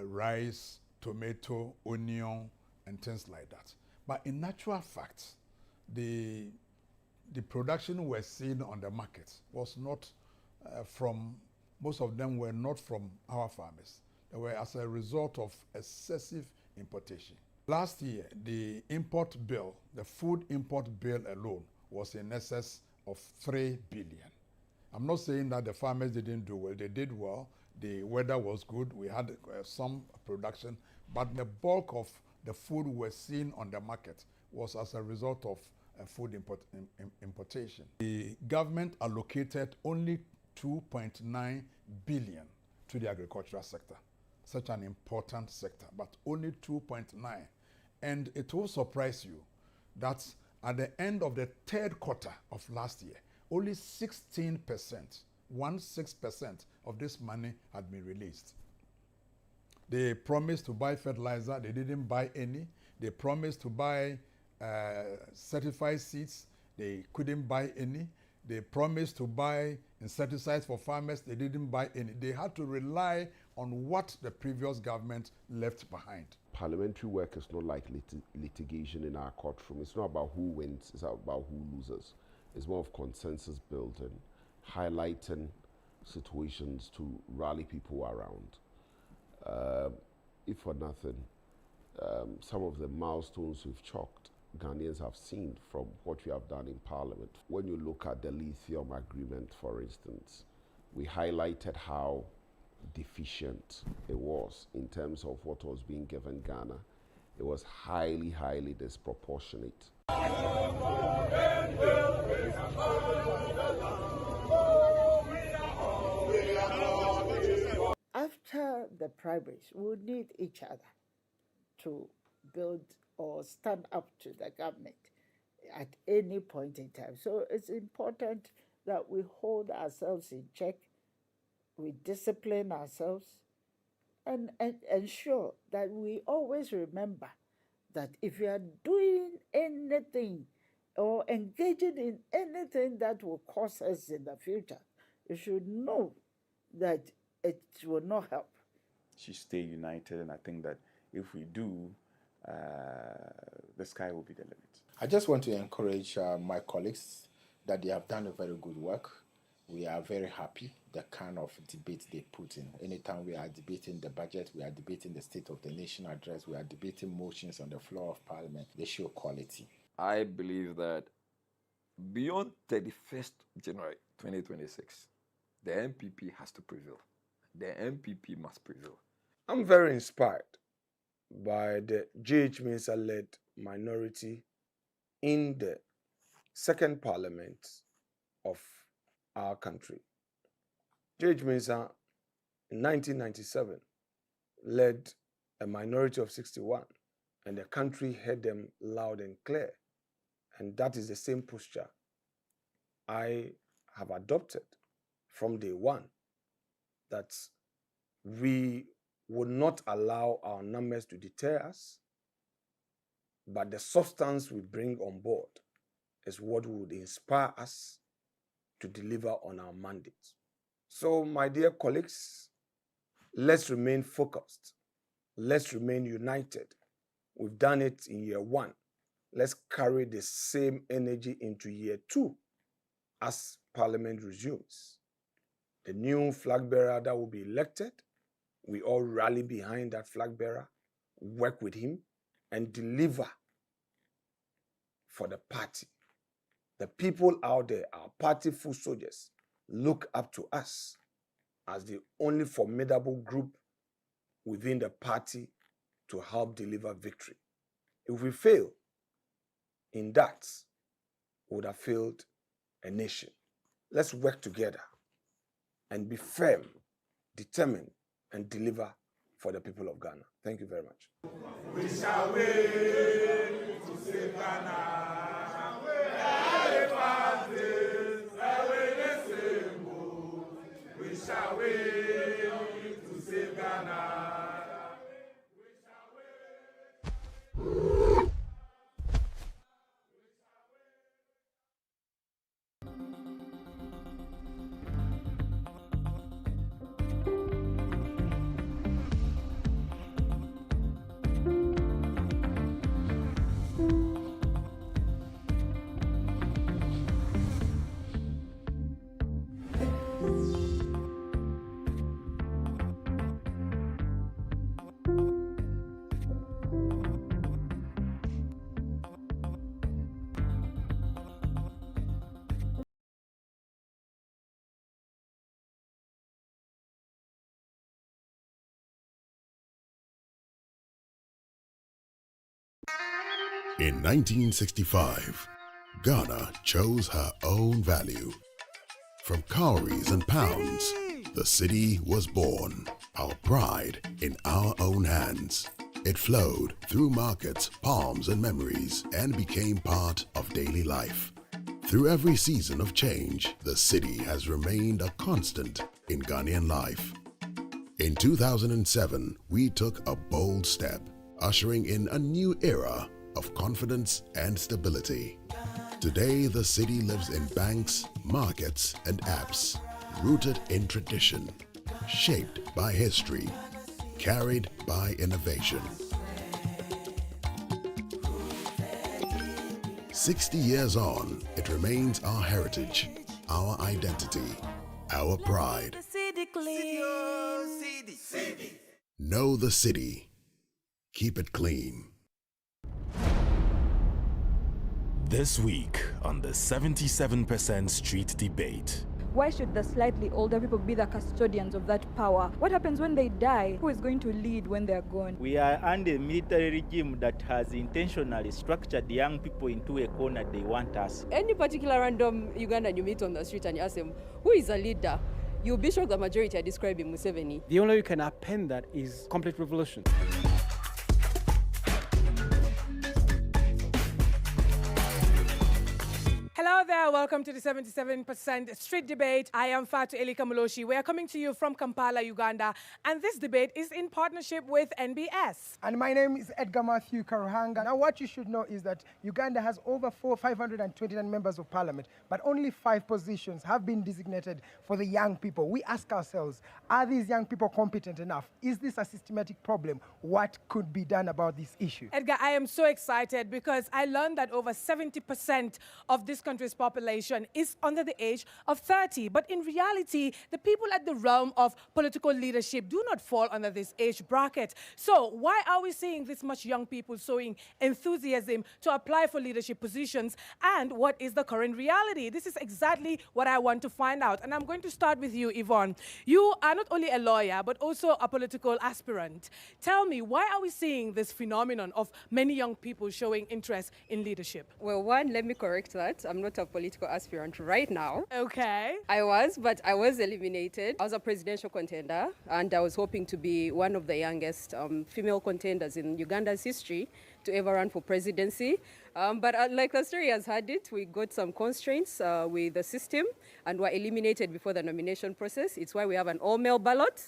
rice, tomato, onion, and things like that. But in actual fact, the production we're seeing on the market was not most of them were not from our farmers. They were as a result of excessive importation. Last year, the import bill, the food import bill alone, was in excess of 3 billion. I'm not saying that the farmers didn't do well. They did well. The weather was good. We had some production, but the bulk of the food we're seeing on the market was as a result of food importation. The government allocated only 2.9 billion to the agricultural sector, such an important sector, but only 2.9. And it will surprise you that at the end of the third quarter of last year, only 16%, 16% of this money had been released. They promised to buy fertilizer, they didn't buy any. They promised to buy certified seeds, they couldn't buy any. They promised to buy insecticides for farmers, they didn't buy any. They had to rely on what the previous government left behind. Parliamentary work is not like litigation in our courtroom. It's not about who wins, it's about who loses. It's more of consensus building, highlighting situations to rally people around. If for nothing, some of the milestones we've chalked, Ghanaians have seen from what we have done in Parliament. When you look at the lithium agreement, for instance, we highlighted how deficient it was in terms of what was being given Ghana. It was highly, highly disproportionate. After the primaries, we need each other to build or stand up to the government at any point in time. So it's important that we hold ourselves in check, we discipline ourselves, and ensure that we always remember that if you are doing anything or engaging in anything that will cause us in the future, you should know that it will not help. Should stay united, and I think that if we do, the sky will be the limit. I just want to encourage my colleagues that they have done a very good work. We are very happy the kind of debate they put in. Anytime we are debating the budget, we are debating the State of the Nation address, we are debating motions on the floor of Parliament, they show quality. I believe that beyond 31st January 2026, the MPP has to prevail. The MPP must prevail. I'm very inspired by the J.H. Mensah-led minority in the second parliament of our country. J.H. Mensah, in 1997, led a minority of 61, and the country heard them loud and clear. And that is the same posture I have adopted from day one, that we would not allow our numbers to deter us, but the substance we bring on board is what would inspire us to deliver on our mandate. So, my dear colleagues, let's remain focused. Let's remain united. We've done it in year one. Let's carry the same energy into year two as Parliament resumes. The new flag bearer that will be elected, we all rally behind that flag bearer, work with him, and deliver for the party. The people out there, our party foot soldiers, look up to us as the only formidable group within the party to help deliver victory. If we fail in that, we would have failed a nation. Let's work together and be firm, determined, and deliver for the people of Ghana. Thank you very much. We shall wait to save Ghana. We shall wait to save Ghana. In 1965, Ghana chose her own value. From cowries and pounds, the city was born. Our pride in our own hands. It flowed through markets, palms, and memories, and became part of daily life. Through every season of change, the city has remained a constant in Ghanaian life. In 2007, we took a bold step, ushering in a new era of confidence and stability. Today, the city lives in banks, markets, and apps, rooted in tradition, shaped by history, carried by innovation. 60 years on, it remains our heritage, our identity, our pride. Know the city. Keep it clean. This week on the 77% Street Debate. Why should the slightly older people be the custodians of that power? What happens when they die? Who is going to lead when they're gone? We are under a military regime that has intentionally structured young people into a corner they want us. Any particular random Ugandan you meet on the street and you ask them, who is a leader? You'll be shocked the majority are describing Museveni. The only way you can append that is complete revolution. Hello there, welcome to the 77% Street Debate. I am Fatu Elika Muloshi. We are coming to you from Kampala, Uganda, and this debate is in partnership with NBS. And my name is Edgar Matthew Karuhanga. Now what you should know is that Uganda has over 529 members of parliament, but only 5 positions have been designated for the young people. We ask ourselves, are these young people competent enough? Is this a systematic problem? What could be done about this issue? Edgar, I am so excited because I learned that over 70% of this country's population is under the age of 30. But in reality, the people at the realm of political leadership do not fall under this age bracket. So why are we seeing this much young people showing enthusiasm to apply for leadership positions? And what is the current reality? This is exactly what I want to find out. And I'm going to start with you, Yvonne. You are not only a lawyer, but also a political aspirant. Tell me, why are we seeing this phenomenon of many young people showing interest in leadership? Well, one, let me correct that. I'm not a political aspirant right now. Okay. I was, but I was eliminated. I was a presidential contender, and I was hoping to be one of the youngest female contenders in Uganda's history to ever run for presidency. But like the story has had it, we got some constraints with the system and were eliminated before the nomination process. It's why we have an all-male ballot.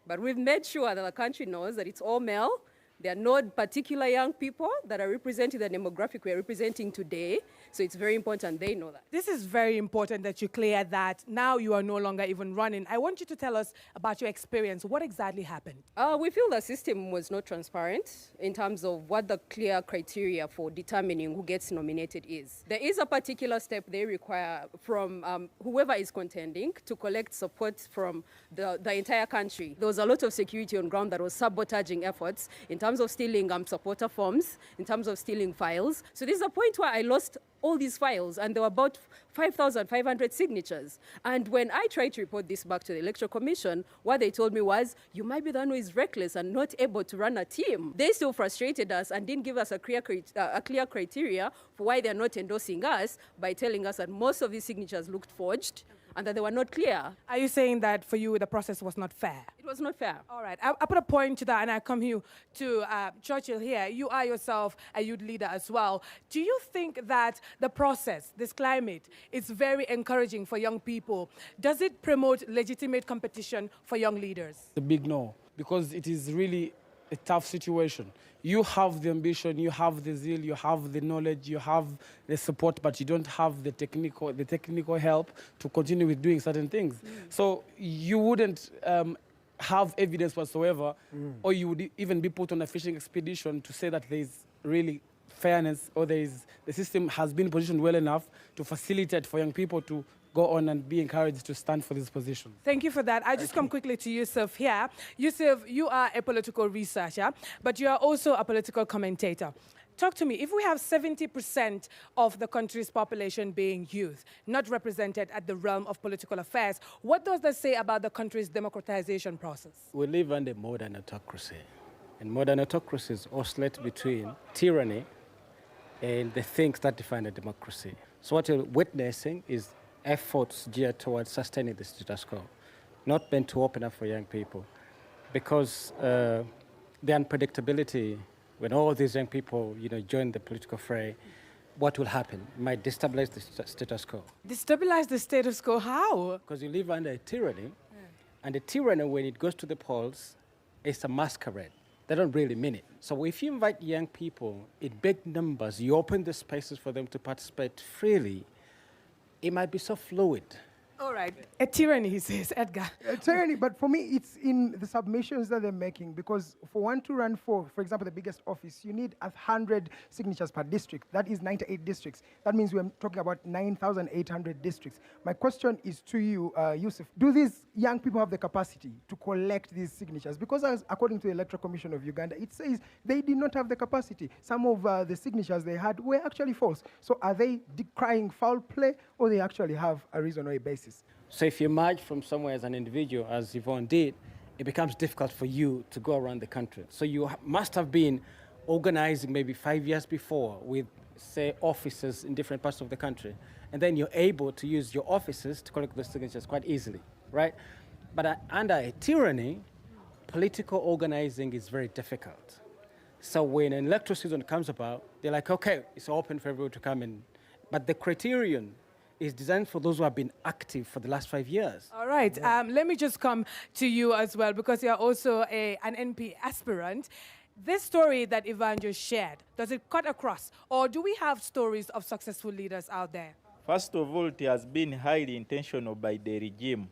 But we've made sure that the country knows that it's all male. There are no particular young people that are representing the demographic we're representing today. So it's very important they know that. This is very important that you clear that. Now you are no longer even running. I want you to tell us about your experience. What exactly happened? We feel the system was not transparent in terms of what the clear criteria for determining who gets nominated is. There is a particular step they require from whoever is contending to collect support from the entire country. There was a lot of security on ground that was sabotaging efforts in terms of stealing supporter forms, in terms of stealing files. So this is a point where I lost all these files, and there were about 5,500 signatures. And when I tried to report this back to the Electoral Commission, what they told me was, you might be the one who is reckless and not able to run a team. They still frustrated us and didn't give us a clear criteria for why they're not endorsing us by telling us that most of these signatures looked forged and that they were not clear. Are you saying that for you the process was not fair? It was not fair. All right, I put a point to that, and I come here to Churchill here. You are yourself a youth leader as well. Do you think that the process, this climate, is very encouraging for young people? Does it promote legitimate competition for young leaders? A big no, because it is really a tough situation. You have the ambition, you have the zeal, you have the knowledge, you have the support, but you don't have the technical help to continue with doing certain things. So you wouldn't have evidence whatsoever, or you would even be put on a fishing expedition to say that there is really fairness, or the system has been positioned well enough to facilitate for young people to go on and be encouraged to stand for this position. Thank you for that. I just come quickly to Yusuf here. Yusuf, you are a political researcher, but you are also a political commentator. Talk to me. If we have 70% of the country's population being youth, not represented at the realm of political affairs, what does that say about the country's democratization process? We live under modern autocracy, and modern autocracies oscillate between tyranny and the things that define a democracy. So what you're witnessing is efforts geared towards sustaining the status quo, not meant to open up for young people. Because the unpredictability, when all these young people join the political fray, what will happen? It might destabilize the status quo. Destabilize the status quo? How? Because you live under a tyranny, and a tyranny, when it goes to the polls, it's a masquerade. They don't really mean it. So if you invite young people in big numbers, you open the spaces for them to participate freely, it might be so fluid. All right. A tyranny, he says. Edgar. A tyranny, but for me, it's in the submissions that they're making, because for one to run for example, the biggest office, you need 100 signatures per district. That is 98 districts. That means we're talking about 9,800 districts. My question is to you, Yusuf. Do these young people have the capacity to collect these signatures? Because according to the Electoral Commission of Uganda, it says they did not have the capacity. Some of the signatures they had were actually false. So are they decrying foul play, or they actually have a reason or a basis? So if you emerge from somewhere as an individual, as Yvonne did, it becomes difficult for you to go around the country. So you must have been organizing maybe 5 years before with, say, offices in different parts of the country. And then you're able to use your offices to collect those signatures quite easily, right? But under a tyranny, political organizing is very difficult. So when an electoral season comes about, they're like, okay, it's open for everyone to come in. But the criterion is designed for those who have been active for the last 5 years. All right. Let me just come to you as well, because you're also an NP aspirant. This story that Ivan just shared, does it cut across? Or do we have stories of successful leaders out there? First of all, it has been highly intentional by the regime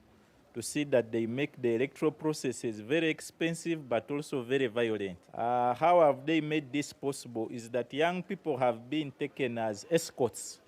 to see that they make the electoral processes very expensive but also very violent. How have they made this possible is that young people have been taken as escorts.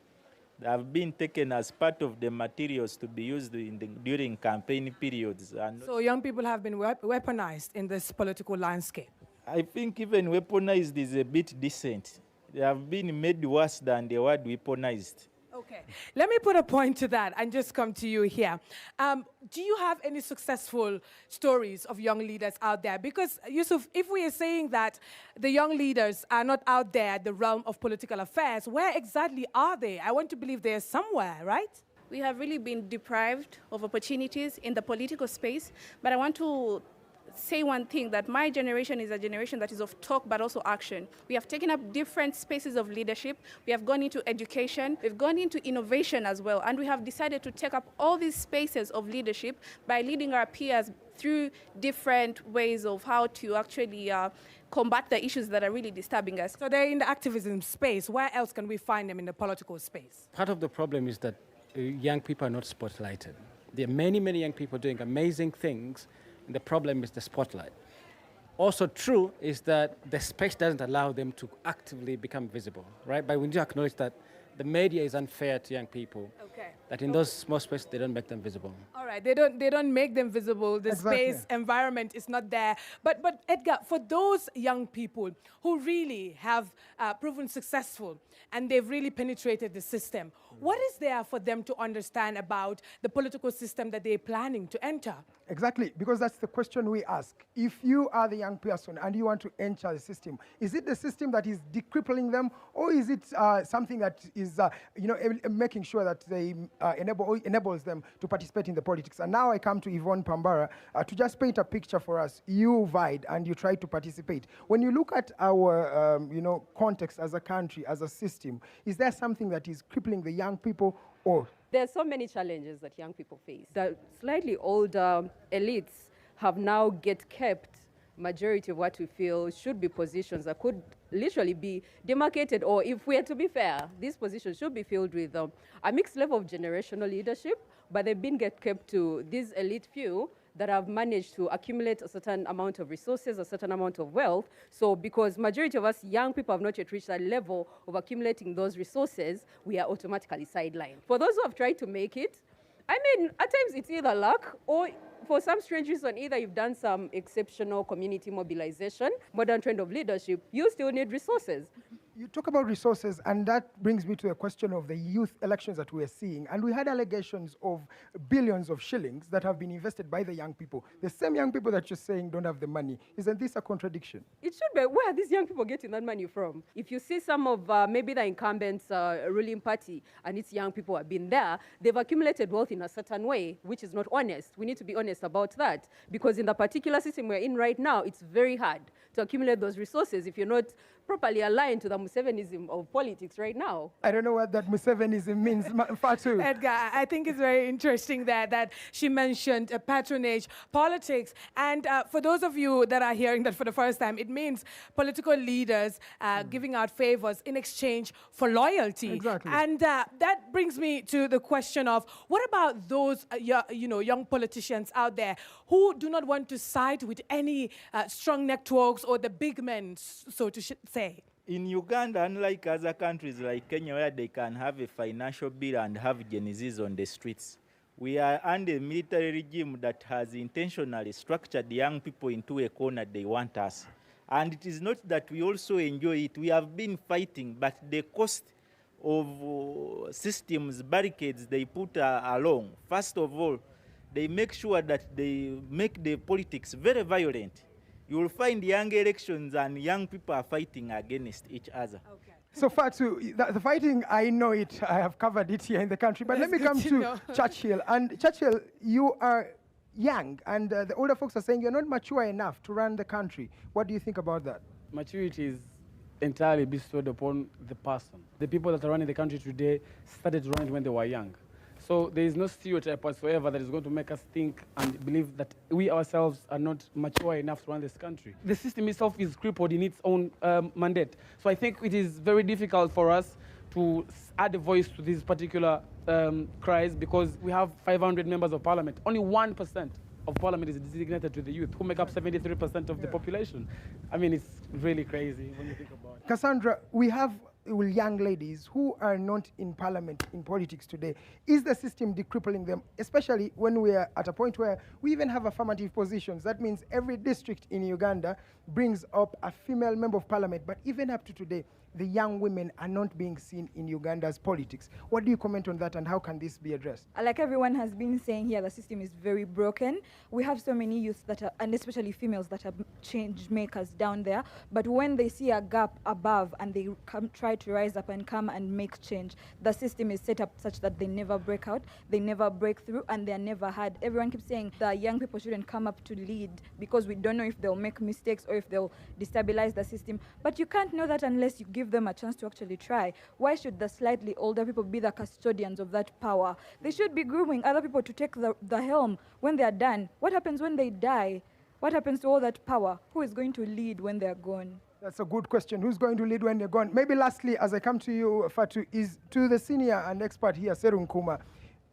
They have been taken as part of the materials to be used during campaign periods. And so young people have been weaponized in this political landscape. I think even weaponized is a bit decent. They have been made worse than the word weaponized. Okay, let me put a point to that and just come to you here. Do you have any successful stories of young leaders out there? Because, Yusuf, if we are saying that the young leaders are not out there at the realm of political affairs, where exactly are they? I want to believe they're somewhere, right? We have really been deprived of opportunities in the political space, but I want to say one thing, that my generation is a generation that is of talk but also action. We have taken up different spaces of leadership. We have gone into education. We've gone into innovation as well. And we have decided to take up all these spaces of leadership by leading our peers through different ways of how to actually combat the issues that are really disturbing us. So they're in the activism space. Where else can we find them in the political space? Part of the problem is that young people are not spotlighted. There are many, many young people doing amazing things, and the problem is the spotlight. Also true is that the space doesn't allow them to actively become visible, right? But we need to acknowledge that the media is unfair to young people. Okay. That in those small spaces, they don't make them visible. All right, they don't make them visible. The space environment is not there. But Edgar, for those young people who really have proven successful and they've really penetrated the system, what is there for them to understand about the political system that they're planning to enter? Exactly, because that's the question we ask. If you are the young person and you want to enter the system, is it the system that is decrippling them, or is it something that is, making sure that they enables them to participate in the politics? And now I come to Yvonne Pambara to just paint a picture for us. You vied and you tried to participate. When you look at our, context as a country, as a system, is there something that is crippling the young people, or? There are so many challenges that young people face. The slightly older elites have now kept majority of what we feel should be positions that could literally be demarcated, or if we are to be fair, these positions should be filled with a mixed level of generational leadership, but they've been kept to these elite few that have managed to accumulate a certain amount of resources, a certain amount of wealth. So because majority of us young people have not yet reached that level of accumulating those resources, we are automatically sidelined. For those who have tried to make it, I mean, at times it's either luck or for some strange reason, either you've done some exceptional community mobilization, modern trend of leadership, you still need resources. You talk about resources, and that brings me to the question of the youth elections that we are seeing. And we had allegations of billions of shillings that have been invested by the young people. The same young people that you're saying don't have the money. Isn't this a contradiction? It should be. Where are these young people getting that money from? If you see some of maybe the incumbents ruling party and its young people have been there, they've accumulated wealth in a certain way, which is not honest. We need to be honest about that, because in the particular system we're in right now, it's very hard to accumulate those resources if you're not properly aligned to the Musevenism of politics right now. I don't know what that Musevenism means, Fatu. Edgar, I think it's very interesting that she mentioned patronage politics. And for those of you that are hearing that for the first time, it means political leaders giving out favors in exchange for loyalty. Exactly. And that brings me to the question of, what about those young politicians out there who do not want to side with any strong networks or the big men, so to say? In Uganda, unlike other countries like Kenya, where they can have a financial bill and have Genesis on the streets, we are under a military regime that has intentionally structured young people into a corner they want us. And it is not that we also enjoy it. We have been fighting, but the cost of systems, barricades they put along, first of all, they make sure that they make the politics very violent. You will find young elections and young people are fighting against each other. Okay. So Fatu, the fighting, I know it, I have covered it here in the country, but let me come to Churchill. And Churchill, you are young, and the older folks are saying you're not mature enough to run the country. What do you think about that? Maturity is entirely bestowed upon the person. The people that are running the country today started running when they were young. So there is no stereotype whatsoever that is going to make us think and believe that we ourselves are not mature enough to run this country. The system itself is crippled in its own mandate. So I think it is very difficult for us to add a voice to these particular cries, because we have 500 members of parliament. Only 1% of parliament is designated to the youth, who make up 73% of the population. I mean, it's really crazy when you think about it. Cassandra, we have young ladies who are not in parliament, in politics today. Is the system decrippling them, especially when we are at a point where we even have affirmative positions? That means every district in Uganda brings up a female member of parliament, but even up to today, the young women are not being seen in Uganda's politics. What do you comment on that, and how can this be addressed? Like everyone has been saying here, the system is very broken. We have so many youths that are, and especially females, that are change makers down there. But when they see a gap above and they try to rise up and come and make change, the system is set up such that they never break out, they never break through, and they're never heard. Everyone keeps saying the young people shouldn't come up to lead because we don't know if they'll make mistakes or if they'll destabilize the system. But you can't know that unless you give them a chance to actually try. Why should the slightly older people be the custodians of that power? They should be grooming other people to take the helm when they are done. What happens when they die? What happens to all that power? Who is going to lead when they're gone? That's a good question. Who's going to lead when they're gone? Maybe lastly, as I come to you, Fatu, is to the senior and expert here, Seru Nkuma.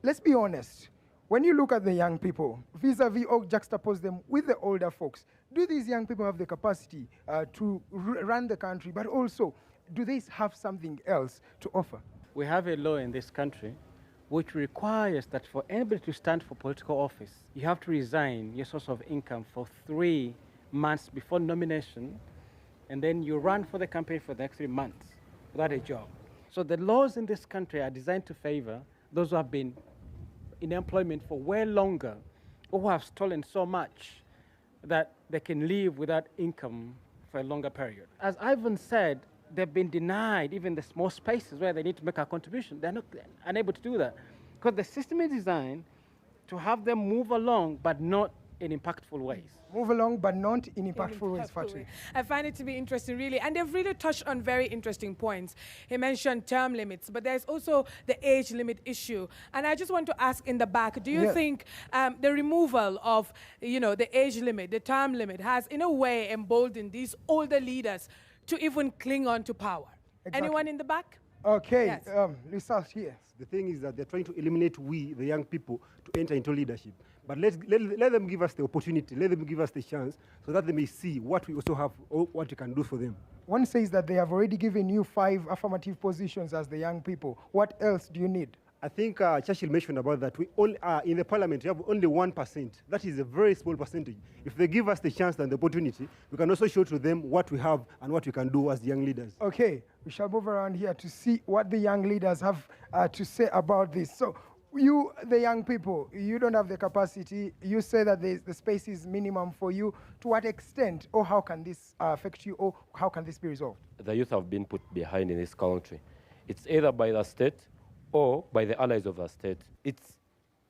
Let's be honest. When you look at the young people, vis-a-vis or juxtapose them with the older folks, do these young people have the capacity to run the country, but also do they have something else to offer? We have a law in this country which requires that for anybody to stand for political office, you have to resign your source of income for 3 months before nomination, and then you run for the campaign for the next 3 months without a job. So the laws in this country are designed to favor those who have been in employment for way longer, or who have stolen so much that they can live without income for a longer period. As Ivan said, they've been denied even the small spaces where they need to make a contribution. They're not unable to do that because the system is designed to have them move along, but not in impactful ways. Move along, but not in impactful ways, Fatri. I find it to be interesting, really. And they've really touched on very interesting points. He mentioned term limits, but there's also the age limit issue. And I just want to ask in the back, do you think the removal of, the age limit, the term limit, has in a way emboldened these older leaders to even cling on to power? Exactly. Anyone in the back? Okay, Yes. Lisa, here. The thing is that they're trying to eliminate we, the young people, to enter into leadership. But let them give us the opportunity, let them give us the chance so that they may see what we also have, or what we can do for them. One says that they have already given you 5 affirmative positions as the young people. What else do you need? I think Churchill mentioned about that. We all in the parliament, we have only 1%. That is a very small percentage. If they give us the chance and the opportunity, we can also show to them what we have and what we can do as young leaders. Okay, we shall move around here to see what the young leaders have to say about this. So, you, the young people, you don't have the capacity. You say that the space is minimum for you. To what extent, or how can this affect you, or how can this be resolved? The youth have been put behind in this country. It's either by the state or by the allies of the state. It's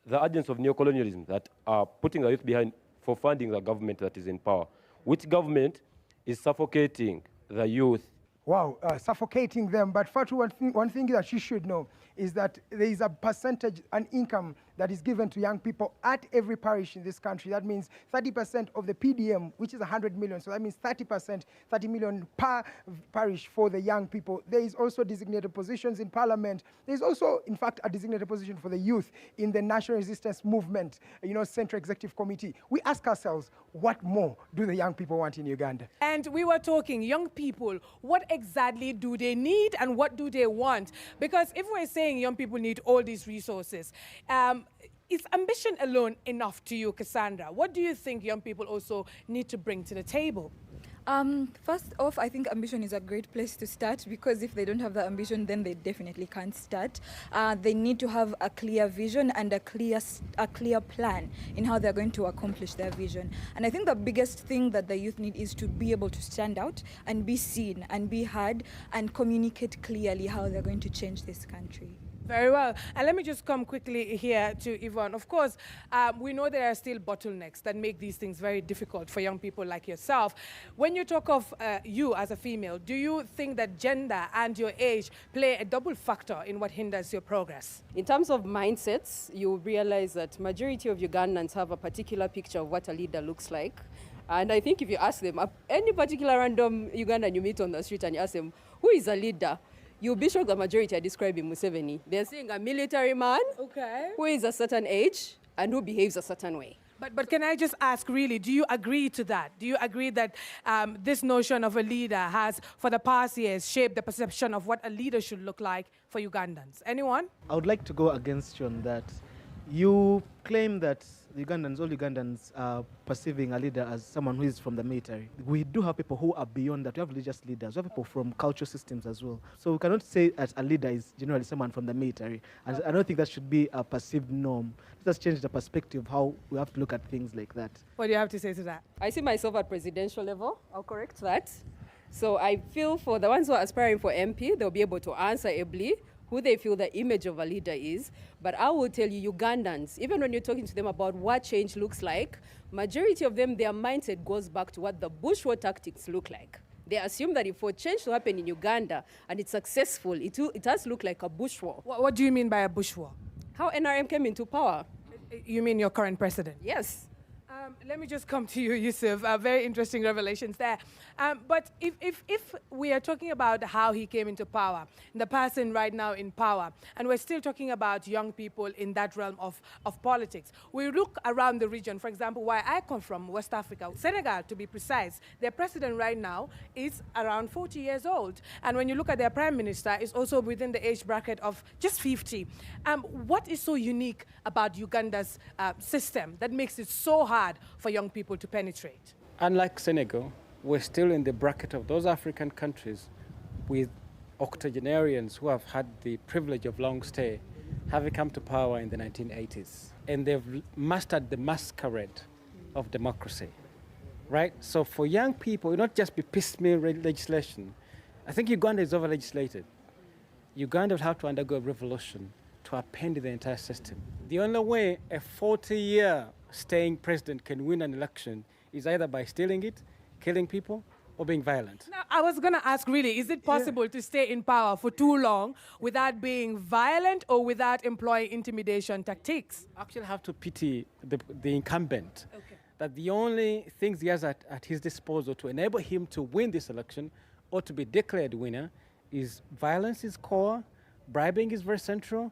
the agents of neocolonialism that are putting the youth behind for funding the government that is in power. Which government is suffocating the youth? Wow, suffocating them. But Fatu, one thing that you should know is that there is a percentage, an income that is given to young people at every parish in this country. That means 30% of the PDM, which is 100 million. So that means 30%, 30 million per parish for the young people. There is also designated positions in parliament. There is also, in fact, a designated position for the youth in the National Resistance Movement, Central Executive Committee. We ask ourselves, what more do the young people want in Uganda? And we were talking, young people, what exactly do they need and what do they want? Because if we're saying young people need all these resources, is ambition alone enough to you, Cassandra? What do you think young people also need to bring to the table? First off, I think ambition is a great place to start, because if they don't have the ambition, then they definitely can't start. They need to have a clear vision and a clear plan in how they're going to accomplish their vision. And I think the biggest thing that the youth need is to be able to stand out and be seen and be heard and communicate clearly how they're going to change this country. Very well. And let me just come quickly here to Yvonne. Of course, we know there are still bottlenecks that make these things very difficult for young people like yourself. When you talk of you as a female, do you think that gender and your age play a double factor in what hinders your progress? In terms of mindsets, you realize that majority of Ugandans have a particular picture of what a leader looks like. And I think if you ask them, any particular random Ugandan you meet on the street and you ask them, who is a leader? You'll be sure the majority are describing Museveni. They're saying a military man who is a certain age and who behaves a certain way. But can I just ask, really, do you agree to that? Do you agree that this notion of a leader has, for the past years, shaped the perception of what a leader should look like for Ugandans? Anyone? I would like to go against you on that. You claim that all Ugandans are perceiving a leader as someone who is from the military. We do have people who are beyond that. We have religious leaders. We have people from cultural systems as well. So we cannot say that a leader is generally someone from the military. And I don't think that should be a perceived norm. Let's change the perspective of how we have to look at things like that. What do you have to say to that? I see myself at presidential level. I'll correct that. So I feel for the ones who are aspiring for MP, they'll be able to answer ably who they feel the image of a leader is. But I will tell you, Ugandans, even when you're talking to them about what change looks like, majority of them, their mindset goes back to what the Bush war tactics look like. They assume that if for change to happen in Uganda and it's successful, it has to look like a Bush war. What do you mean by a Bush war? How NRM came into power. You mean your current president? Yes. Let me just come to you, Yusuf. Very interesting revelations there. But if we are talking about how he came into power, the person right now in power, and we're still talking about young people in that realm of politics, we look around the region, for example, where I come from, West Africa, Senegal to be precise, their president right now is around 40 years old. And when you look at their prime minister, it's also within the age bracket of just 50. What is so unique about Uganda's system that makes it so hard for young people to penetrate? Unlike Senegal, we're still in the bracket of those African countries with octogenarians who have had the privilege of long stay, having come to power in the 1980s. And they've mastered the masquerade of democracy, right? So for young people, it not just be piecemeal legislation. I think Uganda is over-legislated. Uganda will have to undergo a revolution to upend the entire system. The only way a 40-year staying president can win an election is either by stealing it, killing people, or being violent. Now, I was going to ask, really, is it possible to stay in power for too long without being violent or without employing intimidation tactics? I actually have to pity the incumbent. Okay. That the only things he has at his disposal to enable him to win this election or to be declared winner is violence is core, bribing is very central,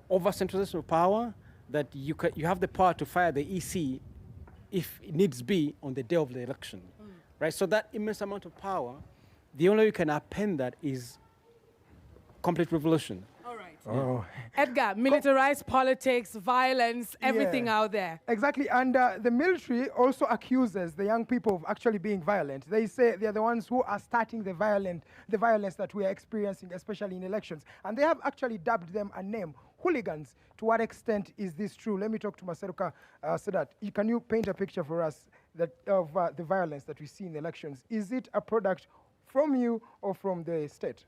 over-centralization of power, that you have the power to fire the EC if it needs be on the day of the election. Right? So that immense amount of power, the only way you can append that is complete revolution. All right. Oh. Edgar, militarized politics, violence, everything out there. Exactly, and the military also accuses the young people of actually being violent. They say they're the ones who are starting the violence that we are experiencing, especially in elections. And they have actually dubbed them a name, hooligans. To what extent is this true? Let me talk to Maseruka Sadat. Can you paint a picture for us of the violence that we see in the elections? Is it a product from you or from the state?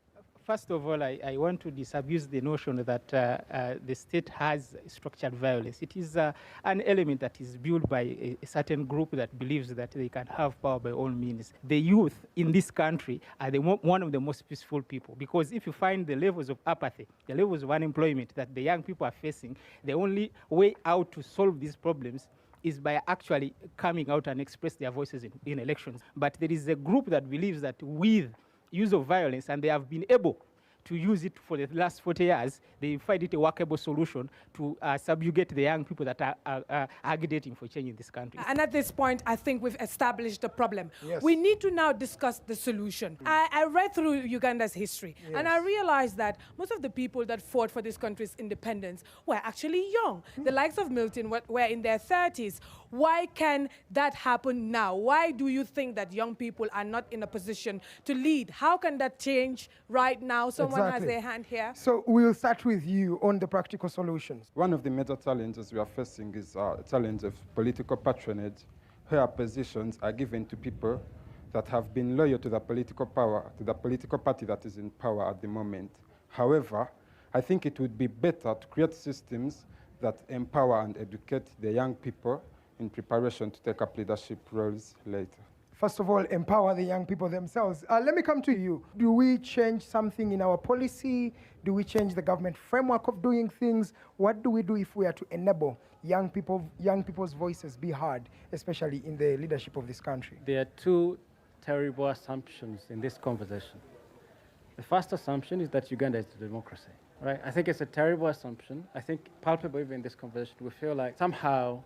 First of all, I want to disabuse the notion that the state has structured violence. It is an element that is built by a certain group that believes that they can have power by all means. The youth in this country are one of the most peaceful people, because if you find the levels of apathy, the levels of unemployment that the young people are facing, the only way out to solve these problems is by actually coming out and express their voices in elections. But there is a group that believes that with use of violence, and they have been able to use it for the last 40 years, they find it a workable solution to subjugate the young people that are agitating for change in this country. And at this point, I think we've established the problem. Yes. We need to now discuss the solution. I read through Uganda's history, and I realized that most of the people that fought for this country's independence were actually young. The likes of Milton were in their 30s. Why can that happen now? Why do you think that young people are not in a position to lead? How can that change right now? Someone has their hand here. So we'll start with you on the practical solutions. One of the major challenges we are facing is a challenge of political patronage, where positions are given to people that have been loyal to the political power, to the political party that is in power at the moment. However, I think it would be better to create systems that empower and educate the young people in preparation to take up leadership roles later. First of all, empower the young people themselves. Let me come to you. Do we change something in our policy? Do we change the government framework of doing things? What do we do if we are to enable young people's voices be heard, especially in the leadership of this country? There are two terrible assumptions in this conversation. The first assumption is that Uganda is a democracy, right? I think it's a terrible assumption. I think palpable even in this conversation, we feel like somehow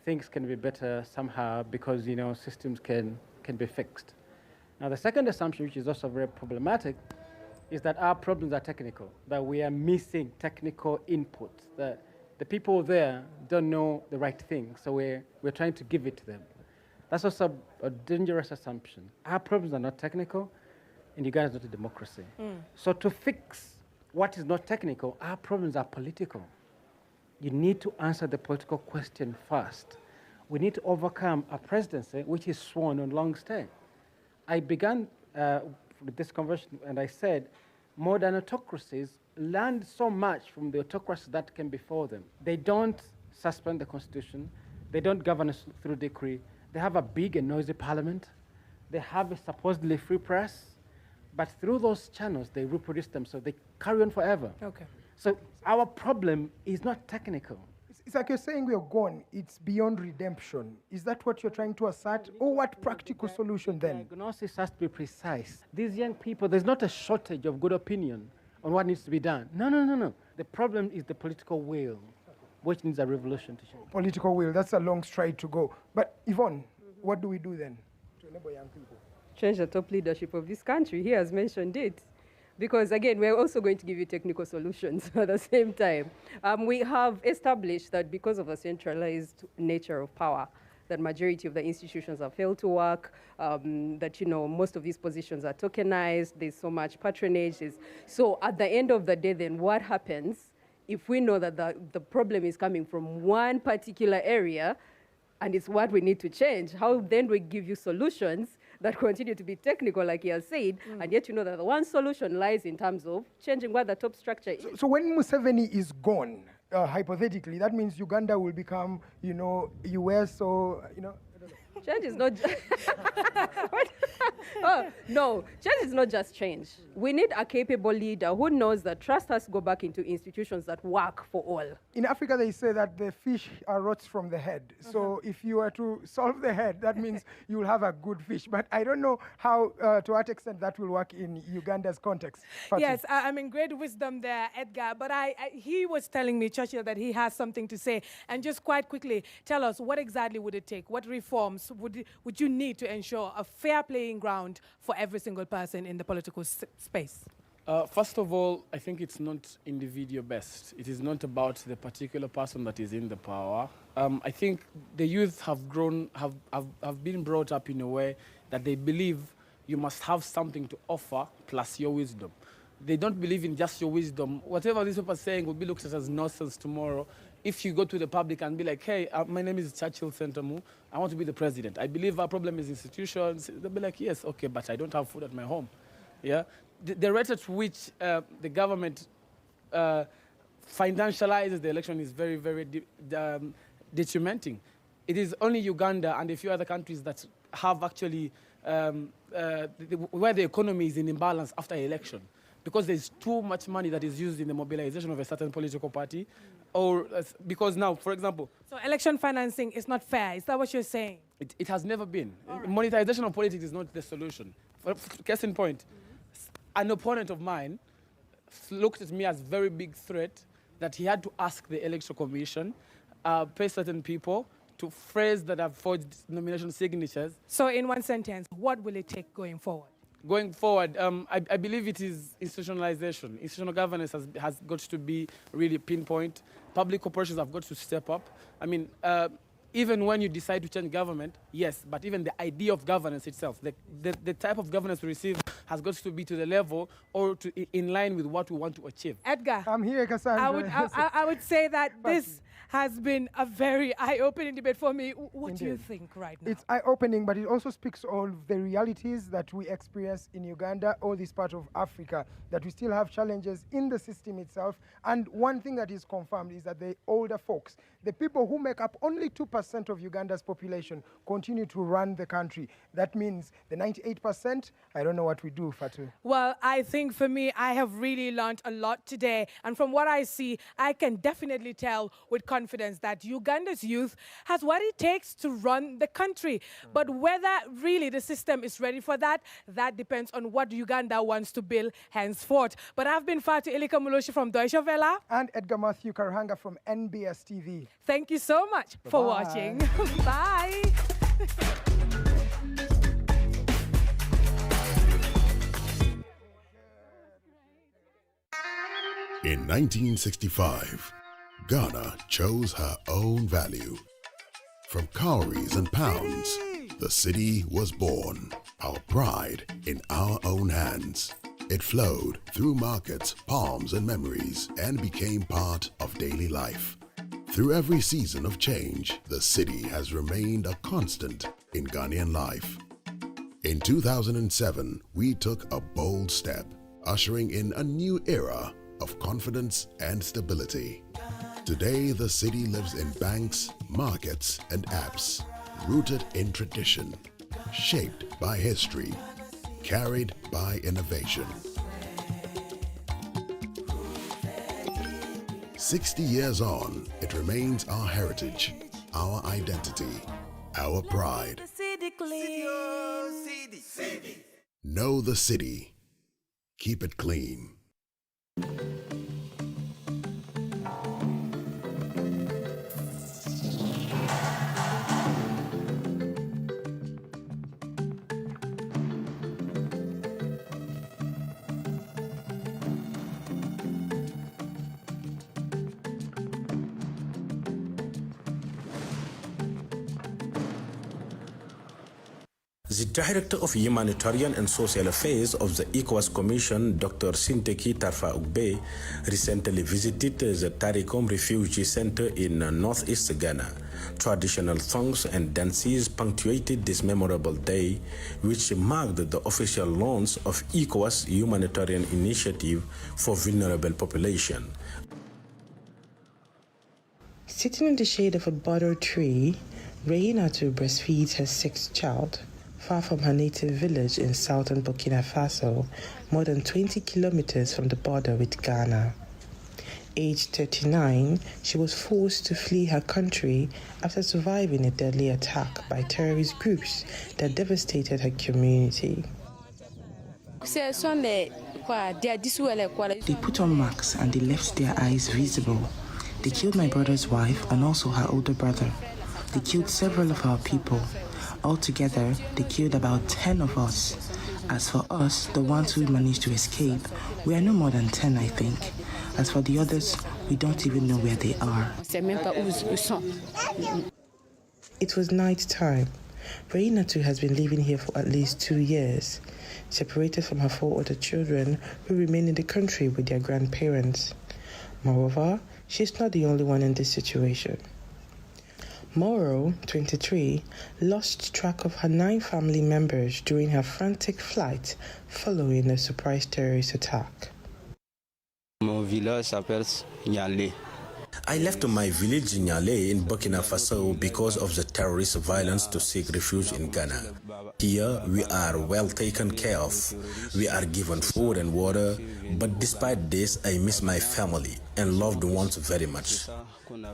things can be better somehow because, systems can be fixed. Now, the second assumption, which is also very problematic, is that our problems are technical, that we are missing technical input, that the people there don't know the right thing, so we're trying to give it to them. That's also a dangerous assumption. Our problems are not technical, and Uganda is not a democracy. So to fix what is not technical, our problems are political. You need to answer the political question first. We need to overcome a presidency which is sworn on long stay. I began with this conversation and I said, modern autocracies learned so much from the autocracies that came before them. They don't suspend the constitution. They don't govern us through decree. They have a big and noisy parliament. They have a supposedly free press. But through those channels, they reproduce them, so they carry on forever. Okay. So our problem is not technical. It's like you're saying we're gone. It's beyond redemption. Is that what you're trying to assert? Or what practical solution then? Diagnosis has to be precise. These young people, there's not a shortage of good opinion on what needs to be done. No. The problem is the political will, which needs a revolution to change. Political will, that's a long stride to go. But Yvonne, what do we do then to enable young people? Change the top leadership of this country. He has mentioned it. Because again, we're also going to give you technical solutions at the same time. We have established that because of the centralized nature of power, that majority of the institutions have failed to work, that, most of these positions are tokenized, there's so much patronage. So at the end of the day, then what happens if we know that the problem is coming from one particular area and it's what we need to change? How then we give you solutions that continue to be technical, like he has said, and yet you know that the one solution lies in terms of changing what the top structure is. So when Museveni is gone, hypothetically, that means Uganda will become, US or, Change is not no, change is not just change. We need a capable leader who knows that trust has to go back into institutions that work for all. In Africa, they say that the fish rots from the head. So if you were to solve the head, that means you will have a good fish. But I don't know how, to what extent that will work in Uganda's context. Fatu. Yes, I mean, great wisdom there, Edgar. But he was telling me, Churchill, that he has something to say. And just quite quickly, tell us, what exactly would it take? What reforms would you need to ensure a fair playing ground for every single person in the political space? First of all, I think it's not individual based. It is not about the particular person that is in the power. I think the youth have been brought up in a way that they believe you must have something to offer plus your wisdom. They don't believe in just your wisdom. Whatever these people are saying will be looked at as nonsense tomorrow. If you go to the public and be like, hey, my name is Churchill Sentamu, I want to be the president. I believe our problem is institutions. They'll be like, yes, okay, but I don't have food at my home. Yeah? The rate at which the government financializes the election is very, very detrimenting. It is only Uganda and a few other countries that have actually, where the economy is in imbalance after election. Because there's too much money that is used in the mobilization of a certain political party, or because now, for example... So election financing is not fair, is that what you're saying? It has never been. Right. Monetization of politics is not the solution. Case in point, an opponent of mine looked at me as a very big threat that he had to ask the Electoral Commission, pay certain people to phrase that have forged nomination signatures. So in one sentence, what will it take going forward? Going forward, I believe it is institutionalization. Institutional governance has got to be really pinpoint. Public corporations have got to step up. I mean, even when you decide to change government, yes, but even the idea of governance itself, the type of governance we receive has got to be to the level or in line with what we want to achieve. Edgar, I'm here, Cassandra. I would say that this has been a very eye-opening debate for me. What do you think right now? It's eye-opening, but it also speaks of the realities that we experience in Uganda or this part of Africa, that we still have challenges in the system itself. And one thing that is confirmed is that the older folks, the people who make up only 2% of Uganda's population, continue to run the country. That means the 98%, I don't know what we do, Fatu. Well, I think for me, I have really learned a lot today. And from what I see, I can definitely tell with confidence that Uganda's youth has what it takes to run the country. But whether really the system is ready for that, that depends on what Uganda wants to build henceforth. But I've been Fatu Elika Muloshi from Deutsche Welle. And Edgar Matthew Karuhanga from NBS TV. Thank you so much for watching. Bye. In 1965, Ghana chose her own value. From cowries and pounds, the city was born. Our pride in our own hands. It flowed through markets, palms, and memories, and became part of daily life. Through every season of change, the city has remained a constant in Ghanaian life. In 2007, we took a bold step, ushering in a new era of confidence and stability. Today, the city lives in banks, markets, and apps, rooted in tradition, shaped by history, carried by innovation. 60 years on, it remains our heritage, our identity, our pride. Know the city. Keep it clean. The Director of Humanitarian and Social Affairs of the ECOWAS Commission, Dr. Sinteki Tarfa Ugbe, recently visited the Tarikom Refugee Center in northeast Ghana. Traditional songs and dances punctuated this memorable day, which marked the official launch of ECOWAS Humanitarian Initiative for Vulnerable Population. Sitting in the shade of a butter tree, Reinatu breastfeeds her sixth child. Far from her native village in southern Burkina Faso, more than 20 kilometers from the border with Ghana. Aged 39, she was forced to flee her country after surviving a deadly attack by terrorist groups that devastated her community. They put on masks and they left their eyes visible. They killed my brother's wife and also her older brother. They killed several of our people. Altogether, they killed about 10 of us. As for us, the ones who managed to escape, we are no more than 10, I think. As for the others, we don't even know where they are. It was night time. Reinatu has been living here for at least 2 years, separated from her 4 other children who remain in the country with their grandparents. Moreover, she's not the only one in this situation. Moro, 23, lost track of her 9 family members during her frantic flight following a surprise terrorist attack. I left my village in Nyale in Burkina Faso because of the terrorist violence to seek refuge in Ghana. Here, we are well taken care of. We are given food and water, but despite this, I miss my family and loved ones very much.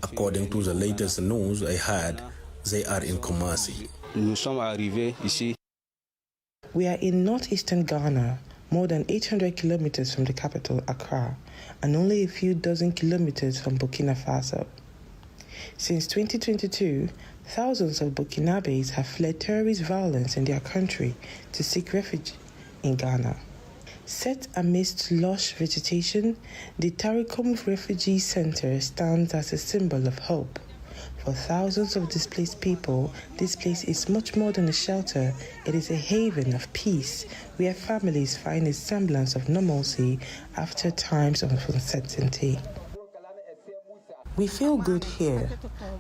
According to the latest news I had, they are in Kumasi. We are in northeastern Ghana, more than 800 kilometers from the capital, Accra, and only a few dozen kilometers from Burkina Faso. Since 2022, thousands of Burkinabes have fled terrorist violence in their country to seek refuge in Ghana. Set amidst lush vegetation, the Tarikom Refugee Center stands as a symbol of hope. For thousands of displaced people, this place is much more than a shelter. It is a haven of peace, where families find a semblance of normalcy after times of uncertainty. We feel good here.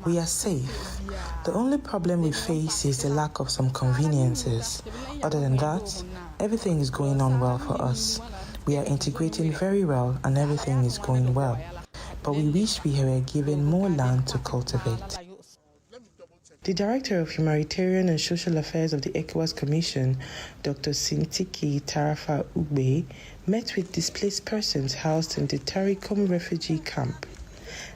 We are safe. The only problem we face is the lack of some conveniences. Other than that, everything is going on well for us. We are integrating very well and everything is going well. But we wish we were given more land to cultivate. The Director of Humanitarian and Social Affairs of the ECOWAS Commission, Dr. Sinteki Tarfa Ugbe, met with displaced persons housed in the Tarikom refugee camp.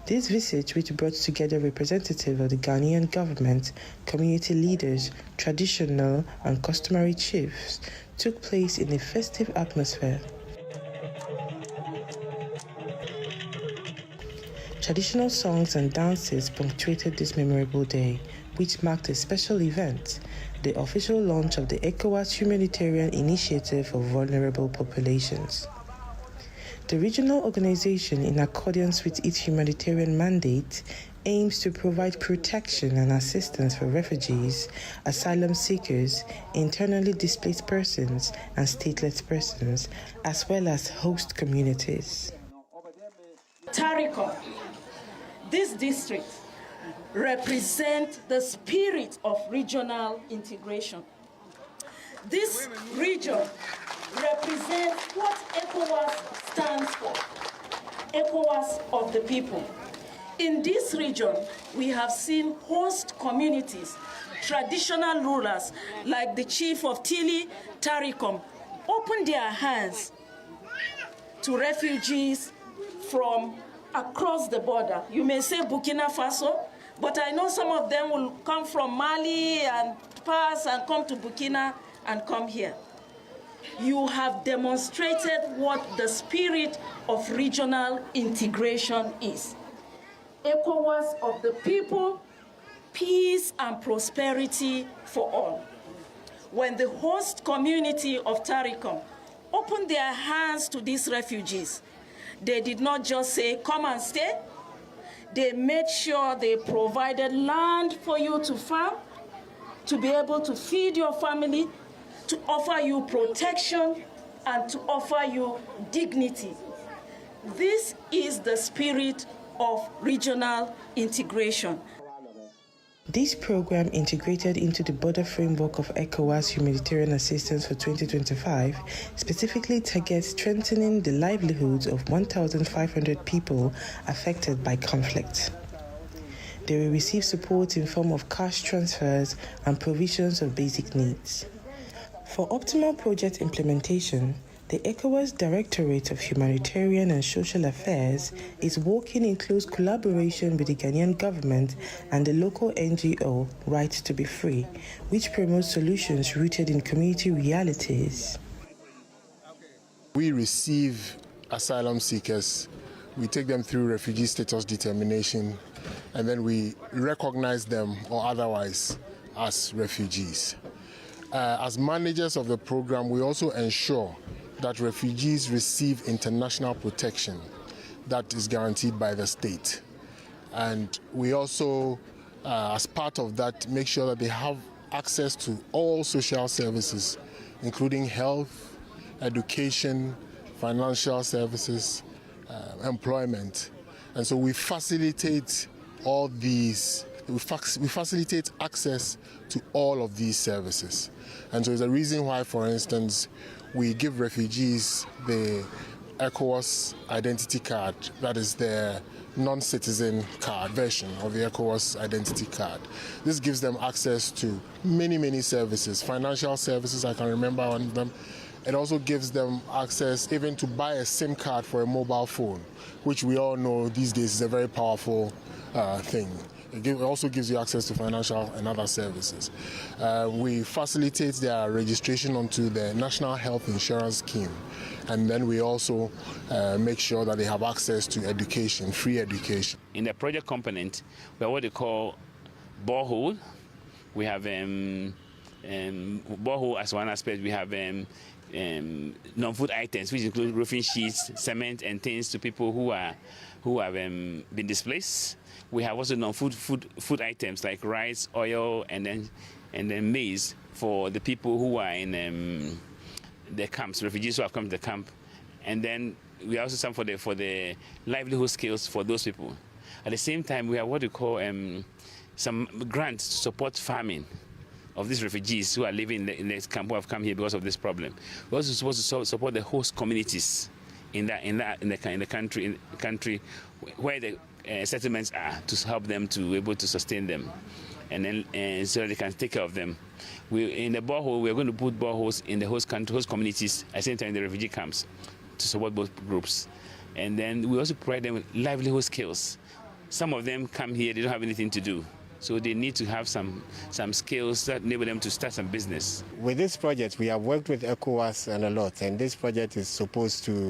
This visit, which brought together representatives of the Ghanaian government, community leaders, traditional and customary chiefs, took place in a festive atmosphere. Traditional songs and dances punctuated this memorable day, which marked a special event, the official launch of the ECOWAS Humanitarian Initiative for Vulnerable Populations. The regional organization, in accordance with its humanitarian mandate, aims to provide protection and assistance for refugees, asylum seekers, internally displaced persons, and stateless persons, as well as host communities. Tarikom, this district represents the spirit of regional integration. This region represents what ECOWAS stands for, ECOWAS of the people. In this region, we have seen host communities, traditional rulers like the chief of Tili, Tarikom, open their hands to refugees from across the border. You may say Burkina Faso, but I know some of them will come from Mali and pass and come to Burkina and come here. You have demonstrated what the spirit of regional integration is. ECOWAS of the people, peace and prosperity for all. When the host community of CARICOM opened their hands to these refugees, they did not just say, come and stay. They made sure they provided land for you to farm, to be able to feed your family, to offer you protection, and to offer you dignity. This is the spirit of regional integration. This program, integrated into the border framework of ECOWAS humanitarian assistance for 2025, specifically targets strengthening the livelihoods of 1,500 people affected by conflict. They will receive support in form of cash transfers and provisions of basic needs. For optimal project implementation, the ECOWAS Directorate of Humanitarian and Social Affairs is working in close collaboration with the Ghanaian government and the local NGO Right to be Free, which promotes solutions rooted in community realities. We receive asylum seekers, we take them through refugee status determination, and then we recognize them or otherwise as refugees. As managers of the program, we also ensure that refugees receive international protection that is guaranteed by the state. And we also, as part of that, make sure that they have access to all social services, including health, education, financial services, employment. And so we facilitate all these, we facilitate access to all of these services. And so there's a reason why, for instance, we give refugees the ECOWAS identity card, that is their non-citizen card version of the ECOWAS identity card. This gives them access to many services, financial services, I can remember one of them. It also gives them access even to buy a SIM card for a mobile phone, which we all know these days is a very powerful thing. It also gives you access to financial and other services. We facilitate their registration onto the National Health Insurance Scheme. And then we also make sure that they have access to education, free education. In the project component, we have what they call borehole. We have borehole as one aspect. We have non-food items, which include roofing sheets, cement, and things to people who have been displaced. We have also non-food items like rice, oil, and then maize for the people who are in the camps, refugees who have come to the camp. And then we also some for the livelihood skills for those people. At the same time, we have what we call some grants to support farming of these refugees who are living in this camp, who have come here because of this problem. We're also supposed to support the host communities in the country where the settlements are, to help them to be able to sustain them, and then so they can take care of them. In the borehole, we're going to put boreholes in the host communities, at the same time in the refugee camps, to support both groups. And then we also provide them with livelihood skills. Some of them come here, they don't have anything to do. So they need to have some skills that enable them to start some business. With this project, we have worked with ECOWAS and a lot, and this project is supposed to